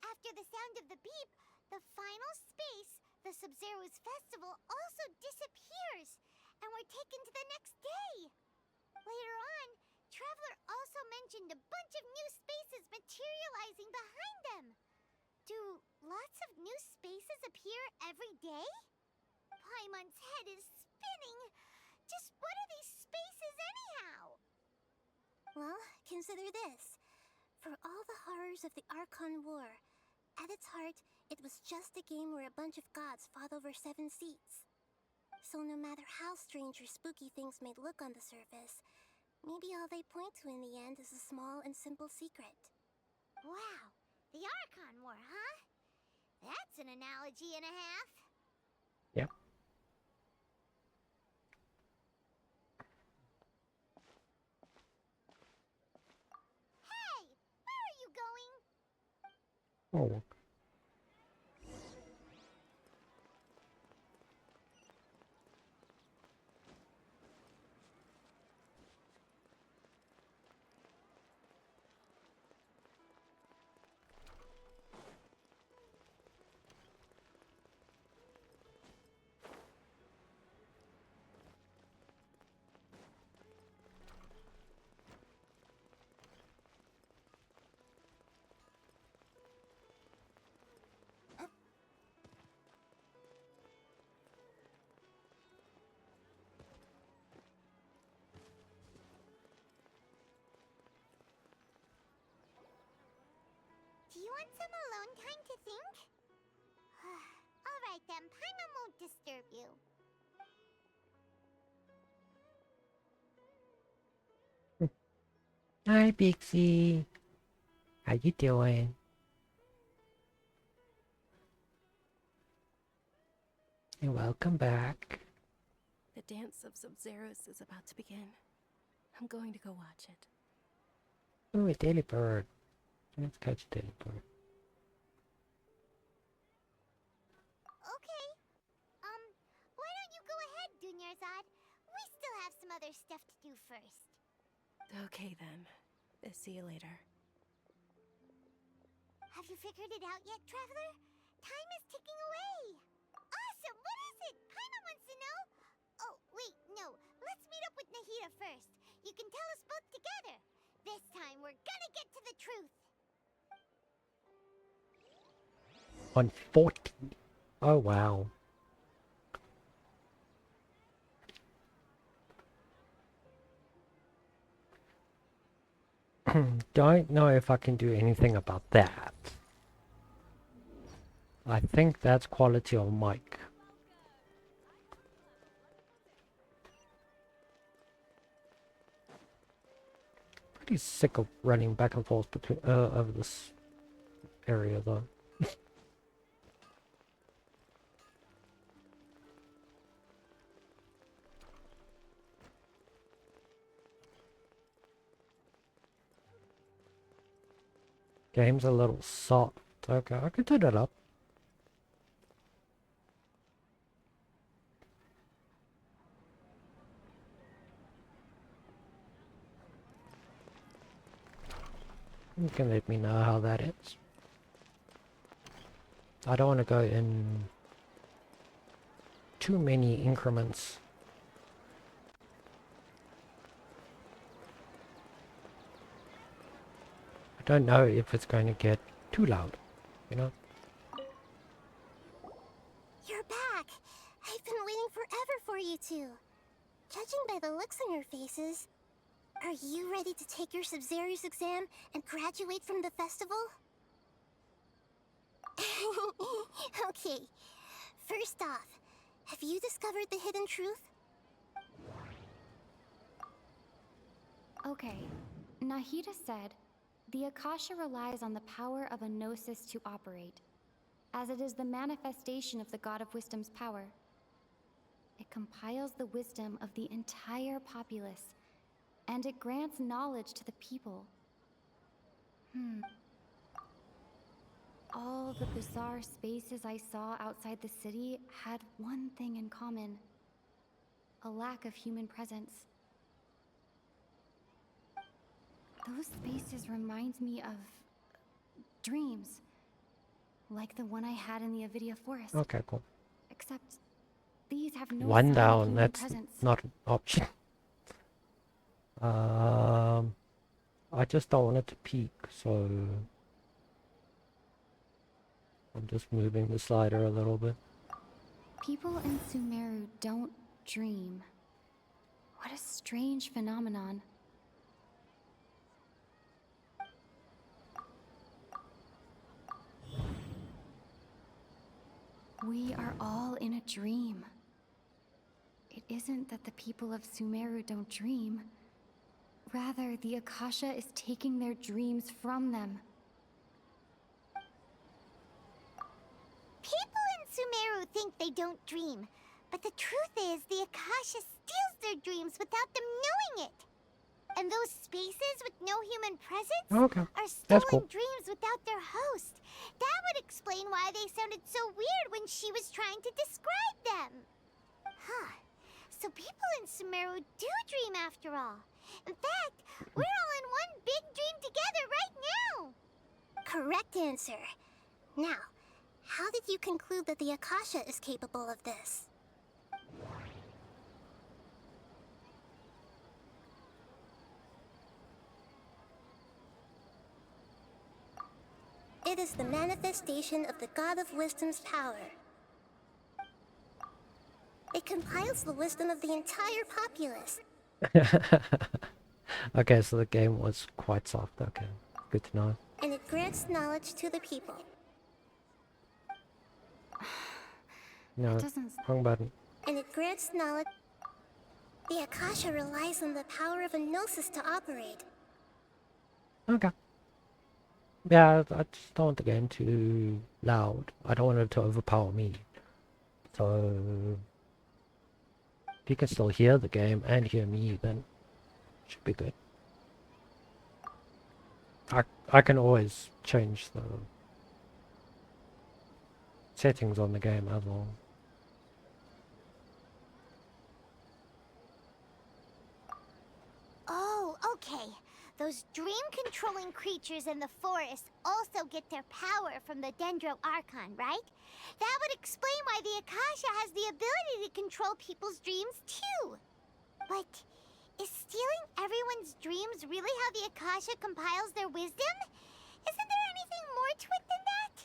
After the sound of the beep, the final space, the Sub-Zero's festival, also disappears, and we're taken to the next day. Later on, Traveler also mentioned a bunch of new spaces materializing behind them. Do lots of new spaces appear every day? Paimon's head is spinning. Just what are these spaces anyhow? Well, consider this. For all the horrors of the Archon War, at its heart, it was just a game where a bunch of gods fought over 7 seats. So no matter how strange or spooky things may look on the surface, maybe all they point to in the end is a small and simple secret. Wow, the Archon War, huh? That's an analogy and a half. Yep. Hey, where are you going? Oh. Do you want some alone time to think? Alright then, Paimon won't disturb you. Hi, Pixie. How you doing? And welcome back. The dance of Sub-Zeros is about to begin. I'm going to go watch it. Ooh, a daily bird. Let's catch a daily bird. Okay. Why don't you go ahead, Dunyarzad? We still have some other stuff to do first. Okay then. See you later. Have you figured it out yet, Traveler? Time is ticking away. Awesome! What is it? Paimon wants to know. Oh, wait, no. Let's meet up with Nahida first. You can tell us both together. This time, we're gonna get to the truth. On 40. Oh, wow. Don't know if I can do anything about that. I think that's quality of mic. Pretty sick of running back and forth between over this area though. Game's a little soft. Okay, I can turn it up. You can let me know how that is. I don't want to go in too many increments. I don't know if it's going to get too loud, you know? You're back! I've been waiting forever for you two. Judging by the looks on your faces, are you ready to take your Sub-Zero's exam and graduate from the festival? Okay, first off, have you discovered the hidden truth? Okay, Nahida said, the Akasha relies on the power of a gnosis to operate, as it is the manifestation of the God of Wisdom's power. It compiles the wisdom of the entire populace, and it grants knowledge to the people. All the bizarre spaces I saw outside the city had one thing in common: a lack of human presence. Those spaces remind me of dreams, like the one I had in the Avidia Forest. Okay, cool. Except these have no One sign of down, human that's presence. not an option. I just don't want it to peak, so I'm just moving the slider a little bit. People in Sumeru don't dream. What a strange phenomenon. We are all in a dream. It isn't that the people of Sumeru don't dream. Rather, the Akasha is taking their dreams from them. People in Sumeru think they don't dream, but the truth is the Akasha steals their dreams without them knowing it. And those spaces with no human presence are That's stolen cool. dreams without their host. That would explain why they sounded so weird when she was trying to describe them. Huh. So people in Sumeru do dream after all. In fact, we're all in one big dream together right now. Correct answer. Now, how did you conclude that the Akasha is capable of this? It is the manifestation of the God of Wisdom's power. It compiles the wisdom of the entire populace. Okay, so the game was quite soft. Okay, good to know. And it grants knowledge to the people. No, wrong button. And it grants knowledge. The Akasha relies on the power of a gnosis to operate. Okay. Yeah, I just don't want the game too loud. I don't want it to overpower me. So, if you can still hear the game and hear me, then it should be good. I can always change the settings on the game as well. Oh, okay. Those dream-controlling creatures in the forest also get their power from the Dendro Archon, right? That would explain why the Akasha has the ability to control people's dreams, too. But Is stealing everyone's dreams really how the Akasha compiles their wisdom? Isn't there anything more to it than that?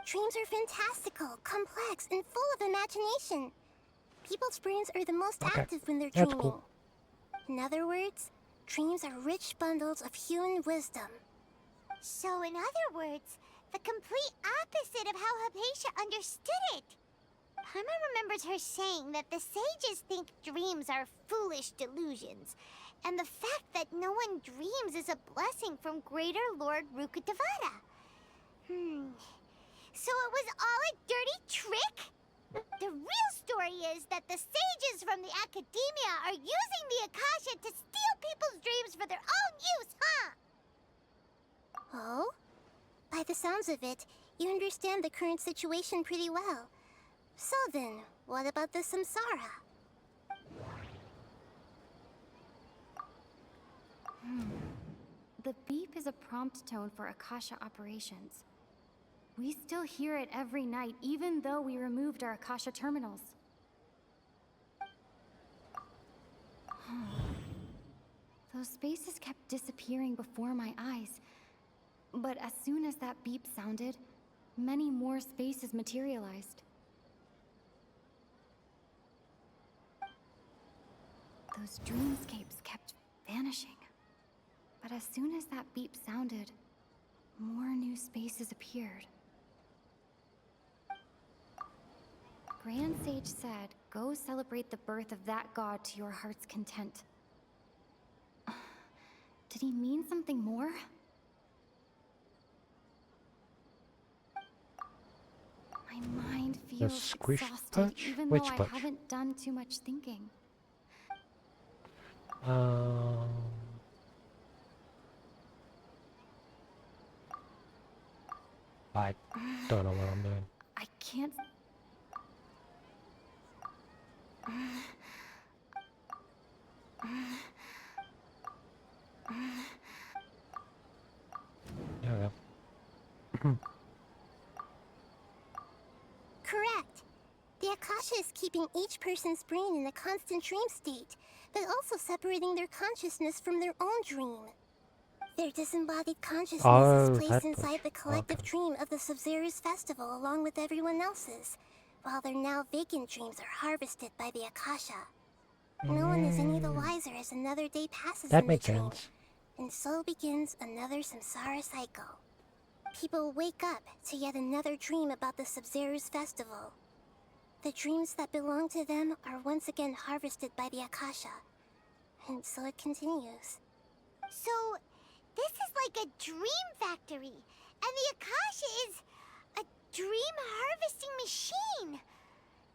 Dreams are fantastical, complex, and full of imagination. People's brains are the most active when they're That's dreaming. cool. In other words, dreams are rich bundles of human wisdom. So, in other words, the complete opposite of how Hypatia understood it. Paimon remembers her saying that the sages think dreams are foolish delusions, and the fact that no one dreams is a blessing from Greater Lord Rukkhadevata. So it was all a dirty trick? The real story is that the sages from the Academia are using the Akasha to steal people's dreams for their own use, huh? Oh? By the sounds of it, you understand the current situation pretty well. So then, what about the samsara? The beep is a prompt tone for Akasha operations. We still hear it every night, even though we removed our Akasha terminals. Those spaces kept disappearing before my eyes. But as soon as that beep sounded, many more spaces materialized. Those dreamscapes kept vanishing. But as soon as that beep sounded, more new spaces appeared. Grand Sage said, go celebrate the birth of that god to your heart's content. Did he mean something more? My mind feels squish exhausted, punch? even Which though I punch? haven't done too much thinking. I don't know what I'm doing. I can't... Yeah. Correct. The Akasha is keeping each person's brain in a constant dream state, but also separating their consciousness from their own dream. Their disembodied consciousness Oh, is placed that inside the collective dream of the Sub-Zero's festival along with everyone else's, while their now vacant dreams are harvested by the Akasha. No one is any the wiser as another day passes That in the makes dream, sense. and so begins another samsara cycle. People wake up to yet another dream about the Sub-Zero's festival. The dreams that belong to them are once again harvested by the Akasha, and so it continues. So, this is like a dream factory, and the Akasha is a dream harvesting machine.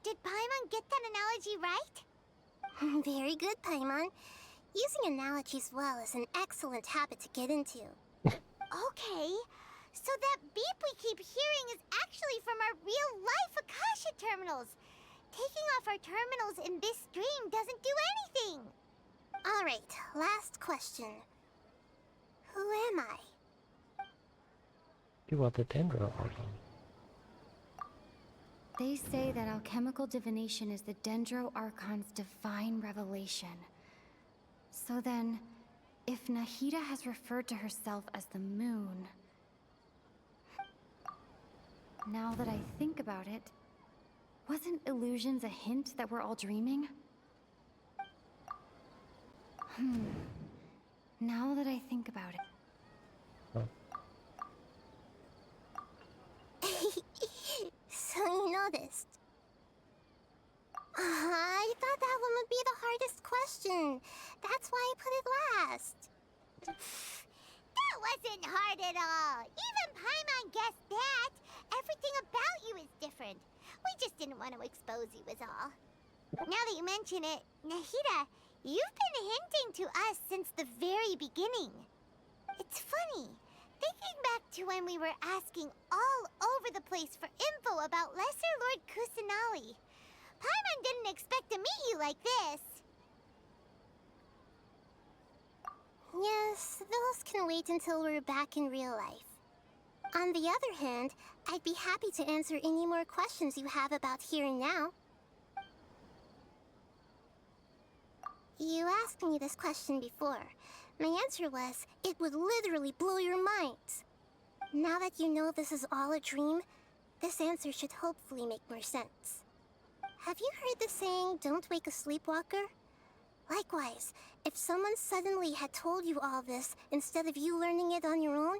Did Paimon get that analogy right? Very good, Paimon. Using analogies well is an excellent habit to get into. Okay, so that beep we keep hearing is actually from our real-life Akasha terminals. Taking off our terminals in this dream doesn't do anything. Alright, last question. Who am I? You are the Dendro Archon. They say that alchemical divination is the Dendro Archon's divine revelation. So then, if Nahida has referred to herself as the moon... Now that I think about it, wasn't illusions a hint that we're all dreaming? Now that I think about it... So you noticed. I thought that one would be the hardest question. That's why I put it last. That wasn't hard at all. Even Paimon guessed that. Everything about you is different. We just didn't want to expose you is all. Now that you mention it, Nahida, you've been hinting to us since the very beginning. It's funny. Thinking back to when we were asking all over the place for info about Lesser Lord Kusanali, Paimon didn't expect to meet you like this. Yes, those can wait until we're back in real life. On the other hand, I'd be happy to answer any more questions you have about here and now. You asked me this question before. My answer was, it would literally blow your minds. Now that you know this is all a dream, this answer should hopefully make more sense. Have you heard the saying, don't wake a sleepwalker? Likewise, if someone suddenly had told you all this instead of you learning it on your own,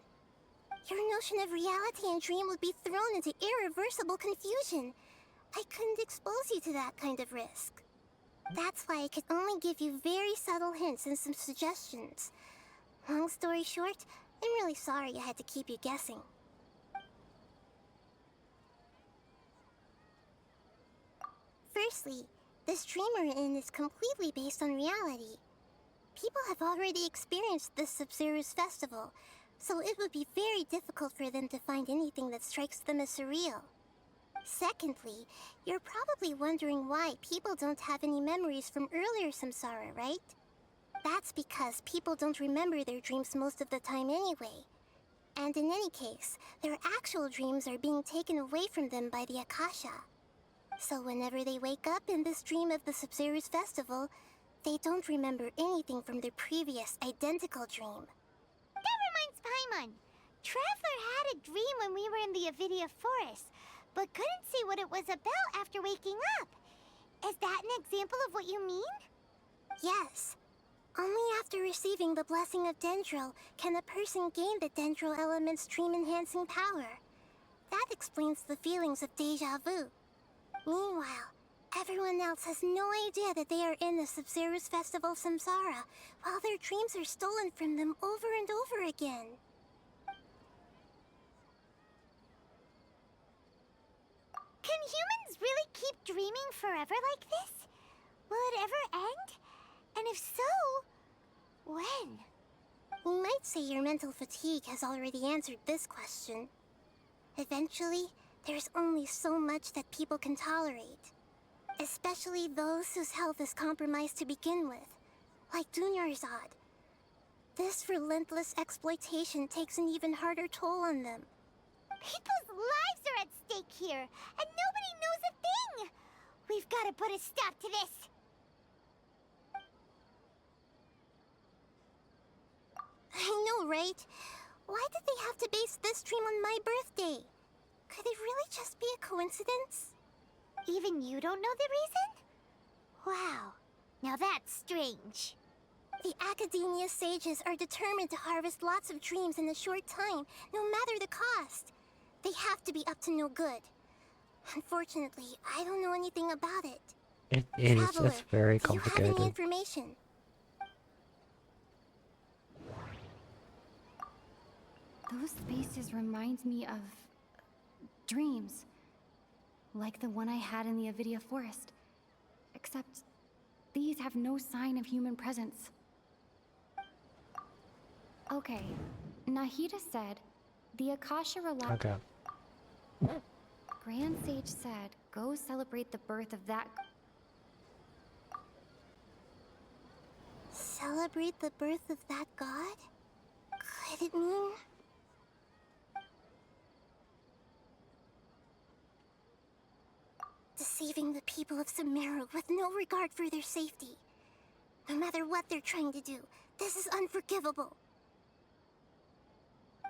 your notion of reality and dream would be thrown into irreversible confusion. I couldn't expose you to that kind of risk. That's why I could only give you very subtle hints and some suggestions. Long story short, I'm really sorry I had to keep you guessing. Firstly, this dream we're in is completely based on reality. People have already experienced this Sub-Zero's festival, so it would be very difficult for them to find anything that strikes them as surreal. Secondly, you're probably wondering why people don't have any memories from earlier samsara, right? That's because people don't remember their dreams most of the time anyway. And in any case, their actual dreams are being taken away from them by the Akasha. So whenever they wake up in this dream of the Sub-Zero's festival, they don't remember anything from their previous identical dream. That reminds Paimon. Traveler had a dream when we were in the Avidia Forest, but couldn't see what it was about after waking up. Is that an example of what you mean? Yes. Only after receiving the blessing of Dendro can a person gain the Dendro element's dream-enhancing power. That explains the feelings of deja vu. Meanwhile, everyone else has no idea that they are in the Sub-Zero's festival samsara, while their dreams are stolen from them over and over again. Can humans really keep dreaming forever like this? Will it ever end? And if so, when? We might say your mental fatigue has already answered this question. Eventually, there's only so much that people can tolerate. Especially those whose health is compromised to begin with, like Dunyarzad. This relentless exploitation takes an even harder toll on them. People's lives are at stake here, and nobody knows a thing! We've got to put a stop to this! I know, right? Why did they have to base this dream on my birthday? Could it really just be a coincidence? Even you don't know the reason? Wow, now that's strange. The Academia sages are determined to harvest lots of dreams in a short time, no matter the cost. They have to be up to no good. Unfortunately, I don't know anything about it. It is. Traveler, It's very do you have complicated. any information? Those faces remind me of dreams. Like the one I had in the Avidia Forest. Except these have no sign of human presence. Okay, Nahida said the Akasha relies. Okay. Grand Sage said, go celebrate the birth of that. Celebrate the birth of that god? Could it mean... deceiving the people of Sumeru with no regard for their safety? No matter what they're trying to do, this is unforgivable.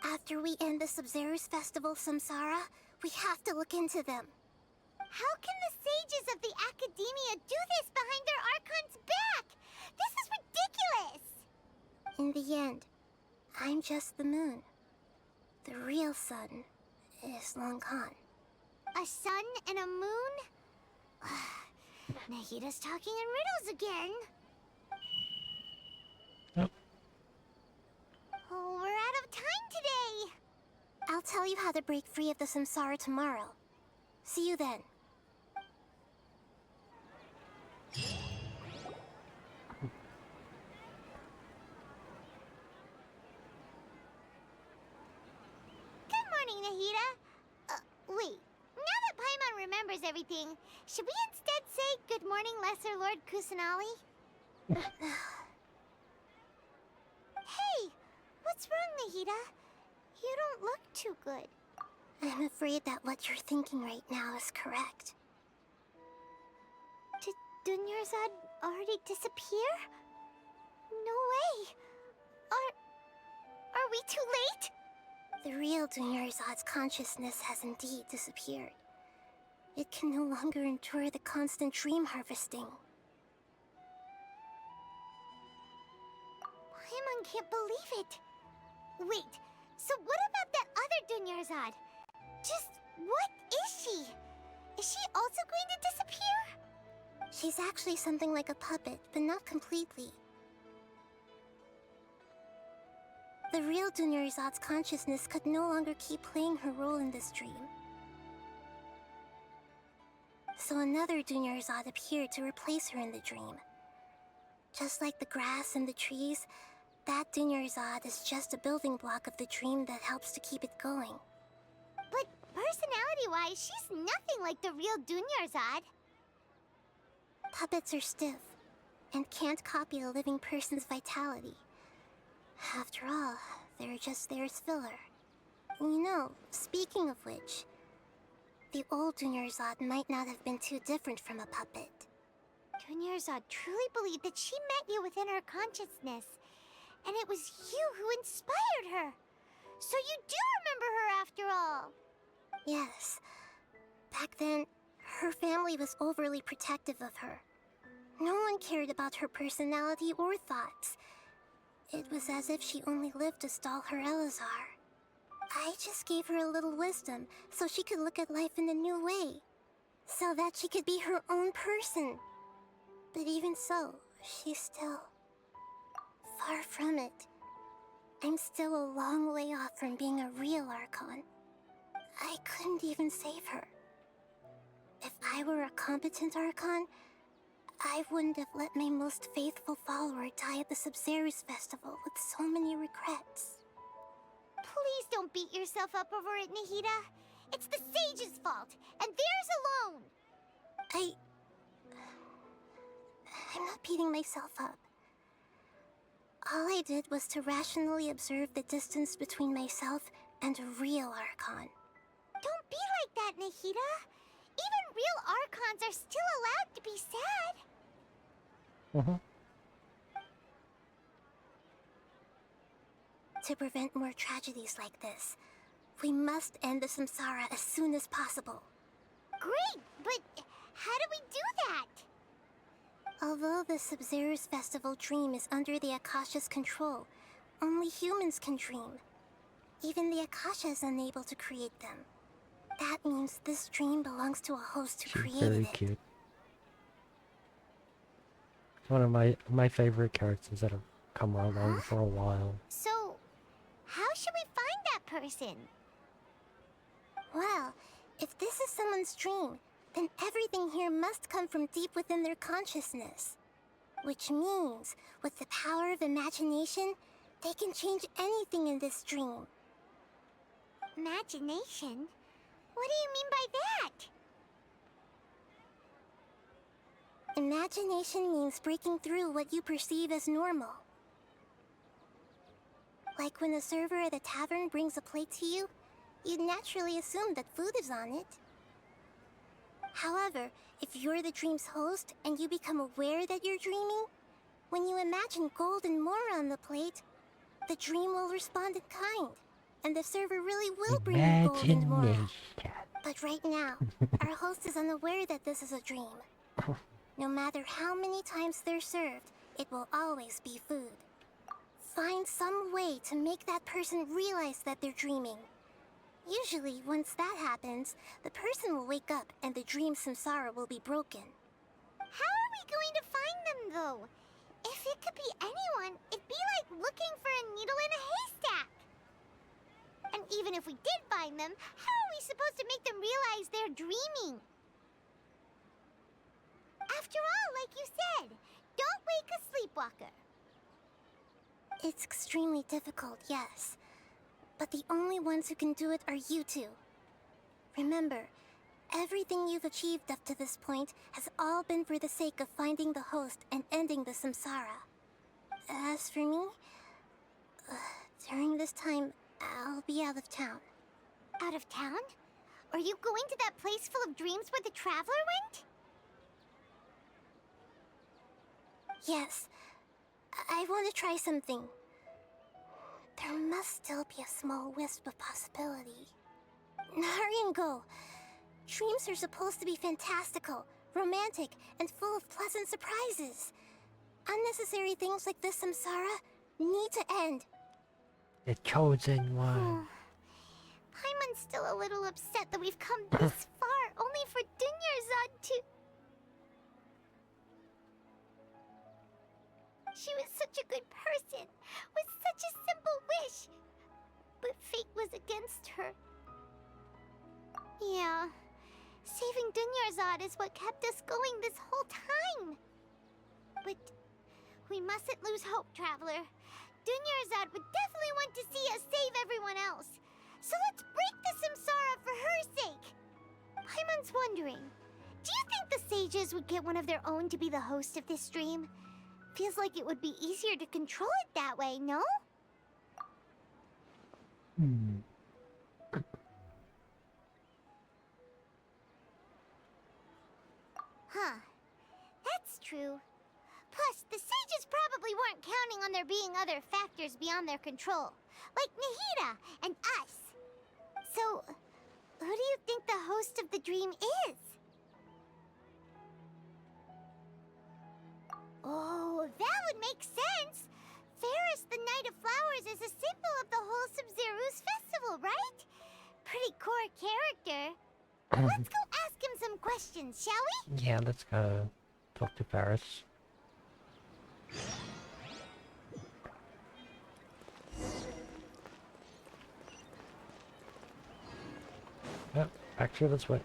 After we end the Sub-Zero's festival samsara, we have to look into them. How can the sages of the Academia do this behind their Archon's back? This is ridiculous! In the end, I'm just the moon. The real sun is long gone. A sun and a moon? Nahida's talking in riddles again. Yep. Oh, we're out of time today. I'll tell you how to break free of the samsara tomorrow. See you then. Good morning, Nahida. Wait. Now that Paimon remembers everything, should we instead say good morning, Lesser Lord Kusanali? Hey, what's wrong, Nahida? You don't look too good. I'm afraid that what you're thinking right now is correct. Did Dunyarzad already disappear? No way. Are we too late? The real Dunyarzad's consciousness has indeed disappeared. It can no longer endure the constant dream harvesting. Paimon can't believe it. Wait, so what about that other Dunyarzad? Just what is she? Is she also going to disappear? She's actually something like a puppet, but not completely. The real Dunyarzad's consciousness could no longer keep playing her role in this dream. So another Dunyarzad appeared to replace her in the dream. Just like the grass and the trees, that Dunyarzad is just a building block of the dream that helps to keep it going. But personality-wise, she's nothing like the real Dunyarzad. Puppets are stiff, and can't copy a living person's vitality. After all, they're just there as filler. You know, speaking of which, the old Dunyarzad might not have been too different from a puppet. Dunyarzad truly believed that she met you within her consciousness, and it was you who inspired her. So you do remember her after all. Yes. Back then, her family was overly protective of her. No one cared about her personality or thoughts. It was as if she only lived to stall her Elazar. I just gave her a little wisdom so she could look at life in a new way. So that she could be her own person. But even so, she's still far from it. I'm still a long way off from being a real Archon. I couldn't even save her. If I were a competent Archon, I wouldn't have let my most faithful follower die at the Sub-Zerus Festival with so many regrets. Please don't beat yourself up over it, Nahida. It's the Sage's fault, and theirs alone. I'm not beating myself up. All I did was to rationally observe the distance between myself and a real Archon. Don't be like that, Nahida. Even real Archons are still allowed to be sad. To prevent more tragedies like this, we must end the samsara as soon as possible. Great, but how do we do that? Although the Sub-Zerus Festival dream is under the Akasha's control, only humans can dream. Even the Akasha is unable to create them. That means this dream belongs to a host who created Very it. cute. One of my favorite characters that have come along for a while. So, how should we find that person? Well, if this is someone's dream, then everything here must come from deep within their consciousness. Which means, with the power of imagination, they can change anything in this dream. Imagination? What do you mean by that? Imagination means breaking through what you perceive as normal. Like when a server at a tavern brings a plate to you, you'd naturally assume that food is on it. However, if you're the dream's host and you become aware that you're dreaming, when you imagine gold and more on the plate, the dream will respond in kind, and the server really will bring you gold and more. But right now, our host is unaware that this is a dream. No matter how many times they're served, it will always be food. Find some way to make that person realize that they're dreaming. Usually, once that happens, the person will wake up and the dream samsara will be broken. How are we going to find them, though? If it could be anyone, it'd be like looking for a needle in a haystack. And even if we did find them, how are we supposed to make them realize they're dreaming? After all, like you said, don't wake a sleepwalker. It's extremely difficult, yes. But the only ones who can do it are you two. Remember, everything you've achieved up to this point has all been for the sake of finding the host and ending the samsara. As for me, during this time, I'll be out of town. Out of town? Are you going to that place full of dreams where the Traveler went? Yes. I want to try something. There must still be a small wisp of possibility. Hurry and go. Dreams are supposed to be fantastical, romantic, and full of pleasant surprises. Unnecessary things like this samsara need to end. The chosen one. Paimon's still a little upset that we've come this far, only for Dunyarzad to... She was such a good person, with such a simple wish. But fate was against her. Yeah, saving Dunyarzad is what kept us going this whole time. But we mustn't lose hope, Traveler. Dunyarzad would definitely want to see us save everyone else. So let's break the samsara for her sake. Paimon's wondering, do you think the sages would get one of their own to be the host of this stream? Feels like it would be easier to control it that way, no? Huh. That's true. Plus, the sages probably weren't counting on there being other factors beyond their control, like Nahida and us. So, who do you think the host of the dream is? Oh, that would make sense! Ferris, the Knight of Flowers, is a symbol of the wholesome Zeru's festival, right? Pretty core character. Let's go ask him some questions, shall we? Yeah, let's go talk to Paris. Oh, actually, let's wait.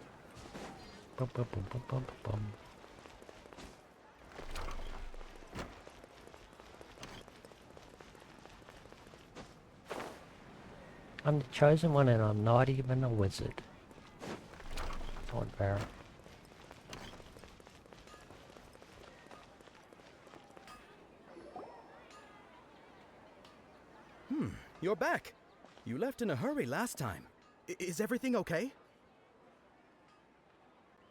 Bum, bum, bum, bum, bum, bum. I'm the chosen one and I'm not even a wizard. Not fair. You're back. You left in a hurry last time. Is everything okay?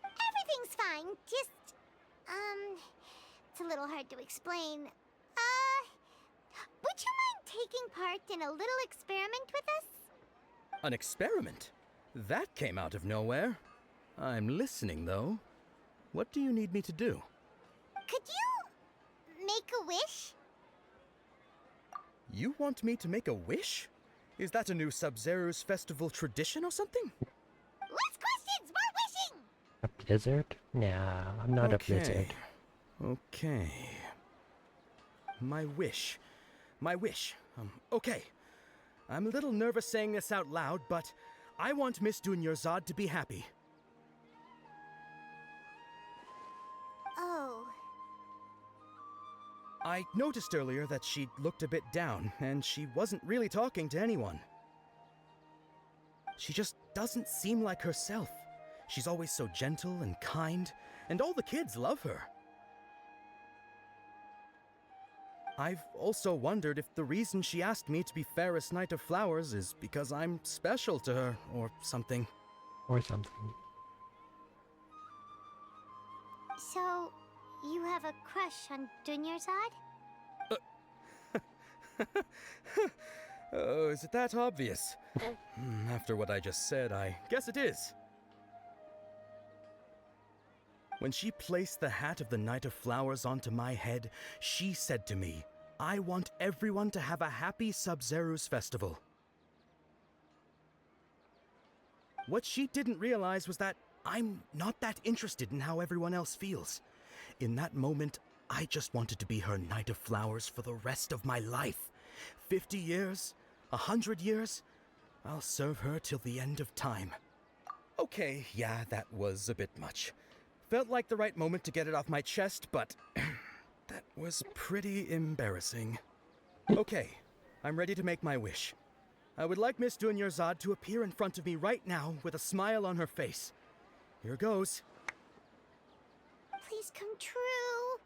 Everything's fine, just... it's a little hard to explain. Would you mind taking part in a little experiment with us? An experiment? That came out of nowhere. I'm listening, though. What do you need me to do? Could you... make a wish? You want me to make a wish? Is that a new Sub-Zero's festival tradition or something? Less questions, more wishing! A blizzard? Nah, I'm not a blizzard. Okay. My wish. My wish. Okay. I'm a little nervous saying this out loud, but I want Miss Dunyarzad to be happy. Oh. I noticed earlier that she looked a bit down, and she wasn't really talking to anyone. She just doesn't seem like herself. She's always so gentle and kind, and all the kids love her. I've also wondered if the reason she asked me to be Fairest Knight of Flowers is because I'm special to her, or something. Or something. So, you have a crush on Dunyarzad? Oh, is it that obvious? After what I just said, I guess it is. When she placed the hat of the Knight of Flowers onto my head, she said to me, I want everyone to have a happy Sub-Zero's festival. What she didn't realize was that I'm not that interested in how everyone else feels. In that moment, I just wanted to be her Knight of Flowers for the rest of my life. 50 years, 100 years, I'll serve her till the end of time. Okay, yeah, that was a bit much. Felt like the right moment to get it off my chest, but that was pretty embarrassing. Okay, I'm ready to make my wish. I would like Miss Dunyarzad to appear in front of me right now with a smile on her face. Here goes. Please come true.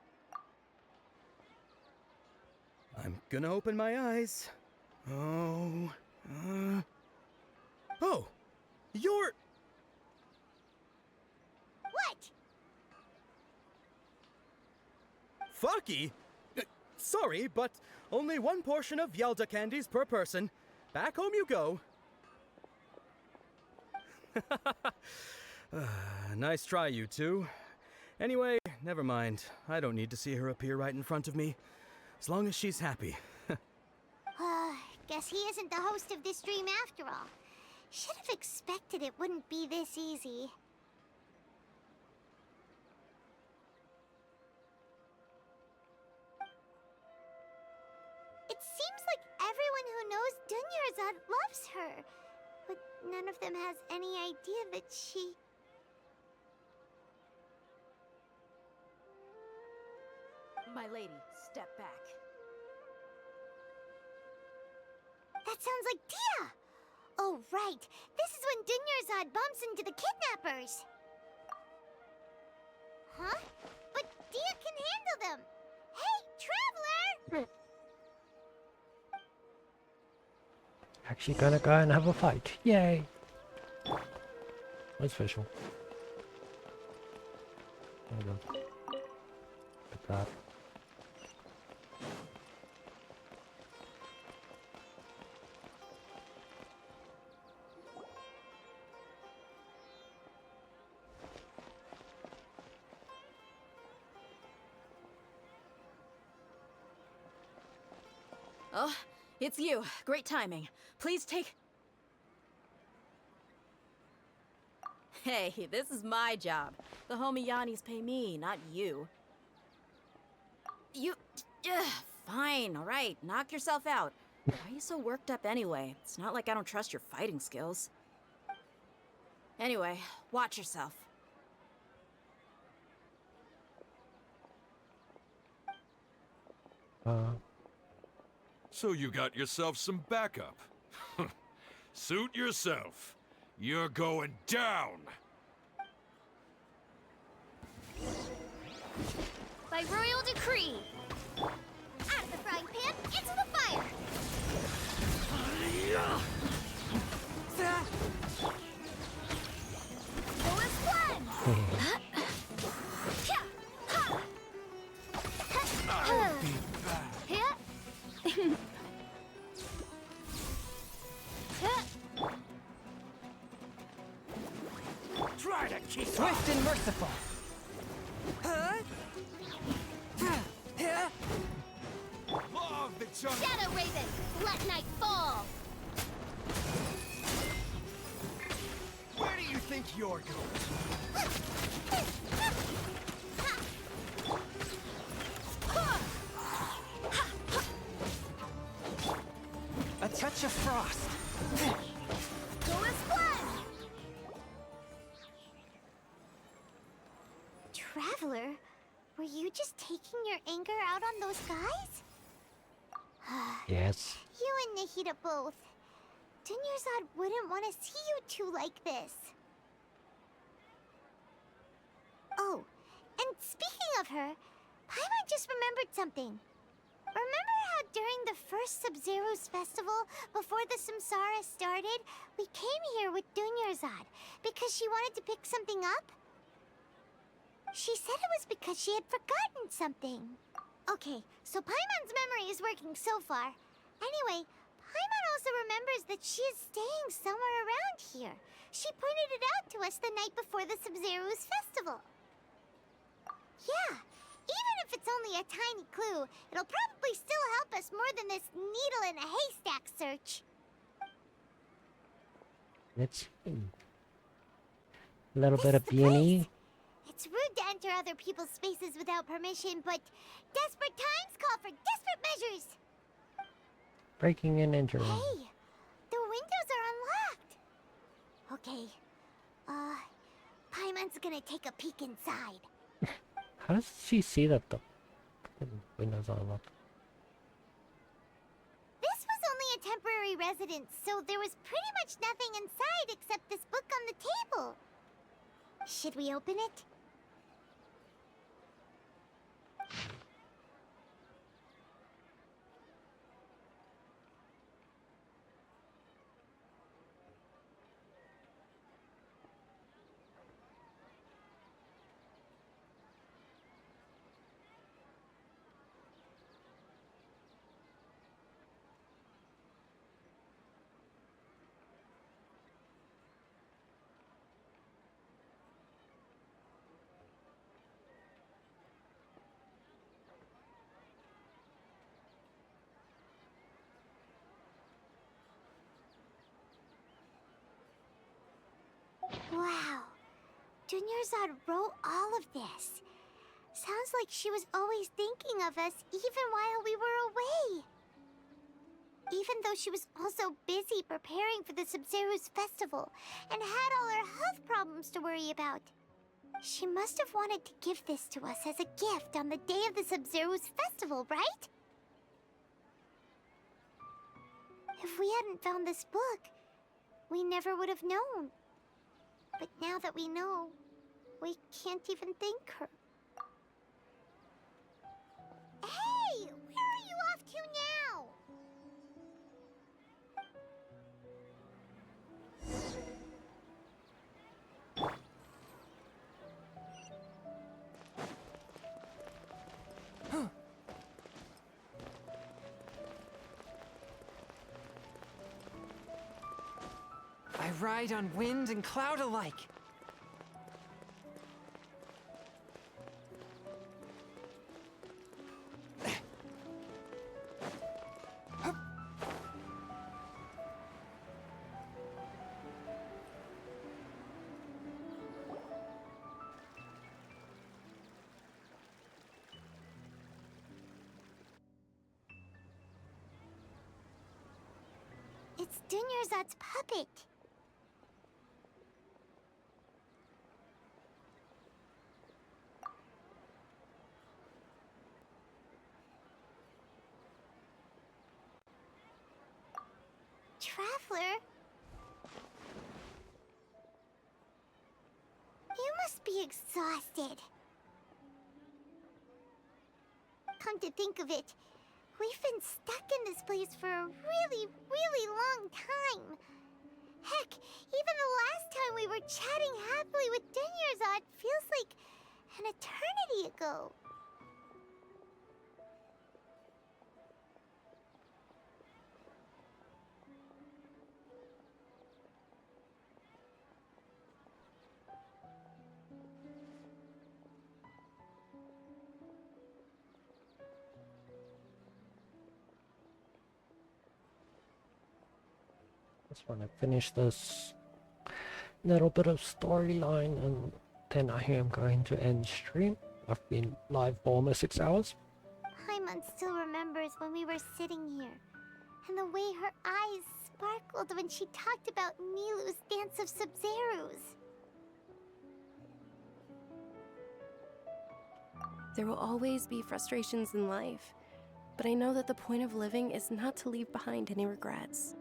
I'm gonna open my eyes. Oh, oh, you're... What? Fucky? Sorry, but only one portion of Yalda candies per person. Back home you go. Nice try, you two. Anyway, never mind. I don't need to see her appear right in front of me. As long as she's happy. Guess he isn't the host of this dream after all. Should have expected it wouldn't be this easy. It seems like everyone who knows Dunyarzad loves her. But none of them has any idea that she... My lady, step back. That sounds like Dia! Oh, right. This is when Dunyarzad bumps into the kidnappers. Huh? But Dia can handle them. Hey, Traveler! Actually gonna go and have a fight. Yay! Where's Fischl? There we go. Pick that. Oh, it's you. Great timing. Please take... Hey, this is my job. The homie Yannis pay me, not you. You... fine, alright. Knock yourself out. Why are you so worked up anyway? It's not like I don't trust your fighting skills. Anyway, watch yourself. So you got yourself some backup. Suit yourself. You're going down. By royal decree. Out of the frying pan, into the fire. Go as one. Try to keep Swift and merciful. Law of the jungle. Shadow Raven, let night fall. Where do you think you're going? A touch of frost. Go as one. Traveler, were you just taking your anger out on those guys? Yes. You and Nahida both. Dunyarzad wouldn't want to see you two like this. Oh, and speaking of her, Paimon just remembered something. Remember how during the first Sub-Zero's festival, before the Samsara started, we came here with Dunyarzad because she wanted to pick something up? She said it was because she had forgotten something. Okay, so Paimon's memory is working so far. Anyway, Paimon also remembers that she is staying somewhere around here. She pointed it out to us the night before the Sub-Zero's festival. Yeah, even if it's only a tiny clue, it'll probably still help us more than this needle in a haystack search. Let's see. A little bit of Beanie. It's rude to enter other people's spaces without permission, but desperate times call for desperate measures. Breaking and entering. Hey, the windows are unlocked. Okay, Paimon's gonna take a peek inside. How does she see that the windows are locked? This was only a temporary residence, so there was pretty much nothing inside except this book on the table. Should we open it? Dunyarzad wrote all of this. Sounds like she was always thinking of us even while we were away. Even though she was also busy preparing for the Sub-Zero's festival and had all her health problems to worry about. She must have wanted to give this to us as a gift on the day of the Sub-Zero's festival, right? If we hadn't found this book, we never would have known. But now that we know, we can't even thank her. Hey! Where are you off to now? I ride on wind and cloud alike. It's Dunyarzad's puppet. Traveler? You must be exhausted. Come to think of it, we've been stuck in this place for a really, really long time. Heck, even the last time we were chatting happily with Dunyarzad feels like an eternity ago. Just want to finish this little bit of storyline and then I am going to end stream. I've been live for almost 6 hours. Paimon still remembers when we were sitting here, and the way her eyes sparkled when she talked about Nilou's Dance of Sub-Zeros. There will always be frustrations in life, but I know that the point of living is not to leave behind any regrets.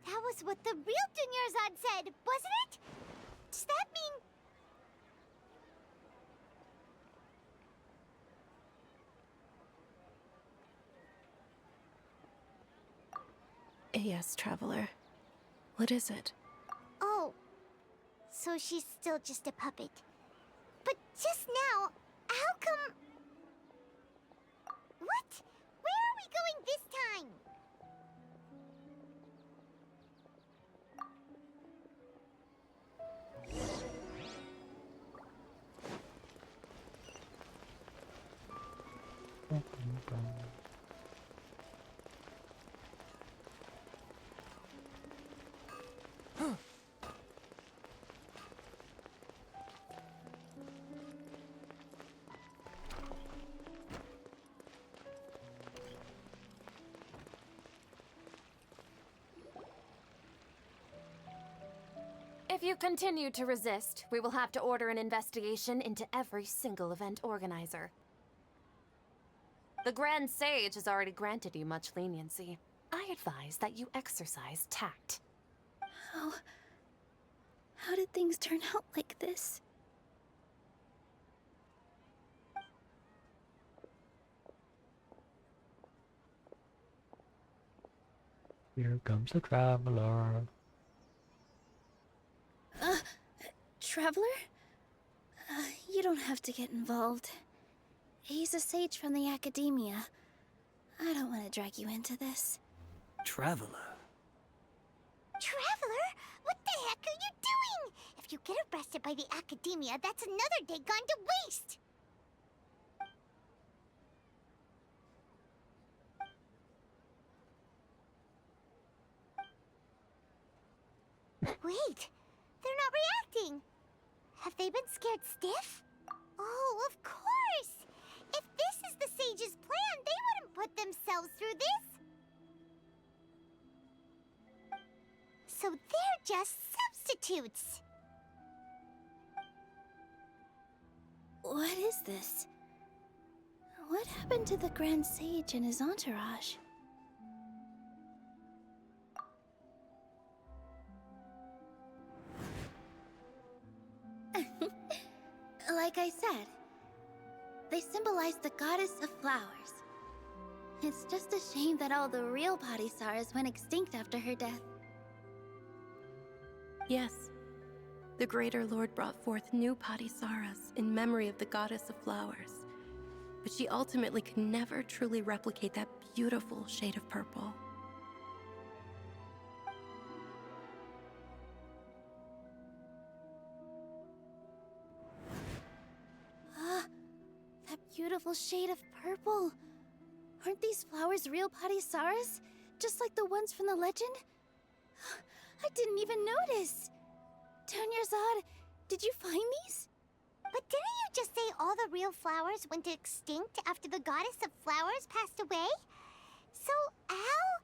That was what the real Dunyarzad said, wasn't it? Does that mean... Yes, Traveler. What is it? Oh, so she's still just a puppet. But just now, how come... What? Where are we going this time? If you continue to resist, we will have to order an investigation into every single event organizer. The Grand Sage has already granted you much leniency. I advise that you exercise tact. How did things turn out like this? Here comes the traveler. Traveler? You don't have to get involved. He's a sage from the academia. I don't want to drag you into this. Traveler? Traveler? What the heck are you doing? If you get arrested by the academia, that's another day gone to waste! Wait, they're not reacting. Have they been scared stiff? Oh, of course! If this is the sage's plan, they wouldn't put themselves through this. So they're just substitutes. What is this? What happened to the Grand Sage and his entourage? Like I said, they symbolize the goddess of flowers. It's just a shame that all the real Padisaras went extinct after her death. Yes. The Greater Lord brought forth new Padisaras in memory of the goddess of flowers. But she ultimately could never truly replicate that beautiful shade of purple. That beautiful shade of purple. Aren't these flowers real Padisaras? Just like the ones from the legend? I didn't even notice. Dunyarzad, did you find these? But didn't you just say all the real flowers went extinct after the goddess of flowers passed away? So, how?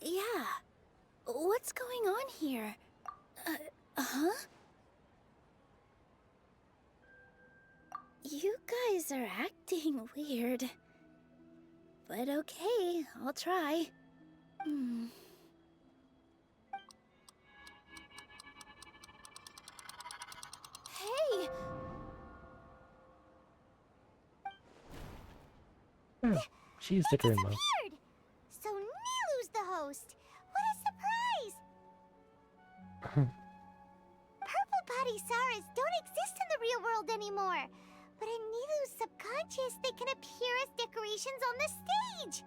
Yeah. What's going on here? Huh? You guys are acting weird. But okay, I'll try. Hey! She's the grandma. Disappeared! So Nilu's the host. What a surprise! Purple Padisaras don't exist in the real world anymore. But in Nilu's subconscious, they can appear as decorations on the stage.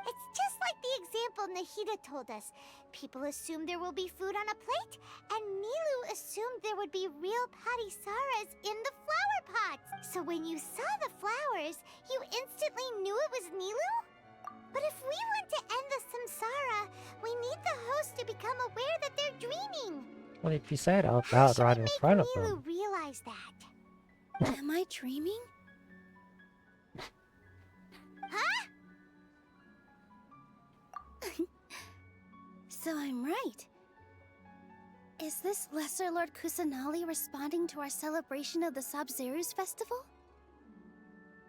It's just like the example Nahida told us. People assume there will be food on a plate, and Nilu assumed there would be real Padisaras in the flower pots. So when you saw the flowers, you instantly knew it was Nilu? But if we want to end the samsara, we need the host to become aware that they're dreaming. Well, if you said out loud right in front of Nilu them. realize that. Am I dreaming? Huh? So I'm right. Is this Lesser Lord Kusanali responding to our celebration of the Sabzeruz festival?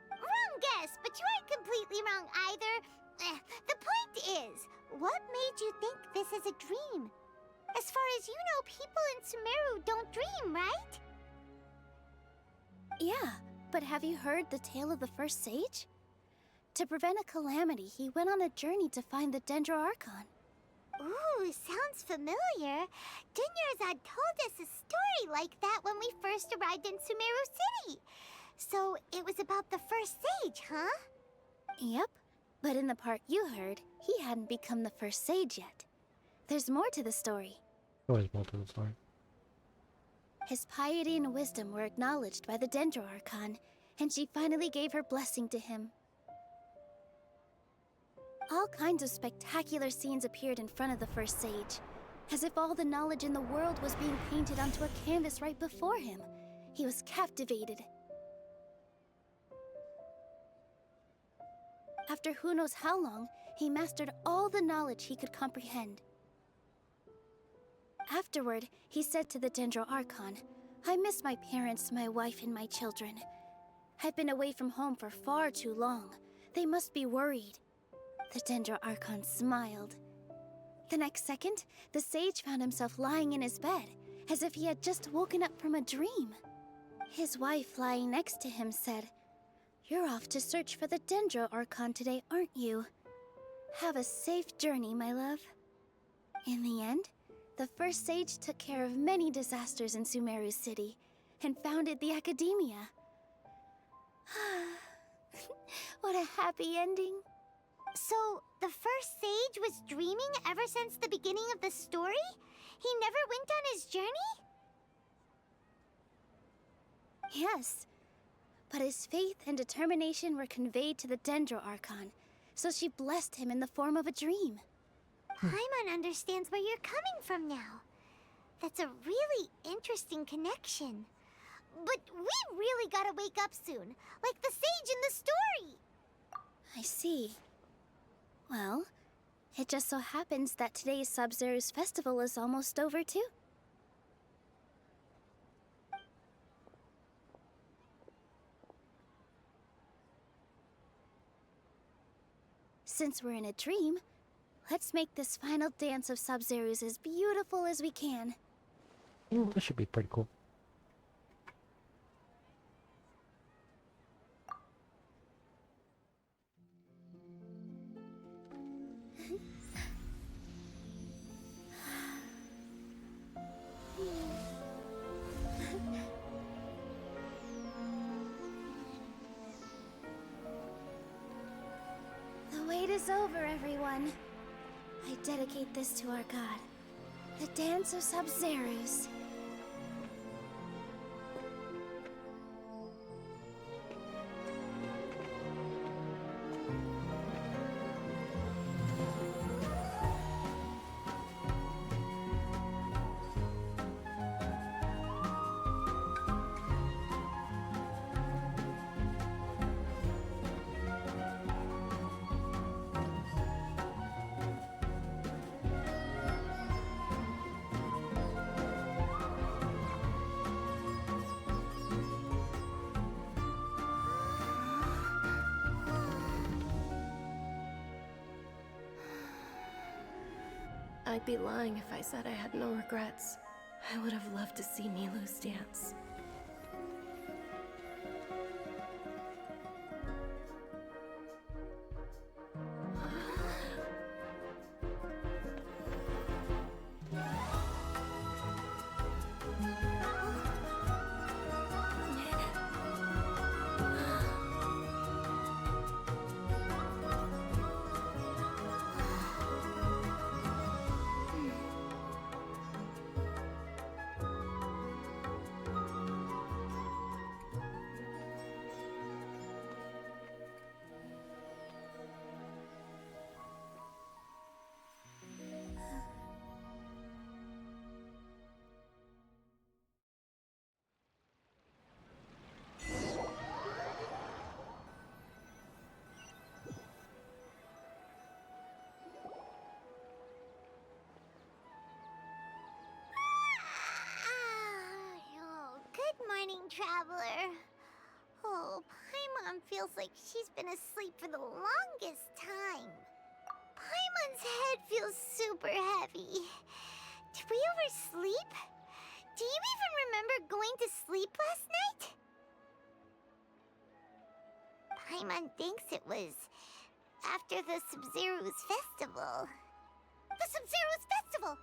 Wrong guess, but you aren't completely wrong either. The point is, what made you think this is a dream? As far as you know, people in Sumeru don't dream, right? Yeah, but have you heard the tale of the first sage? To prevent a calamity, he went on a journey to find the Dendro Archon. Ooh, sounds familiar. Dunyarzad told us a story like that when we first arrived in Sumeru City. So it was about the first sage, huh? Yep, but in the part you heard, he hadn't become the first sage yet. There's more to the story. Always more to the story. His piety and wisdom were acknowledged by the Dendro Archon, and she finally gave her blessing to him. All kinds of spectacular scenes appeared in front of the first sage, as if all the knowledge in the world was being painted onto a canvas right before him. He was captivated. After who knows how long, he mastered all the knowledge he could comprehend. Afterward, he said to the Dendro Archon, "I miss my parents, my wife, and my children. I've been away from home for far too long. They must be worried." The Dendro Archon smiled. The next second, the sage found himself lying in his bed, as if he had just woken up from a dream. His wife, lying next to him, said, "You're off to search for the Dendro Archon today, aren't you? Have a safe journey, my love." In the end, the first sage took care of many disasters in Sumeru City, and founded the Academia. What a happy ending. So, the first sage was dreaming ever since the beginning of the story? He never went on his journey? Yes, but his faith and determination were conveyed to the Dendro Archon, so she blessed him in the form of a dream. Paimon understands where you're coming from now. That's a really interesting connection. But we really gotta wake up soon, like the sage in the story. I see. Well, it just so happens that today's Sub-Zero's festival is almost over too. Since we're in a dream, let's make this final dance of Sub-Zero's as beautiful as we can. Ooh, this should be pretty cool. The wait is over, everyone. I dedicate this to our god, the Dance of Sub-Zeros. I'd be lying if I said I had no regrets. I would have loved to see Nilou's dance. Good morning, traveler. Oh, Paimon feels like she's been asleep for the longest time. Paimon's head feels super heavy. Did we oversleep? Do you even remember going to sleep last night? Paimon thinks it was after the Sub-Zero's festival. The Sub-Zero's festival!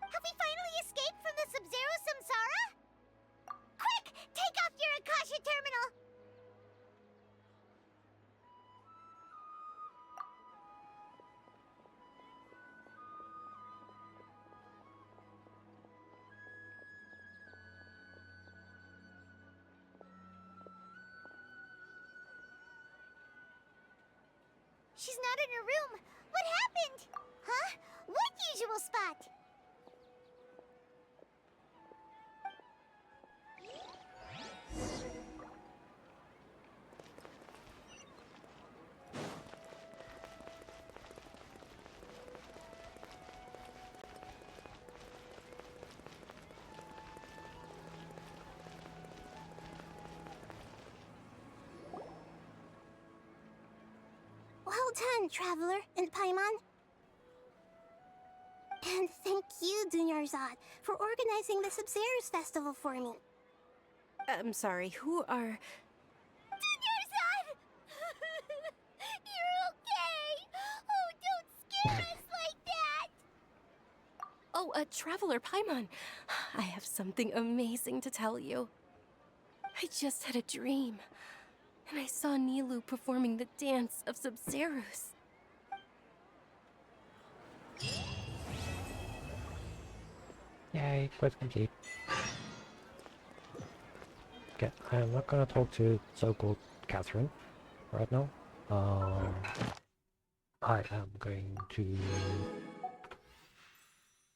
Have we finally escaped from the Sub-Zero Samsara? Quick! Take off your Akasha terminal! She's not in her room. What happened? Huh? What usual spot? Well done, traveler and Paimon. And thank you, Dunyarzad, for organizing the Sub-Zero's festival for me. I'm sorry, who are... Dunyarzad! You're okay! Oh, don't scare us like that! Oh, Traveler Paimon. I have something amazing to tell you. I just had a dream, and I saw Nilou performing the dance of Sub-Zeros. Yay, quest complete. Okay, I'm not gonna talk to so-called Catherine right now. I am going to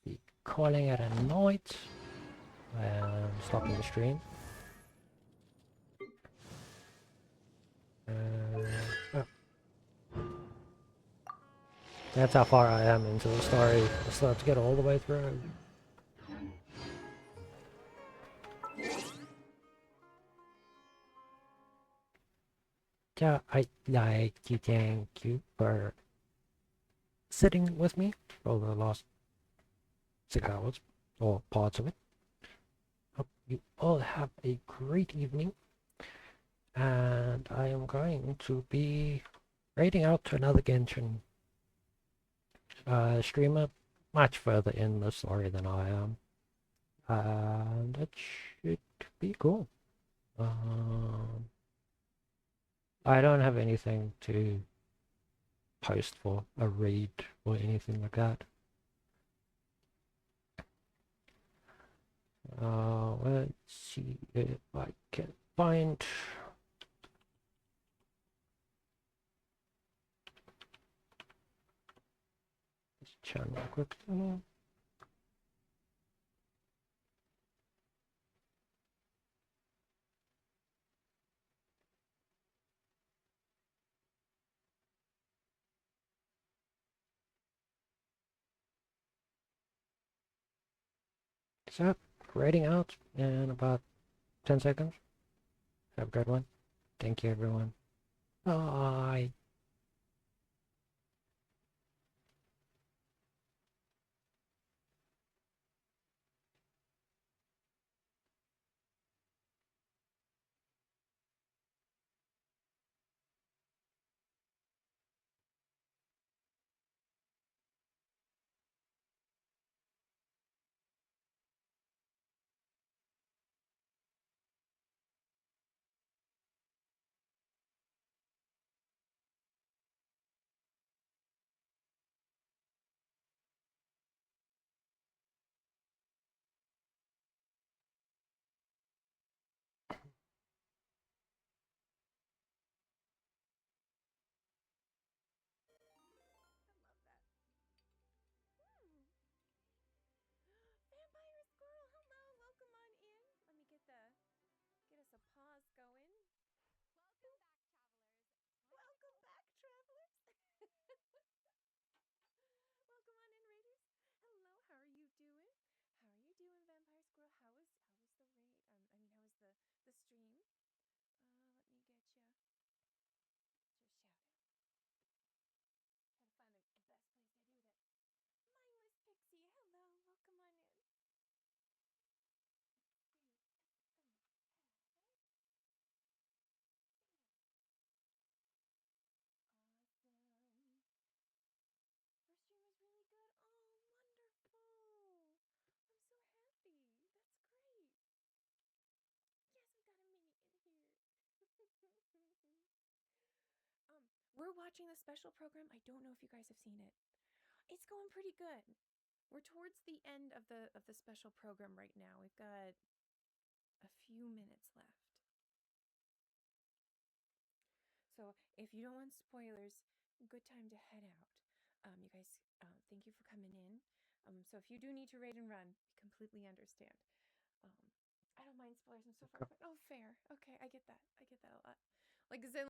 be calling it a night and stopping the stream. Oh. That's how far I am into the story. I still have to get all the way through. So I'd like to thank you for sitting with me for the last 6 hours, or parts of it. Hope you all have a great evening, and I am going to be raiding out to another Genshin streamer much further in the story than I am, and that should be cool. I don't have anything to post for a raid or anything like that. Let's see if I can find this channel quickly. So, raiding out in about 10 seconds. Have a good one. Thank you, everyone. Bye. Vampire Squirrel, hello, welcome on in. Let me get us a pause going. Welcome back, travelers. Welcome on in, raiders. Hello, how are you doing? How are you doing, Vampire Squirrel? How was the raid? I mean, how was the stream? Let me get you. Get your shout out. Try to find the best place to do that. Mindless Pixie, hello, welcome on in. Awesome. First stream was really good. Oh, wonderful. I'm so happy. That's great. Yes, we got a mini in here. We're watching the special program. I don't know if you guys have seen it. It's going pretty good. We're towards the end of the special program right now. We've got a few minutes left. So if you don't want spoilers, good time to head out. You guys, thank you for coming in. So if you do need to raid and run, we completely understand. I don't mind spoilers. I'm so far. Oh, fair. Okay, I get that. I get that a lot. Like Zen